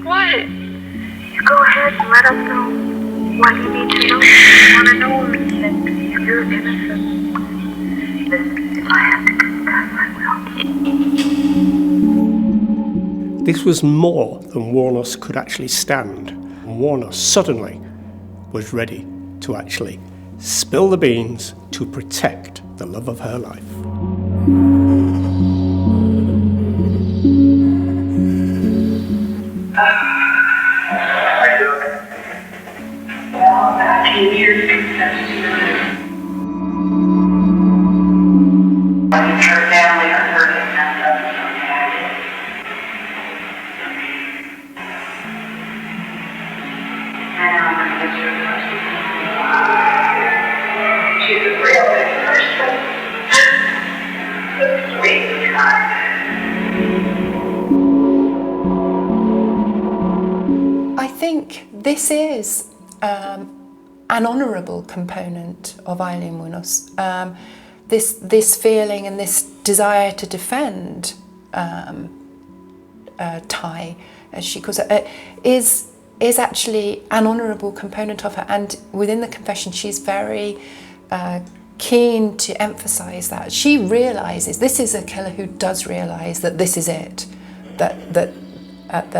What? You go ahead and let us know what you need to know. You want to know that you're innocent. Listen, if I have to confess, I will. This was more than Wuornos could actually stand. Wuornos suddenly was ready to actually spill the beans to protect the love of her life. I'm here to confess to you. When her family are hurting, that's she's a real big person. Sweet I think this is an honourable component of Aileen Wuornos. This feeling and this desire to defend Ty, as she calls it, is actually an honourable component of her. And within the confession, she's very keen to emphasise that. She realises this is a killer who does realise that this is it, that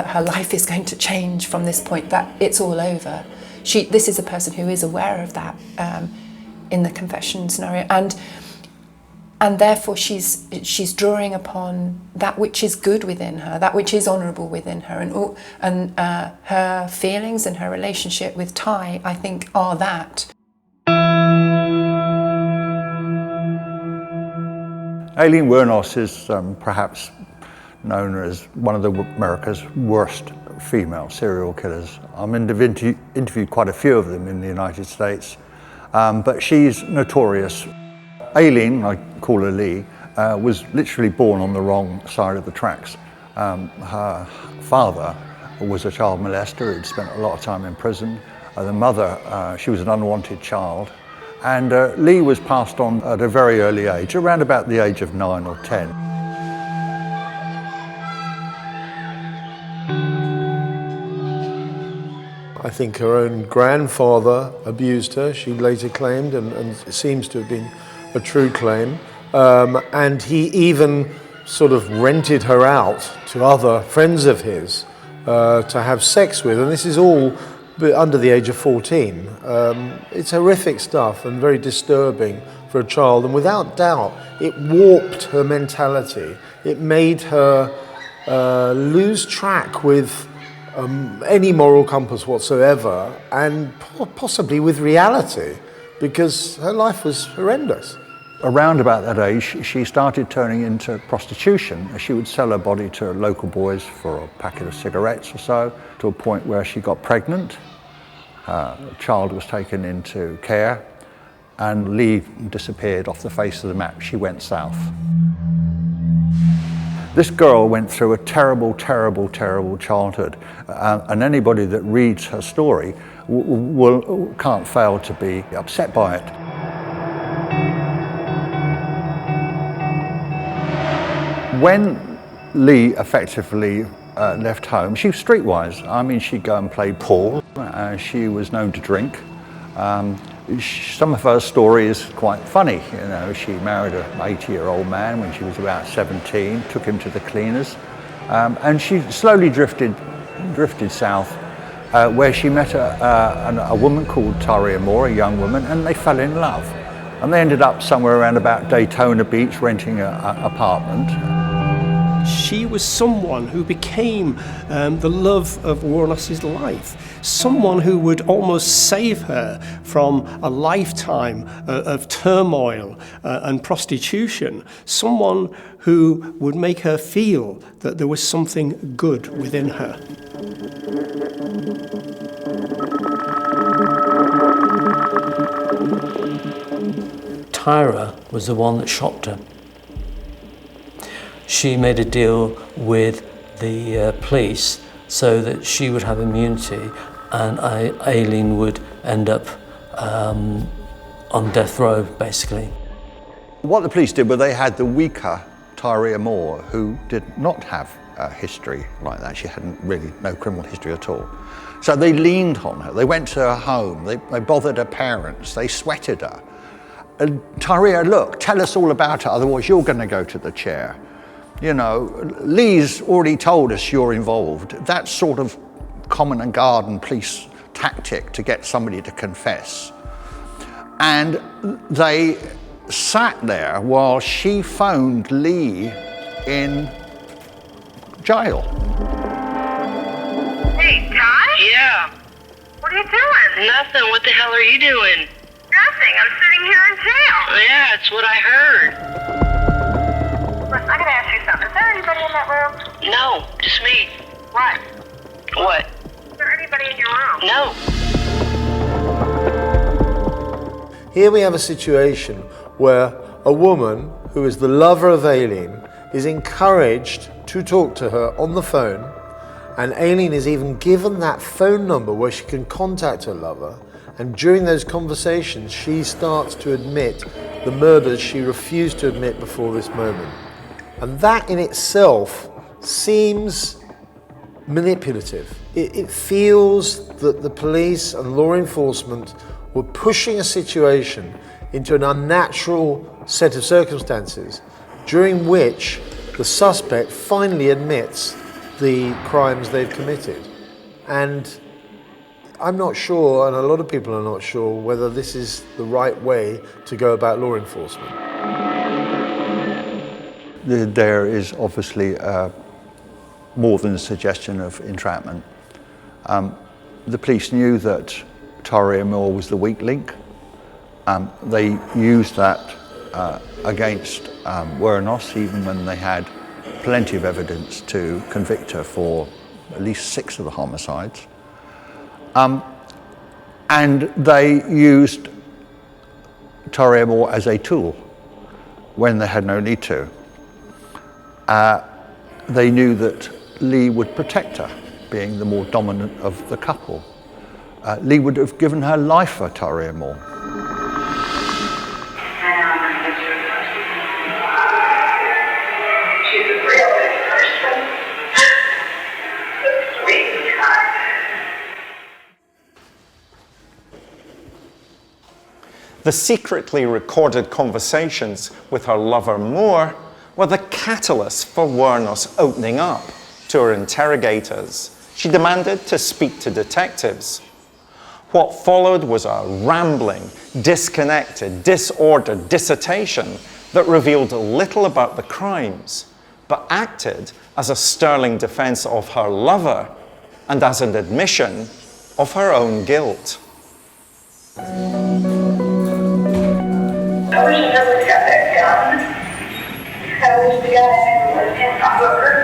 her life is going to change from this point, that it's all over. This is a person who is aware of that in the confession scenario, and therefore she's drawing upon that which is good within her, that which is honourable within her, and her feelings and her relationship with Ty, I think, are that. Aileen Wuornos is perhaps known as one of America's worst female serial killers. I've interviewed quite a few of them in the United States, but she's notorious. Aileen, I call her Lee, was literally born on the wrong side of the tracks. Her father was a child molester who'd spent a lot of time in prison. The mother, she was an unwanted child. And Lee was passed on at a very early age, around about the age of 9 or 10. I think her own grandfather abused her, she later claimed, and it seems to have been a true claim. And he even sort of rented her out to other friends of his to have sex with, and this is all under the age of 14. It's horrific stuff and very disturbing for a child, and without doubt it warped her mentality. It made her lose track with any moral compass whatsoever, and possibly with reality, because her life was horrendous. Around about that age, she started turning into prostitution. She would sell her body to local boys for a packet of cigarettes or so, to a point where she got pregnant. Her child was taken into care, and Lee disappeared off the face of the map. She went south. This girl went through a terrible, terrible, terrible childhood, and anybody that reads her story can't fail to be upset by it. When Lee effectively left home, she was streetwise. I mean, she'd go and play pool. She was known to drink. Some of her story is quite funny. You know, she married an 80-year-old man when she was about 17, took him to the cleaners, and she slowly drifted south, where she met a woman called Taria Moore, a young woman, and they fell in love. And they ended up somewhere around about Daytona Beach renting an apartment. She was someone who became the love of Wuornos' life, someone who would almost save her from a lifetime of turmoil and prostitution, someone who would make her feel that there was something good within her. Tyra was the one that shopped her. She made a deal with the police so that she would have immunity and Aileen would end up on death row, basically. What the police did was they had the weaker Taria Moore, who did not have a history like that. She hadn't really no criminal history at all. So they leaned on her. They went to her home. They bothered her parents. They sweated her. And Taria, look, tell us all about it, otherwise you're going to go to the chair. You know, Lee's already told us you're involved. That sort of common and garden police tactic to get somebody to confess. And they sat there while she phoned Lee in jail. Hey, Ty? Yeah. What are you doing? Nothing. What the hell are you doing? Nothing. I'm sitting here in jail. Yeah, it's what I heard. Listen, I gotta ask you something. Is there anybody in that room? No, just me. What? What? Is there anybody in your room? No. Here we have a situation where a woman who is the lover of Aileen is encouraged to talk to her on the phone, and Aileen is even given that phone number where she can contact her lover, and during those conversations she starts to admit the murders she refused to admit before this moment. And that in itself seems manipulative. It feels that the police and law enforcement were pushing a situation into an unnatural set of circumstances during which the suspect finally admits the crimes they've committed. And I'm not sure, and a lot of people are not sure, whether this is the right way to go about law enforcement. There is obviously more than a suggestion of entrapment. The police knew that Taria Moore was the weak link. They used that against Wuornos, even when they had plenty of evidence to convict her for at least 6 of the homicides. And they used Taria Moore as a tool when they had no need to. They knew that Lee would protect her, being the more dominant of the couple. Lee would have given her life for Taria Moore. She's a real good person. Sweet heart. The secretly recorded conversations with her lover Moore were the catalyst for Wuornos opening up to her interrogators. She demanded to speak to detectives. What followed was a rambling, disconnected, disordered dissertation that revealed little about the crimes, but acted as a sterling defense of her lover and as an admission of her own guilt. I wish I never got that gun. I wish the guy was in my hooker.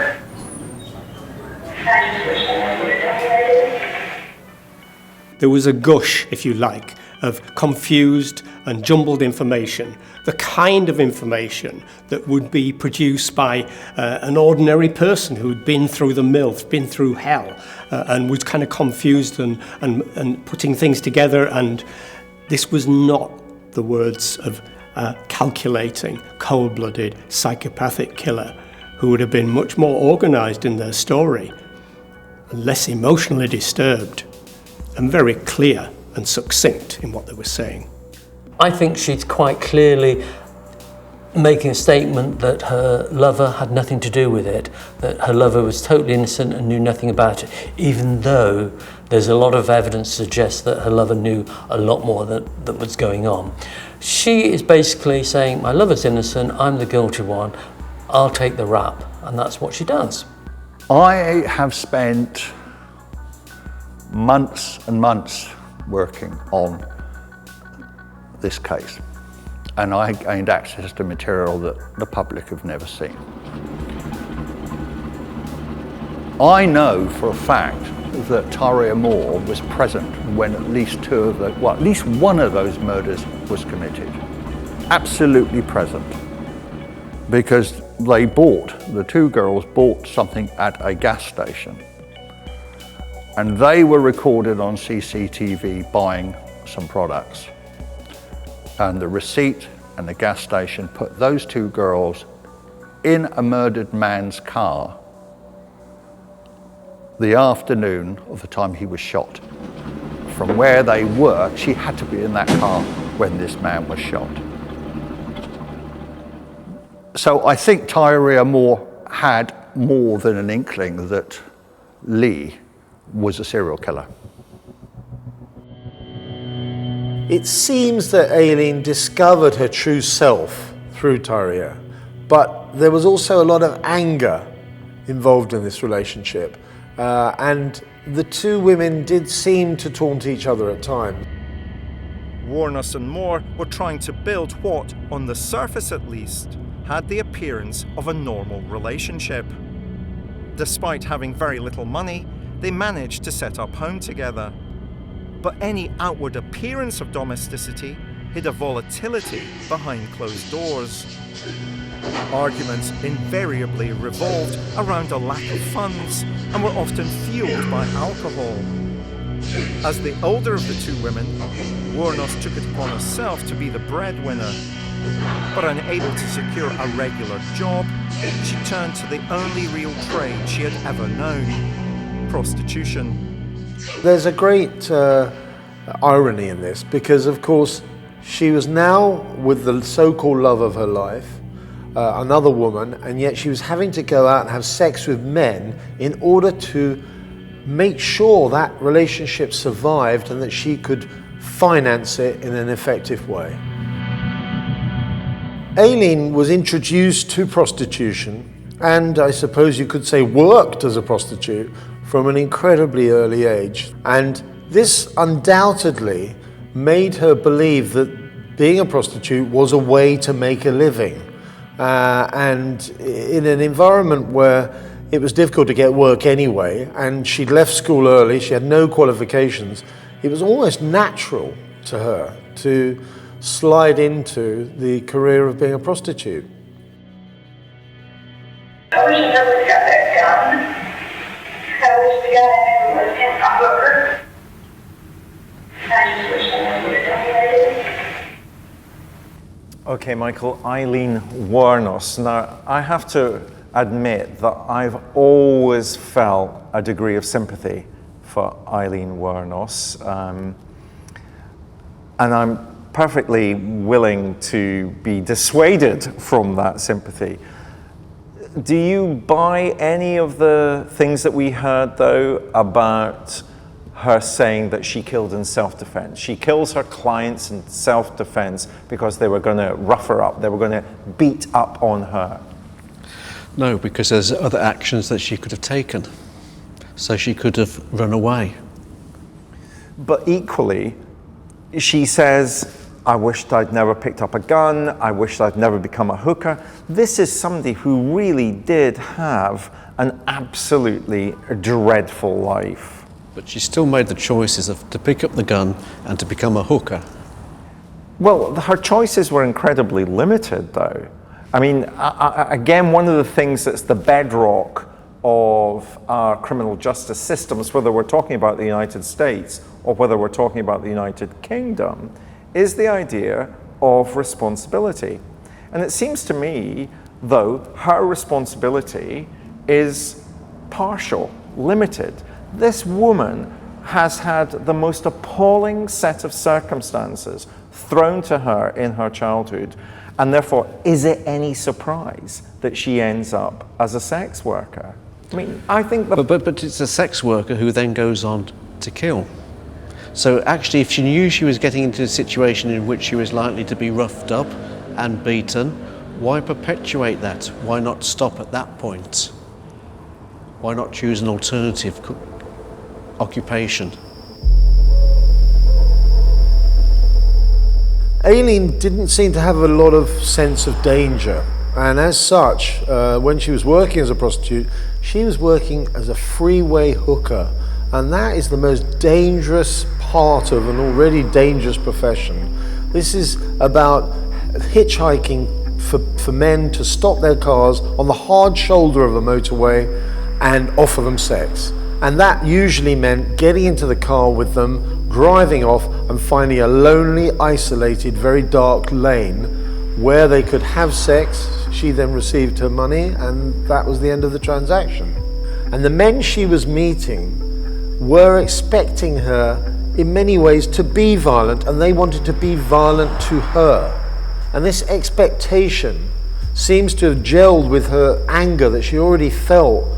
I just wish I never would have done what I did. There was a gush, if you like, of confused and jumbled information, the kind of information that would be produced by an ordinary person who'd been through the mill, been through hell, and was kind of confused and putting things together. And this was not the words of a calculating, cold-blooded, psychopathic killer who would have been much more organised in their story, less emotionally disturbed, and very clear and succinct in what they were saying. I think she's quite clearly making a statement that her lover had nothing to do with it, that her lover was totally innocent and knew nothing about it, even though there's a lot of evidence to suggest that her lover knew a lot more that was going on. She is basically saying, my lover's innocent, I'm the guilty one, I'll take the rap, and that's what she does. I have spent months and months working on this case, and I gained access to material that the public have never seen. I know for a fact that Tyria Moore was present when at least at least one of those murders was committed. Absolutely present. Because the two girls bought something at a gas station, and they were recorded on CCTV buying some products. And the receipt and the gas station put those two girls in a murdered man's car the afternoon of the time he was shot. From where they were, she had to be in that car when this man was shot. So I think Tyria Moore had more than an inkling that Lee was a serial killer. It seems that Aileen discovered her true self through Tyria, but there was also a lot of anger involved in this relationship, and the two women did seem to taunt each other at times. Wuornos and Moore were trying to build what, on the surface at least, had the appearance of a normal relationship. Despite having very little money, they managed to set up home together. But any outward appearance of domesticity hid a volatility behind closed doors. Arguments invariably revolved around a lack of funds and were often fueled by alcohol. As the older of the two women, Wuornos took it upon herself to be the breadwinner. But unable to secure a regular job, she turned to the only real trade she had ever known: prostitution. There's a great irony in this, because of course she was now with the so-called love of her life, another woman, and yet she was having to go out and have sex with men in order to make sure that relationship survived and that she could finance it in an effective way. Aileen was introduced to prostitution, and I suppose you could say worked as a prostitute from an incredibly early age. And this undoubtedly made her believe that being a prostitute was a way to make a living. And in an environment where it was difficult to get work anyway, and she'd left school early, she had no qualifications, it was almost natural to her to slide into the career of being a prostitute. I wish I never got that gun. I wish the guy never was in my hooker. I just wish I never would have done that. Okay, Michael, Aileen Wuornos. Now, I have to admit that I've always felt a degree of sympathy for Aileen Wuornos, and I'm perfectly willing to be dissuaded from that sympathy. Do you buy any of the things that we heard, though, about her saying that she killed in self-defense? She kills her clients in self-defense because they were going to rough her up, they were going to beat up on her. No, because there's other actions that she could have taken. So she could have run away. But equally, she says, I wished I'd never picked up a gun, I wished I'd never become a hooker. This is somebody who really did have an absolutely dreadful life. But she still made the choices to pick up the gun and to become a hooker. Well, her choices were incredibly limited, though. I mean, again, one of the things that's the bedrock of our criminal justice systems, whether we're talking about the United States or whether we're talking about the United Kingdom, is the idea of responsibility. And it seems to me, though, her responsibility is partial, limited. This woman has had the most appalling set of circumstances thrown to her in her childhood, and therefore, is it any surprise that she ends up as a sex worker? I mean, I think But it's a sex worker who then goes on to kill. So actually, if she knew she was getting into a situation in which she was likely to be roughed up and beaten, why perpetuate that? Why not stop at that point? Why not choose an alternative occupation? Aileen didn't seem to have a lot of sense of danger, and as such, when she was working as a prostitute, she was working as a freeway hooker, and that is the most dangerous part of an already dangerous profession. This is about hitchhiking for men to stop their cars on the hard shoulder of a motorway and offer them sex. And that usually meant getting into the car with them, driving off and finding a lonely, isolated, very dark lane where they could have sex. She then received her money, and that was the end of the transaction. And the men she was meeting were expecting her in many ways to be violent, and they wanted to be violent to her. And this expectation seems to have gelled with her anger that she already felt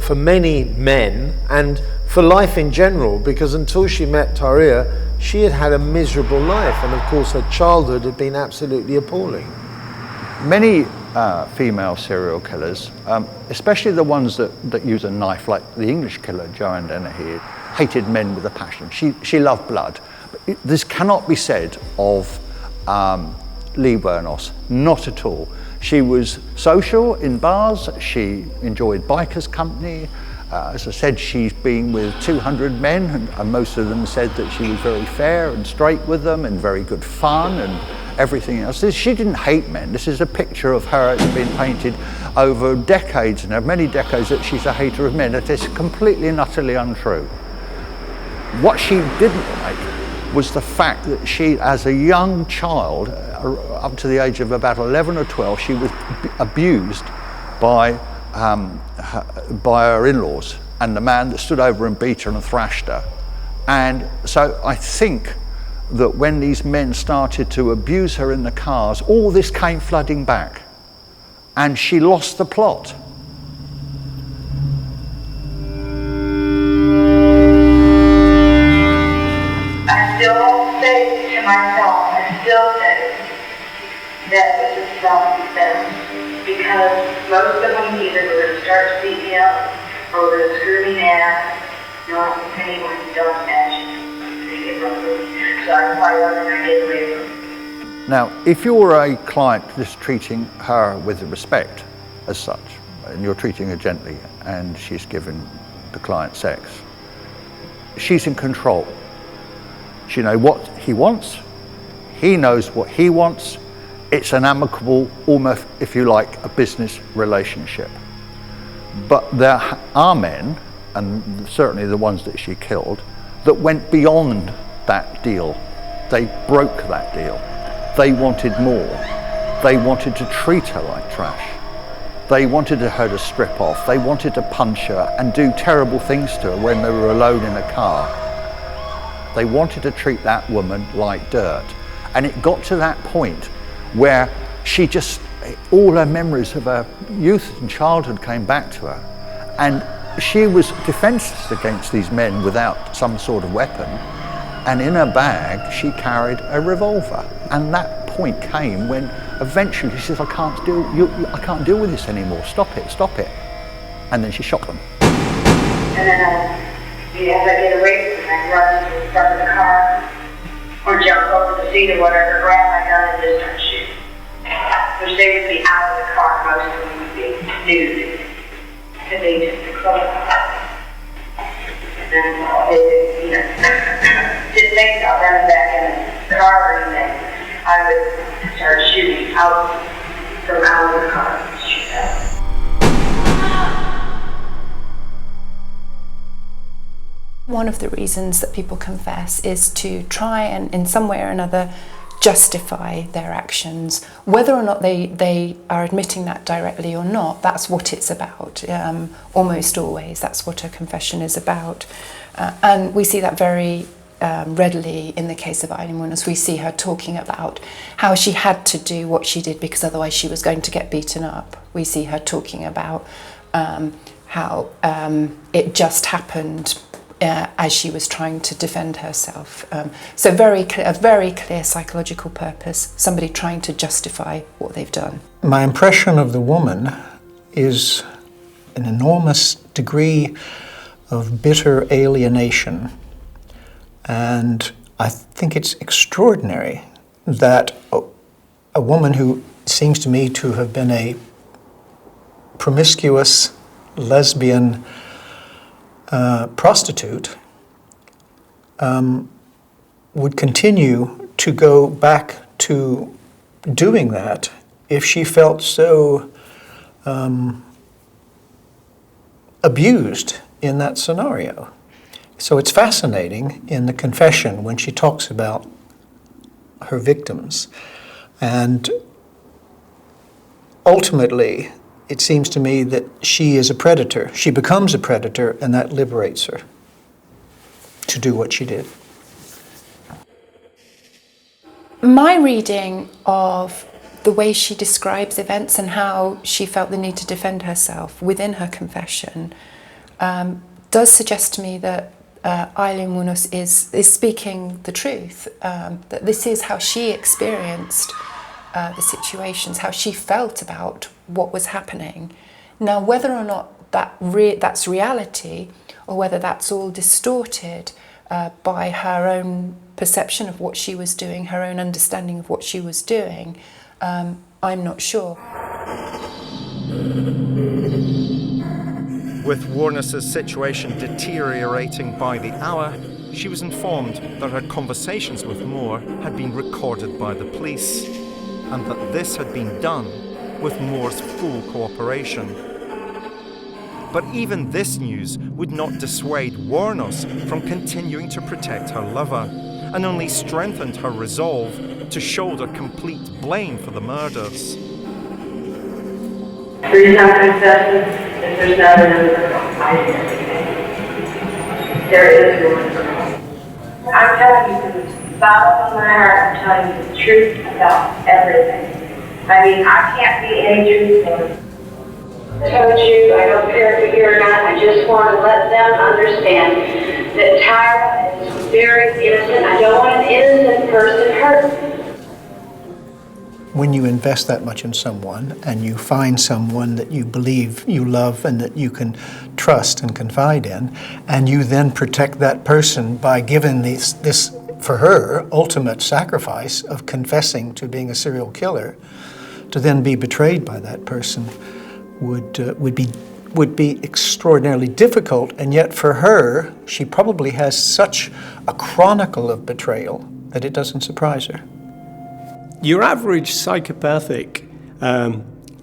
for many men and for life in general, because until she met Taria, she had had a miserable life, and of course her childhood had been absolutely appalling. Many female serial killers, especially the ones that use a knife, like the English killer Joanne Dennehy, hated men with a passion. She loved blood. But this cannot be said of Aileen Wuornos, not at all. She was social in bars, she enjoyed bikers' company. As I said, she's been with 200 men, and most of them said that she was very fair and straight with them and very good fun and everything else. She didn't hate men. This is a picture of her that's been painted over decades and many decades that she's a hater of men. That is completely and utterly untrue. What she didn't like was the fact that she, as a young child, up to the age of about 11 or 12, she was abused by her in-laws and the man that stood over and beat her and thrashed her. And so I think that when these men started to abuse her in the cars, all this came flooding back, and she lost the plot. I still say to myself, I still say that this is self-defense, because most of them either were going to start to beat me up or were going to screw me down, not anyone who does imagine. So I fight up and I get away from it. Now, if you're a client just treating her with respect as such, and you're treating her gently, and she's giving the client sex, she's in control. She knows what he wants, he knows what he wants. It's an amicable, almost, if you like, a business relationship. But there are men, and certainly the ones that she killed, that went beyond that deal. They broke that deal. They wanted more. They wanted to treat her like trash. They wanted her to strip off. They wanted to punch her and do terrible things to her when they were alone in a car. They wanted to treat that woman like dirt. And it got to that point where she just, all her memories of her youth and childhood came back to her. And she was defenseless against these men without some sort of weapon. And in her bag, she carried a revolver. And that point came when eventually she says, I can't deal with this anymore. Stop it, stop it. And then she shot them. And then as I get away from them, I run to the front of the car or jump over the seat or whatever, grab my gun and just start shooting. Which they would be out of the car, most of them would be nude. And they just close. and didn't think about running back in the car or anything, I would start shooting out from out of the car. Shoot out. One of the reasons that people confess is to try and, in some way or another, justify their actions. Whether or not they are admitting that directly or not, that's what it's about. Almost always, that's what a confession is about. And we see that very readily in the case of Aileen Wuornos. We see her talking about how she had to do what she did because otherwise she was going to get beaten up. We see her talking about how it just happened as she was trying to defend herself. So a very clear psychological purpose, somebody trying to justify what they've done. My impression of the woman is an enormous degree of bitter alienation. And I think it's extraordinary that a woman who seems to me to have been a promiscuous lesbian prostitute would continue to go back to doing that if she felt so abused in that scenario. So it's fascinating in the confession when she talks about her victims. And ultimately, it seems to me that she is a predator. She becomes a predator, and that liberates her to do what she did. My reading of the way she describes events and how she felt the need to defend herself within her confession does suggest to me that Aileen Wuornos is speaking the truth, that this is how she experienced the situations, how she felt about what was happening. Now, whether or not that's reality, or whether that's all distorted by her own perception of what she was doing, her own understanding of what she was doing, I'm not sure. With Wuornos' situation deteriorating by the hour, she was informed that her conversations with Moore had been recorded by the police, and that this had been done with Moore's full cooperation. But even this news would not dissuade Wuornos from continuing to protect her lover, and only strengthened her resolve to shoulder complete blame for the murders. The reason I'm confessing is there's not another girl hiding everything. There is one girl. I'm telling you from the bottom of my heart, I'm telling you the truth about everything. I mean, I can't be any truthful. I told you, I don't care if you're here or not, I just want to let them understand that Tyra is very innocent. I don't want an innocent person hurt. When you invest that much in someone and you find someone that you believe you love and that you can trust and confide in, and you then protect that person by giving this for her, ultimate sacrifice of confessing to being a serial killer, to then be betrayed by that person would be extraordinarily difficult. And yet for her, she probably has such a chronicle of betrayal that it doesn't surprise her. Your average psychopathic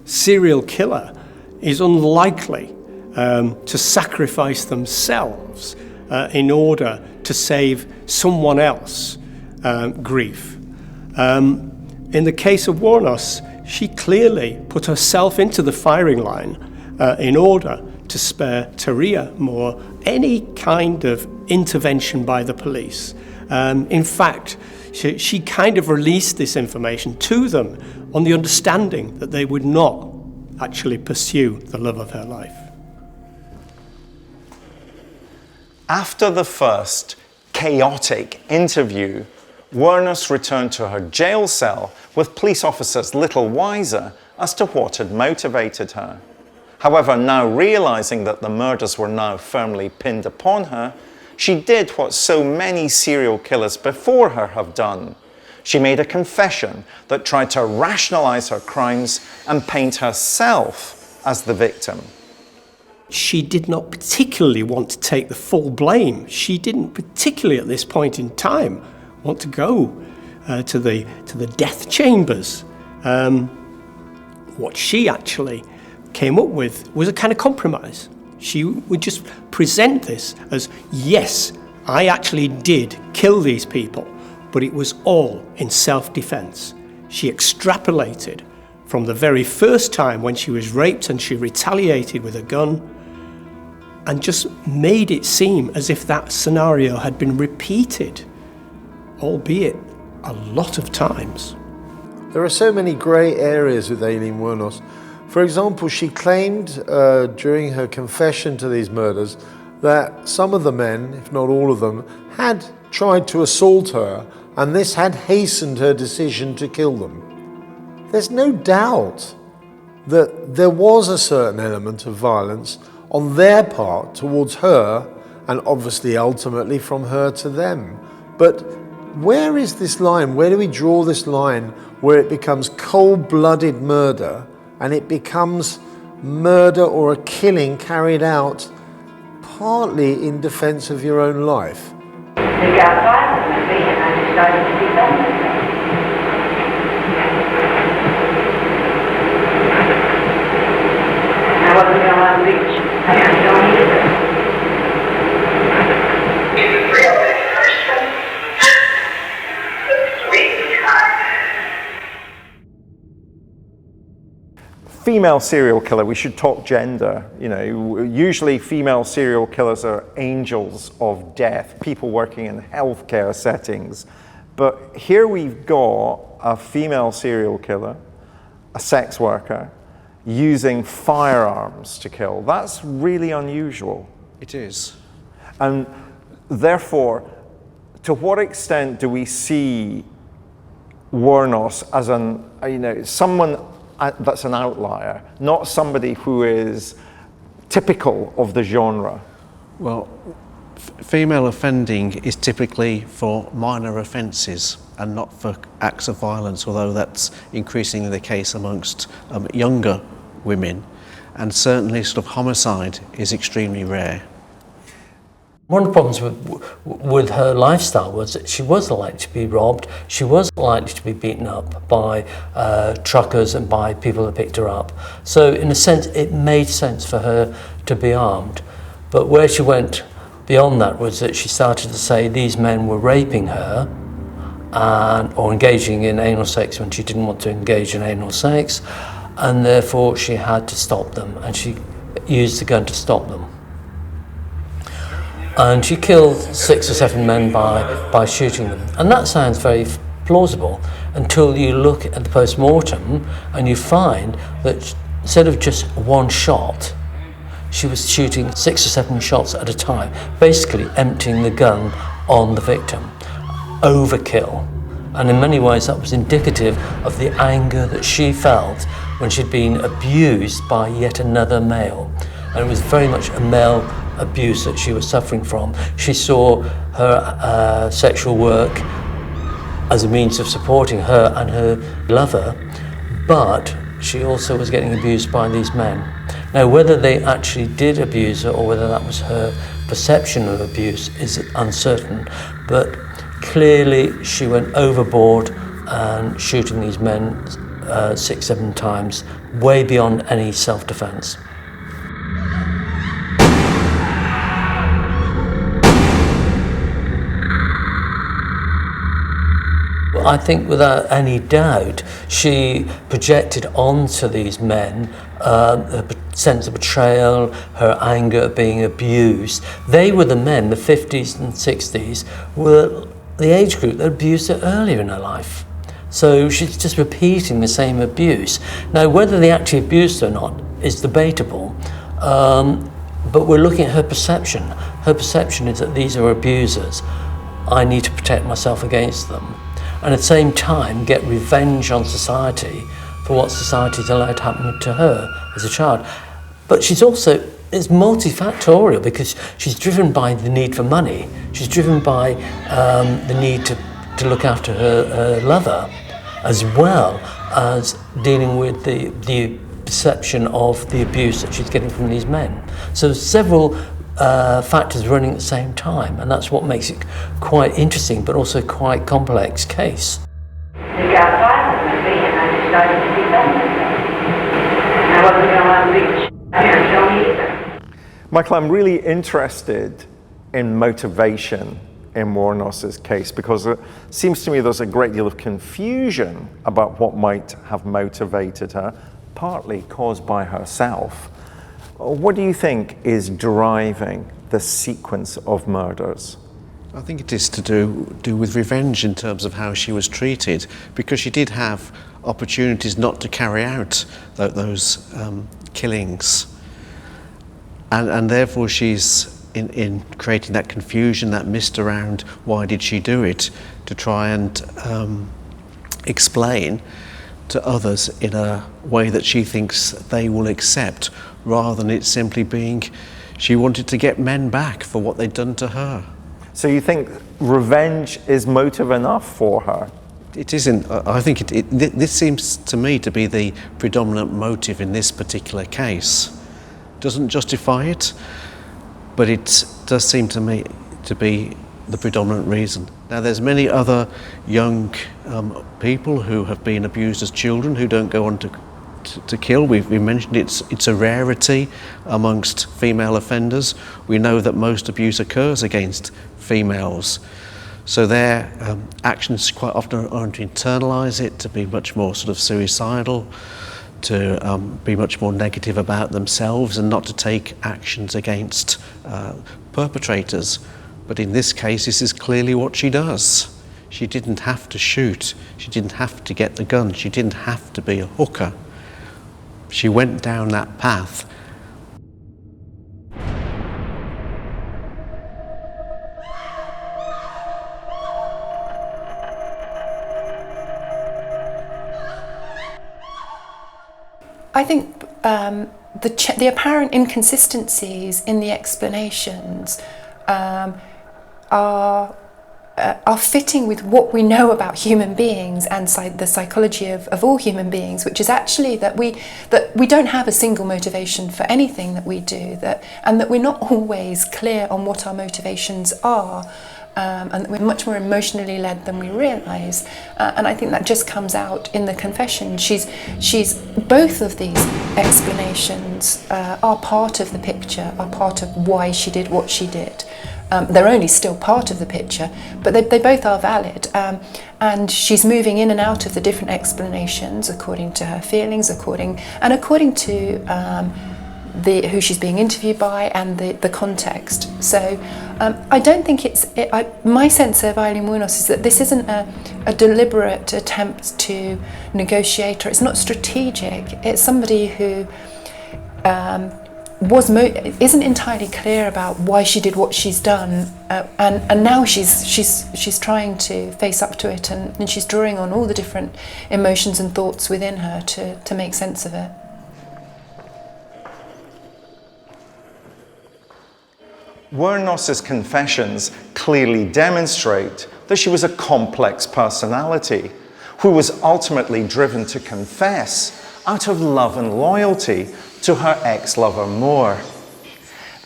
serial killer is unlikely to sacrifice themselves in order to save someone else grief. In the case of Wuornos, she clearly put herself into the firing line in order to spare Taria Moore any kind of intervention by the police. In fact, she kind of released this information to them on the understanding that they would not actually pursue the love of her life. After the first chaotic interview, Wuornos returned to her jail cell with police officers little wiser as to what had motivated her. However, now realizing that the murders were now firmly pinned upon her, she did what so many serial killers before her have done. She made a confession that tried to rationalize her crimes and paint herself as the victim. she did not particularly want to take the full blame. She didn't particularly at this point in time want to go to the death chambers. What she actually came up with was a kind of compromise. She would just present this as, yes, I actually did kill these people, but it was all in self-defense. She extrapolated from the very first time when she was raped and she retaliated with a gun, and just made it seem as if that scenario had been repeated, albeit a lot of times. There are so many grey areas with Aileen Wuornos. For example, she claimed during her confession to these murders that some of the men, if not all of them, had tried to assault her, and this had hastened her decision to kill them. There's no doubt that there was a certain element of violence on their part towards her, and obviously ultimately from her to them. But where is this line? Where do we draw this line where it becomes cold-blooded murder and it becomes murder or a killing carried out partly in defense of your own life? They got violent with me and I decided to defend myself. I wasn't going to let them reach. I don't need it. He's a real big person. Female serial killer, we should talk gender. You know, usually female serial killers are angels of death, people working in healthcare settings. But here we've got a female serial killer, a sex worker, using firearms to kill. That's really unusual. It is. And therefore, to what extent do we see Wuornos as someone that's an outlier, not somebody who is typical of the genre? Well, female offending is typically for minor offences and not for acts of violence, although that's increasingly the case amongst younger women, and certainly sort of homicide is extremely rare. One of the problems with her lifestyle was that she was likely to be robbed, she was likely to be beaten up by truckers and by people that picked her up. So in a sense, it made sense for her to be armed. But where she went beyond that was that she started to say these men were raping her or engaging in anal sex when she didn't want to engage in anal sex, and therefore she had to stop them, and she used the gun to stop them. And she killed 6 or 7 men by shooting them. And that sounds very plausible until you look at the post-mortem and you find that instead of just one shot, she was shooting 6 or 7 shots at a time, basically emptying the gun on the victim. Overkill. And in many ways that was indicative of the anger that she felt when she'd been abused by yet another male. And it was very much a male abuse that she was suffering from. She saw her sexual work as a means of supporting her and her lover, but she also was getting abused by these men. Now, whether they actually did abuse her or whether that was her perception of abuse is uncertain, but clearly she went overboard and shooting these men 6, 7 times, way beyond any self-defense. I think without any doubt she projected onto these men her sense of betrayal, her anger at being abused. They were the men, the 50s and 60s, were the age group that abused her earlier in her life. So she's just repeating the same abuse. Now, whether they actually abused her or not is debatable, but we're looking at her perception. Her perception is that these are abusers. I need to protect myself against them. And at the same time get revenge on society for what society's allowed to happen to her as a child. But she's also, it's multifactorial because she's driven by the need for money. She's driven by the need to look after her lover, as well as dealing with the perception of the abuse that she's getting from these men. So several factors running at the same time, and that's what makes it quite interesting, but also quite complex case. They got violent with me, and I decided to be done with them. I wasn't going to let them be here, show me either. Michael, I'm really interested in motivation in Wuornos' case, because it seems to me there's a great deal of confusion about what might have motivated her, partly caused by herself. What do you think is driving the sequence of murders? I think it is to do with revenge in terms of how she was treated, because she did have opportunities not to carry out those killings. And therefore she's in creating that confusion, that mist around why did she do it, to try and explain to others in a way that she thinks they will accept, rather than it simply being she wanted to get men back for what they'd done to her. So you think revenge is motive enough for her? It isn't. I think this seems to me to be the predominant motive in this particular case. Doesn't justify it, but it does seem to me to be the predominant reason. Now, there's many other young people who have been abused as children who don't go on to kill. We mentioned it's a rarity amongst female offenders. We know that most abuse occurs against females. So their actions quite often are to internalise it, to be much more sort of suicidal, to be much more negative about themselves and not to take actions against perpetrators. But in this case, this is clearly what she does. She didn't have to shoot. She didn't have to get the gun. She didn't have to be a hooker. She went down that path. I think the apparent inconsistencies in the explanations are fitting with what we know about human beings and the psychology of all human beings, which is actually that we don't have a single motivation for anything that we do, and that we're not always clear on what our motivations are. And that we're much more emotionally led than we realise, and I think that just comes out in the confession. She's both of these explanations are part of the picture, are part of why she did what she did. They're only still part of the picture, but they both are valid. And she's moving in and out of the different explanations according to her feelings, according to who she's being interviewed by and the context. So I don't think my sense of Aileen Wuornos is that this isn't a deliberate attempt to negotiate, or it's not strategic. It's somebody who isn't entirely clear about why she did what she's done, and now she's trying to face up to it, and she's drawing on all the different emotions and thoughts within her to make sense of it. Wuornos' confessions clearly demonstrate that she was a complex personality who was ultimately driven to confess out of love and loyalty to her ex-lover Moore.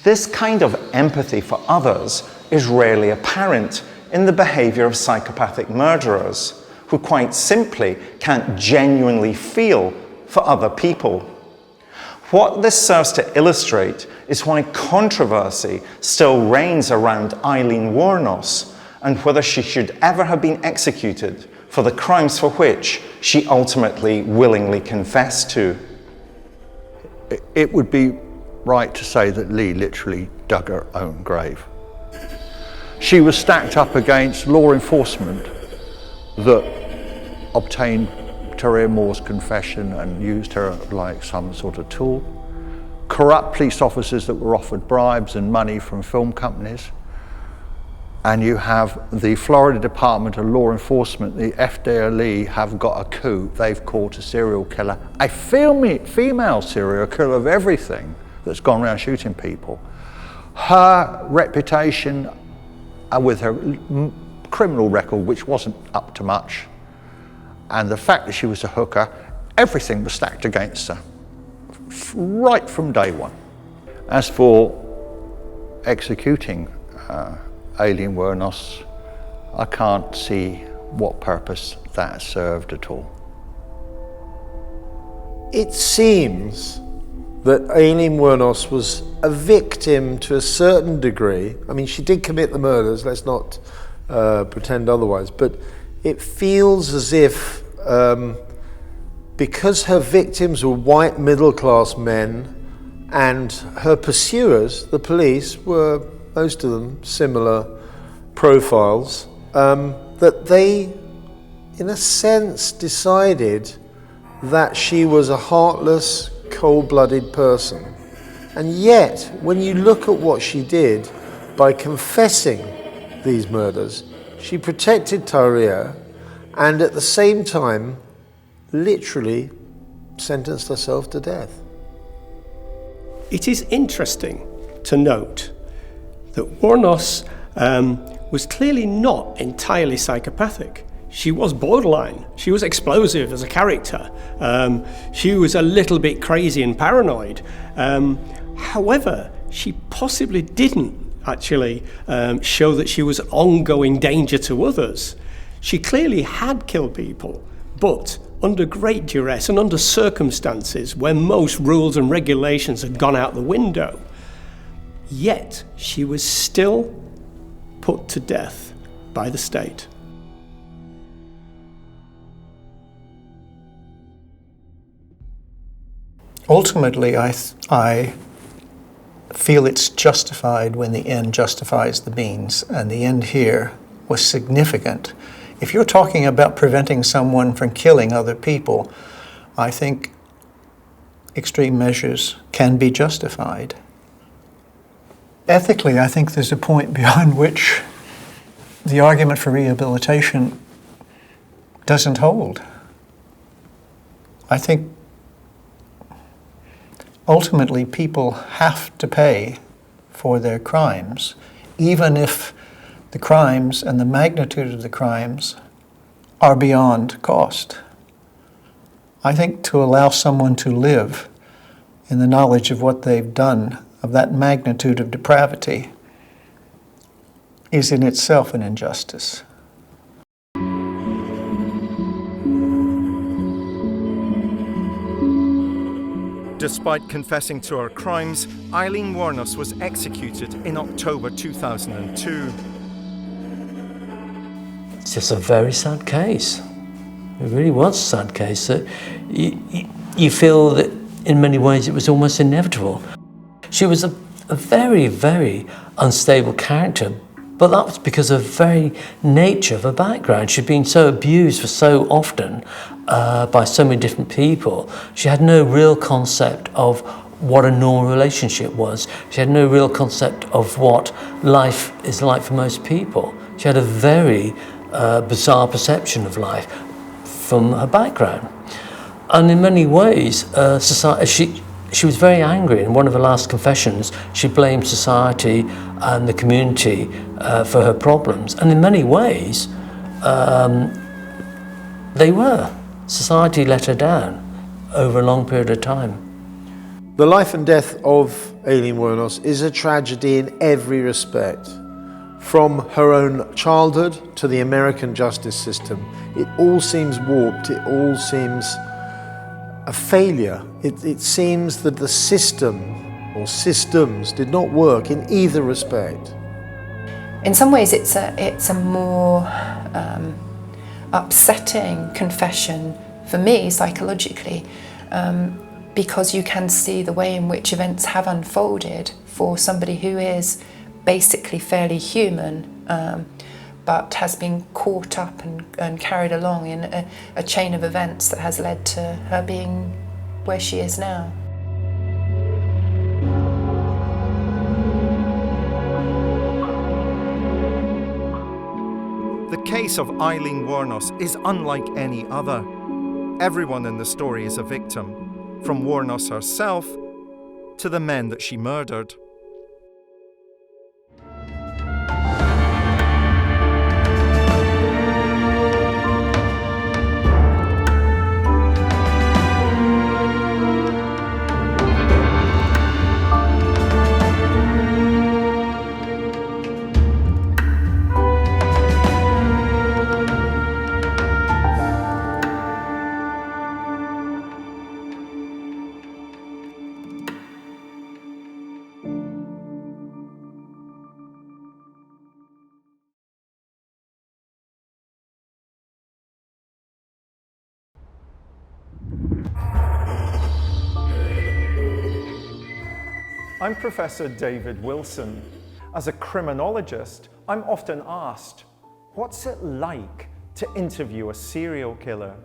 This kind of empathy for others is rarely apparent in the behaviour of psychopathic murderers, who quite simply can't genuinely feel for other people. What this serves to illustrate is why controversy still reigns around Aileen Wuornos and whether she should ever have been executed for the crimes for which she ultimately willingly confessed to. It would be right to say that Lee literally dug her own grave. She was stacked up against law enforcement that obtained Terry Moore's confession and used her like some sort of tool. Corrupt police officers that were offered bribes and money from film companies. And you have the Florida Department of Law Enforcement, the FDLE, have got a coup. They've caught a serial killer, a female serial killer of everything that's gone around shooting people. Her reputation with her criminal record, which wasn't up to much, and the fact that she was a hooker, everything was stacked against her. right from day one. As for executing Aileen Wuornos, I can't see what purpose that served at all. It seems that Aileen Wuornos was a victim to a certain degree. I mean, she did commit the murders, let's not pretend otherwise, but it feels as if because her victims were white middle-class men and her pursuers, the police, were, most of them, similar profiles, that they, in a sense, decided that she was a heartless, cold-blooded person. And yet, when you look at what she did by confessing these murders, she protected Tauria and at the same time literally sentenced herself to death. It is interesting to note that Wuornos was clearly not entirely psychopathic. She was borderline. She was explosive as a character. She was a little bit crazy and paranoid. However, she possibly didn't actually show that she was an ongoing danger to others. She clearly had killed people, but under great duress and under circumstances where most rules and regulations had gone out the window. Yet she was still put to death by the state. Ultimately, I feel it's justified when the end justifies the means, and the end here was significant. If you're talking about preventing someone from killing other people, I think extreme measures can be justified. Ethically, I think there's a point beyond which the argument for rehabilitation doesn't hold. I think ultimately people have to pay for their crimes, even if the crimes and the magnitude of the crimes are beyond cost. I think to allow someone to live in the knowledge of what they've done, of that magnitude of depravity, is in itself an injustice. Despite confessing to her crimes, Aileen Wuornos was executed in October 2002. It's just a very sad case. It really was a sad case. You feel that in many ways it was almost inevitable. She was a very, very unstable character, but that was because of the very nature of her background. She'd been so abused for so often by so many different people. She had no real concept of what a normal relationship was. She had no real concept of what life is like for most people. She had a very bizarre perception of life from her background. And in many ways, she was very angry. In one of her last confessions, she blamed society and the community for her problems. And in many ways, they were. Society let her down over a long period of time. The life and death of Aileen Wuornos is a tragedy in every respect. From her own childhood to the American justice system, it all seems warped, it all seems a failure. It seems that the system or systems did not work in either respect. In some ways it's a more upsetting confession for me psychologically, because you can see the way in which events have unfolded for somebody who is basically fairly human, but has been caught up and carried along in a chain of events that has led to her being where she is now. The case of Aileen Wuornos is unlike any other. Everyone in the story is a victim, from Wuornos herself to the men that she murdered. I'm Professor David Wilson. As a criminologist, I'm often asked, what's it like to interview a serial killer?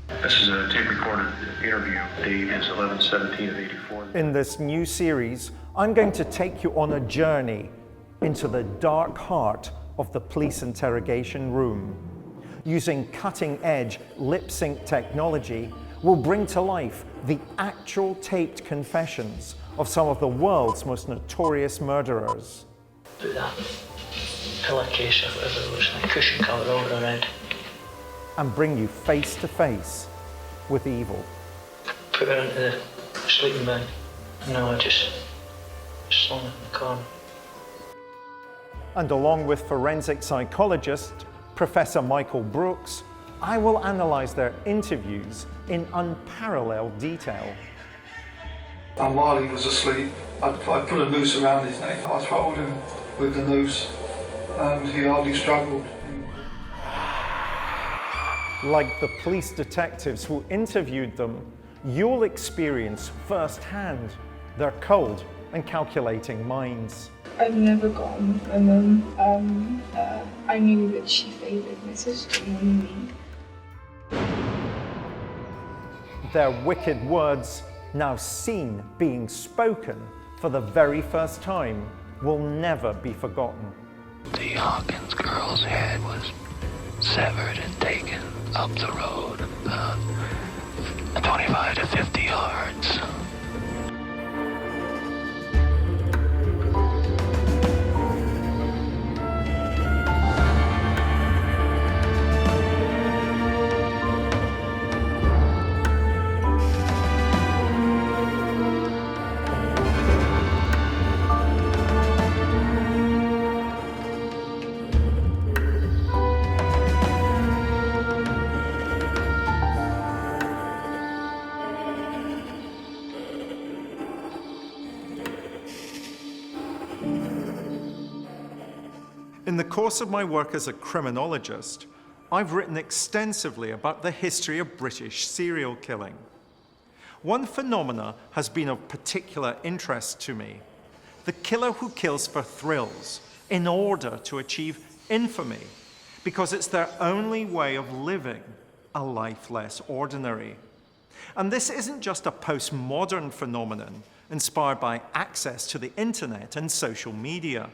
This is a tape-recorded interview. Date is 11/17/84. In this new series, I'm going to take you on a journey into the dark heart of the police interrogation room. Using cutting-edge lip-sync technology, we'll bring to life the actual taped confessions of some of the world's most notorious murderers. Put that pillowcase or whatever it was, like cushion cover all around. And bring you face to face with evil. Put her into the sleeping bag. No, I just slung it in the corner. And along with forensic psychologist Professor Michael Brooks, I will analyse their interviews in unparalleled detail. And while he was asleep, I put a noose around his neck. I throttled him with the noose and he hardly struggled. Like the police detectives who interviewed them, you'll experience firsthand their cold and calculating minds. I've never gone with my mum. I knew that she favoured my sister more than me. Their wicked words, now seen being spoken for the very first time, will never be forgotten. The Hawkins girl's head was severed and taken up the road about 25 to 50 yards. In the course of my work as a criminologist, I've written extensively about the history of British serial killing. One phenomena has been of particular interest to me: the killer who kills for thrills in order to achieve infamy, because it's their only way of living a life less ordinary. And this isn't just a postmodern phenomenon inspired by access to the internet and social media.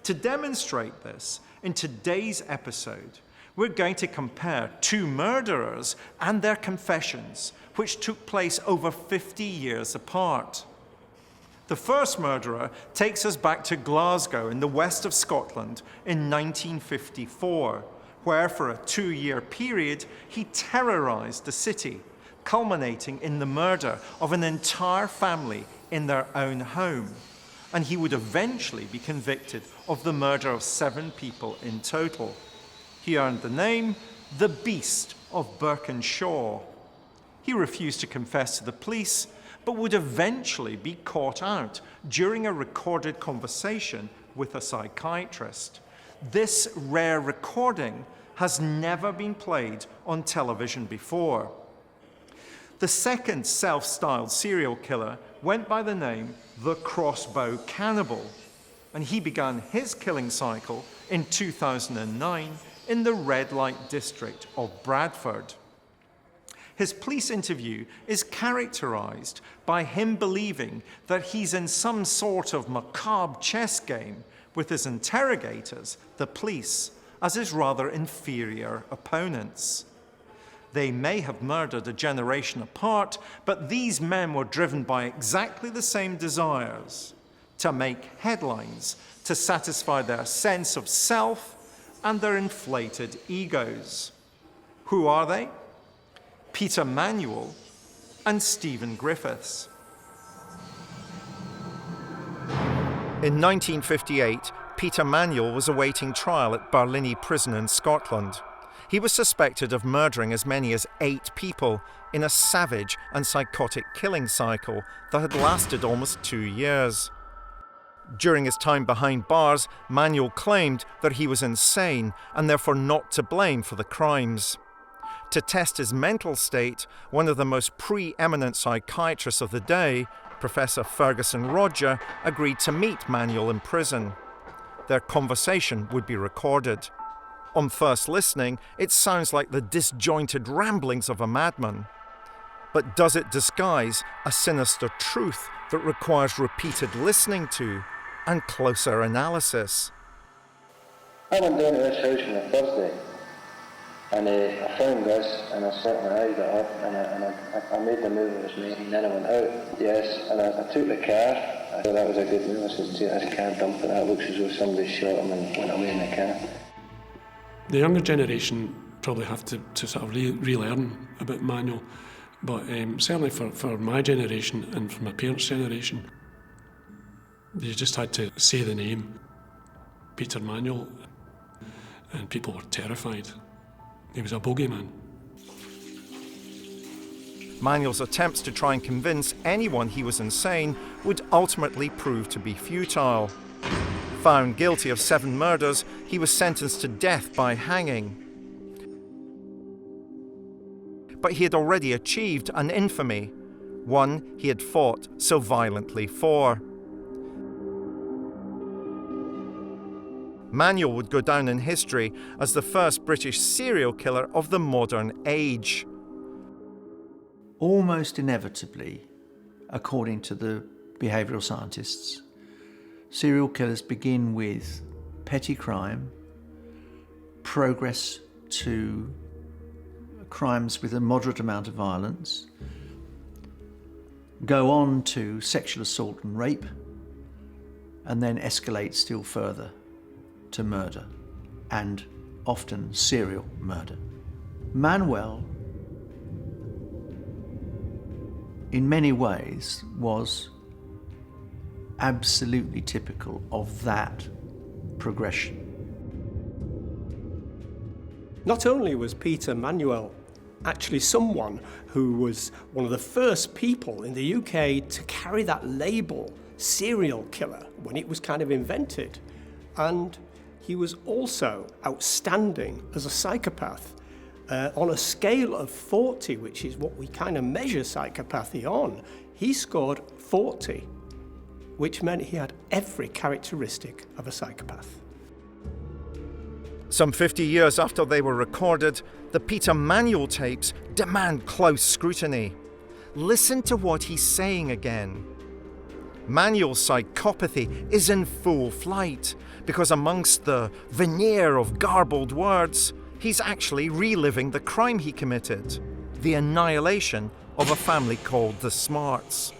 To demonstrate this, in today's episode, we're going to compare two murderers and their confessions, which took place over 50 years apart. The first murderer takes us back to Glasgow in the west of Scotland in 1954, where for a 2-year period he terrorized the city, culminating in the murder of an entire family in their own home. And he would eventually be convicted of the murder of 7 people in total. He earned the name the Beast of Birkenshaw. He refused to confess to the police, but would eventually be caught out during a recorded conversation with a psychiatrist. This rare recording has never been played on television before. The second self-styled serial killer went by the name the Crossbow Cannibal, and he began his killing cycle in 2009 in the red light district of Bradford. His police interview is characterized by him believing that he's in some sort of macabre chess game with his interrogators, the police, as his rather inferior opponents. They may have murdered a generation apart, but these men were driven by exactly the same desires: to make headlines, to satisfy their sense of self and their inflated egos. Who are they? Peter Manuel and Stephen Griffiths. In 1958, Peter Manuel was awaiting trial at Barlinnie Prison in Scotland. He was suspected of murdering as many as 8 people in a savage and psychotic killing cycle that had lasted almost 2 years. During his time behind bars, Manuel claimed that he was insane and therefore not to blame for the crimes. To test his mental state, one of the most preeminent psychiatrists of the day, Professor Ferguson Roger agreed to meet Manuel in prison. Their conversation would be recorded. On first listening, it sounds like the disjointed ramblings of a madman. But does it disguise a sinister truth that requires repeated listening to and closer analysis? I went down to this house on a Thursday, and I found this, and I set my eyes up, and I made the move I was making, and then I went out. Yes, and I took the car. I thought that was a good move. I said, see this car dumping, that looks as though somebody shot him and went away in the car. The younger generation probably have to sort of relearn about Manuel, but certainly for my generation and for my parents' generation, they just had to say the name, Peter Manuel, and people were terrified. He was a bogeyman. Manuel's attempts to try and convince anyone he was insane would ultimately prove to be futile. Found guilty of 7 murders, he was sentenced to death by hanging. But he had already achieved an infamy, one he had fought so violently for. Manuel would go down in history as the first British serial killer of the modern age. Almost inevitably, according to the behavioural scientists, serial killers begin with petty crime, progress to crimes with a moderate amount of violence, go on to sexual assault and rape, and then escalate still further to murder, and often serial murder. Manuel, in many ways, was absolutely typical of that progression. Not only was Peter Manuel actually someone who was one of the first people in the UK to carry that label, serial killer, when it was kind of invented, and he was also outstanding as a psychopath. On a scale of 40, which is what we kind of measure psychopathy on, he scored 40, which meant he had every characteristic of a psychopath. Some 50 years after they were recorded, the Peter Manuel tapes demand close scrutiny. Listen to what he's saying again. Manuel's psychopathy is in full flight because amongst the veneer of garbled words, he's actually reliving the crime he committed, the annihilation of a family called the Smarts.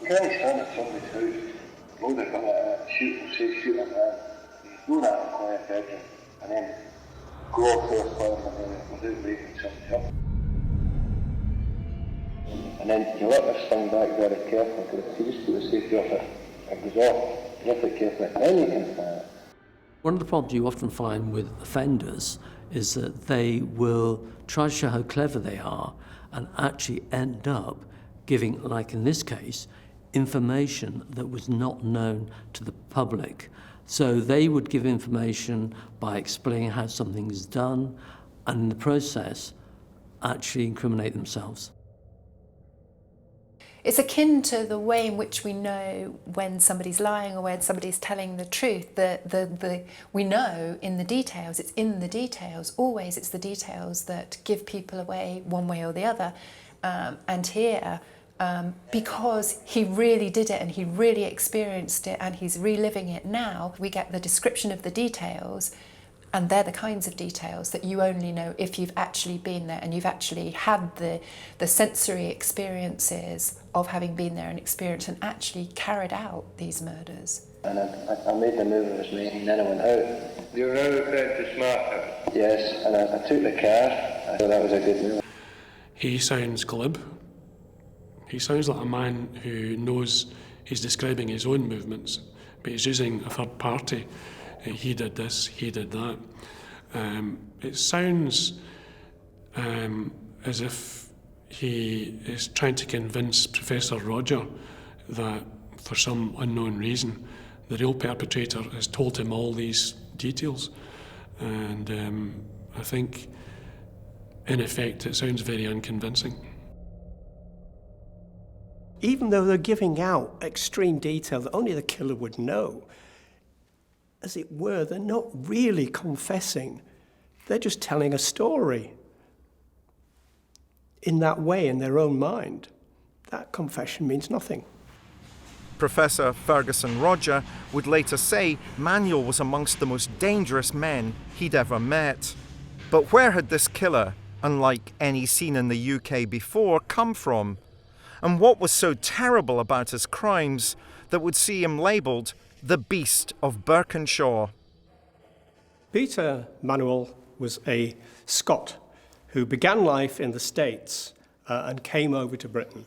You can't stand at somebody's house, load a gun at it, shoot at it, do that in a quiet bedroom, and then go off to a farm without waking somebody up. And then you let this thing back very carefully, because if you just put the safety off it goes off, lift it carefully, and then you can fire it. One of the problems you often find with offenders is that they will try to show how clever they are and actually end up giving, like in this case, information that was not known to the public. So they would give information by explaining how something is done, and in the process, actually incriminate themselves. It's akin to the way in which we know when somebody's lying or when somebody's telling the truth. We know in the details, it's in the details. Always it's the details that give people away one way or the other. And here, because he really did it and he really experienced it and he's reliving it now, we get the description of the details, and they're the kinds of details that you only know if you've actually been there and you've actually had the sensory experiences of having been there and experienced and actually carried out these murders. And I made the move I was making, then I went out. You were now referring to Smart? Yes, and I took the car. I thought that was a good move. He sounds glib. He sounds like a man who knows he's describing his own movements, but he's using a third party. He did this, he did that. It sounds as if he is trying to convince Professor Roger that for some unknown reason the real perpetrator has told him all these details. And I think in effect it sounds very unconvincing. even though they're giving out extreme detail that only the killer would know, as it were, they're not really confessing. They're just telling a story in that way, in their own mind. That confession means nothing. Professor Ferguson Roger would later say Manuel was amongst the most dangerous men he'd ever met. But where had this killer, unlike any seen in the UK before, come from? And what was so terrible about his crimes that would see him labelled the Beast of Birkenshaw? Peter Manuel was a Scot who began life in the States and came over to Britain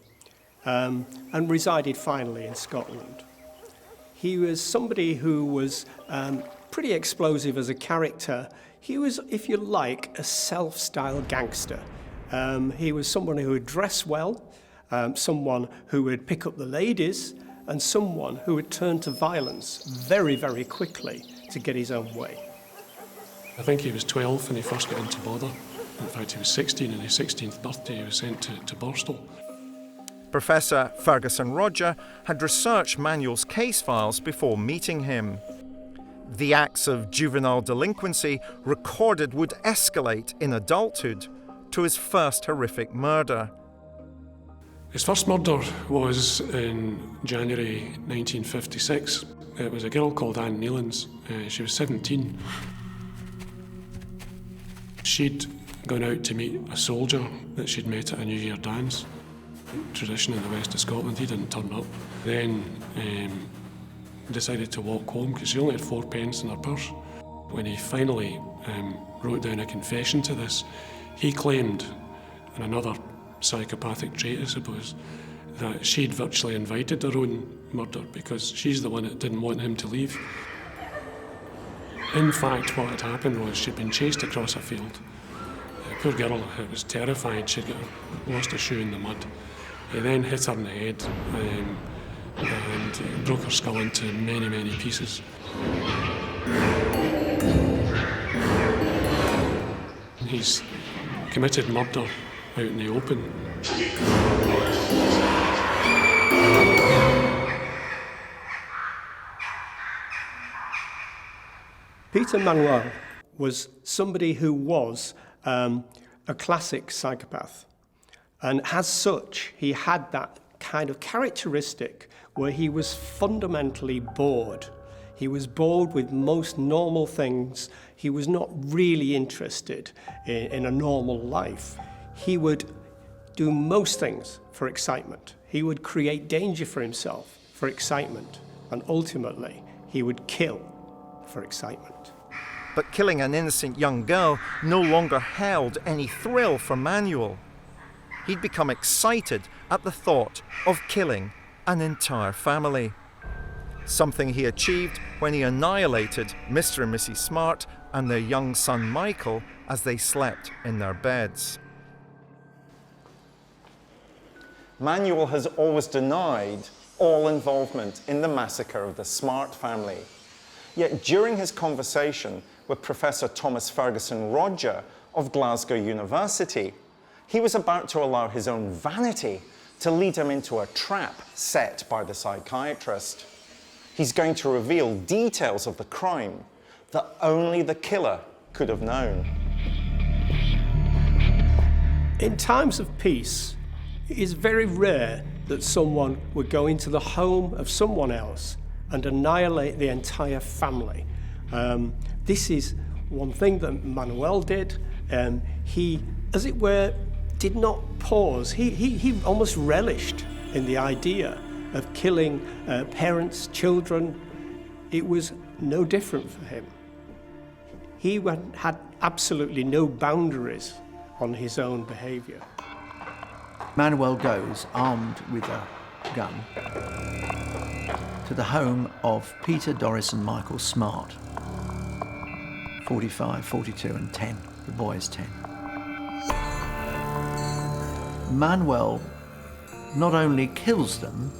and resided finally in Scotland. He was somebody who was pretty explosive as a character. He was, if you like, a self-styled gangster. He was someone who would dress well, someone who would pick up the ladies, and someone who would turn to violence very, very quickly to get his own way. I think he was 12 when he first got into bother. In fact, he was 16, and his 16th birthday he was sent to Borstal. Professor Ferguson Roger had researched Manuel's case files before meeting him. The acts of juvenile delinquency recorded would escalate in adulthood to his first horrific murder. His first murder was in January 1956. It was a girl called Nilsen. She was 17. She'd gone out to meet a soldier that she'd met at a New Year dance. Tradition in the west of Scotland, he didn't turn up. Then decided to walk home because she only had 4 pence in her purse. When he finally wrote down a confession to this, he claimed, and another psychopathic trait I suppose, that she'd virtually invited her own murder because she's the one that didn't want him to leave. In fact, what had happened was she'd been chased across a field. Poor girl, it was terrified. She'd lost a shoe in the mud. He then hit her in the head and broke her skull into many, many pieces. He's committed murder out in the open. Peter Manuel was somebody who was a classic psychopath. And as such, he had that kind of characteristic where he was fundamentally bored. He was bored with most normal things. He was not really interested in a normal life. He would do most things for excitement. He would create danger for himself for excitement. And ultimately, he would kill for excitement. But killing an innocent young girl no longer held any thrill for Manuel. He'd become excited at the thought of killing an entire family. Something he achieved when he annihilated Mr. and Mrs. Smart and their young son Michael as they slept in their beds. Manuel has always denied all involvement in the massacre of the Smart family. Yet during his conversation with Professor Thomas Ferguson Roger of Glasgow University, he was about to allow his own vanity to lead him into a trap set by the psychiatrist. He's going to reveal details of the crime that only the killer could have known. In times of peace, it is very rare that someone would go into the home of someone else and annihilate the entire family. This is one thing that Manuel did. He, as it were, did not pause. He almost relished in the idea of killing parents, children. It was no different for him. He had absolutely no boundaries on his own behaviour. Manuel goes, armed with a gun, to the home of Peter, Doris and Michael Smart. 45, 42 and 10. The boy is 10. Manuel not only kills them,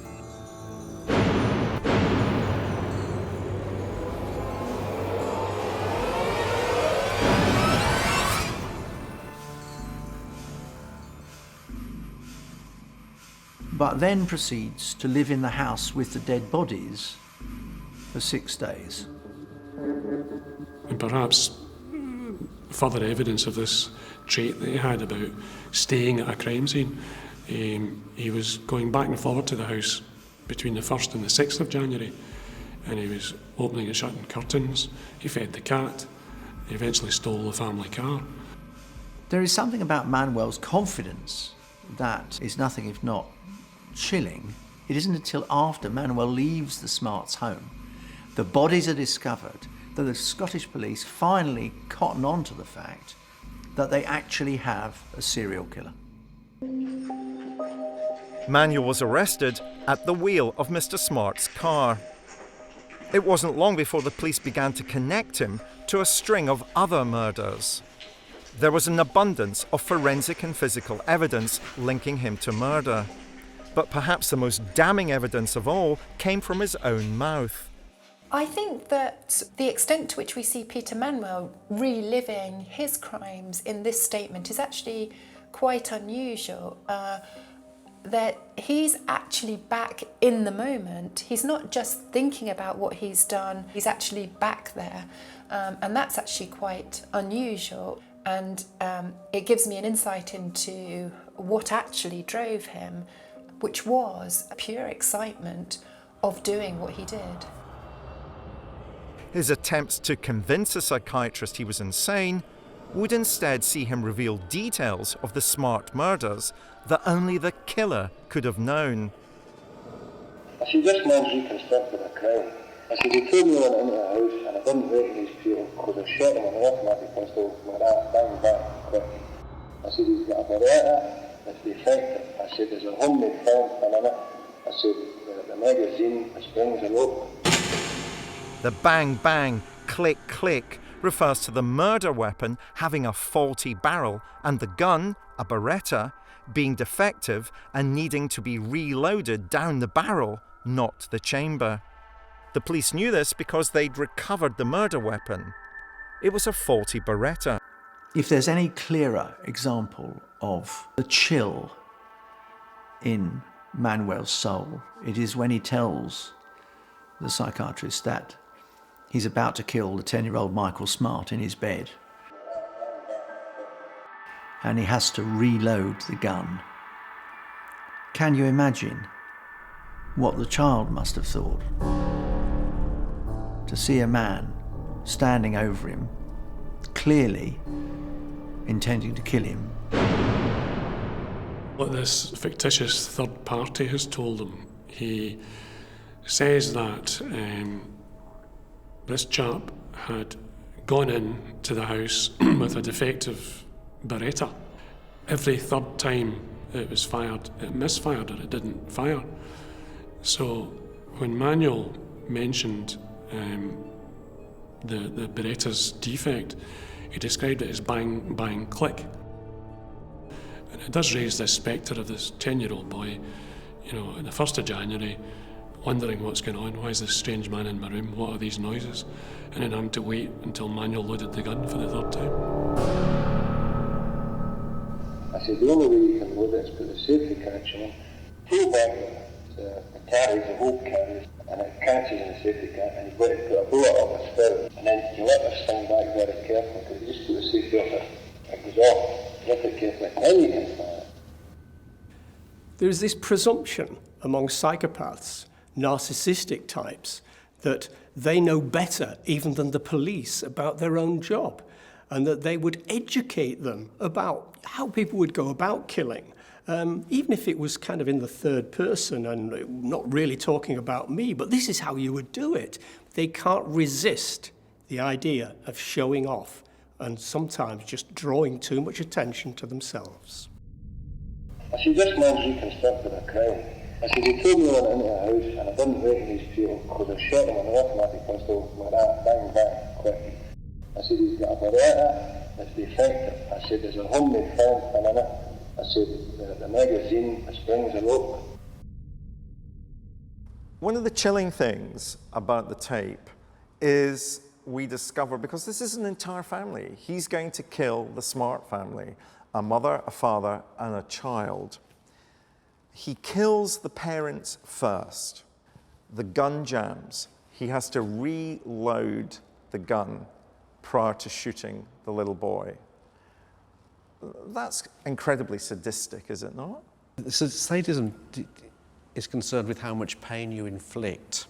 but then proceeds to live in the house with the dead bodies for 6 days. And perhaps further evidence of this trait that he had about staying at a crime scene. He was going back and forward to the house between the 1st and the 6th of January, and he was opening and shutting curtains. He fed the cat. He eventually stole the family car. There is something about Manuel's confidence that is nothing if not chilling. It isn't until after Manuel leaves the Smarts' home, the bodies are discovered, that the Scottish police finally cotton on to the fact that they actually have a serial killer. Manuel was arrested at the wheel of Mr. Smart's car. It wasn't long before the police began to connect him to a string of other murders. There was an abundance of forensic and physical evidence linking him to murder. But perhaps the most damning evidence of all came from his own mouth. I think that the extent to which we see Peter Manuel reliving his crimes in this statement is actually quite unusual. That he's actually back in the moment. He's not just thinking about what he's done, he's actually back there. And that's actually quite unusual. And it gives me an insight into what actually drove him, which was a pure excitement of doing what he did. His attempts to convince a psychiatrist he was insane would instead see him reveal details of the Smart murders that only the killer could have known. I said, this man's reconstructed a crime. I said, he told me when I went into the house and I didn't recognise people because I shot him with an automatic pistol with that bang back quick. I said, he's got a Beretta that's defective. I said, there's a homemade film in it. I said, the magazine, the springs are open. The bang bang, click click refers to the murder weapon having a faulty barrel and the gun, a Beretta, being defective and needing to be reloaded down the barrel, not the chamber. The police knew this because they'd recovered the murder weapon. It was a faulty Beretta. If there's any clearer example of the chill in Manuel's soul, it is when he tells the psychiatrist that he's about to kill the 10-year-old Michael Smart in his bed. And he has to reload the gun. Can you imagine what the child must have thought? To see a man standing over him, clearly intending to kill him. What this fictitious third party has told him, he says that this chap had gone in to the house with a defective Beretta. Every third time it was fired, it misfired or it didn't fire. So when Manuel mentioned the Beretta's defect, he described it as bang, bang, click. And it does raise this spectre of this 10-year-old boy, you know, on the 1st of January, wondering what's going on, why is this strange man in my room, what are these noises? And then having to wait until Manuel loaded the gun for the third time. I said, the only way you can load it is put the safety catch in, pull back the carries, the whole carries, and it catches in the safety catch, and you've got to put a bullet up its spout, and then you let this thing back very carefully, because you just put the safety off it goes off, lift it carefully, then you can fire it. There's this presumption among psychopaths, narcissistic types, that they know better even than the police about their own job, and that they would educate them about how people would go about killing, even if it was kind of in the third person and not really talking about me, but this is how you would do it. They can't resist the idea of showing off and sometimes just drawing too much attention to themselves. I said, this man's reconstructed a crime. I said, he told me when I went into the house and I didn't recognise people because I shot him with an automatic pistol with that bang back quick. I said, he's got a Beretta that's defective. I said, there's a homemade film in it. I said, the magazine, the springs are open. One of the chilling things about the tape is we discover, because this is an entire family, he's going to kill the Smart family, a mother, a father, and a child. He kills the parents first. The gun jams. He has to reload the gun prior to shooting the little boy. That's incredibly sadistic, is it not? So sadism is concerned with how much pain you inflict.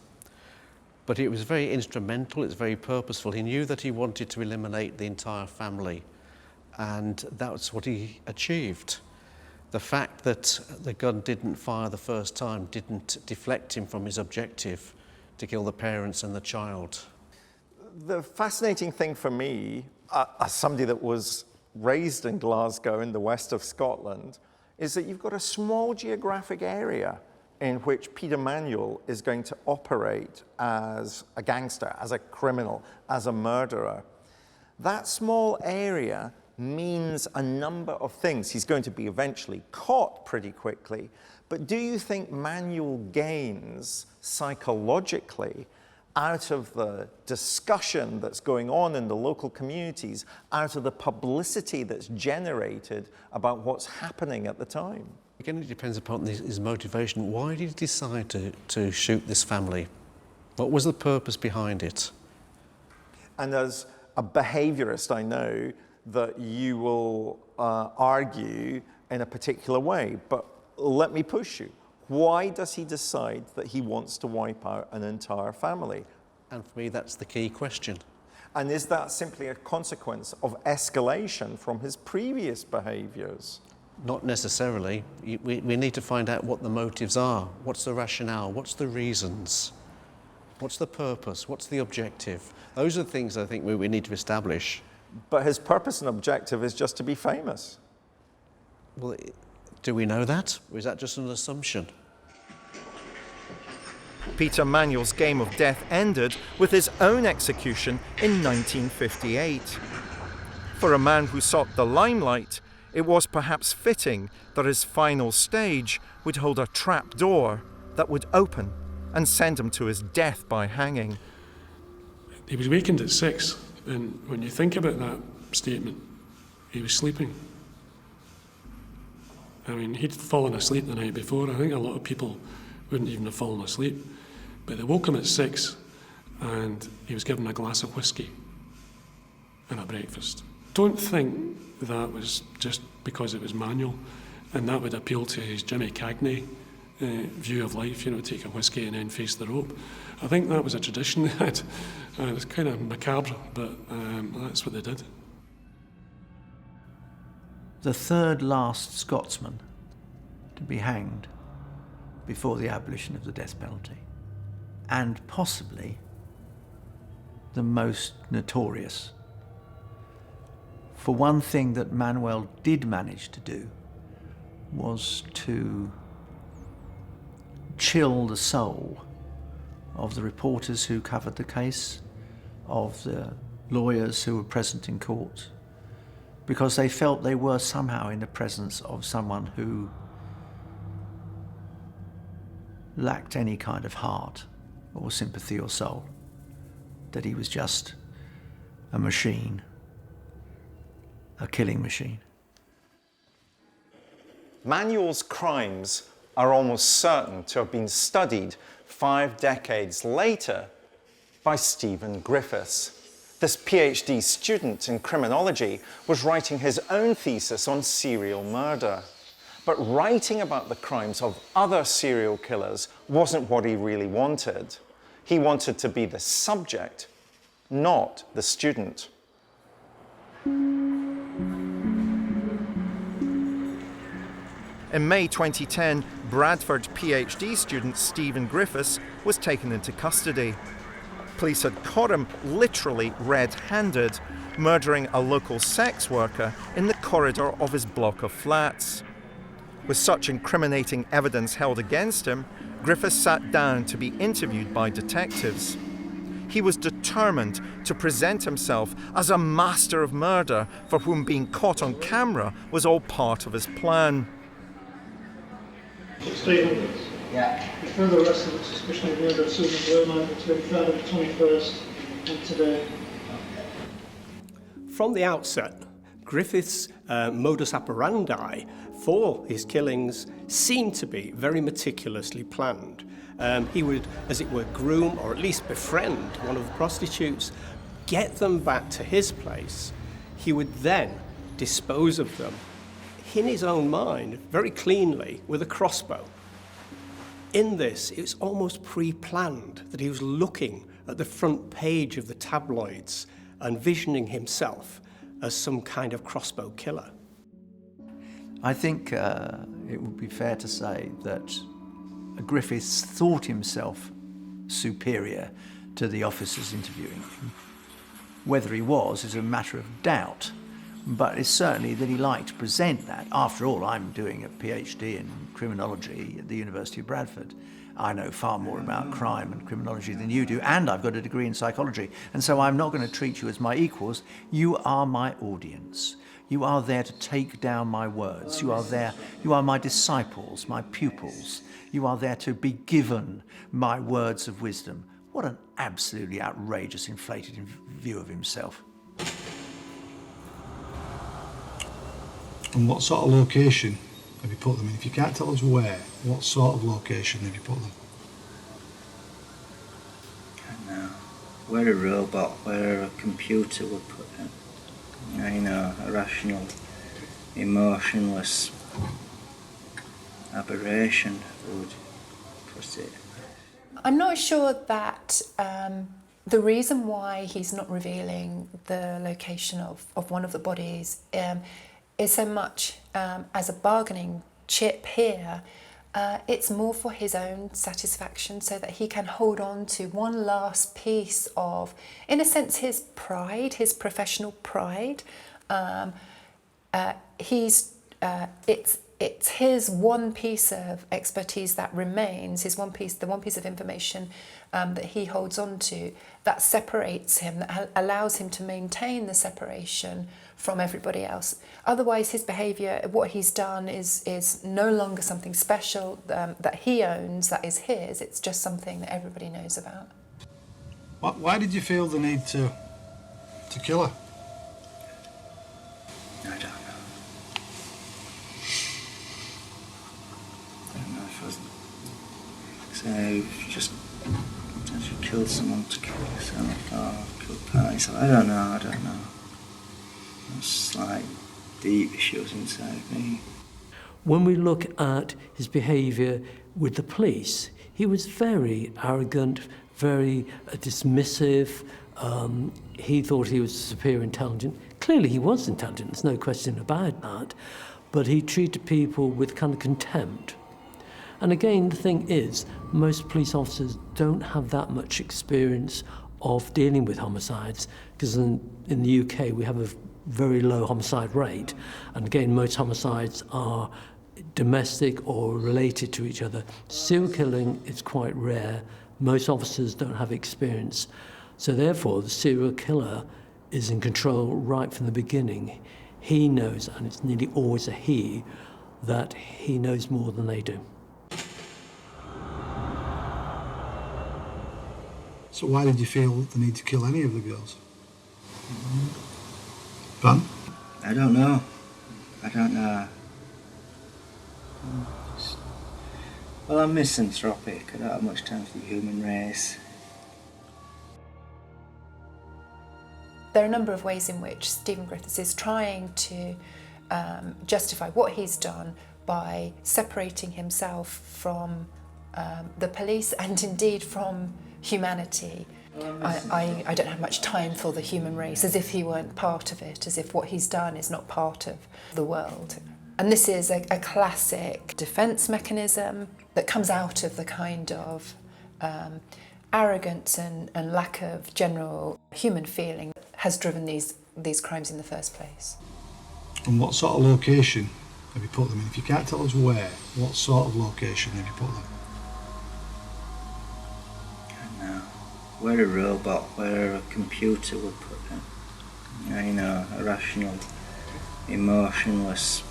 But it was very instrumental, it's very purposeful. He knew that he wanted to eliminate the entire family, and that's what he achieved. The fact that the gun didn't fire the first time didn't deflect him from his objective to kill the parents and the child. The fascinating thing for me, as somebody that was raised in Glasgow in the west of Scotland, is that you've got a small geographic area in which Peter Manuel is going to operate as a gangster, as a criminal, as a murderer. That small area means a number of things. He's going to be eventually caught pretty quickly, but do you think Manuel gains psychologically out of the discussion that's going on in the local communities, out of the publicity that's generated about what's happening at the time? Again, it depends upon his motivation. Why did he decide to shoot this family? What was the purpose behind it? And as a behaviorist, I know that you will argue in a particular way, but let me push you. Why does he decide that he wants to wipe out an entire family? And for me, that's the key question. And is that simply a consequence of escalation from his previous behaviors? Not necessarily. We need to find out what the motives are. What's the rationale? What's the reasons? What's the purpose? What's the objective? Those are the things I think we need to establish. But his purpose and objective is just to be famous. Well, do we know that? Or is that just an assumption? Peter Manuel's game of death ended with his own execution in 1958. For a man who sought the limelight, it was perhaps fitting that his final stage would hold a trap door that would open and send him to his death by hanging. He was wakened at 6, and when you think about that statement, he was sleeping. I mean, he'd fallen asleep the night before. I think a lot of people wouldn't even have fallen asleep. But they woke him at 6, and he was given a glass of whiskey and a breakfast. Don't think that was just because it was Manuel, and that would appeal to his Jimmy Cagney view of life, you know, take a whiskey and then face the rope. I think that was a tradition they had. It's kind of macabre, but that's what they did. The third last Scotsman to be hanged before the abolition of the death penalty, and possibly the most notorious. For one thing that Manuel did manage to do was to chill the soul of the reporters who covered the case, of the lawyers who were present in court, because they felt they were somehow in the presence of someone who lacked any kind of heart or sympathy or soul, that he was just a machine, a killing machine. Manuel's crimes are almost certain to have been studied 5 decades later by Stephen Griffiths. This PhD student in criminology was writing his own thesis on serial murder. But writing about the crimes of other serial killers wasn't what he really wanted. He wanted to be the subject, not the student. In May 2010, Bradford PhD student Stephen Griffiths was taken into custody. Police had caught him literally red-handed, murdering a local sex worker in the corridor of his block of flats. With such incriminating evidence held against him, Griffiths sat down to be interviewed by detectives. He was determined to present himself as a master of murder for whom being caught on camera was all part of his plan. Stephen, you found arrested with suspicion of murder of Susan Blue between Friday the 21st and today. From the outset, Griffiths' modus operandi for his killings seemed to be very meticulously planned. He would, as it were, groom or at least befriend one of the prostitutes, get them back to his place. He would then dispose of them in his own mind, very cleanly, with a crossbow. In this, it was almost pre-planned that he was looking at the front page of the tabloids and visioning himself as some kind of crossbow killer. I think it would be fair to say that Griffiths thought himself superior to the officers interviewing him. Whether he was is a matter of doubt, but it's certainly that he liked to present that. After all, I'm doing a PhD in criminology at the University of Bradford. I know far more about crime and criminology than you do, and I've got a degree in psychology, and so I'm not going to treat you as my equals. You are my audience. You are there to take down my words. You are there, you are my disciples, my pupils. You are there to be given my words of wisdom. What an absolutely outrageous, inflated view of himself. And what sort of location have you put them in? If you can't tell us where, what sort of location have you put them? I don't know. Where a robot, where a computer would put it. You know, a rational, emotionless aberration would put it. I'm not sure that the reason why he's not revealing the location of one of the bodies is so much as a bargaining chip here. It's more for his own satisfaction, so that he can hold on to one last piece of, in a sense, his pride, his professional pride. It's his one piece of expertise that remains, the one piece of information that he holds on to, that separates him, that allows him to maintain the separation from everybody else. Otherwise, his behaviour, what he's done is no longer something special that he owns, that is his. It's just something that everybody knows about. Why did you feel the need to kill her? I don't know. I don't know if I was... So, just actually killed someone to kill yourself, or killed part of yourself. I don't know. It's like deep issues inside me. When we look at his behaviour with the police, he was very arrogant, very dismissive. He thought he was superior intelligent. Clearly he was intelligent, there's no question about that. But he treated people with kind of contempt. And again, the thing is, most police officers don't have that much experience of dealing with homicides, because in the UK we have a very low homicide rate, and again most homicides are domestic or related to each other. Serial killing is quite rare. Most officers don't have experience, so therefore the serial killer is in control right from the beginning. He knows, and it's nearly always a he, that he knows more than they do. So why did you feel the need to kill any of the girls? Fun? I don't know. Well, I'm misanthropic. I don't have much time for the human race. There are a number of ways in which Stephen Griffiths is trying to justify what he's done by separating himself from the police and indeed from humanity. I don't have much time for the human race, as if he weren't part of it, as if what he's done is not part of the world. And this is a classic defence mechanism that comes out of the kind of arrogance and lack of general human feeling that has driven these crimes in the first place. And what sort of location have you put them in? If you can't tell us where, what sort of location have you put them? Where a robot, where a computer would put it. You know, a rational, emotionless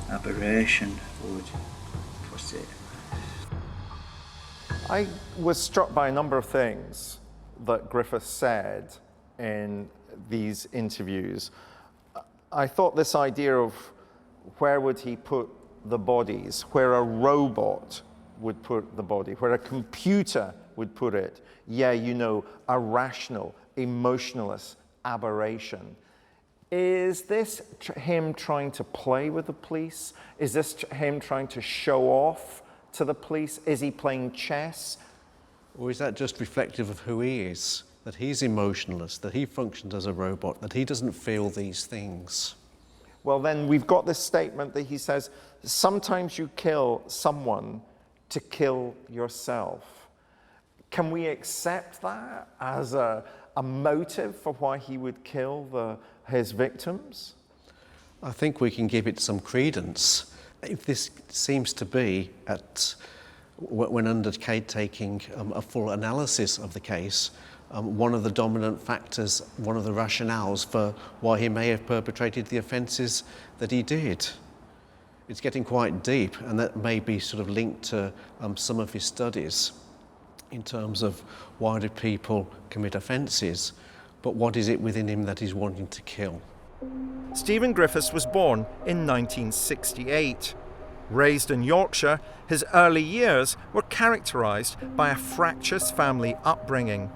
aberration would put it. I was struck by a number of things that Griffiths said in these interviews. I thought this idea of where would he put the bodies, where a robot would put the body, where a computer would put it, yeah, you know, a rational, emotionless aberration. Is this him trying to play with the police? Is this him trying to show off to the police? Is he playing chess? Or is that just reflective of who he is? That he's emotionless, that he functions as a robot, that he doesn't feel these things? Well, then we've got this statement that he says, sometimes you kill someone to kill yourself. Can we accept that as a motive for why he would kill his victims? I think we can give it some credence. If this seems to be, when undertaking a full analysis of the case, one of the dominant factors, one of the rationales for why he may have perpetrated the offences that he did. It's getting quite deep, and that may be sort of linked to some of his studies in terms of why do people commit offences, but what is it within him that he's wanting to kill? Stephen Griffiths was born in 1968. Raised in Yorkshire, his early years were characterised by a fractious family upbringing.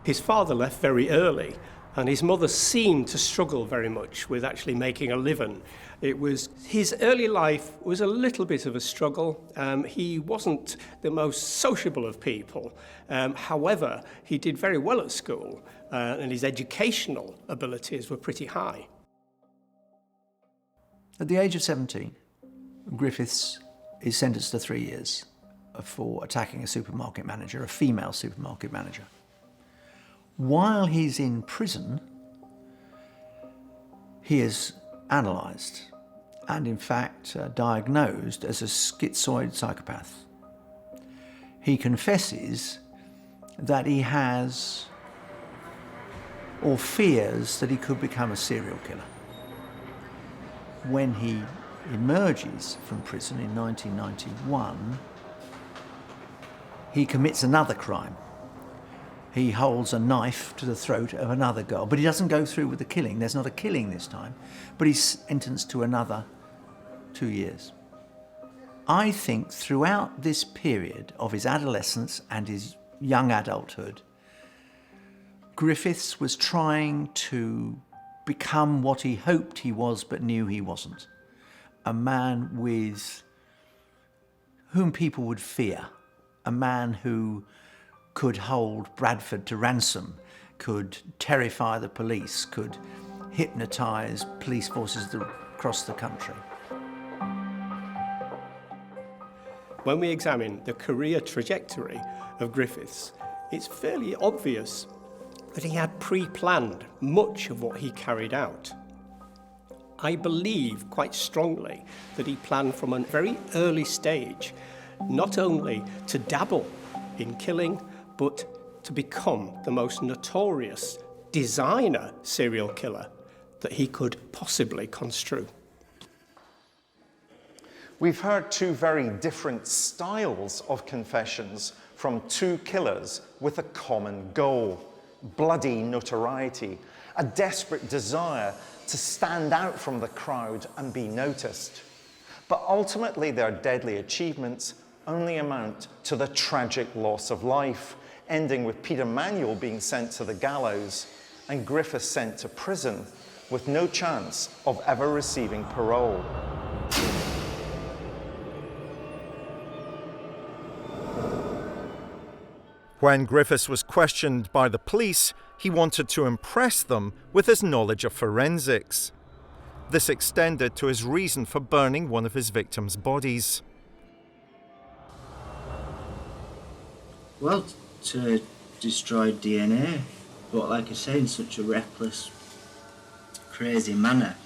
His father left very early, and his mother seemed to struggle very much with actually making a living. His early life was a little bit of a struggle. He wasn't the most sociable of people. However, he did very well at school, and his educational abilities were pretty high. At the age of 17, Griffiths is sentenced to 3 years for attacking a supermarket manager, a female supermarket manager. While he's in prison, he is analysed and in fact diagnosed as a schizoid psychopath. He confesses that he has or fears that he could become a serial killer. When he emerges from prison in 1991, he commits another crime. He holds a knife to the throat of another girl, but he doesn't go through with the killing. There's not a killing this time, but he's sentenced to another 2 years. I think throughout this period of his adolescence and his young adulthood, Griffiths was trying to become what he hoped he was but knew he wasn't. A man with whom people would fear, a man who could hold Bradford to ransom, could terrify the police, could hypnotise police forces across the country. When we examine the career trajectory of Griffiths, it's fairly obvious that he had pre-planned much of what he carried out. I believe quite strongly that he planned from a very early stage, not only to dabble in killing, but to become the most notorious designer serial killer that he could possibly construe. We've heard two very different styles of confessions from two killers with a common goal: bloody notoriety, a desperate desire to stand out from the crowd and be noticed. But ultimately, their deadly achievements only amount to the tragic loss of life, ending with Peter Manuel being sent to the gallows and Griffiths sent to prison with no chance of ever receiving parole. When Griffiths was questioned by the police, he wanted to impress them with his knowledge of forensics. This extended to his reason for burning one of his victims' bodies. Well, to destroy DNA, but like I say, in such a reckless, crazy manner.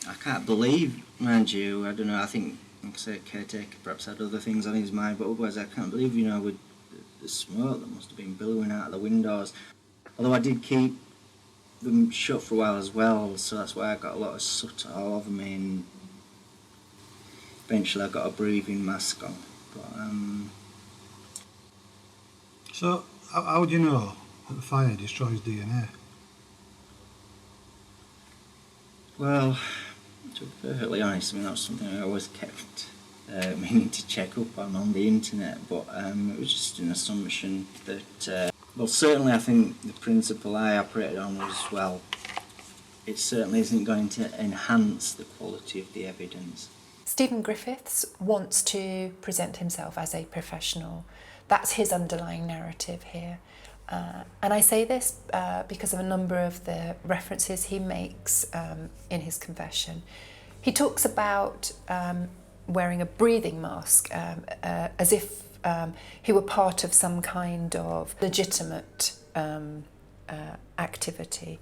I can't believe, mind you, I don't know, I think, like I say, caretaker perhaps had other things on his mind, but otherwise I can't believe, you know, with the smoke that must have been billowing out of the windows. Although I did keep them shut for a while as well, so that's why I got a lot of soot all over me, and eventually I got a breathing mask on. But, So, how would you know that the fire destroys DNA? Well, to be perfectly honest, I mean, that was something I always kept meaning to check up on the internet, but it was just an assumption that, well, certainly I think the principle I operated on was, well, it certainly isn't going to enhance the quality of the evidence. Stephen Griffiths wants to present himself as a professional. That's his underlying narrative here. And I say this because of a number of the references he makes in his confession. He talks about wearing a breathing mask as if he were part of some kind of legitimate activity.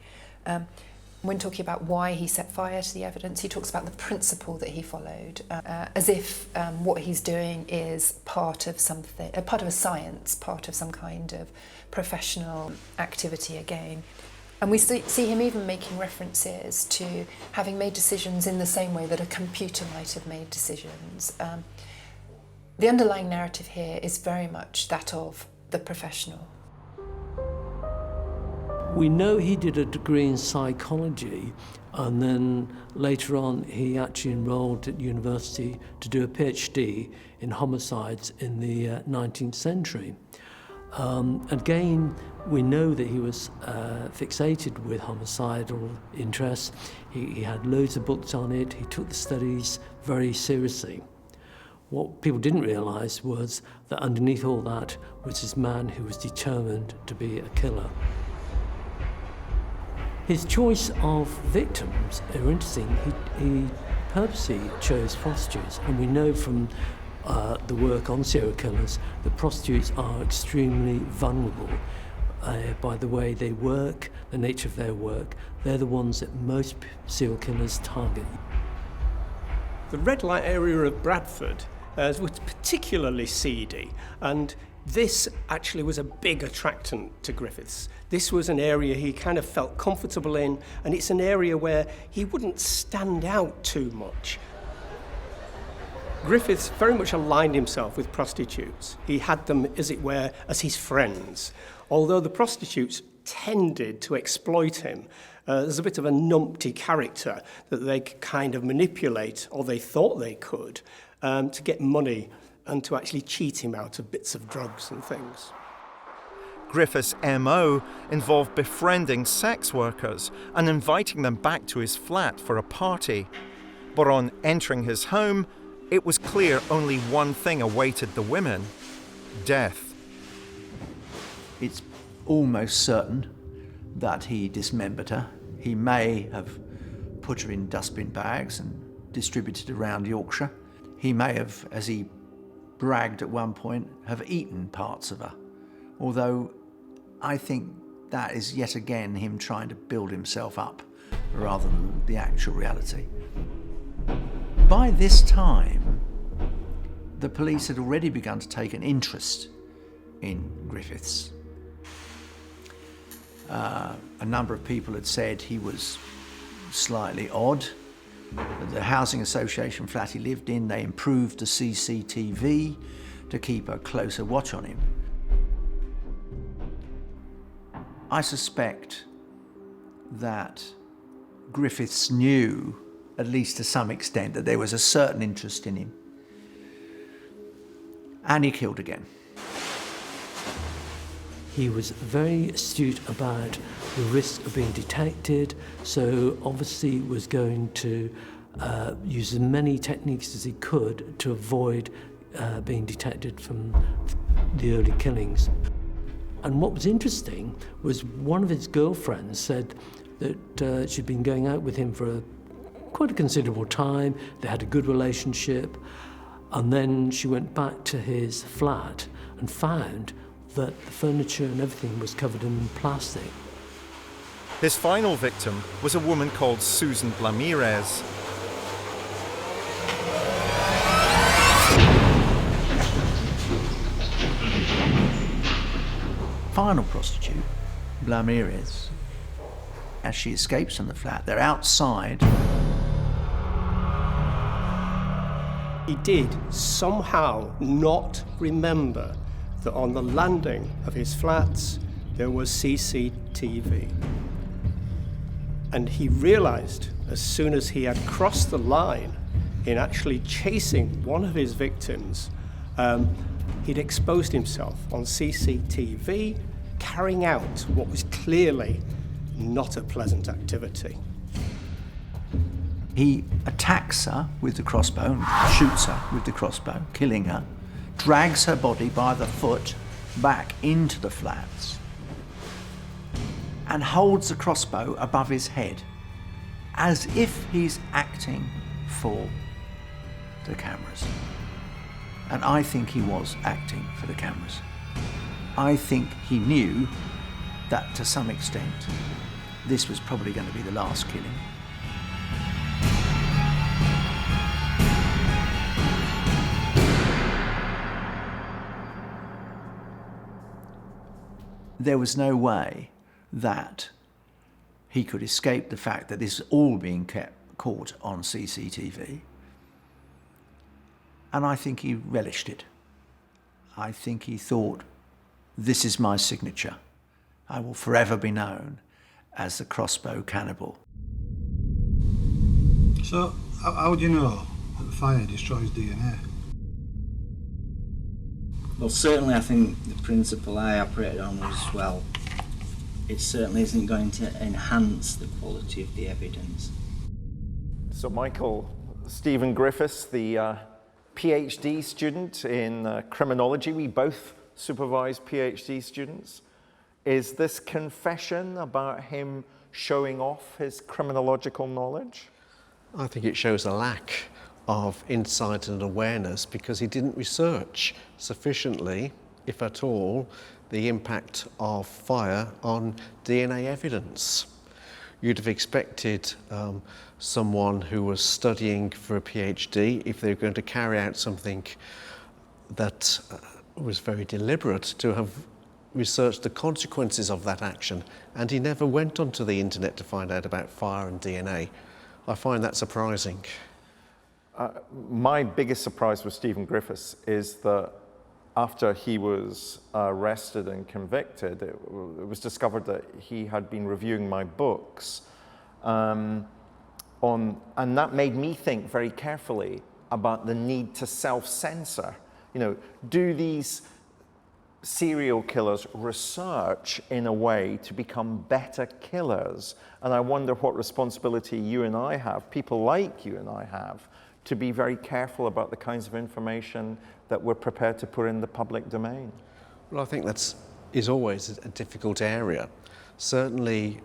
When talking about why he set fire to the evidence, he talks about the principle that he followed, as if what he's doing is part of something, part of a science, part of some kind of professional activity again. And we see him even making references to having made decisions in the same way that a computer might have made decisions. The underlying narrative here is very much that of the professional. We know he did a degree in psychology, and then later on he actually enrolled at university to do a PhD in homicides in the 19th century. Again, we know that he was fixated with homicidal interests. He had loads of books on it. He took the studies very seriously. What people didn't realise was that underneath all that was this man who was determined to be a killer. His choice of victims are interesting. He purposely chose prostitutes, and we know from the work on serial killers that prostitutes are extremely vulnerable by the way they work, the nature of their work. They're the ones that most serial killers target. The red light area of Bradford was particularly seedy, and this actually was a big attractant to Griffiths. This was an area he kind of felt comfortable in, and it's an area where he wouldn't stand out too much. Griffiths very much aligned himself with prostitutes. He had them, as it were, as his friends. Although the prostitutes tended to exploit him, there's a bit of a numpty character that they could kind of manipulate, or they thought they could, to get money and to actually cheat him out of bits of drugs and things. Griffiths' MO involved befriending sex workers and inviting them back to his flat for a party. But on entering his home, it was clear only one thing awaited the women: death. It's almost certain that he dismembered her. He may have put her in dustbin bags and distributed around Yorkshire. He may have, as he bragged at one point, have eaten parts of her. Although I think that is yet again him trying to build himself up rather than the actual reality. By this time, the police had already begun to take an interest in Griffiths. A number of people had said he was slightly odd. The housing association flat he lived in, they improved the CCTV to keep a closer watch on him. I suspect that Griffiths knew, at least to some extent, that there was a certain interest in him. And he killed again. He was very astute about the risk of being detected, so obviously was going to use as many techniques as he could to avoid being detected from the early killings. And what was interesting was one of his girlfriends said that she'd been going out with him for quite a considerable time. They had a good relationship, and then she went back to his flat and found that the furniture and everything was covered in plastic. His final victim was a woman called Susan Blamirez. Final prostitute, Blamirez, as she escapes from the flat, they're outside. He did somehow not remember that on the landing of his flats there was CCTV. And he realized as soon as he had crossed the line in actually chasing one of his victims, he'd exposed himself on CCTV, carrying out what was clearly not a pleasant activity. He attacks her with the crossbow, shoots her with the crossbow, killing her, drags her body by the foot back into the flats, and holds the crossbow above his head as if he's acting for the cameras. And I think he was acting for the cameras. I think he knew that to some extent this was probably going to be the last killing. There was no way that he could escape the fact that this is all being caught on CCTV. And I think he relished it. I think he thought, this is my signature. I will forever be known as the crossbow cannibal. So, how do you know that the fire destroys DNA? Well, certainly I think the principle I operated on was, well, it certainly isn't going to enhance the quality of the evidence. So Michael, Stephen Griffiths, the PhD student in criminology, we both supervise PhD students. Is this confession about him showing off his criminological knowledge? I think it shows a lack of insight and awareness because he didn't research sufficiently, if at all, the impact of fire on DNA evidence. You'd have expected someone who was studying for a PhD, if they were going to carry out something that was very deliberate, to have researched the consequences of that action, and he never went onto the internet to find out about fire and DNA. I find that surprising. My biggest surprise with Stephen Griffiths is that after he was arrested and convicted, it was discovered that he had been reviewing my books, and that made me think very carefully about the need to self-censor. You know, do these serial killers research in a way to become better killers? And I wonder what responsibility you and I have, people like you and I have, to be very careful about the kinds of information that we're prepared to put in the public domain. Well, I think that is always a difficult area. Certainly,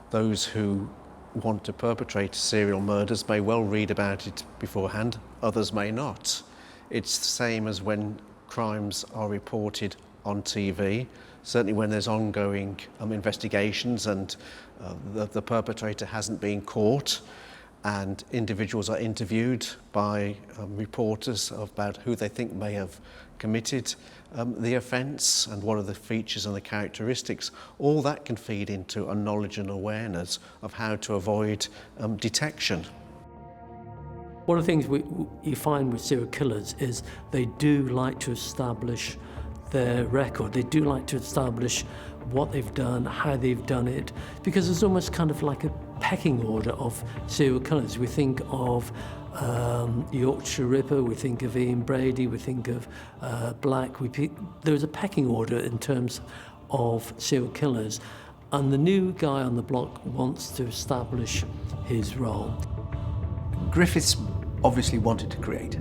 those who want to perpetrate serial murders may well read about it beforehand, others may not. It's the same as when crimes are reported on TV, certainly when there's ongoing investigations and the perpetrator hasn't been caught, and individuals are interviewed by reporters about who they think may have committed the offence and what are the features and the characteristics. All that can feed into a knowledge and awareness of how to avoid detection. One of the things you find with serial killers is they do like to establish their record. They do like to establish what they've done, how they've done it, because it's almost kind of like a pecking order of serial killers. We think of Yorkshire Ripper, we think of Ian Brady, we think of Black. There's a pecking order in terms of serial killers, and the new guy on the block wants to establish his role. Griffiths obviously wanted to create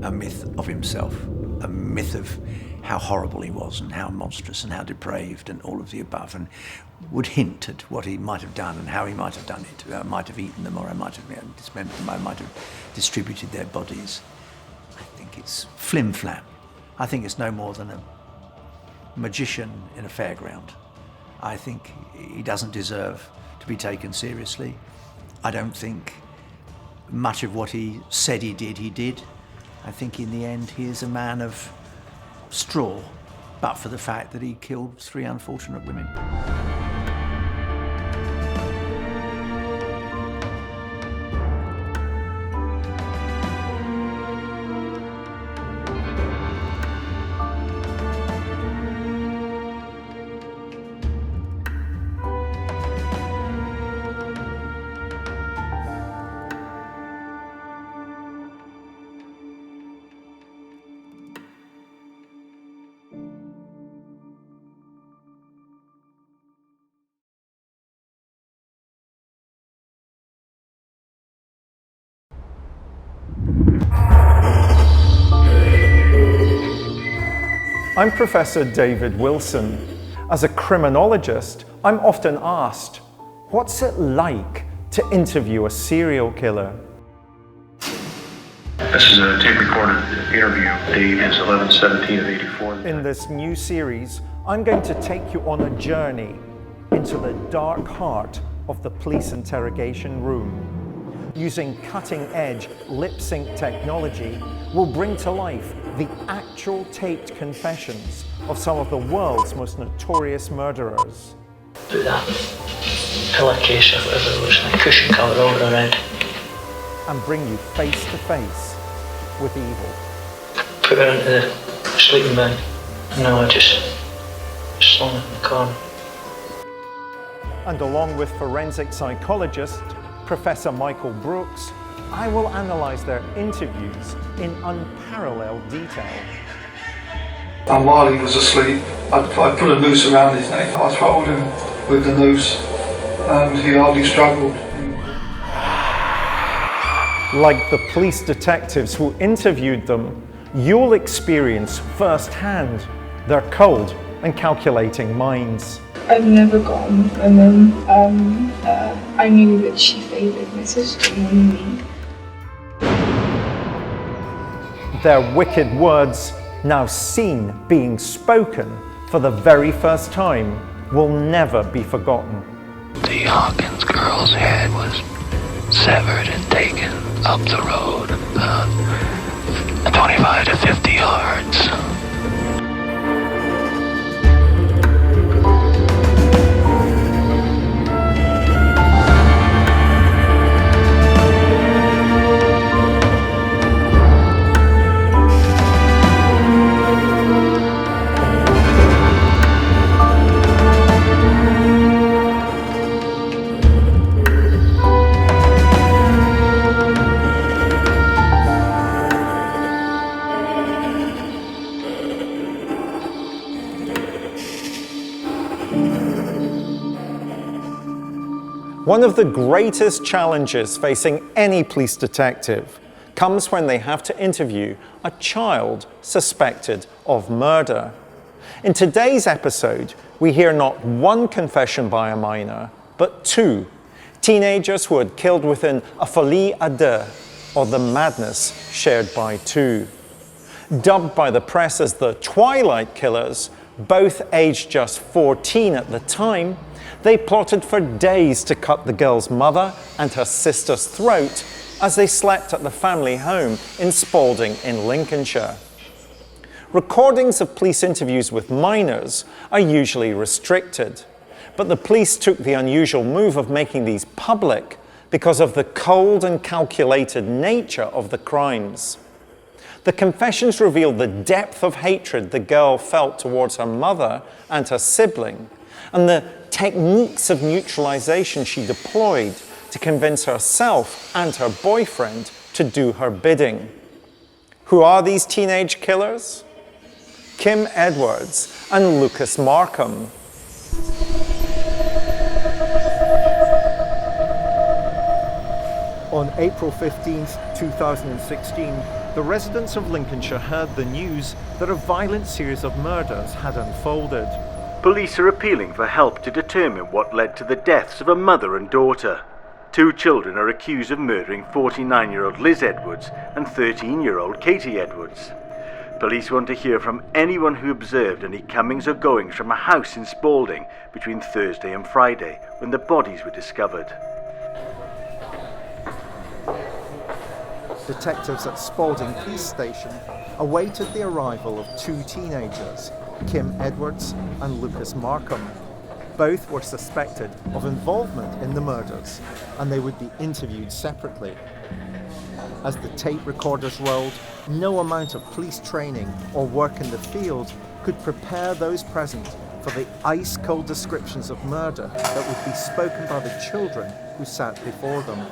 a myth of himself, a myth of how horrible he was and how monstrous and how depraved and all of the above, and would hint at what he might have done and how he might have done it. I might have eaten them, or I might have dismembered them, I might have distributed their bodies. I think it's flim-flam. I think it's no more than a magician in a fairground. I think he doesn't deserve to be taken seriously. I don't think much of what he said he did. I think in the end he is a man of straw, but for the fact that he killed 3 unfortunate women. I'm Professor David Wilson. As a criminologist, I'm often asked, what's it like to interview a serial killer? This is a tape-recorded interview. Date is 11/17/84. In this new series, I'm going to take you on a journey into the dark heart of the police interrogation room. Using cutting-edge lip-sync technology, we'll bring to life the actual taped confessions of some of the world's most notorious murderers. Put that pillowcase or whatever it was, like cushion cover over her head. And bring you face to face with evil. Put her into the sleeping bag, and now I just slung it in the corner. And along with forensic psychologist Professor Michael Brooks, I will analyse their interviews in unparalleled detail. And while he was asleep, I put a noose around his neck. I throttled him with the noose, and he hardly struggled. Like the police detectives who interviewed them, you'll experience firsthand their cold and calculating minds. I've never got on with my mum. I knew that she favoured my sister more than me. Their wicked words, now seen being spoken for the very first time, will never be forgotten. The Hawkins girl's head was severed and taken up the road, 25 to 50 yards. One of the greatest challenges facing any police detective comes when they have to interview a child suspected of murder. In today's episode, we hear not one confession by a minor, but two. Teenagers who had killed within a folie à deux, or the madness shared by two. Dubbed by the press as the Twilight Killers, both aged just 14 at the time, they plotted for days to cut the girl's mother and her sister's throat as they slept at the family home in Spalding in Lincolnshire. Recordings of police interviews with minors are usually restricted, but the police took the unusual move of making these public because of the cold and calculated nature of the crimes. The confessions reveal the depth of hatred the girl felt towards her mother and her sibling, and the techniques of neutralization she deployed to convince herself and her boyfriend to do her bidding. Who are these teenage killers? Kim Edwards and Lucas Markham. On April 15th, 2016, the residents of Lincolnshire heard the news that a violent series of murders had unfolded. Police are appealing for help to determine what led to the deaths of a mother and daughter. Two children are accused of murdering 49-year-old Liz Edwards and 13-year-old Katie Edwards. Police want to hear from anyone who observed any comings or goings from a house in Spalding between Thursday and Friday when the bodies were discovered. Detectives at Spalding Police Station awaited the arrival of two teenagers, Kim Edwards and Lucas Markham. Both were suspected of involvement in the murders, and they would be interviewed separately. As the tape recorders rolled, no amount of police training or work in the field could prepare those present for the ice-cold descriptions of murder that would be spoken by the children who sat before them.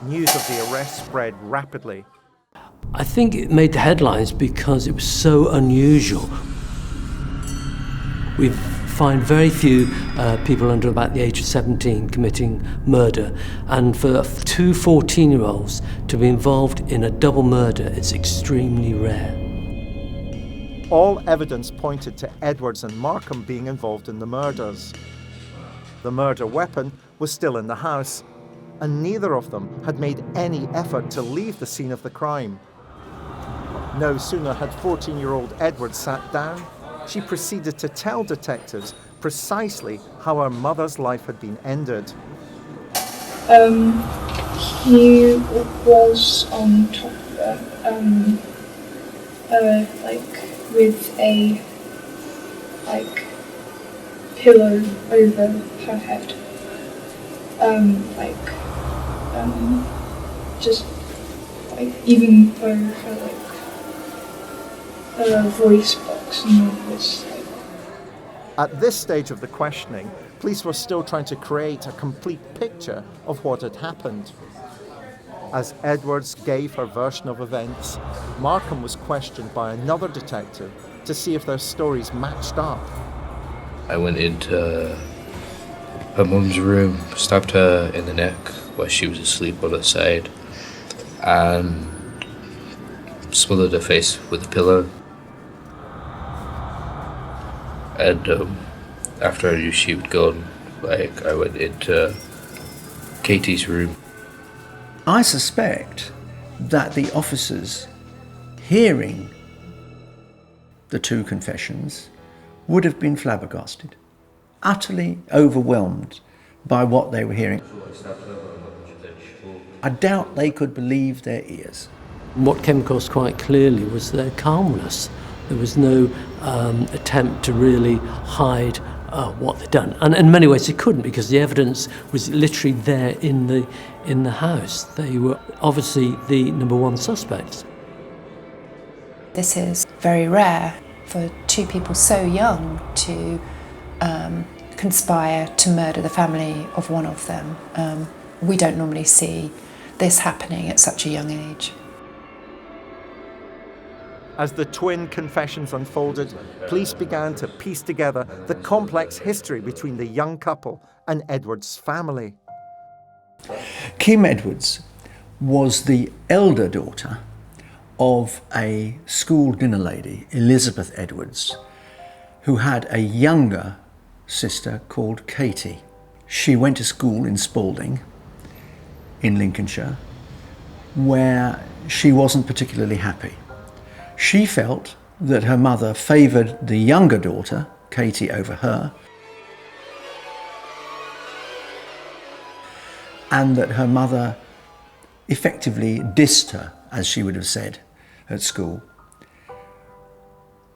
News of the arrest spread rapidly. I think it made the headlines because it was so unusual. We find very few people under about the age of 17 committing murder, and for two 14-year-olds to be involved in a double murder, it's extremely rare. All evidence pointed to Edwards and Markham being involved in the murders. The murder weapon was still in the house, and neither of them had made any effort to leave the scene of the crime. No sooner had 14-year-old Edwards sat down, she proceeded to tell detectives precisely how her mother's life had been ended. He was on top of her, with a pillow over her head. Even though her voice box and all was At this stage of the questioning, police were still trying to create a complete picture of what had happened. As Edwards gave her version of events, Markham was questioned by another detective to see if their stories matched up. I went into her mum's room, stabbed her in the neck where she was asleep on her side, and smothered her face with a pillow. And after I knew she was gone, I went into Katie's room. I suspect that the officers, hearing the two confessions, would have been flabbergasted, utterly overwhelmed by what they were hearing. I doubt they could believe their ears. What came across quite clearly was their calmness. There was no attempt to really hide what they'd done. And in many ways they couldn't, because the evidence was literally there in the house. They were obviously the number one suspects. This is very rare for two people so young to conspire to murder the family of one of them. We don't normally see this happening at such a young age. As the twin confessions unfolded, police began to piece together the complex history between the young couple and Edwards' family. Kim Edwards was the elder daughter of a school dinner lady, Elizabeth Edwards, who had a younger sister called Katie. She went to school in Spalding, in Lincolnshire, where she wasn't particularly happy. She felt that her mother favoured the younger daughter, Katie, over her, and that her mother effectively dissed her, as she would have said at school.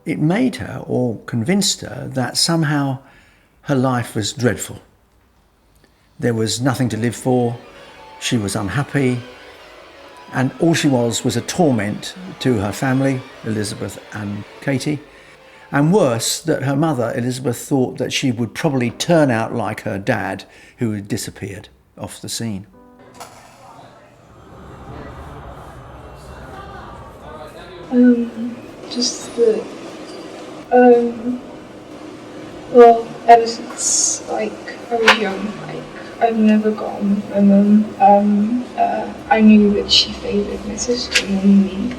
It made her, or convinced her, that somehow her life was dreadful. There was nothing to live for, she was unhappy, and all she was a torment to her family, Elizabeth and Katie. And worse, that her mother, Elizabeth, thought that she would probably turn out like her dad, who had disappeared off the scene. Just that, well, ever since, I was young, I've never got on with my mum. I knew that she favoured my sister more than me.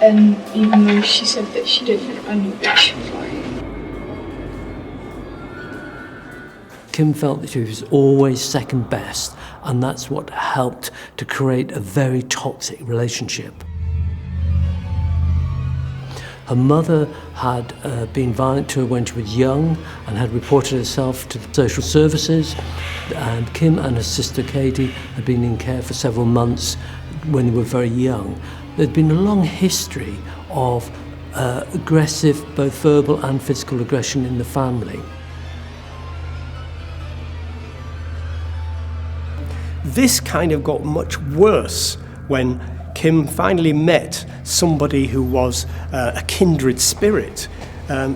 And even though she said that she didn't, I knew that she was lying. Kim felt that she was always second best, and that's what helped to create a very toxic relationship. Her mother had been violent to her when she was young and had reported herself to the social services, and Kim and her sister Katie had been in care for several months when they were very young. There'd been a long history of aggressive, both verbal and physical aggression in the family. This kind of got much worse when Kim finally met somebody who was a kindred spirit,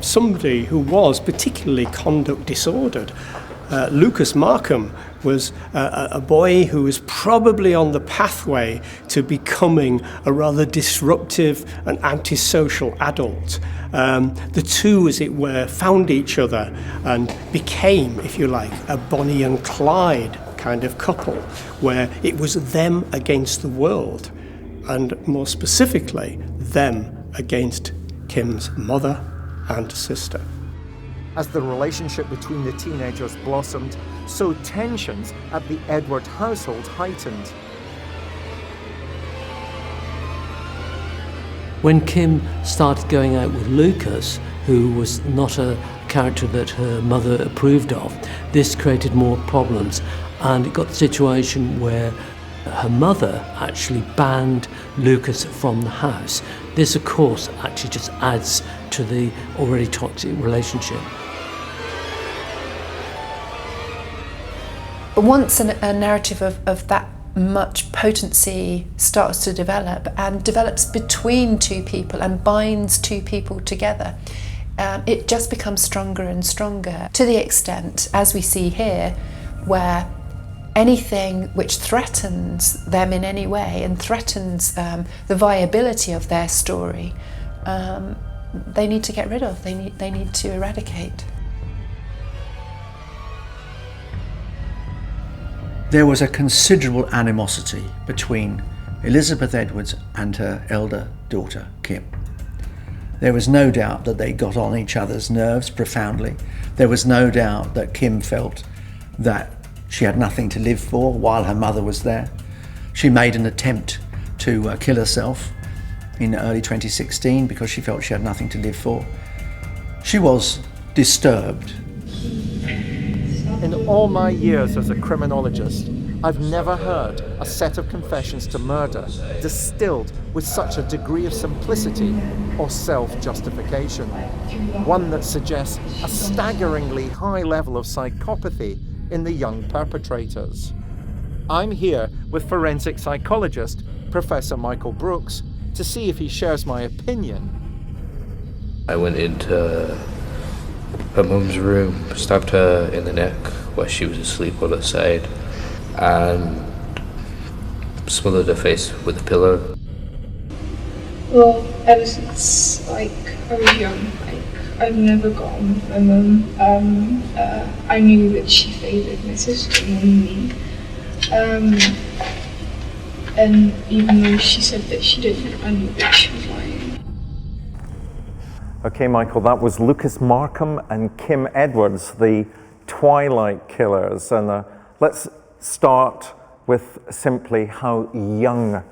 somebody who was particularly conduct disordered. Lucas Markham was a boy who was probably on the pathway to becoming a rather disruptive and antisocial adult. The two, as it were, found each other and became, if you like, a Bonnie and Clyde kind of couple, where it was them against the world. and more specifically, them against Kim's mother and sister. As the relationship between the teenagers blossomed, so tensions at the Edward household heightened. When Kim started going out with Lucas, who was not a character that her mother approved of, this created more problems, and it got the situation where her mother actually banned Lucas from the house. This, of course, actually just adds to the already toxic relationship. Once a narrative of that much potency starts to develop and develops between two people and binds two people together, it just becomes stronger and stronger, to the extent, as we see here, where anything which threatens them in any way and threatens the viability of their story, they need to get rid of, they need to eradicate. There was a considerable animosity between Elizabeth Edwards and her elder daughter, Kim. There was no doubt that they got on each other's nerves profoundly. There was no doubt that Kim felt that she had nothing to live for while her mother was there. She made an attempt to kill herself in early 2016 because she felt she had nothing to live for. She was disturbed. In all my years as a criminologist, I've never heard a set of confessions to murder distilled with such a degree of simplicity or self-justification. One that suggests a staggeringly high level of psychopathy in the young perpetrators. I'm here with forensic psychologist Professor Michael Brooks to see if he shares my opinion. I went into her mum's room, stabbed her in the neck where she was asleep on her side, and smothered her face with a pillow. Well, ever since I was young, I've never got on with my mum. I knew that she favoured my sister more than me. And even though she said that she didn't, I knew that she was lying. Okay, Michael, that was Lucas Markham and Kim Edwards, the Twilight Killers. And let's start with simply how young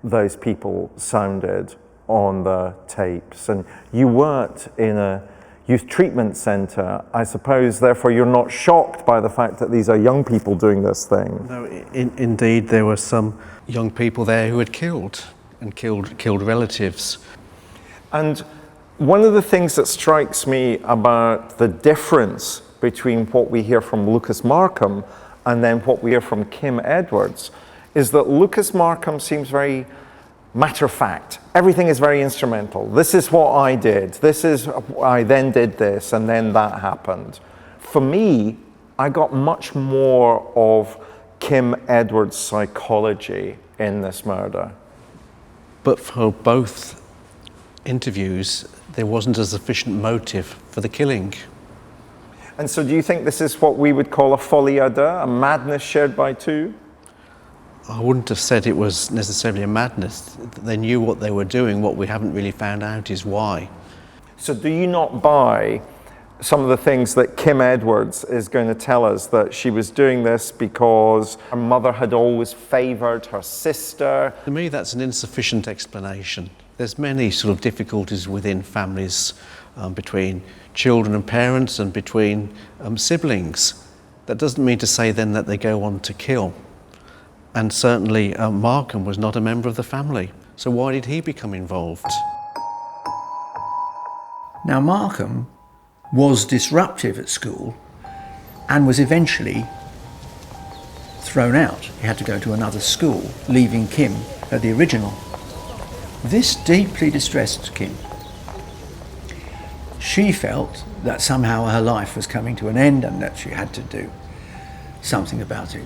those people sounded on the tapes. And you worked in a youth treatment centre. I suppose, therefore, you're not shocked by the fact that these are young people doing this thing. No, indeed, there were some young people there who had killed relatives. And one of the things that strikes me about the difference between what we hear from Lucas Markham and then what we hear from Kim Edwards is that Lucas Markham seems very matter of fact. Everything is very instrumental. This is what I did. I then did this, and then that happened. For me, I got much more of Kim Edwards' psychology in this murder. But for both interviews, there wasn't a sufficient motive for the killing. And so do you think this is what we would call a folie à deux, a madness shared by two? I wouldn't have said it was necessarily a madness. They knew what they were doing. What we haven't really found out is why. So do you not buy some of the things that Kim Edwards is going to tell us, that she was doing this because her mother had always favoured her sister? To me, that's an insufficient explanation. There's many sort of difficulties within families, between children and parents and between siblings. That doesn't mean to say then that they go on to kill. And certainly Markham was not a member of the family. So why did he become involved? Now Markham was disruptive at school and was eventually thrown out. He had to go to another school, leaving Kim at the original. This deeply distressed Kim. She felt that somehow her life was coming to an end and that she had to do something about it.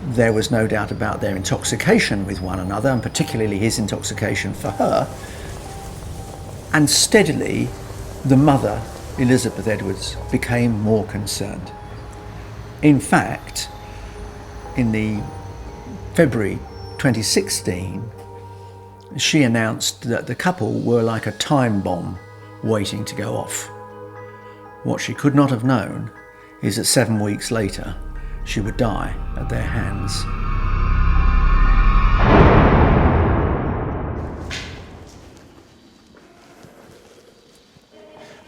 There was no doubt about their intoxication with one another, and particularly his intoxication for her. And steadily, the mother, Elizabeth Edwards, became more concerned. In fact, in the February 2016, she announced that the couple were like a time bomb waiting to go off. What she could not have known is that 7 weeks later, she would die at their hands.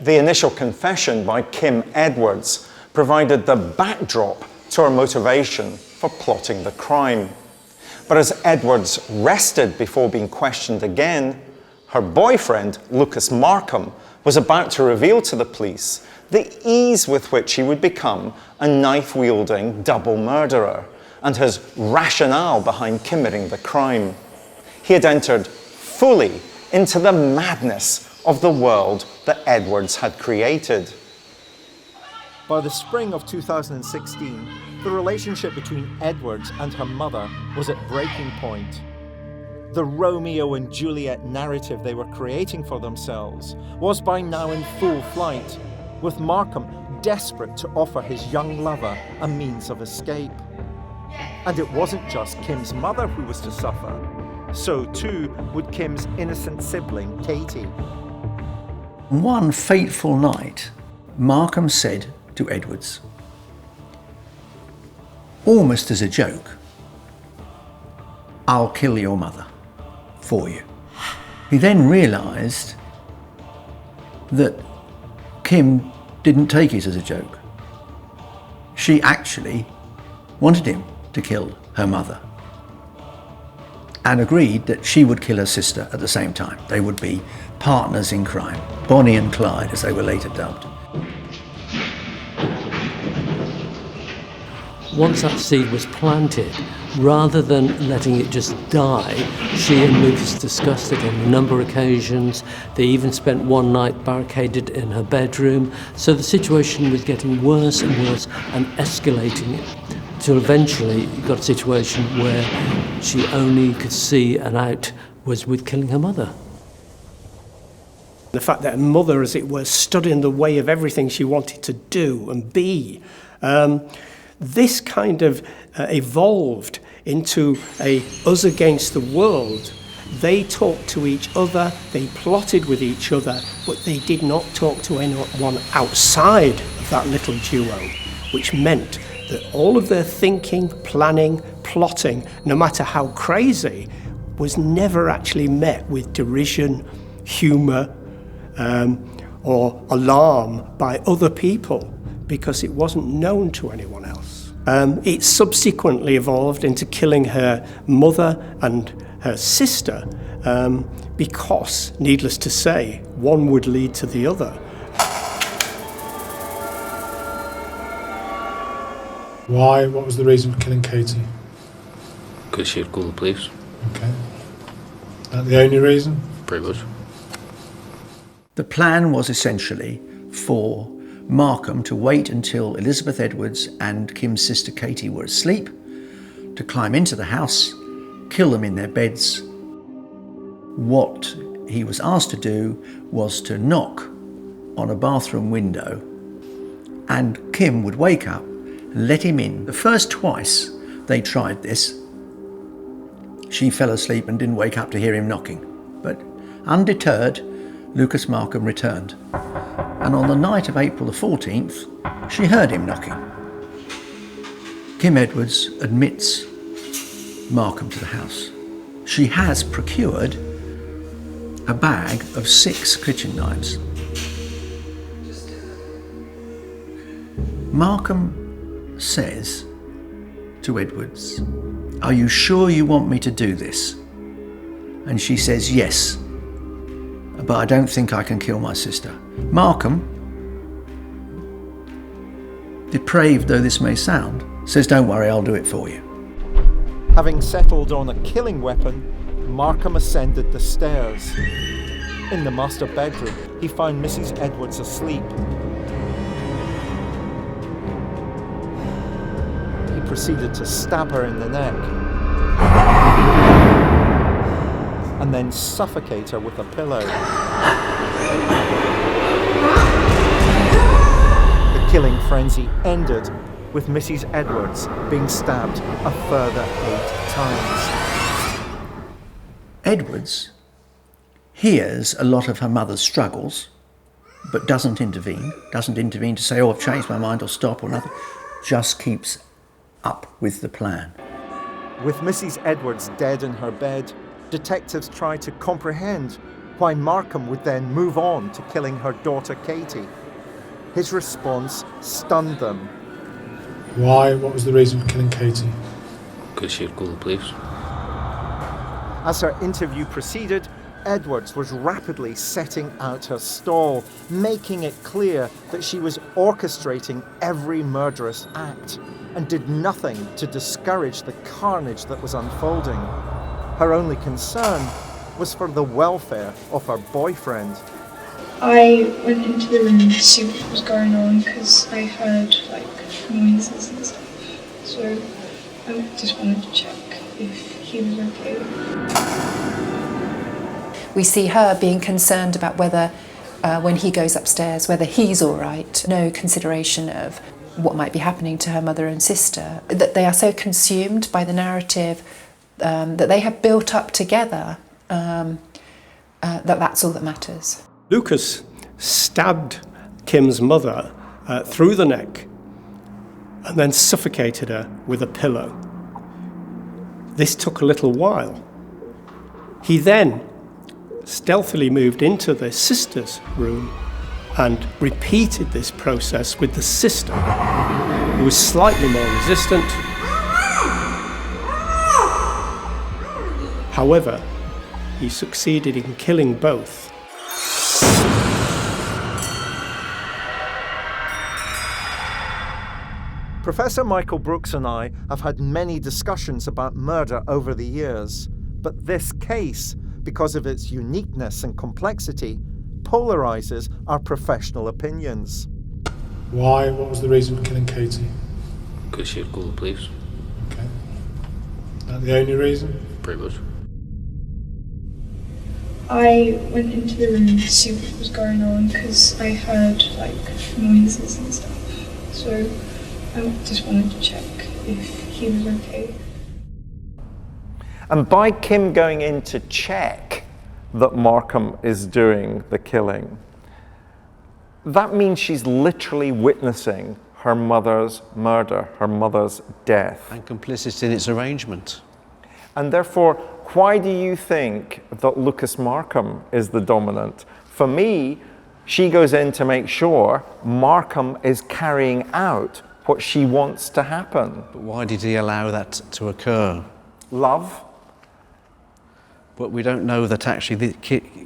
The initial confession by Kim Edwards provided the backdrop to her motivation for plotting the crime. But as Edwards rested before being questioned again, her boyfriend, Lucas Markham, was about to reveal to the police the ease with which he would become a knife-wielding double murderer and his rationale behind committing the crime. He had entered fully into the madness of the world that Edwards had created. By the spring of 2016, the relationship between Edwards and her mother was at breaking point. The Romeo and Juliet narrative they were creating for themselves was by now in full flight, with Markham desperate to offer his young lover a means of escape. And it wasn't just Kim's mother who was to suffer. So too would Kim's innocent sibling, Katie. One fateful night, Markham said to Edwards, almost as a joke, "I'll kill your mother for you." He then realised that Kim didn't take it as a joke. She actually wanted him to kill her mother and agreed that she would kill her sister at the same time. They would be partners in crime, Bonnie and Clyde as they were later dubbed. Once that seed was planted, rather than letting it just die, she and Lucas discussed it on a number of occasions. They even spent one night barricaded in her bedroom. So the situation was getting worse and worse and escalating it, till eventually you got a situation where she only could see an out was with killing her mother. The fact that her mother, as it were, stood in the way of everything she wanted to do and be, this kind of evolved into a us against the world. They talked to each other, they plotted with each other, but they did not talk to anyone outside of that little duo, which meant that all of their thinking, planning, plotting, no matter how crazy, was never actually met with derision, humour, or alarm by other people, because it wasn't known to anyone else. It subsequently evolved into killing her mother and her sister, because, needless to say, one would lead to the other. Why? What was the reason for killing Katie? Because she had called the police. Okay. That the only reason? Pretty much. The plan was essentially for Markham to wait until Elizabeth Edwards and Kim's sister Katie were asleep, to climb into the house, kill them in their beds. What he was asked to do was to knock on a bathroom window, and Kim would wake up and let him in. The first twice they tried this, she fell asleep and didn't wake up to hear him knocking. But undeterred, Lucas Markham returned. And on the night of April the 14th, she heard him knocking. Kim Edwards admits Markham to the house. She has procured a bag of 6 kitchen knives. Markham says to Edwards, "Are you sure you want me to do this?" And she says, "Yes, but I don't think I can kill my sister." Markham, depraved though this may sound, says, "Don't worry, I'll do it for you." Having settled on a killing weapon, Markham ascended the stairs. In the master bedroom, he found Mrs. Edwards asleep. He proceeded to stab her in the neck and then suffocate her with a pillow. The killing frenzy ended with Mrs. Edwards being stabbed a further 8 times. Edwards hears a lot of her mother's struggles, but doesn't intervene to say, oh, I've changed my mind, or stop, or nothing. Just keeps up with the plan. With Mrs. Edwards dead in her bed, detectives try to comprehend why Markham would then move on to killing her daughter Katie. His response stunned them. Why? What was the reason for killing Katie? Because she had called the police. As her interview proceeded, Edwards was rapidly setting out her stall, making it clear that she was orchestrating every murderous act and did nothing to discourage the carnage that was unfolding. Her only concern was for the welfare of her boyfriend. I went into the room to see what was going on because I heard noises and stuff. So I just wanted to check if he was okay. We see her being concerned about whether, when he goes upstairs, whether he's all right. No consideration of what might be happening to her mother and sister. That they are so consumed by the narrative that they have built up together that's all that matters. Lucas stabbed Kim's mother through the neck and then suffocated her with a pillow. This took a little while. He then stealthily moved into the sister's room and repeated this process with the sister, who was slightly more resistant. However, he succeeded in killing both. Professor Michael Brooks and I have had many discussions about murder over the years, but this case, because of its uniqueness and complexity, polarizes our professional opinions. Why? What was the reason for killing Katie? Because she had called the police. Okay. Is that the only reason? Pretty much. I went into the room to see what was going on because I heard noises and stuff. So I just wanted to check if he was okay. And by Kim going in to check that Markham is doing the killing, that means she's literally witnessing her mother's murder, her mother's death. And complicit in its arrangement. And therefore, why do you think that Lucas Markham is the dominant? For me, she goes in to make sure Markham is carrying out what she wants to happen. But why did he allow that to occur? Love. But we don't know that actually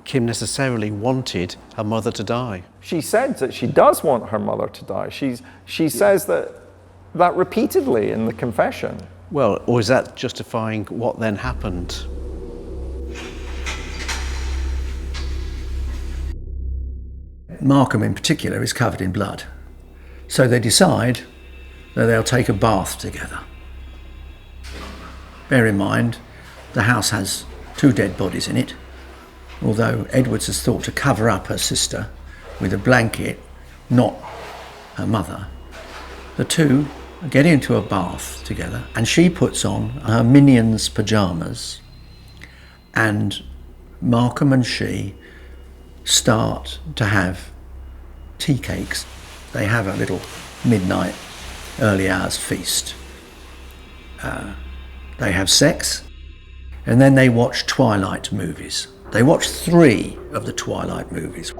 Kim necessarily wanted her mother to die. She said that she does want her mother to die. She says that repeatedly in the confession. Well, or is that justifying what then happened? Markham in particular is covered in blood. So they decide that they'll take a bath together. Bear in mind, the house has 2 dead bodies in it, although Edwards has thought to cover up her sister with a blanket, not her mother. The two get into a bath together and she puts on her Minions pyjamas and Markham and she start to have tea cakes. They have a little midnight, early hours feast. They have sex and then they watch Twilight movies. They watch 3 of the Twilight movies.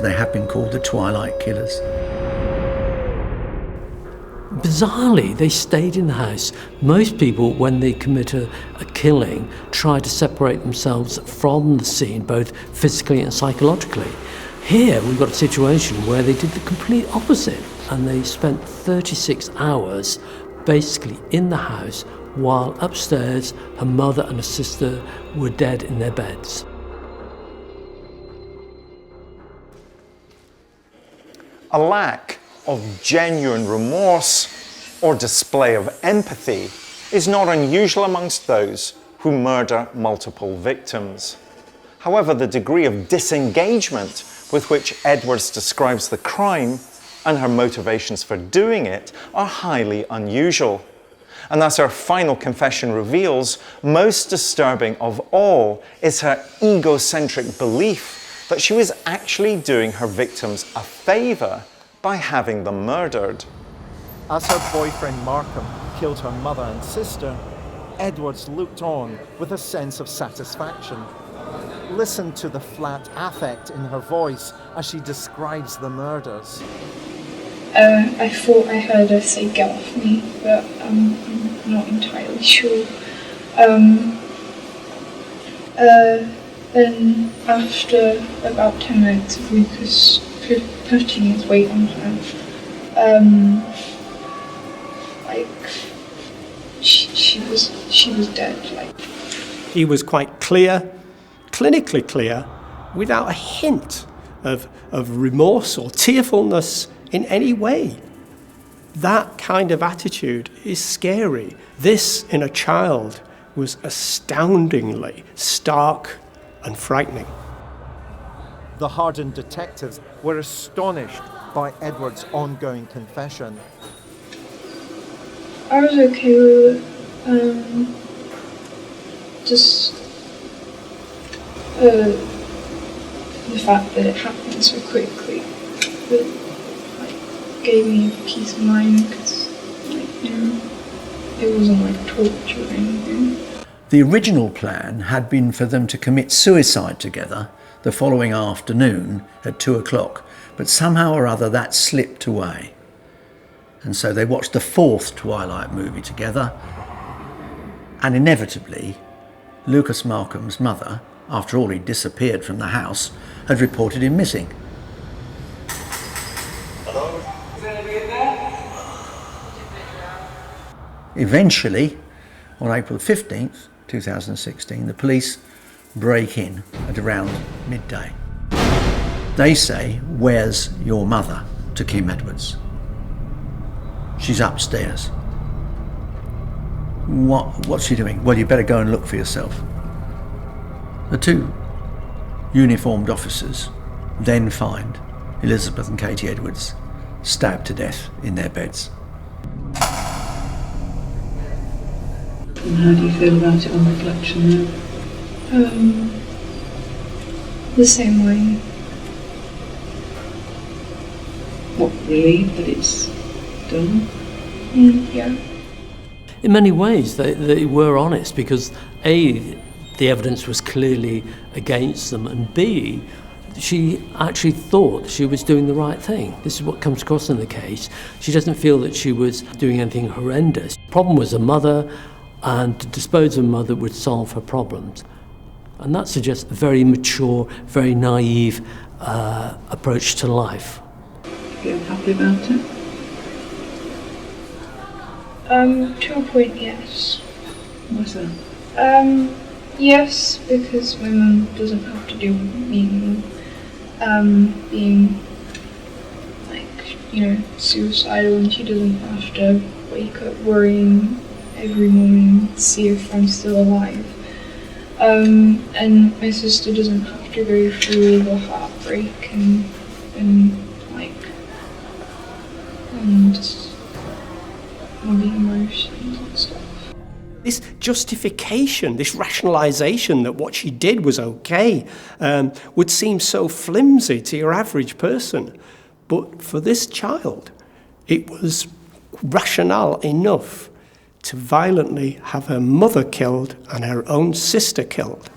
They have been called the Twilight Killers. Bizarrely, they stayed in the house. Most people, when they commit a killing, try to separate themselves from the scene, both physically and psychologically. Here, we've got a situation where they did the complete opposite, and they spent 36 hours basically in the house while upstairs her mother and her sister were dead in their beds. A lack of genuine remorse or display of empathy is not unusual amongst those who murder multiple victims. However, the degree of disengagement with which Edwards describes the crime and her motivations for doing it are highly unusual. And as her final confession reveals, most disturbing of all is her egocentric belief that she was actually doing her victims a favour by having them murdered. As her boyfriend Markham killed her mother and sister, Edwards looked on with a sense of satisfaction. Listen to the flat affect in her voice as she describes the murders. I thought I heard her say "get off me," but I'm not entirely sure. Then after about 10 minutes of Lucas putting his weight on her, she was dead. He was quite clear, clinically clear, without a hint of remorse or tearfulness in any way. That kind of attitude is scary. This, in a child, was astoundingly stark and frightening. The hardened detectives were astonished by Edwards' ongoing confession. I was okay with it. Just the fact that it happened so quickly, but gave me peace of mind because, it wasn't torture or anything. The original plan had been for them to commit suicide together the following afternoon at 2 o'clock, but somehow or other that slipped away. And so they watched the 4th Twilight movie together, and inevitably, Lucas Markham's mother, after all he'd disappeared from the house, had reported him missing. Hello? Is anybody in there? Eventually, on April 15th, 2016, the police break in at around midday. They say, "Where's your mother?" to Kim Edwards. "She's upstairs." What's she doing? "Well, you better go and look for yourself." The two uniformed officers then find Elizabeth and Katie Edwards stabbed to death in their beds. And how do you feel about it on reflection now? The same way. What, relieved that it's done? Yeah. In many ways, they were honest because A, the evidence was clearly against them, and B, she actually thought she was doing the right thing. This is what comes across in the case. She doesn't feel that she was doing anything horrendous. The problem was her mother, and to dispose of her mother would solve her problems. And that suggests a very mature, very naive approach to life. Feel happy about it? To a point, yes. What's that? Yes, because my mum doesn't have to deal with me being suicidal, and she doesn't have to wake up worrying every morning to see if I'm still alive. And my sister doesn't have to go through all the heartbreak and all the emotions and stuff. This justification, this rationalisation that what she did was okay, would seem so flimsy to your average person. But for this child, it was rationale enough to violently have her mother killed and her own sister killed.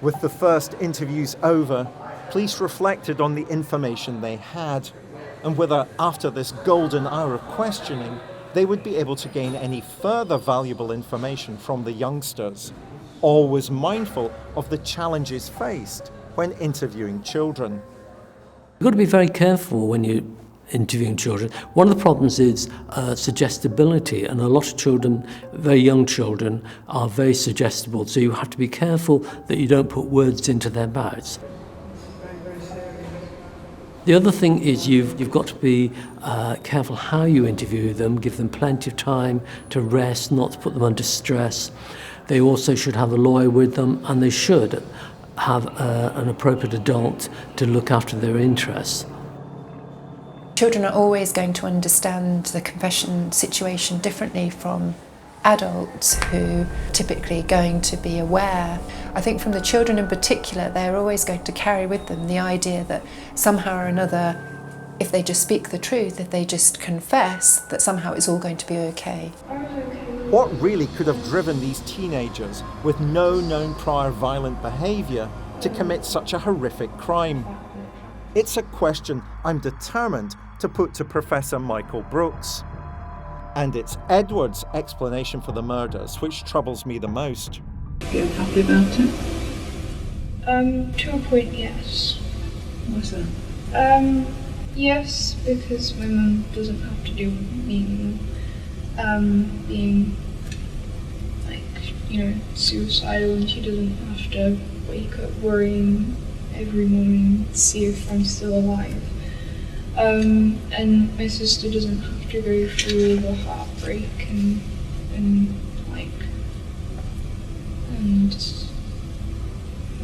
With the first interviews over, police reflected on the information they had and whether after this golden hour of questioning, they would be able to gain any further valuable information from the youngsters, always mindful of the challenges faced when interviewing children. You've got to be very careful when you're interviewing children. One of the problems is suggestibility, and a lot of children, very young children, are very suggestible, so you have to be careful that you don't put words into their mouths. The other thing is you've got to be careful how you interview them, give them plenty of time to rest, not to put them under stress. They also should have a lawyer with them, and they should have an appropriate adult to look after their interests. Children are always going to understand the confession situation differently from adults who typically going to be aware. I think from the children in particular, they're always going to carry with them the idea that somehow or another, if they just speak the truth, if they just confess, that somehow it's all going to be okay. What really could have driven these teenagers with no known prior violent behaviour to commit such a horrific crime? It's a question I'm determined to put to Professor Michael Brooks. And it's Edward's explanation for the murders which troubles me the most. You're happy about it? To a point, yes. What's that? Yes, because my mum doesn't have to deal with being suicidal, and she doesn't have to wake up worrying every morning to see if I'm still alive. And my sister doesn't have to go through all the heartbreak and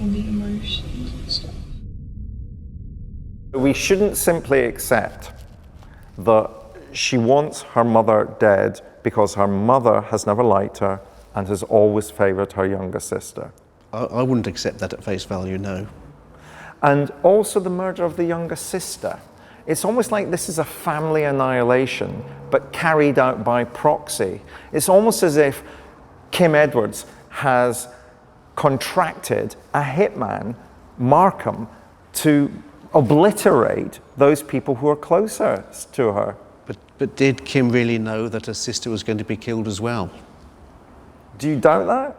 all the emotions and stuff. We shouldn't simply accept that she wants her mother dead because her mother has never liked her and has always favoured her younger sister. I wouldn't accept that at face value, no. And also the murder of the younger sister. It's almost like this is a family annihilation, but carried out by proxy. It's almost as if Kim Edwards has contracted a hitman, Markham, to obliterate those people who are closest to her. But did Kim really know that her sister was going to be killed as well? Do you doubt that?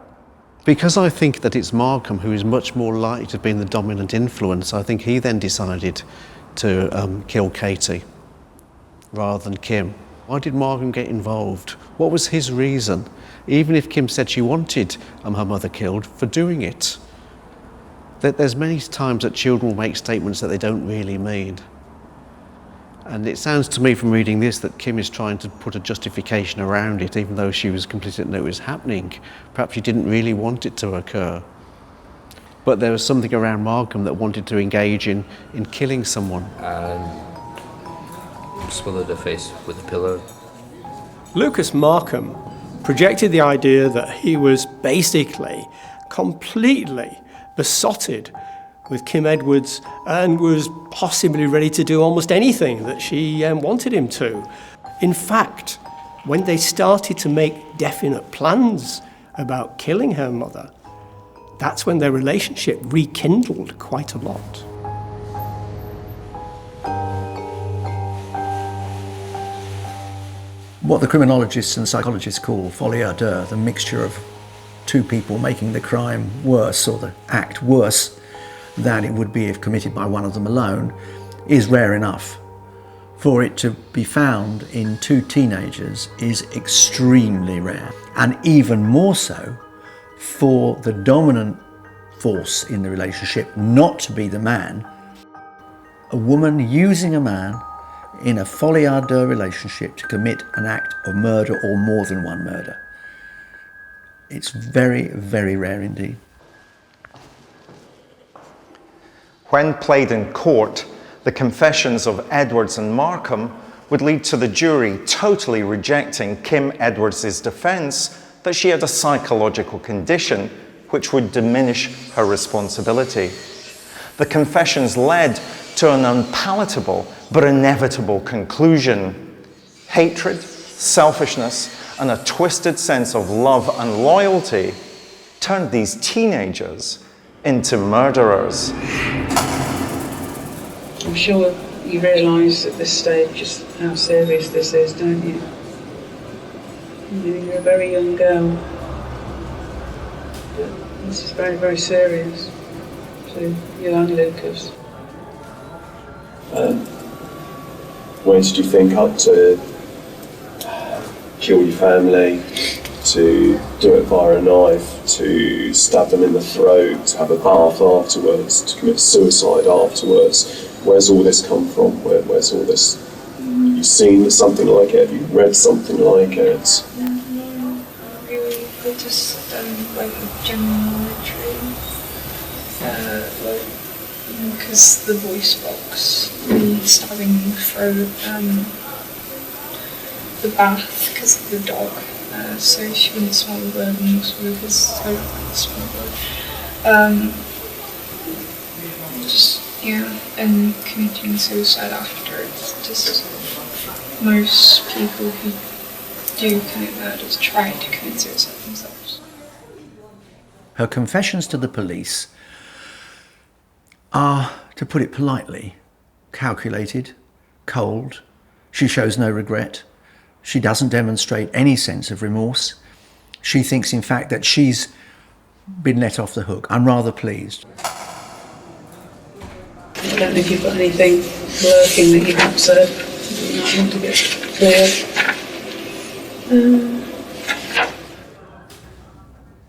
Because I think that it's Markham who is much more likely to have been the dominant influence. I think he then decided to kill Katie rather than Kim. Why did Markham get involved? What was his reason? Even if Kim said she wanted her mother killed, for doing it. There's many times that children will make statements that they don't really mean. And it sounds to me from reading this that Kim is trying to put a justification around it, even though she was completely didn't know it was happening. Perhaps she didn't really want it to occur. But there was something around Markham that wanted to engage in killing someone. And smothered her face with a pillow. Lucas Markham projected the idea that he was basically completely besotted with Kim Edwards and was possibly ready to do almost anything that she wanted him to. In fact, when they started to make definite plans about killing her mother, that's when their relationship rekindled quite a lot. What the criminologists and psychologists call folie à deux, the mixture of two people making the crime worse, or the act worse than it would be if committed by one of them alone, is rare enough. For it to be found in two teenagers is extremely rare, and even more so for the dominant force in the relationship not to be the man. A woman using a man in a folie à deux relationship to commit an act of murder or more than one murder. It's very, very rare indeed. When played in court, the confessions of Edwards and Markham would lead to the jury totally rejecting Kim Edwards' defence that she had a psychological condition which would diminish her responsibility. The confessions led to an unpalatable but inevitable conclusion. Hatred, selfishness, and a twisted sense of love and loyalty turned these teenagers into murderers. I'm sure you realise at this stage just how serious this is, don't you? You're a very young girl. But this is very, very serious. So you and Lucas. Where did you think up to kill your family, to do it via a knife, to stab them in the throat, to have a bath afterwards, to commit suicide afterwards? Where's all this come from? Where's all this? Have you seen something like it? Have you read something like it? No, really. I just like a general knowledge, really. Because the voice box stabbing in the throat, the bath because of the dog, so she wouldn't smell the blood and also because I don't like the smell of blood. And committing suicide after. It's just most people who do commit murders try to commit suicide themselves. Her confessions to the police are, to put it politely, calculated, cold. She shows no regret. She doesn't demonstrate any sense of remorse. She thinks, in fact, that she's been let off the hook. I'm rather pleased. I don't know if you've got anything working that you want to get clear.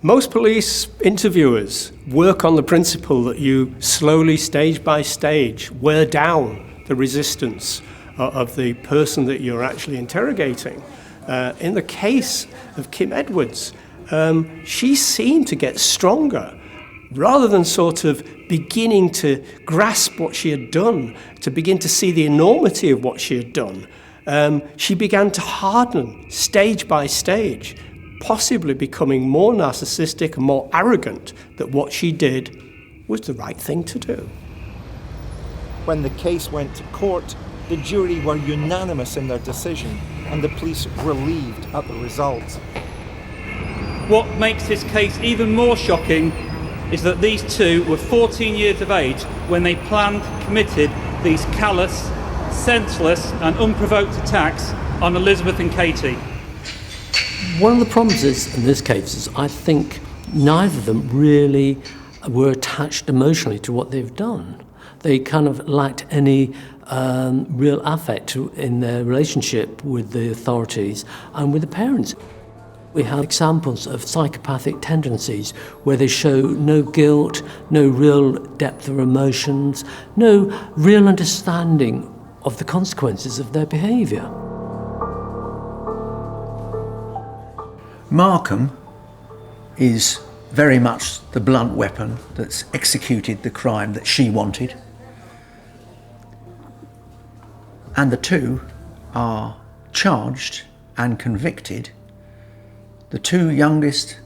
Most police interviewers work on the principle that you slowly, stage by stage, wear down the resistance of the person that you're actually interrogating. In the case of Kim Edwards, she seemed to get stronger rather than sort of beginning to grasp what she had done, to begin to see the enormity of what she had done. She began to harden stage by stage, possibly becoming more narcissistic and more arrogant that what she did was the right thing to do. When the case went to court, the jury were unanimous in their decision, and the police relieved at the result. What makes this case even more shocking is that these two were 14 years of age when they planned, committed these callous, senseless and unprovoked attacks on Elizabeth and Katie. One of the problems is, in this case, is I think neither of them really were attached emotionally to what they've done. They kind of lacked any real affect in their relationship with the authorities and with the parents. We have examples of psychopathic tendencies where they show no guilt, no real depth of emotions, no real understanding of the consequences of their behaviour. Markham is very much the blunt weapon that's executed the crime that she wanted. And the two are charged and convicted, the two youngest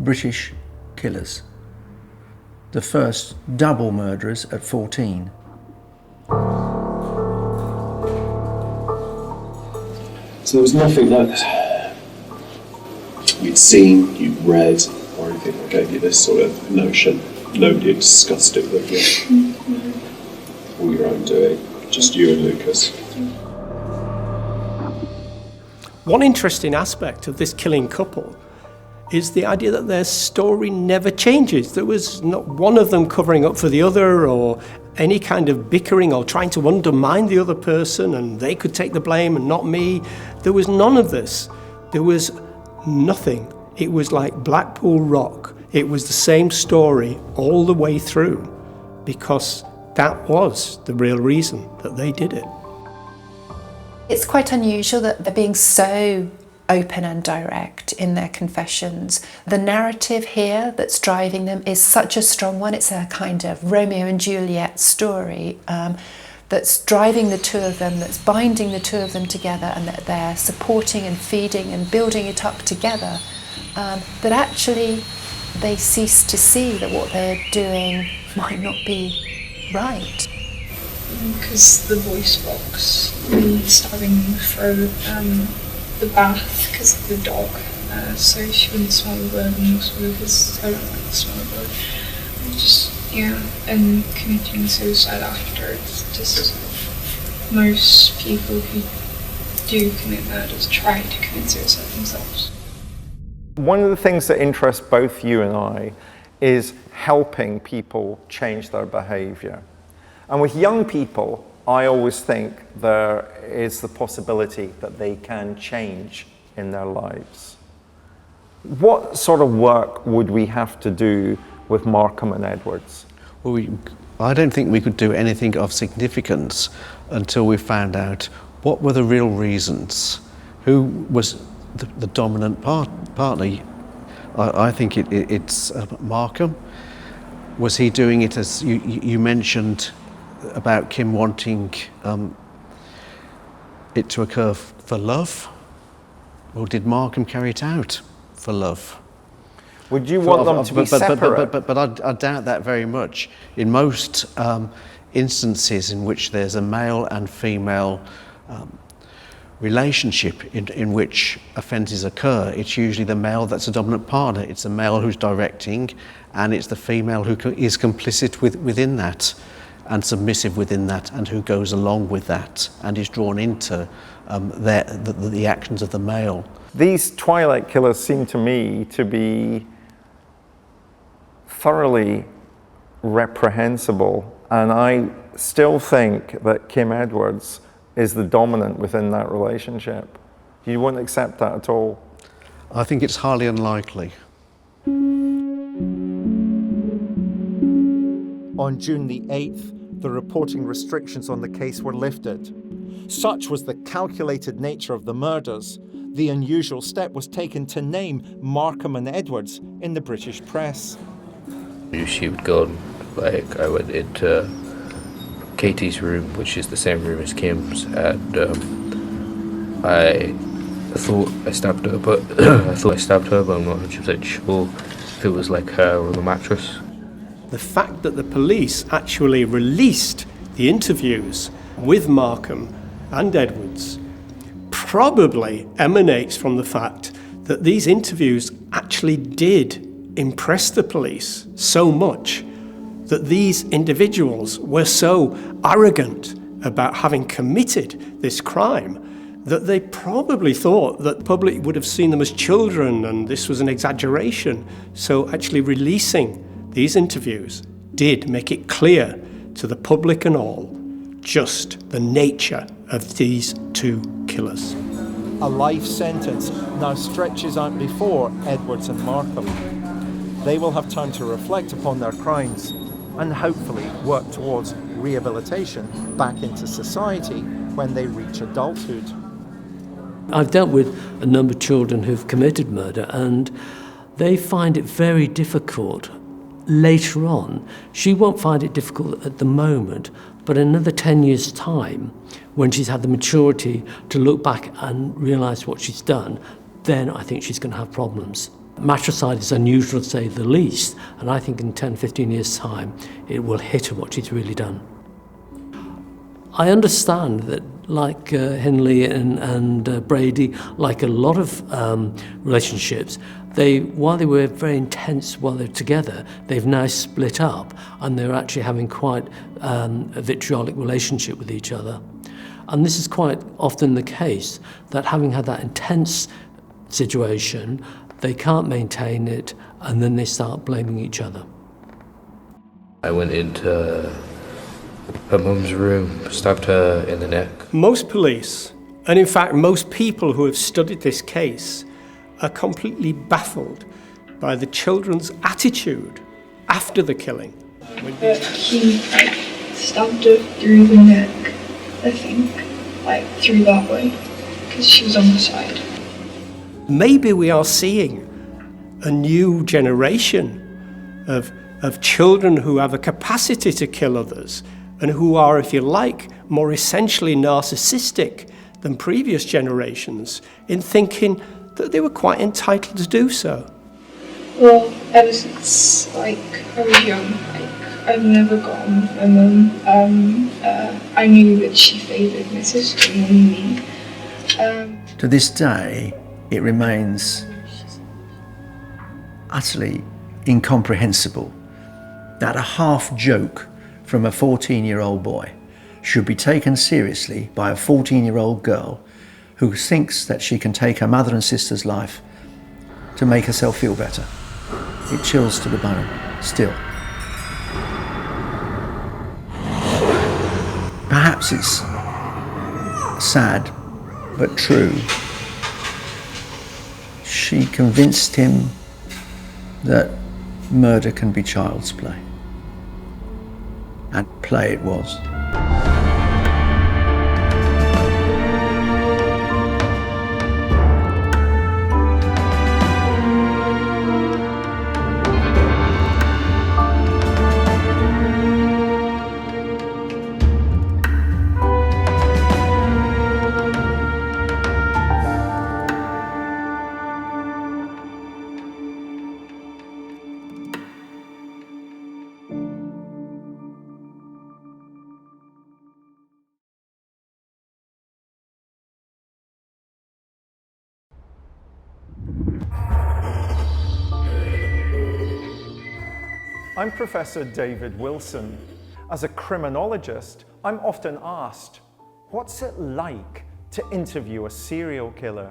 British killers, the first double murderers at 14. So there was nothing that you'd seen, you'd read, or anything that gave you this sort of notion. Nobody had discussed it with you. All your own doing, just you and Lucas. One interesting aspect of this killing couple is the idea that their story never changes. There was not one of them covering up for the other or any kind of bickering or trying to undermine the other person and they could take the blame and not me. There was none of this. There was nothing. It was like Blackpool Rock. It was the same story all the way through because that was the real reason that they did it. It's quite unusual that they're being so open and direct in their confessions. The narrative here that's driving them is such a strong one. It's a kind of Romeo and Juliet story that's driving the two of them, that's binding the two of them together, and that they're supporting and feeding and building it up together. But actually they cease to see that what they're doing might not be right. Because the voice box, the stabbing in the throat, the bath because of the dog, so she wouldn't smell the blood and also because I don't like the smell of blood. And committing suicide after. It's just most people who do commit murders try to commit suicide themselves. One of the things that interests both you and I is helping people change their behaviour. And with young people, I always think there is the possibility that they can change in their lives. What sort of work would we have to do with Markham and Edwards? Well, I don't think we could do anything of significance until we found out what were the real reasons. Who was the dominant partner? I think it's Markham. Was he doing it as you mentioned? about Kim wanting it to occur for love, or did Markham carry it out for love? Would you want them to be separate? But I doubt that very much. In most instances in which there's a male and female relationship in which offences occur, it's usually the male that's a dominant partner. It's the male who's directing, and it's the female who is complicit within that and submissive within that, and who goes along with that and is drawn into the actions of the male. These Twilight Killers seem to me to be thoroughly reprehensible, and I still think that Kim Edwards is the dominant within that relationship. You wouldn't accept that at all? I think it's highly unlikely. On June the 8th, the reporting restrictions on the case were lifted. Such was the calculated nature of the murders, the unusual step was taken to name Markham and Edwards in the British press. She would go, like, I went into Katie's room, which is the same room as Kim's, and I thought I stabbed her, but I'm not 100% sure if it was like her or the mattress. The fact that the police actually released the interviews with Markham and Edwards probably emanates from the fact that these interviews actually did impress the police so much that these individuals were so arrogant about having committed this crime that they probably thought that the public would have seen them as children and this was an exaggeration. So actually releasing these interviews did make it clear to the public and all just the nature of these two killers. A life sentence now stretches out before Edwards and Markham. They will have time to reflect upon their crimes and hopefully work towards rehabilitation back into society when they reach adulthood. I've dealt with a number of children who've committed murder, and they find it very difficult later on. She won't find it difficult at the moment, but in another 10 years' time, when she's had the maturity to look back and realise what she's done, then I think she's going to have problems. Matricide is unusual to say the least, and I think in 10, 15 years' time, it will hit her what she's really done. I understand that, like Henley and Brady, like a lot of relationships, while they were very intense while they were together, they've now split up and they're actually having quite a vitriolic relationship with each other. And this is quite often the case, that having had that intense situation, they can't maintain it, and then they start blaming each other. I went into her mum's room, stabbed her in the neck. Most police, and in fact most people who have studied this case, are completely baffled by the children's attitude after the killing. He stabbed her through the neck, I think, through that way, because she was on the side. Maybe we are seeing a new generation of children who have a capacity to kill others and who are, if you like, more essentially narcissistic than previous generations in thinking that they were quite entitled to do so. Well, ever since I was young, I've never got on with my mum. I knew that she favoured my sister more than me. To this day, it remains utterly incomprehensible that a half joke from a 14-year-old boy should be taken seriously by a 14-year-old girl who thinks that she can take her mother and sister's life to make herself feel better. It chills to the bone, still. Perhaps it's sad, but true. She convinced him that murder can be child's play. And play it was. I'm Professor David Wilson. As a criminologist, I'm often asked, what's it like to interview a serial killer?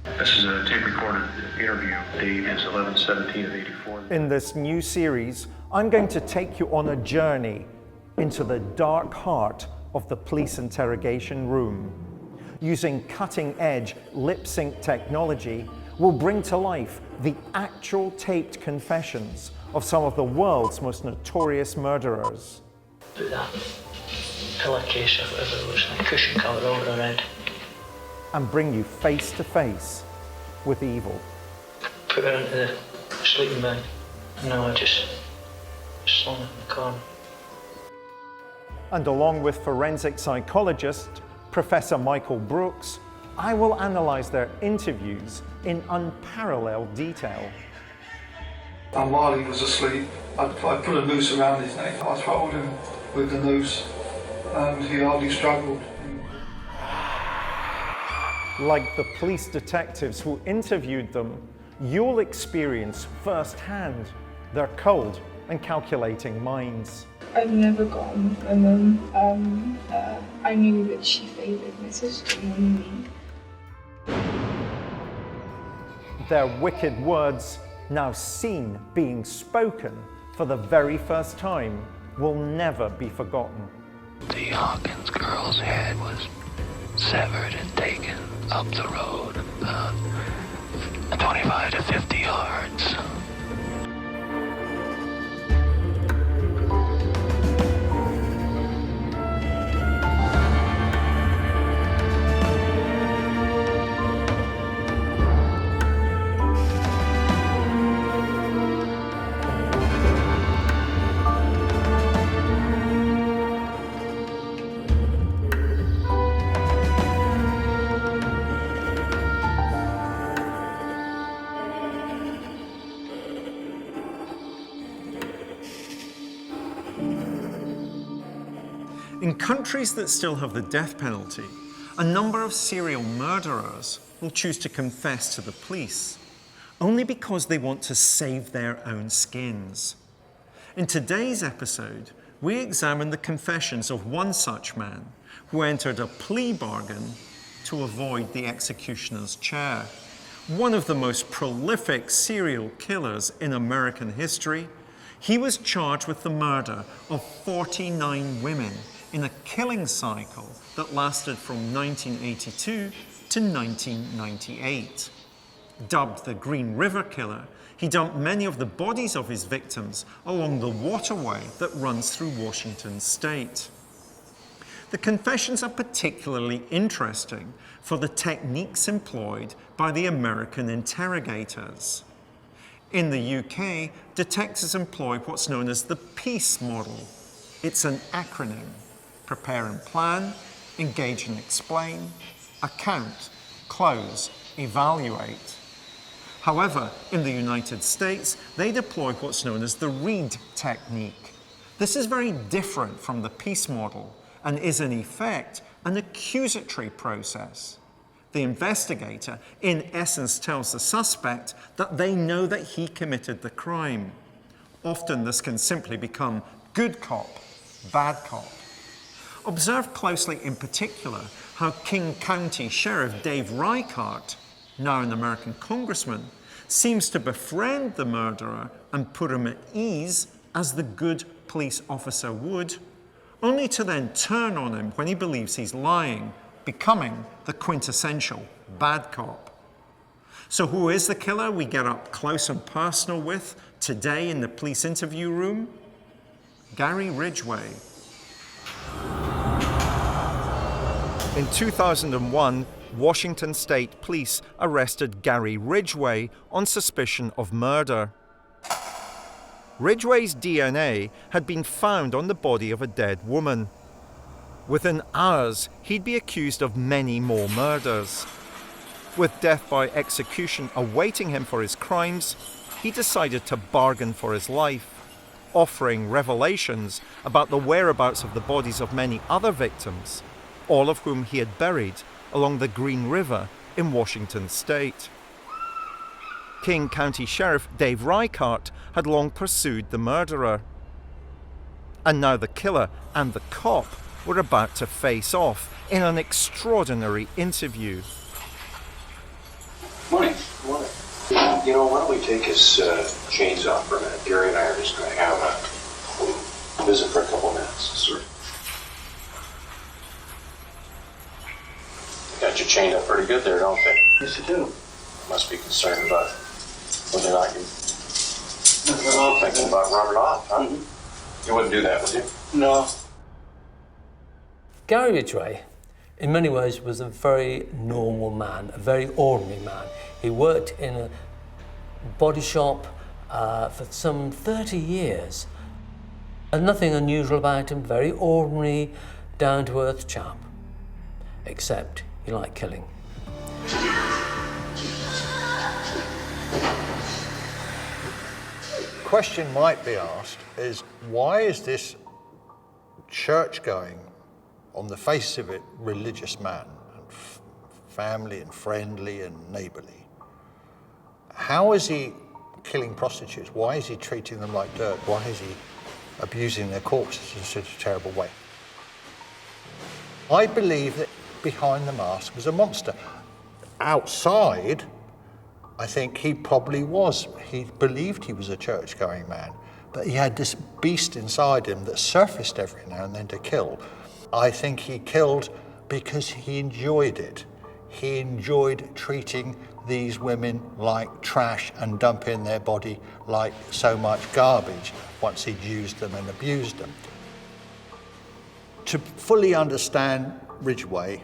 This is a tape-recorded interview. Date is 11/17/84. In this new series, I'm going to take you on a journey into the dark heart of the police interrogation room. Using cutting-edge lip-sync technology, we'll bring to life the actual taped confessions of some of the world's most notorious murderers. Put that pillowcase or whatever it was, like cushion cover over her head. And bring you face to face with evil. Put her into the sleeping bag. No, I just slung her in the corner. And along with forensic psychologist Professor Michael Brooks, I will analyse their interviews in unparalleled detail. And while he was asleep, I put a noose around his neck. I throttled him with the noose and he hardly struggled. Like the police detectives who interviewed them, you'll experience firsthand their cold and calculating minds. I've never got on with my mum. I knew that she favoured my sister more than me. Their wicked words, now seen being spoken for the very first time, will never be forgotten. The Hawkins girl's head was severed and taken up the road about 25 to 50 yards. In countries that still have the death penalty, a number of serial murderers will choose to confess to the police, only because they want to save their own skins. In today's episode, we examine the confessions of one such man who entered a plea bargain to avoid the executioner's chair. One of the most prolific serial killers in American history, he was charged with the murder of 49 women in a killing cycle that lasted from 1982 to 1998. Dubbed the Green River Killer, he dumped many of the bodies of his victims along the waterway that runs through Washington state. The confessions are particularly interesting for the techniques employed by the American interrogators. In the UK, detectives employ what's known as the PEACE model. It's an acronym: prepare and plan, engage and explain, account, close, evaluate. However, in the United States, they deploy what's known as the READ technique. This is very different from the PEACE model and is in effect an accusatory process. The investigator, in essence, tells the suspect that they know that he committed the crime. Often this can simply become good cop, bad cop. Observe closely in particular how King County Sheriff Dave Reichart, now an American congressman, seems to befriend the murderer and put him at ease as the good police officer would, only to then turn on him when he believes he's lying, becoming the quintessential bad cop. So who is the killer we get up close and personal with today in the police interview room? Gary Ridgway. In 2001, Washington State Police arrested Gary Ridgway on suspicion of murder. Ridgway's DNA had been found on the body of a dead woman. Within hours, he'd be accused of many more murders. With death by execution awaiting him for his crimes, he decided to bargain for his life, offering revelations about the whereabouts of the bodies of many other victims, all of whom he had buried along the Green River in Washington state. King County Sheriff Dave Reichardt had long pursued the murderer. And now the killer and the cop were about to face off in an extraordinary interview. Morning. Morning. You know, why don't we take his chains off for a minute? Gary and I are just going to have a visit for a couple minutes, sir. Got you chained up pretty good there, don't they? Yes, you do. Must be concerned about whether or not you're thinking about running off, huh? You wouldn't do that, would you? No. Gary Ridgway, in many ways, was a very normal man, a very ordinary man. He worked in a body shop for some 30 years. And nothing unusual about him, very ordinary, down-to-earth chap. Except he liked killing. Question might be asked is, why is this church-going, on the face of it, religious man, and family and friendly and neighbourly, how is he killing prostitutes? Why is he treating them like dirt? Why is he abusing their corpses in such a terrible way? I believe that behind the mask was a monster. Outside, I think he probably was. He believed he was a church-going man, but he had this beast inside him that surfaced every now and then to kill. I think he killed because he enjoyed it. He enjoyed treating these women like trash and dumping their body like so much garbage once he'd used them and abused them. To fully understand Ridgway,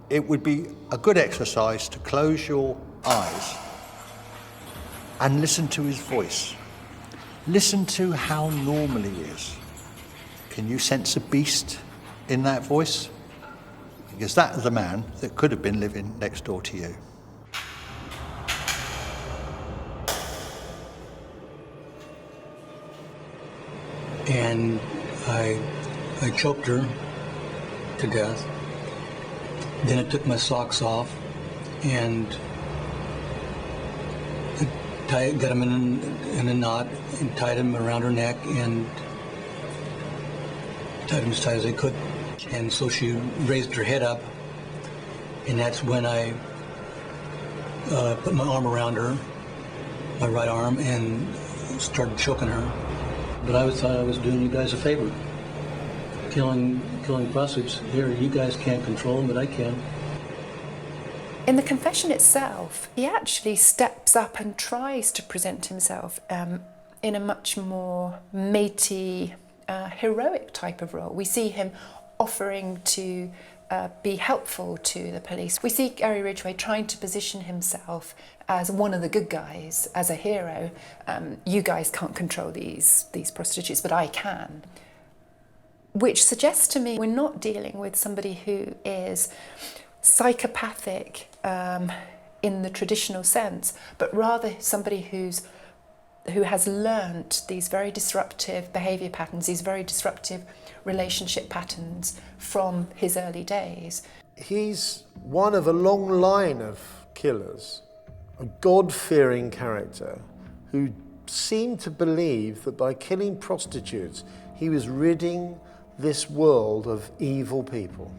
it would be a good exercise to close your eyes and listen to his voice. Listen to how normal he is. Can you sense a beast in that voice? Because that is the man that could have been living next door to you. And I choked her to death. Then I took my socks off and got them in a knot and tied them around her neck and tied them as tight as I could. And so she raised her head up, and that's when I put my arm around her, my right arm, and started choking her. But I thought I was doing you guys a favor. Killing prostitutes here, you guys can't control them, but I can. In the confession itself, he actually steps up and tries to present himself in a much more matey, heroic type of role. We see him offering to be helpful to the police. We see Gary Ridgway trying to position himself as one of the good guys, as a hero. You guys can't control these prostitutes, but I can. Which suggests to me we're not dealing with somebody who is psychopathic in the traditional sense, but rather somebody who has learnt these very disruptive behaviour patterns, these very disruptive relationship patterns from his early days. He's one of a long line of killers, a God-fearing character who seemed to believe that by killing prostitutes, he was ridding this world of evil people.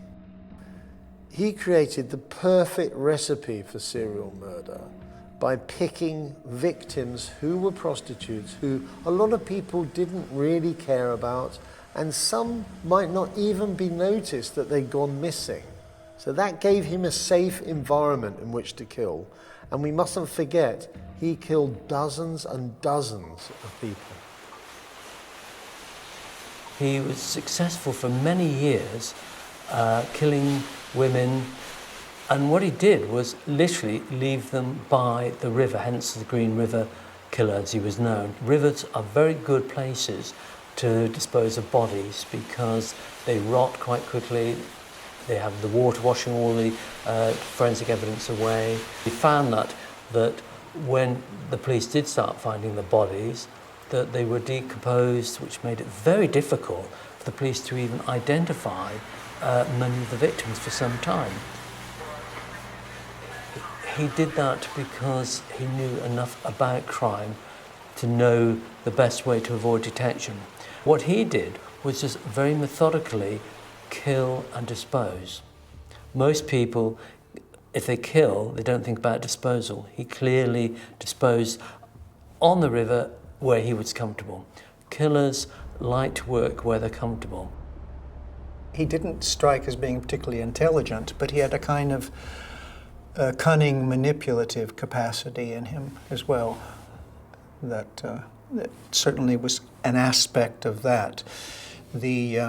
He created the perfect recipe for serial murder by picking victims who were prostitutes, who a lot of people didn't really care about, and some might not even be noticed that they'd gone missing. So that gave him a safe environment in which to kill. And we mustn't forget, he killed dozens and dozens of people. He was successful for many years, killing women, and what he did was literally leave them by the river, hence the Green River Killer as he was known. Rivers are very good places to dispose of bodies because they rot quite quickly. They have the water washing all the forensic evidence away. We found that when the police did start finding the bodies, that they were decomposed, which made it very difficult for the police to even identify many of the victims for some time. he did that because he knew enough about crime to know the best way to avoid detection. What he did was just very methodically kill and dispose. Most people, if they kill, they don't think about disposal. He clearly disposed on the river where he was comfortable. Killers like to work where they're comfortable. He didn't strike as being particularly intelligent, but he had a kind of cunning, manipulative capacity in him as well. That certainly was an aspect of that. The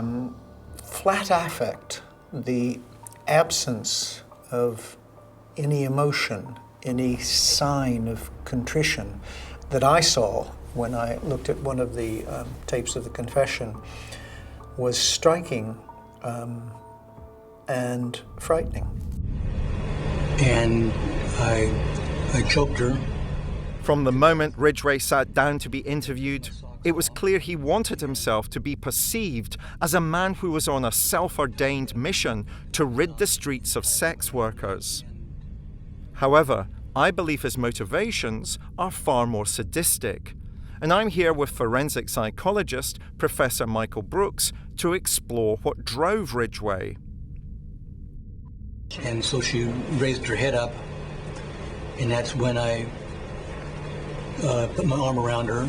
flat affect, the absence of any emotion, any sign of contrition that I saw when I looked at one of the tapes of the confession was striking and frightening. And I choked her. From the moment Ridgway sat down to be interviewed, it was clear he wanted himself to be perceived as a man who was on a self-ordained mission to rid the streets of sex workers. However, I believe his motivations are far more sadistic, and I'm here with forensic psychologist Professor Michael Brooks to explore what drove Ridgway. And so she raised her head up, and that's when I put my arm around her,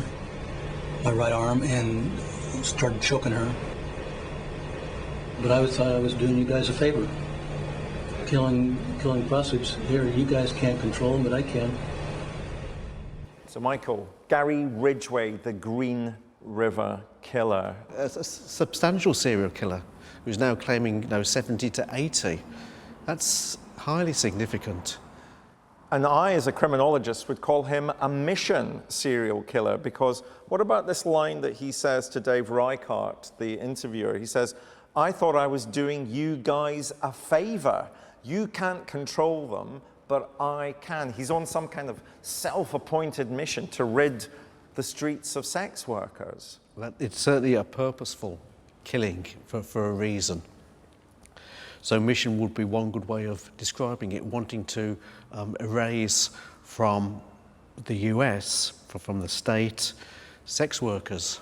my right arm, and started choking her. But I thought I was doing you guys a favor. Killing prostitutes here, you guys can't control them, but I can. So Michael, Gary Ridgway, the Green River Killer. A substantial serial killer who's now claiming 70 to 80. That's highly significant. And I, as a criminologist, would call him a mission serial killer, because what about this line that he says to Dave Reichart, the interviewer? He says, "I thought I was doing you guys a favor. You can't control them, but I can." He's on some kind of self-appointed mission to rid the streets of sex workers. It's certainly a purposeful killing for a reason. So mission would be one good way of describing it, wanting to erase from the US, from the state, sex workers.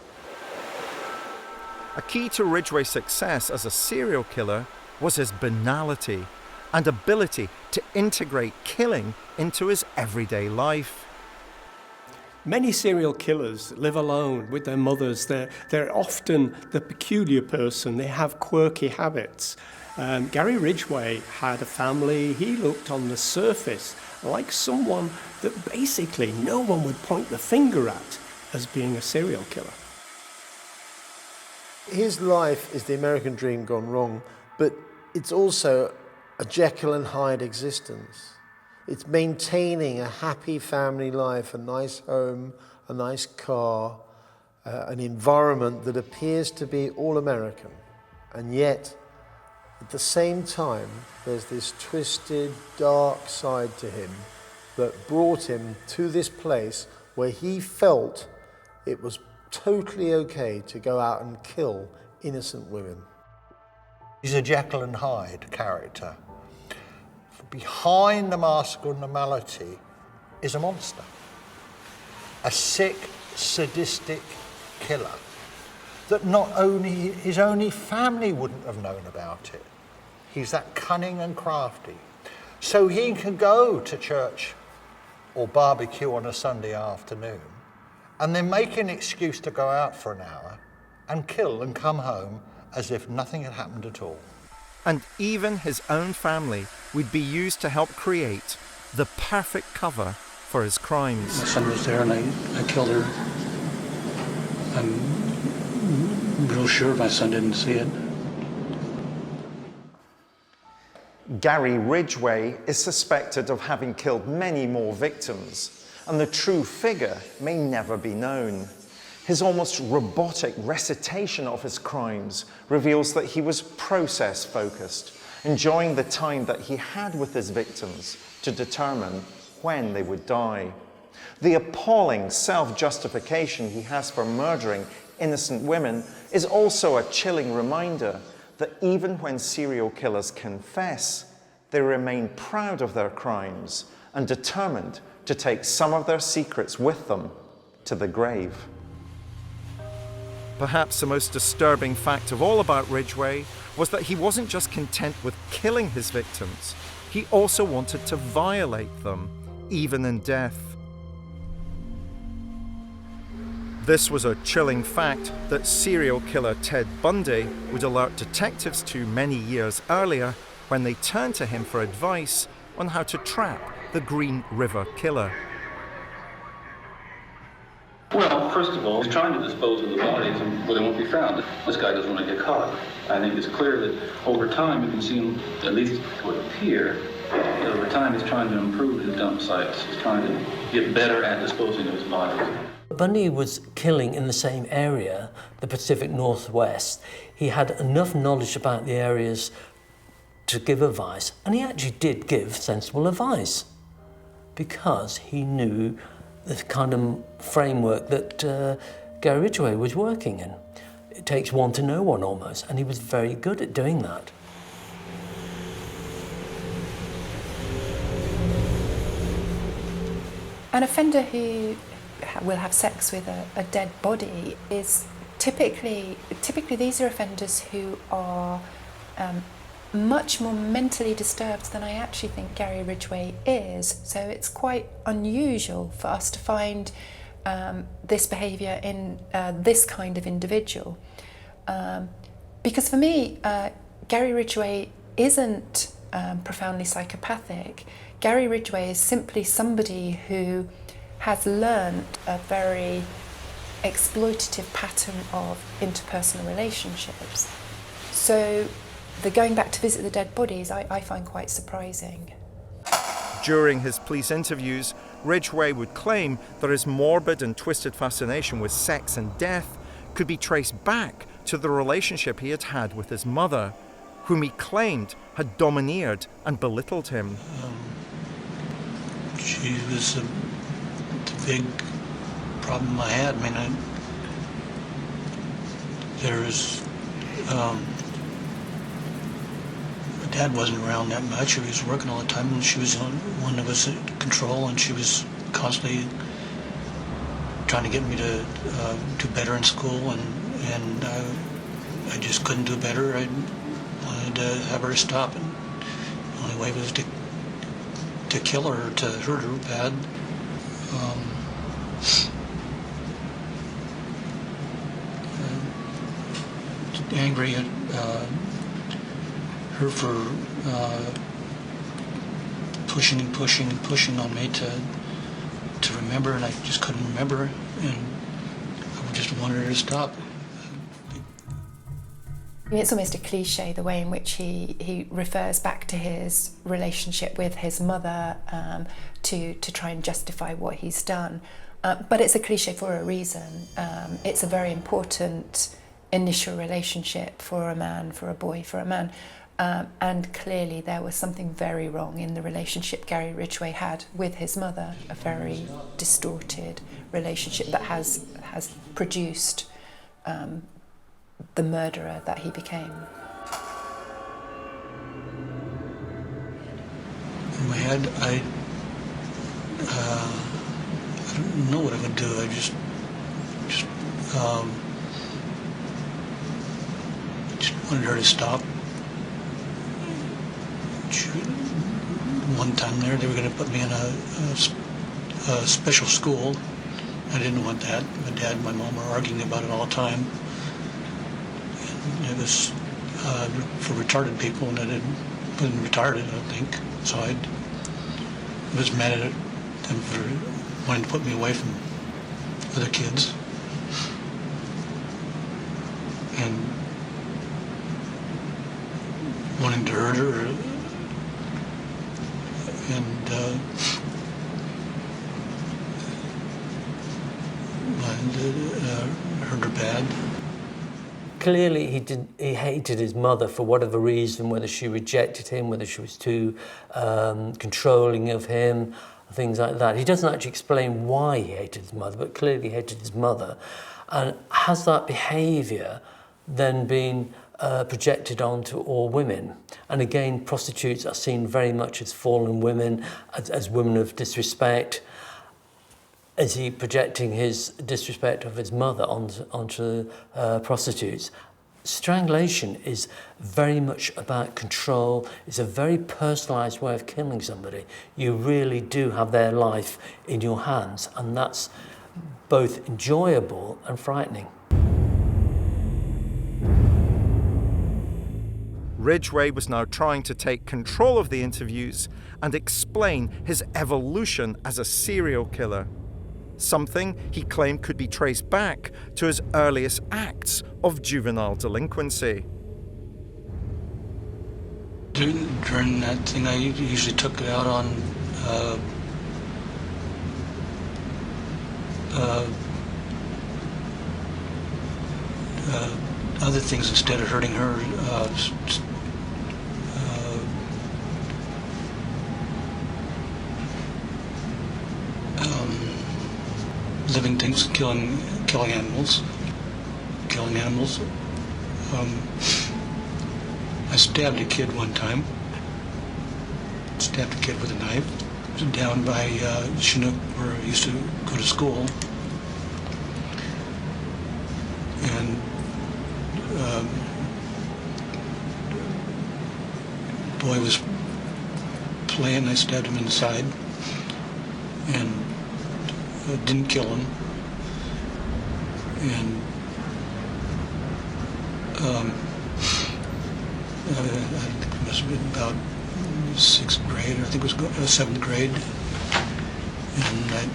A key to Ridgway's success as a serial killer was his banality and ability to integrate killing into his everyday life. Many serial killers live alone with their mothers. They're often the peculiar person. They have quirky habits. Gary Ridgway had a family. He looked on the surface like someone that basically no one would point the finger at as being a serial killer. His life is the American dream gone wrong, but it's also a Jekyll and Hyde existence. It's maintaining a happy family life, a nice home, a nice car, an environment that appears to be all American. And yet, at the same time, there's this twisted, dark side to him that brought him to this place where he felt it was totally okay to go out and kill innocent women. He's a Jekyll and Hyde character. Behind the mask of normality is a monster. A sick, sadistic killer that not only his only family wouldn't have known about it. He's that cunning and crafty. So he can go to church or barbecue on a Sunday afternoon and then make an excuse to go out for an hour and kill and come home as if nothing had happened at all. And even his own family would be used to help create the perfect cover for his crimes. My son was there and I killed her. I'm real sure my son didn't see it. Gary Ridgway is suspected of having killed many more victims, and the true figure may never be known. His almost robotic recitation of his crimes reveals that he was process-focused, enjoying the time that he had with his victims to determine when they would die. The appalling self-justification he has for murdering innocent women is also a chilling reminder that even when serial killers confess, they remain proud of their crimes and determined to take some of their secrets with them to the grave. Perhaps the most disturbing fact of all about Ridgway was that he wasn't just content with killing his victims, he also wanted to violate them, even in death. This was a chilling fact that serial killer Ted Bundy would alert detectives to many years earlier when they turned to him for advice on how to trap the Green River Killer. Well, first of all, he's trying to dispose of the bodies where they won't be found. This guy doesn't want to get caught. I think it's clear that over time you can see him, at least it would appear, that over time he's trying to improve his dump sites. He's trying to get better at disposing of his bodies. Bundy was killing in the same area, the Pacific Northwest. He had enough knowledge about the areas to give advice, and he actually did give sensible advice because he knew the kind of framework that Gary Ridgway was working in. It takes one to know one almost, and he was very good at doing that. An offender who will have sex with a dead body is typically these are offenders who are much more mentally disturbed than I actually think Gary Ridgway is. So it's quite unusual for us to find this behaviour in this kind of individual. Because for me, Gary Ridgway isn't profoundly psychopathic. Gary Ridgway is simply somebody who has learned a very exploitative pattern of interpersonal relationships. So the going back to visit the dead bodies, I find quite surprising. During his police interviews, Ridgway would claim that his morbid and twisted fascination with sex and death could be traced back to the relationship he had had with his mother, whom he claimed had domineered and belittled him. She was the big problem I had. I mean, my dad wasn't around that much. He was working all the time, and she was the one that was in control, and she was constantly trying to get me to do better in school, and I just couldn't do better. I wanted to have her stop, and the only way was to kill her, to hurt her bad. Angry at her for pushing on me to remember, and I just couldn't remember, and I just wanted her to stop. It's almost a cliche, the way in which he refers back to his relationship with his mother to try and justify what he's done. But it's a cliche for a reason. It's a very important initial relationship for a man, for a boy, for a man. And clearly there was something very wrong in the relationship Gary Ridgway had with his mother, a very distorted relationship that has produced the murderer that he became. In my head, I don't know what I would do. I just wanted her to stop. One time they were going to put me in a special school. I didn't want that. My dad and my mom were arguing about it all the time. And it was for retarded people, and I wasn't retarded, I don't think. So I was mad at them for wanting to put me away from other kids. And wanting to hurt her, and hurt her bad. Clearly he hated his mother for whatever reason, whether she rejected him, whether she was too controlling of him, things like that. He doesn't actually explain why he hated his mother, but clearly he hated his mother. And has that behaviour then been projected onto all women. And again, prostitutes are seen very much as fallen women, as women of disrespect. Is he projecting his disrespect of his mother onto prostitutes? Strangulation is very much about control. It's a very personalised way of killing somebody. You really do have their life in your hands, and that's both enjoyable and frightening. Ridgway was now trying to take control of the interviews and explain his evolution as a serial killer. Something he claimed could be traced back to his earliest acts of juvenile delinquency. During that thing, I usually took it out on other things instead of hurting her. Living things, killing animals. I stabbed a kid one time. Stabbed a kid with a knife. It was down by Chinook, where I used to go to school. And boy was playing. I stabbed him in the side, and didn't kill him. And I think it must have been about 6th grade, or I think it was 7th grade. And that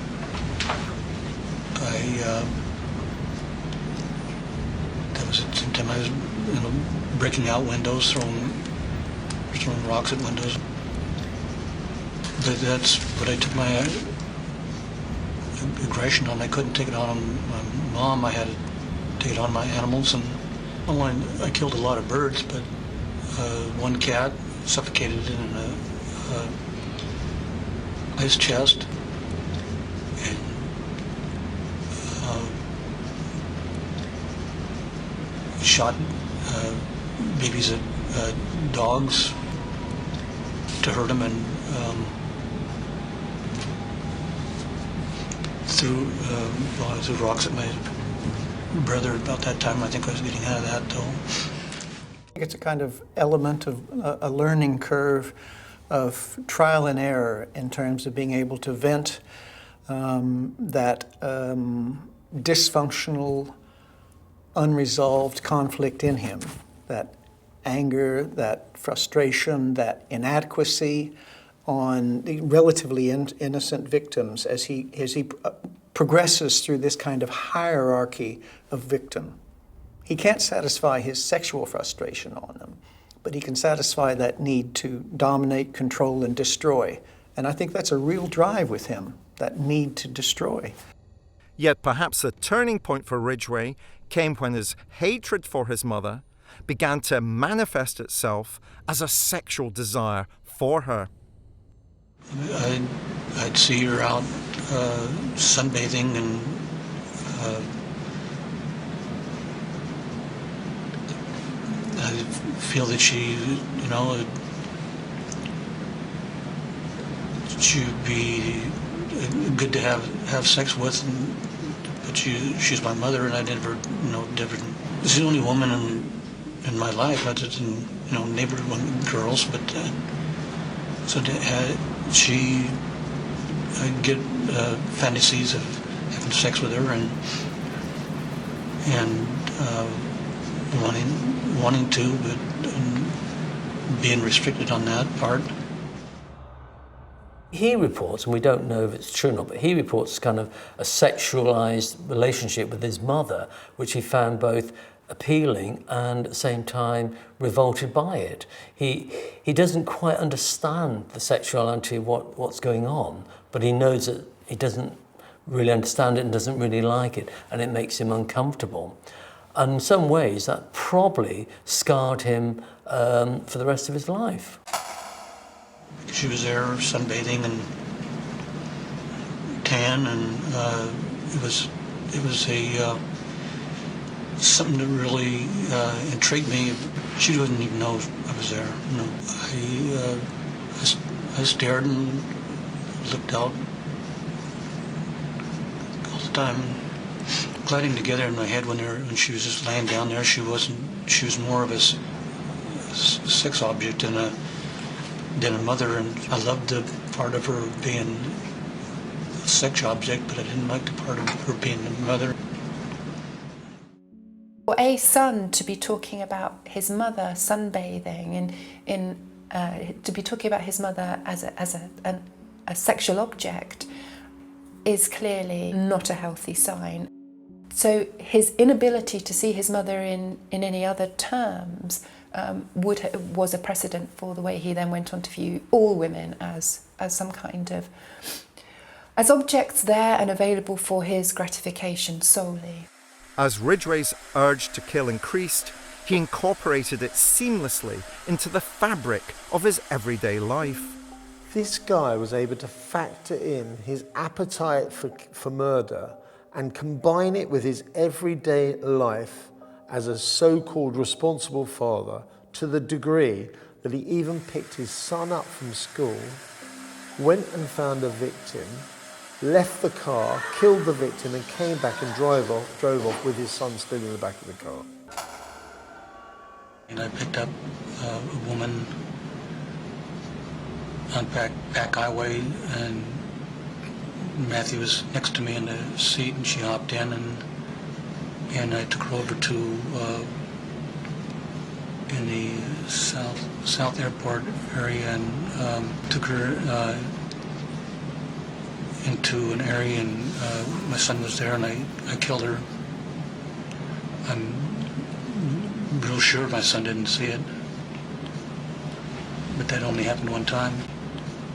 was at the same time I was breaking out windows, throwing rocks at windows. But that's what I took my aggression on. I couldn't take it on my mom. I had to take it on my animals, and I killed a lot of birds, but one cat suffocated it in a ice chest, and shot babies at dogs to hurt them, and threw rocks at my brother. About that time, I think I was getting out of that, though. It's a kind of element of a learning curve of trial and error in terms of being able to vent that dysfunctional, unresolved conflict in him, that anger, that frustration, that inadequacy on the relatively innocent victims as he progresses through this kind of hierarchy of victim. He can't satisfy his sexual frustration on them, but he can satisfy that need to dominate, control, and destroy. And I think that's a real drive with him, that need to destroy. Yet perhaps the turning point for Ridgway came when his hatred for his mother began to manifest itself as a sexual desire for her. I'd see her out sunbathing, and I feel that she'd be good to have sex with, but she's my mother, and I never. She's the only woman in my life, other than neighborhood girls, but so I'd get fantasies of having sex with her, and wanting to, but being restricted on that part. He reports, and we don't know if it's true or not, but he reports kind of a sexualized relationship with his mother, which he found both appealing and at the same time revolted by it. He doesn't quite understand the sexuality of what's going on, but he knows that he doesn't really understand it and doesn't really like it, and it makes him uncomfortable. And in some ways, that probably scarred him for the rest of his life. She was there sunbathing and tan, and it was a something that really intrigued me. She didn't even know I was there. No, I stared and looked out all the time, gliding together in my head when she was just laying down there. She was more of a sex object than a mother, and I loved the part of her being a sex object, but I didn't like the part of her being a mother. For a son to be talking about his mother sunbathing and to be talking about his mother as a sexual object is clearly not a healthy sign. So his inability to see his mother in any other terms was a precedent for the way he then went on to view all women as some kind of as objects there and available for his gratification solely. As Ridgway's urge to kill increased, he incorporated it seamlessly into the fabric of his everyday life. This guy was able to factor in his appetite for murder and combine it with his everyday life as a so-called responsible father to the degree that he even picked his son up from school, went and found a victim, left the car, killed the victim and came back and drove off with his son still in the back of the car. And I picked up a woman on back highway, and Matthew was next to me in the seat, and she hopped in, and I took her over to in the South Airport area, and took her into an area, and my son was there, and I killed her. I'm real sure my son didn't see it, but that only happened one time.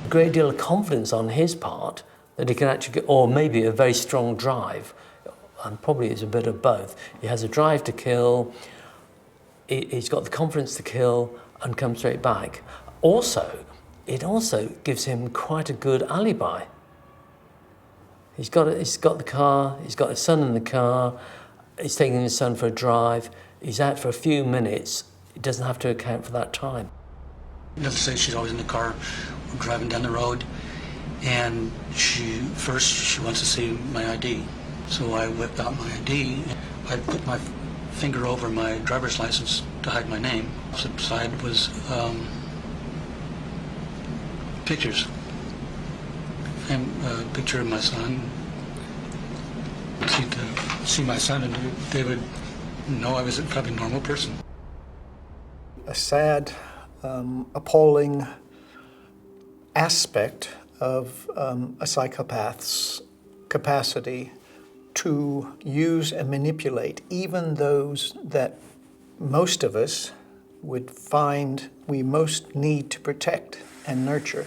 A great deal of confidence on his part that he can actually get, or maybe a very strong drive, and probably it's a bit of both. He has a drive to kill, he's got the confidence to kill and come straight back. It also gives him quite a good alibi. He's got the car, he's got his son in the car, he's taking his son for a drive, he's out for a few minutes, he doesn't have to account for that time. Let's say she's always in the car, we're driving down the road, and she wants to see my ID. So I whipped out my ID, I put my finger over my driver's license to hide my name. Opposite side was pictures. And a picture of my son. See my son, and they would know I was probably a normal person. A sad, appalling aspect of a psychopath's capacity to use and manipulate even those that most of us would find we most need to protect and nurture.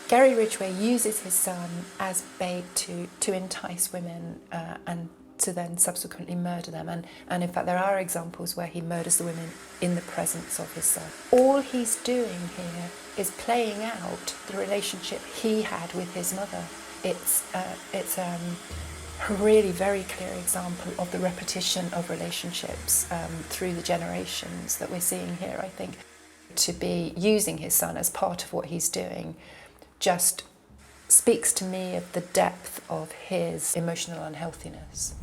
Gary Ridgway uses his son as bait to entice women and to then subsequently murder them. And in fact, there are examples where he murders the women in the presence of his son. All he's doing here is playing out the relationship he had with his mother. It's a really very clear example of the repetition of relationships through the generations that we're seeing here, I think. To be using his son as part of what he's doing just speaks to me of the depth of his emotional unhealthiness.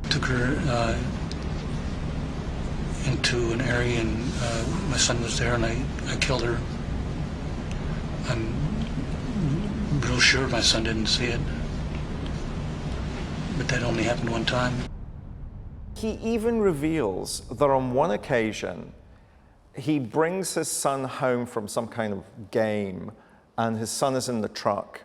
Took her into an area, and my son was there, and I killed her. I'm real sure my son didn't see it, but that only happened one time. He even reveals that on one occasion, he brings his son home from some kind of game, and his son is in the truck,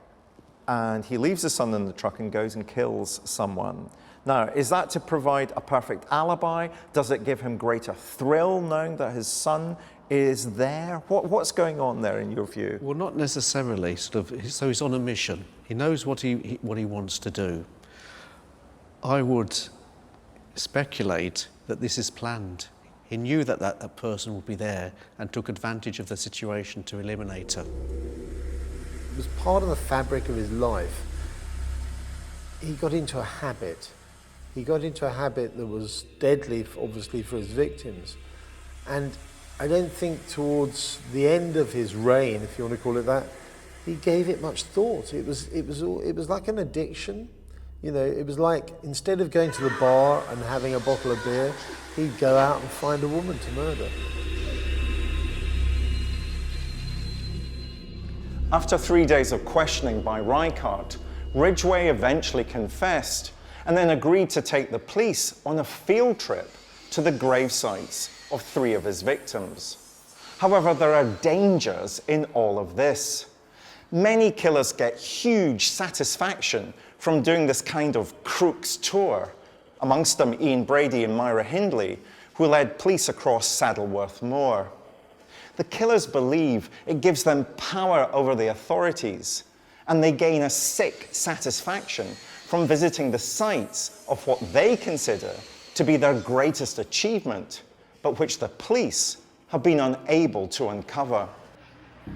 and he leaves his son in the truck and goes and kills someone. Now, is that to provide a perfect alibi? Does it give him greater thrill knowing that his son is there? What's going on there in your view? Well, not necessarily. So he's on a mission. He knows what he wants to do. I would speculate that this is planned. He knew that that person would be there and took advantage of the situation to eliminate her. It was part of the fabric of his life. He got into a habit He got into a habit that was deadly, obviously, for his victims. And I don't think towards the end of his reign, if you want to call it that, he gave it much thought. It was like an addiction. You know, it was like, instead of going to the bar and having a bottle of beer, he'd go out and find a woman to murder. After 3 days of questioning by Reichardt, Ridgway eventually confessed and then agreed to take the police on a field trip to the gravesites of 3 of his victims. However, there are dangers in all of this. Many killers get huge satisfaction from doing this kind of crooks tour, amongst them Ian Brady and Myra Hindley, who led police across Saddleworth Moor. The killers believe it gives them power over the authorities, and they gain a sick satisfaction from visiting the sites of what they consider to be their greatest achievement, but which the police have been unable to uncover.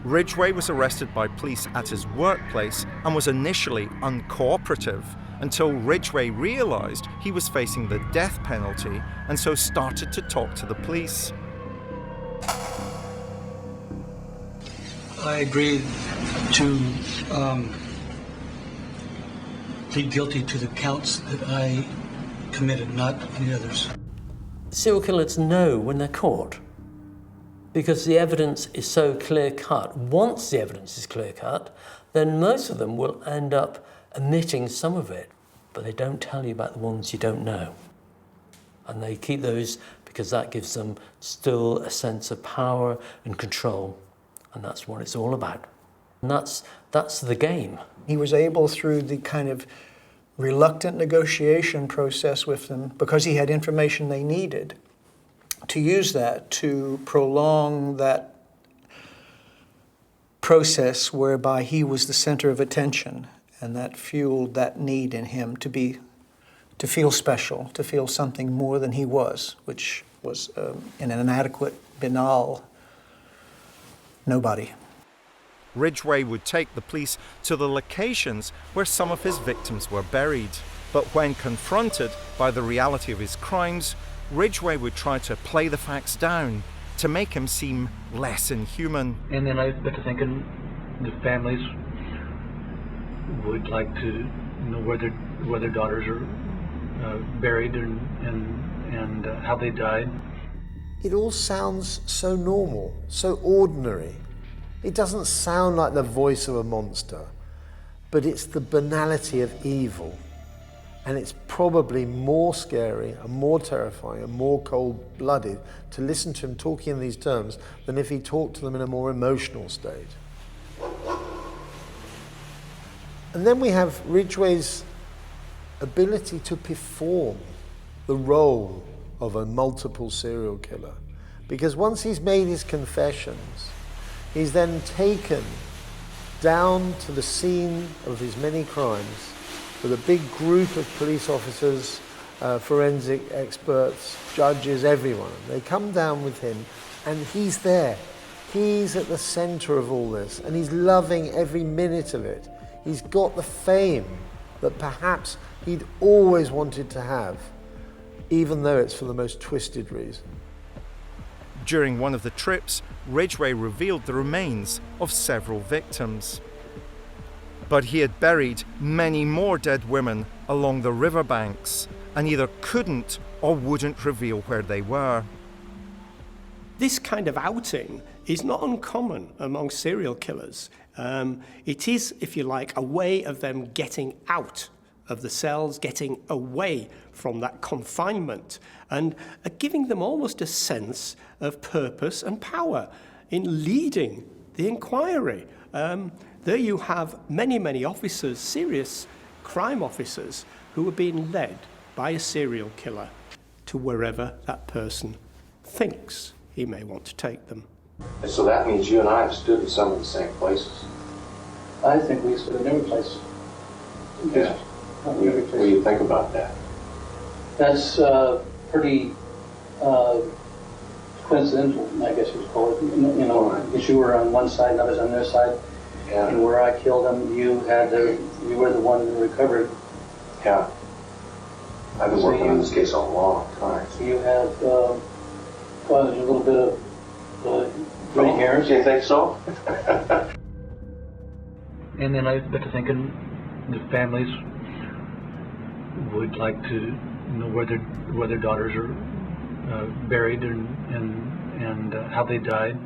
Ridgway was arrested by police at his workplace and was initially uncooperative until Ridgway realized he was facing the death penalty and so started to talk to the police. I agreed to plead guilty to the counts that I committed, not any others. Serial killers know when they're caught because the evidence is so clear-cut. Once the evidence is clear-cut, then most of them will end up omitting some of it, but they don't tell you about the ones you don't know. And they keep those because that gives them still a sense of power and control, and that's what it's all about. And that's the game. He was able, through the kind of reluctant negotiation process with them, because he had information they needed, to use that to prolong that process whereby he was the center of attention, and that fueled that need in him to feel special, to feel something more than he was, which was an inadequate, banal nobody. Ridgway would take the police to the locations where some of his victims were buried. But when confronted by the reality of his crimes, Ridgway would try to play the facts down to make him seem less inhuman. And then I got to thinking the families would like to know where their daughters are buried and how they died. It all sounds so normal, so ordinary. It doesn't sound like the voice of a monster, but it's the banality of evil. And it's probably more scary and more terrifying and more cold-blooded to listen to him talking in these terms than if he talked to them in a more emotional state. And then we have Ridgway's ability to perform the role of a multiple serial killer. Because once he's made his confessions, he's then taken down to the scene of his many crimes with a big group of police officers, forensic experts, judges, everyone. They come down with him and he's there. He's at the center of all this and he's loving every minute of it. He's got the fame that perhaps he'd always wanted to have, even though it's for the most twisted reason. During one of the trips, Ridgway revealed the remains of several victims. But he had buried many more dead women along the riverbanks and either couldn't or wouldn't reveal where they were. This kind of outing is not uncommon among serial killers. It is, if you like, a way of them getting out of the cells, getting away from that confinement, and giving them almost a sense of purpose and power in leading the inquiry. There you have many, many officers, serious crime officers, who are being led by a serial killer to wherever that person thinks he may want to take them. And so that means you and I have stood in some of the same places. I think we stood in every place. Yeah. What do you think about that? That's pretty coincidental, I guess you would call it. You know, because you were on one side and I was on their side. Yeah. And where I killed him, you were the one who recovered. Yeah. I've been working on this case a long time. So you have a little bit of gray hairs. You think so? And then I got to thinking the families would like to know where their daughters are buried and how they died.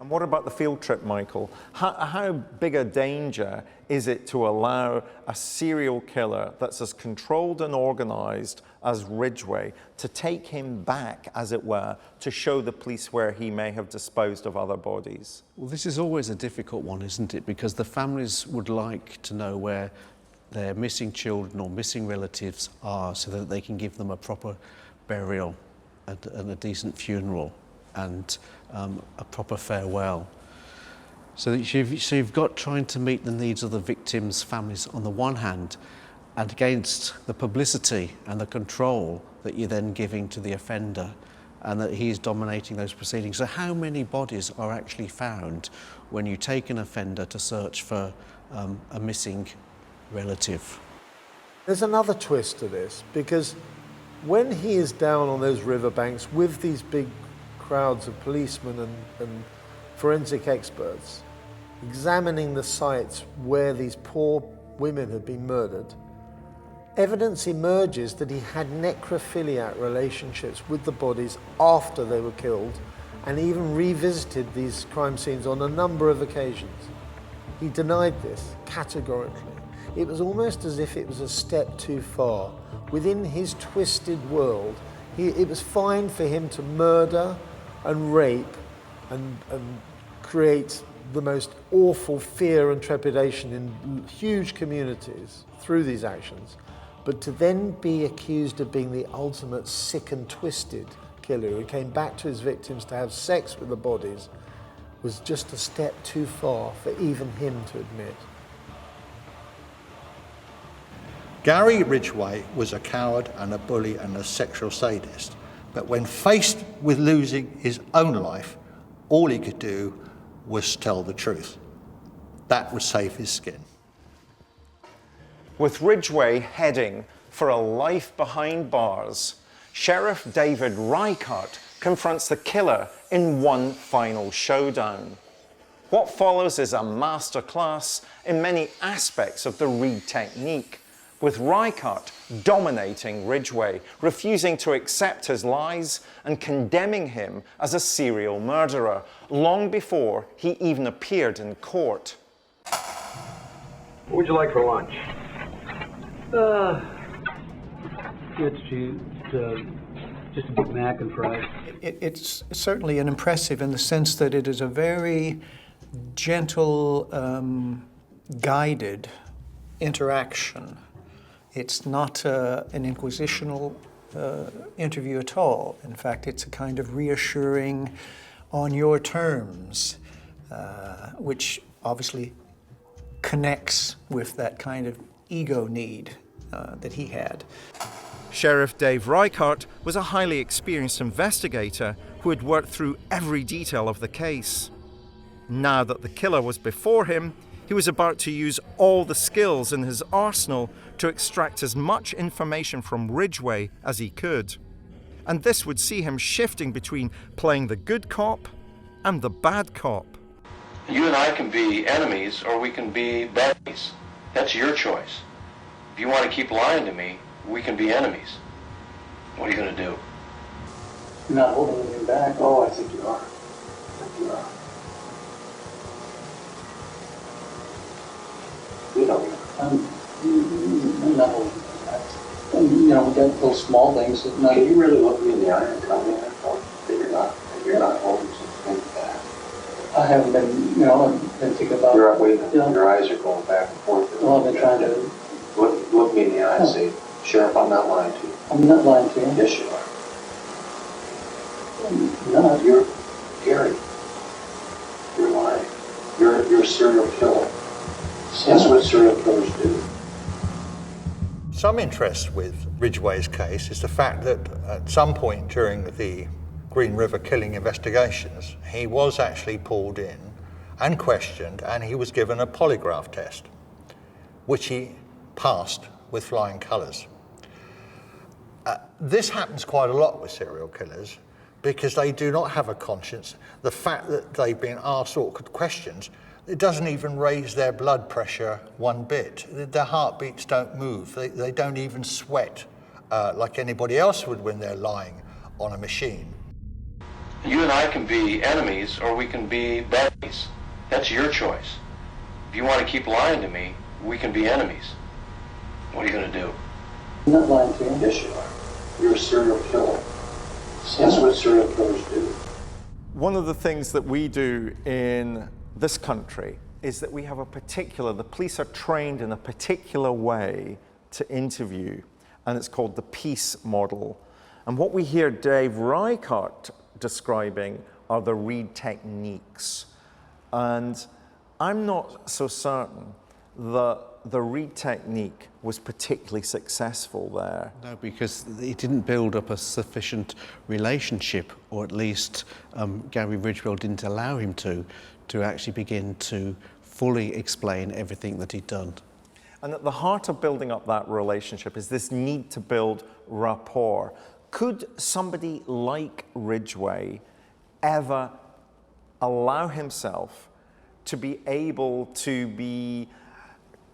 And what about the field trip, Michael? How big a danger is it to allow a serial killer that's as controlled and organized as Ridgway to take him back, as it were, to show the police where he may have disposed of other bodies? Well, this is always a difficult one, isn't it? Because the families would like to know where their missing children or missing relatives are so that they can give them a proper burial and a decent funeral and a proper farewell. So you've got trying to meet the needs of the victims' families on the one hand, and against the publicity and the control that you're then giving to the offender, and that he's dominating those proceedings. So how many bodies are actually found when you take an offender to search for a missing relative? There's another twist to this, because when he is down on those riverbanks with these big crowds of policemen and forensic experts examining the sites where these poor women had been murdered, evidence emerges that he had necrophiliac relationships with the bodies after they were killed, and even revisited these crime scenes on a number of occasions. He denied this categorically. It was almost as if it was a step too far. Within his twisted world, it was fine for him to murder and rape and create the most awful fear and trepidation in huge communities through these actions. But to then be accused of being the ultimate sick and twisted killer who came back to his victims to have sex with the bodies was just a step too far for even him to admit. Gary Ridgway was a coward and a bully and a sexual sadist, but when faced with losing his own life, all he could do was tell the truth. That would save his skin. With Ridgway heading for a life behind bars, Sheriff David Reichardt confronts the killer in one final showdown. What follows is a masterclass in many aspects of the Reed technique, with Reichardt dominating Ridgway, refusing to accept his lies and condemning him as a serial murderer long before he even appeared in court. What would you like for lunch? Just a Big Mac and fries. It's certainly an impressive in the sense that it is a very gentle, guided interaction. It's not an inquisitional interview at all. In fact, it's a kind of reassuring, on your terms, which obviously connects with that kind of ego need that he had. Sheriff Dave Reichardt was a highly experienced investigator who had worked through every detail of the case. Now that the killer was before him, he was about to use all the skills in his arsenal to extract as much information from Ridgway as he could. And this would see him shifting between playing the good cop and the bad cop. You and I can be enemies or we can be buddies. That's your choice. If you want to keep lying to me, we can be enemies. What are you going to do? You're not holding anything back. Oh, I think you are. I think you are. You know, I'm not holding anything back. And, you know, we got those small things that not. Can you really look me in the eye and tell me that you're not holding something back? I haven't been, you know, I've been thinking about. You're waiting. You know, your eyes are going back and forth. Well, I've been trying to. Look me in the eye and say, Sheriff, I'm not lying to you. I'm not lying to you. Yes, you are. No. You're Gary. You're lying. You're a serial killer. That's what serial killers do. Some interest with Ridgway's case is the fact that at some point during the Green River killing investigations, he was actually pulled in and questioned, and he was given a polygraph test, which he passed with flying colours. This happens quite a lot with serial killers because they do not have a conscience. The fact that they've been asked awkward questions, it doesn't even raise their blood pressure one bit. Their heartbeats don't move. They don't even sweat like anybody else would when they're lying on a machine. You and I can be enemies or we can be buddies. That's your choice. If you want to keep lying to me, we can be enemies. What are you going to do? I'm not lying to you. Yes, you are. You're a serial killer. That's what serial killers do. One of the things that we do in this country is that we have the police are trained in a particular way to interview, and it's called the peace model. And what we hear Dave Reichardt describing are the Reed techniques. And I'm not so certain that the Reed technique was particularly successful there. No, because he didn't build up a sufficient relationship, or at least Gary Ridgway didn't allow him to actually begin to fully explain everything that he'd done. And at the heart of building up that relationship is this need to build rapport. Could somebody like Ridgway ever allow himself to be able to be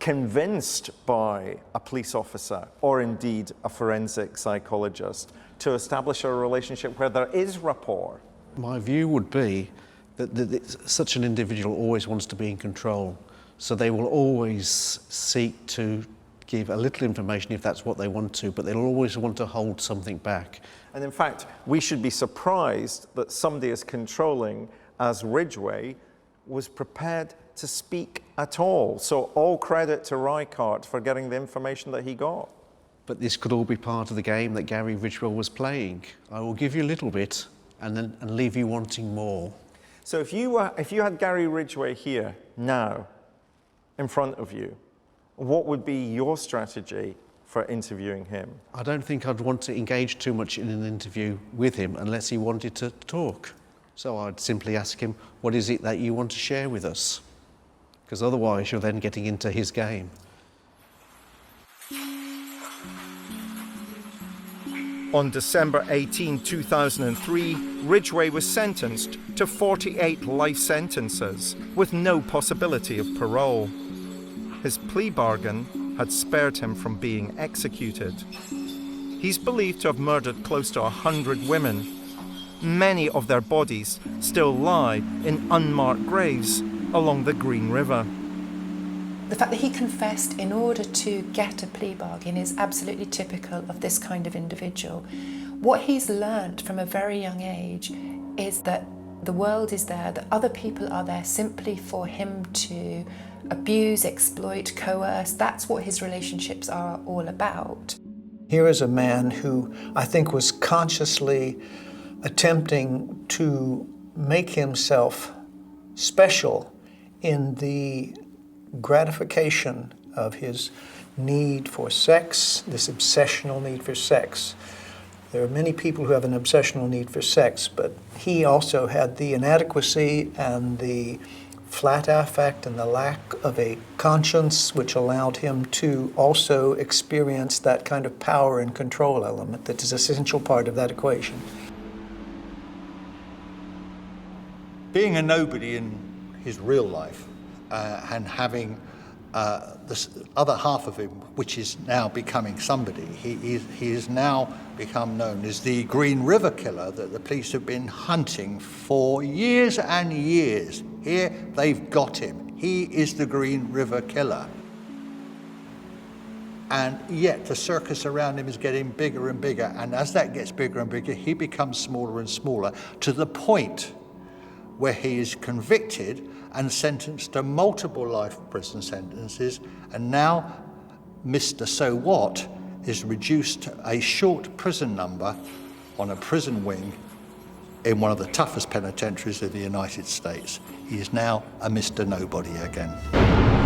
convinced by a police officer or indeed a forensic psychologist to establish a relationship where there is rapport? My view would be that such an individual always wants to be in control, so they will always seek to give a little information if that's what they want to, but they'll always want to hold something back. And in fact, we should be surprised that somebody as controlling as Ridgway was prepared to speak at all. So all credit to Reichardt for getting the information that he got. But this could all be part of the game that Gary Ridgway was playing. I will give you a little bit and leave you wanting more. So if you had Gary Ridgway here now in front of you, what would be your strategy for interviewing him? I don't think I'd want to engage too much in an interview with him unless he wanted to talk. So I'd simply ask him, what is it that you want to share with us? Because otherwise you're then getting into his game. On December 18, 2003, Ridgway was sentenced to 48 life sentences with no possibility of parole. His plea bargain had spared him from being executed. He's believed to have murdered close to 100 women. Many of their bodies still lie in unmarked graves along the Green River. The fact that he confessed in order to get a plea bargain is absolutely typical of this kind of individual. What he's learned from a very young age is that the world is there, that other people are there simply for him to abuse, exploit, coerce. That's what his relationships are all about. Here is a man who I think was consciously attempting to make himself special in the gratification of his need for sex, this obsessional need for sex. There are many people who have an obsessional need for sex, but he also had the inadequacy and the flat affect and the lack of a conscience, which allowed him to also experience that kind of power and control element that is an essential part of that equation. Being a nobody in his real life and having this other half of him, which is now becoming somebody. He is now become known as the Green River Killer that the police have been hunting for years and years. Here they've got him. He is the Green River Killer. And yet the circus around him is getting bigger and bigger, and as that gets bigger and bigger, he becomes smaller and smaller, to the point where he is convicted and sentenced to multiple life prison sentences, and now Mr. So What is reduced to a short prison number on a prison wing in one of the toughest penitentiaries in the United States. He is now a Mr. Nobody again.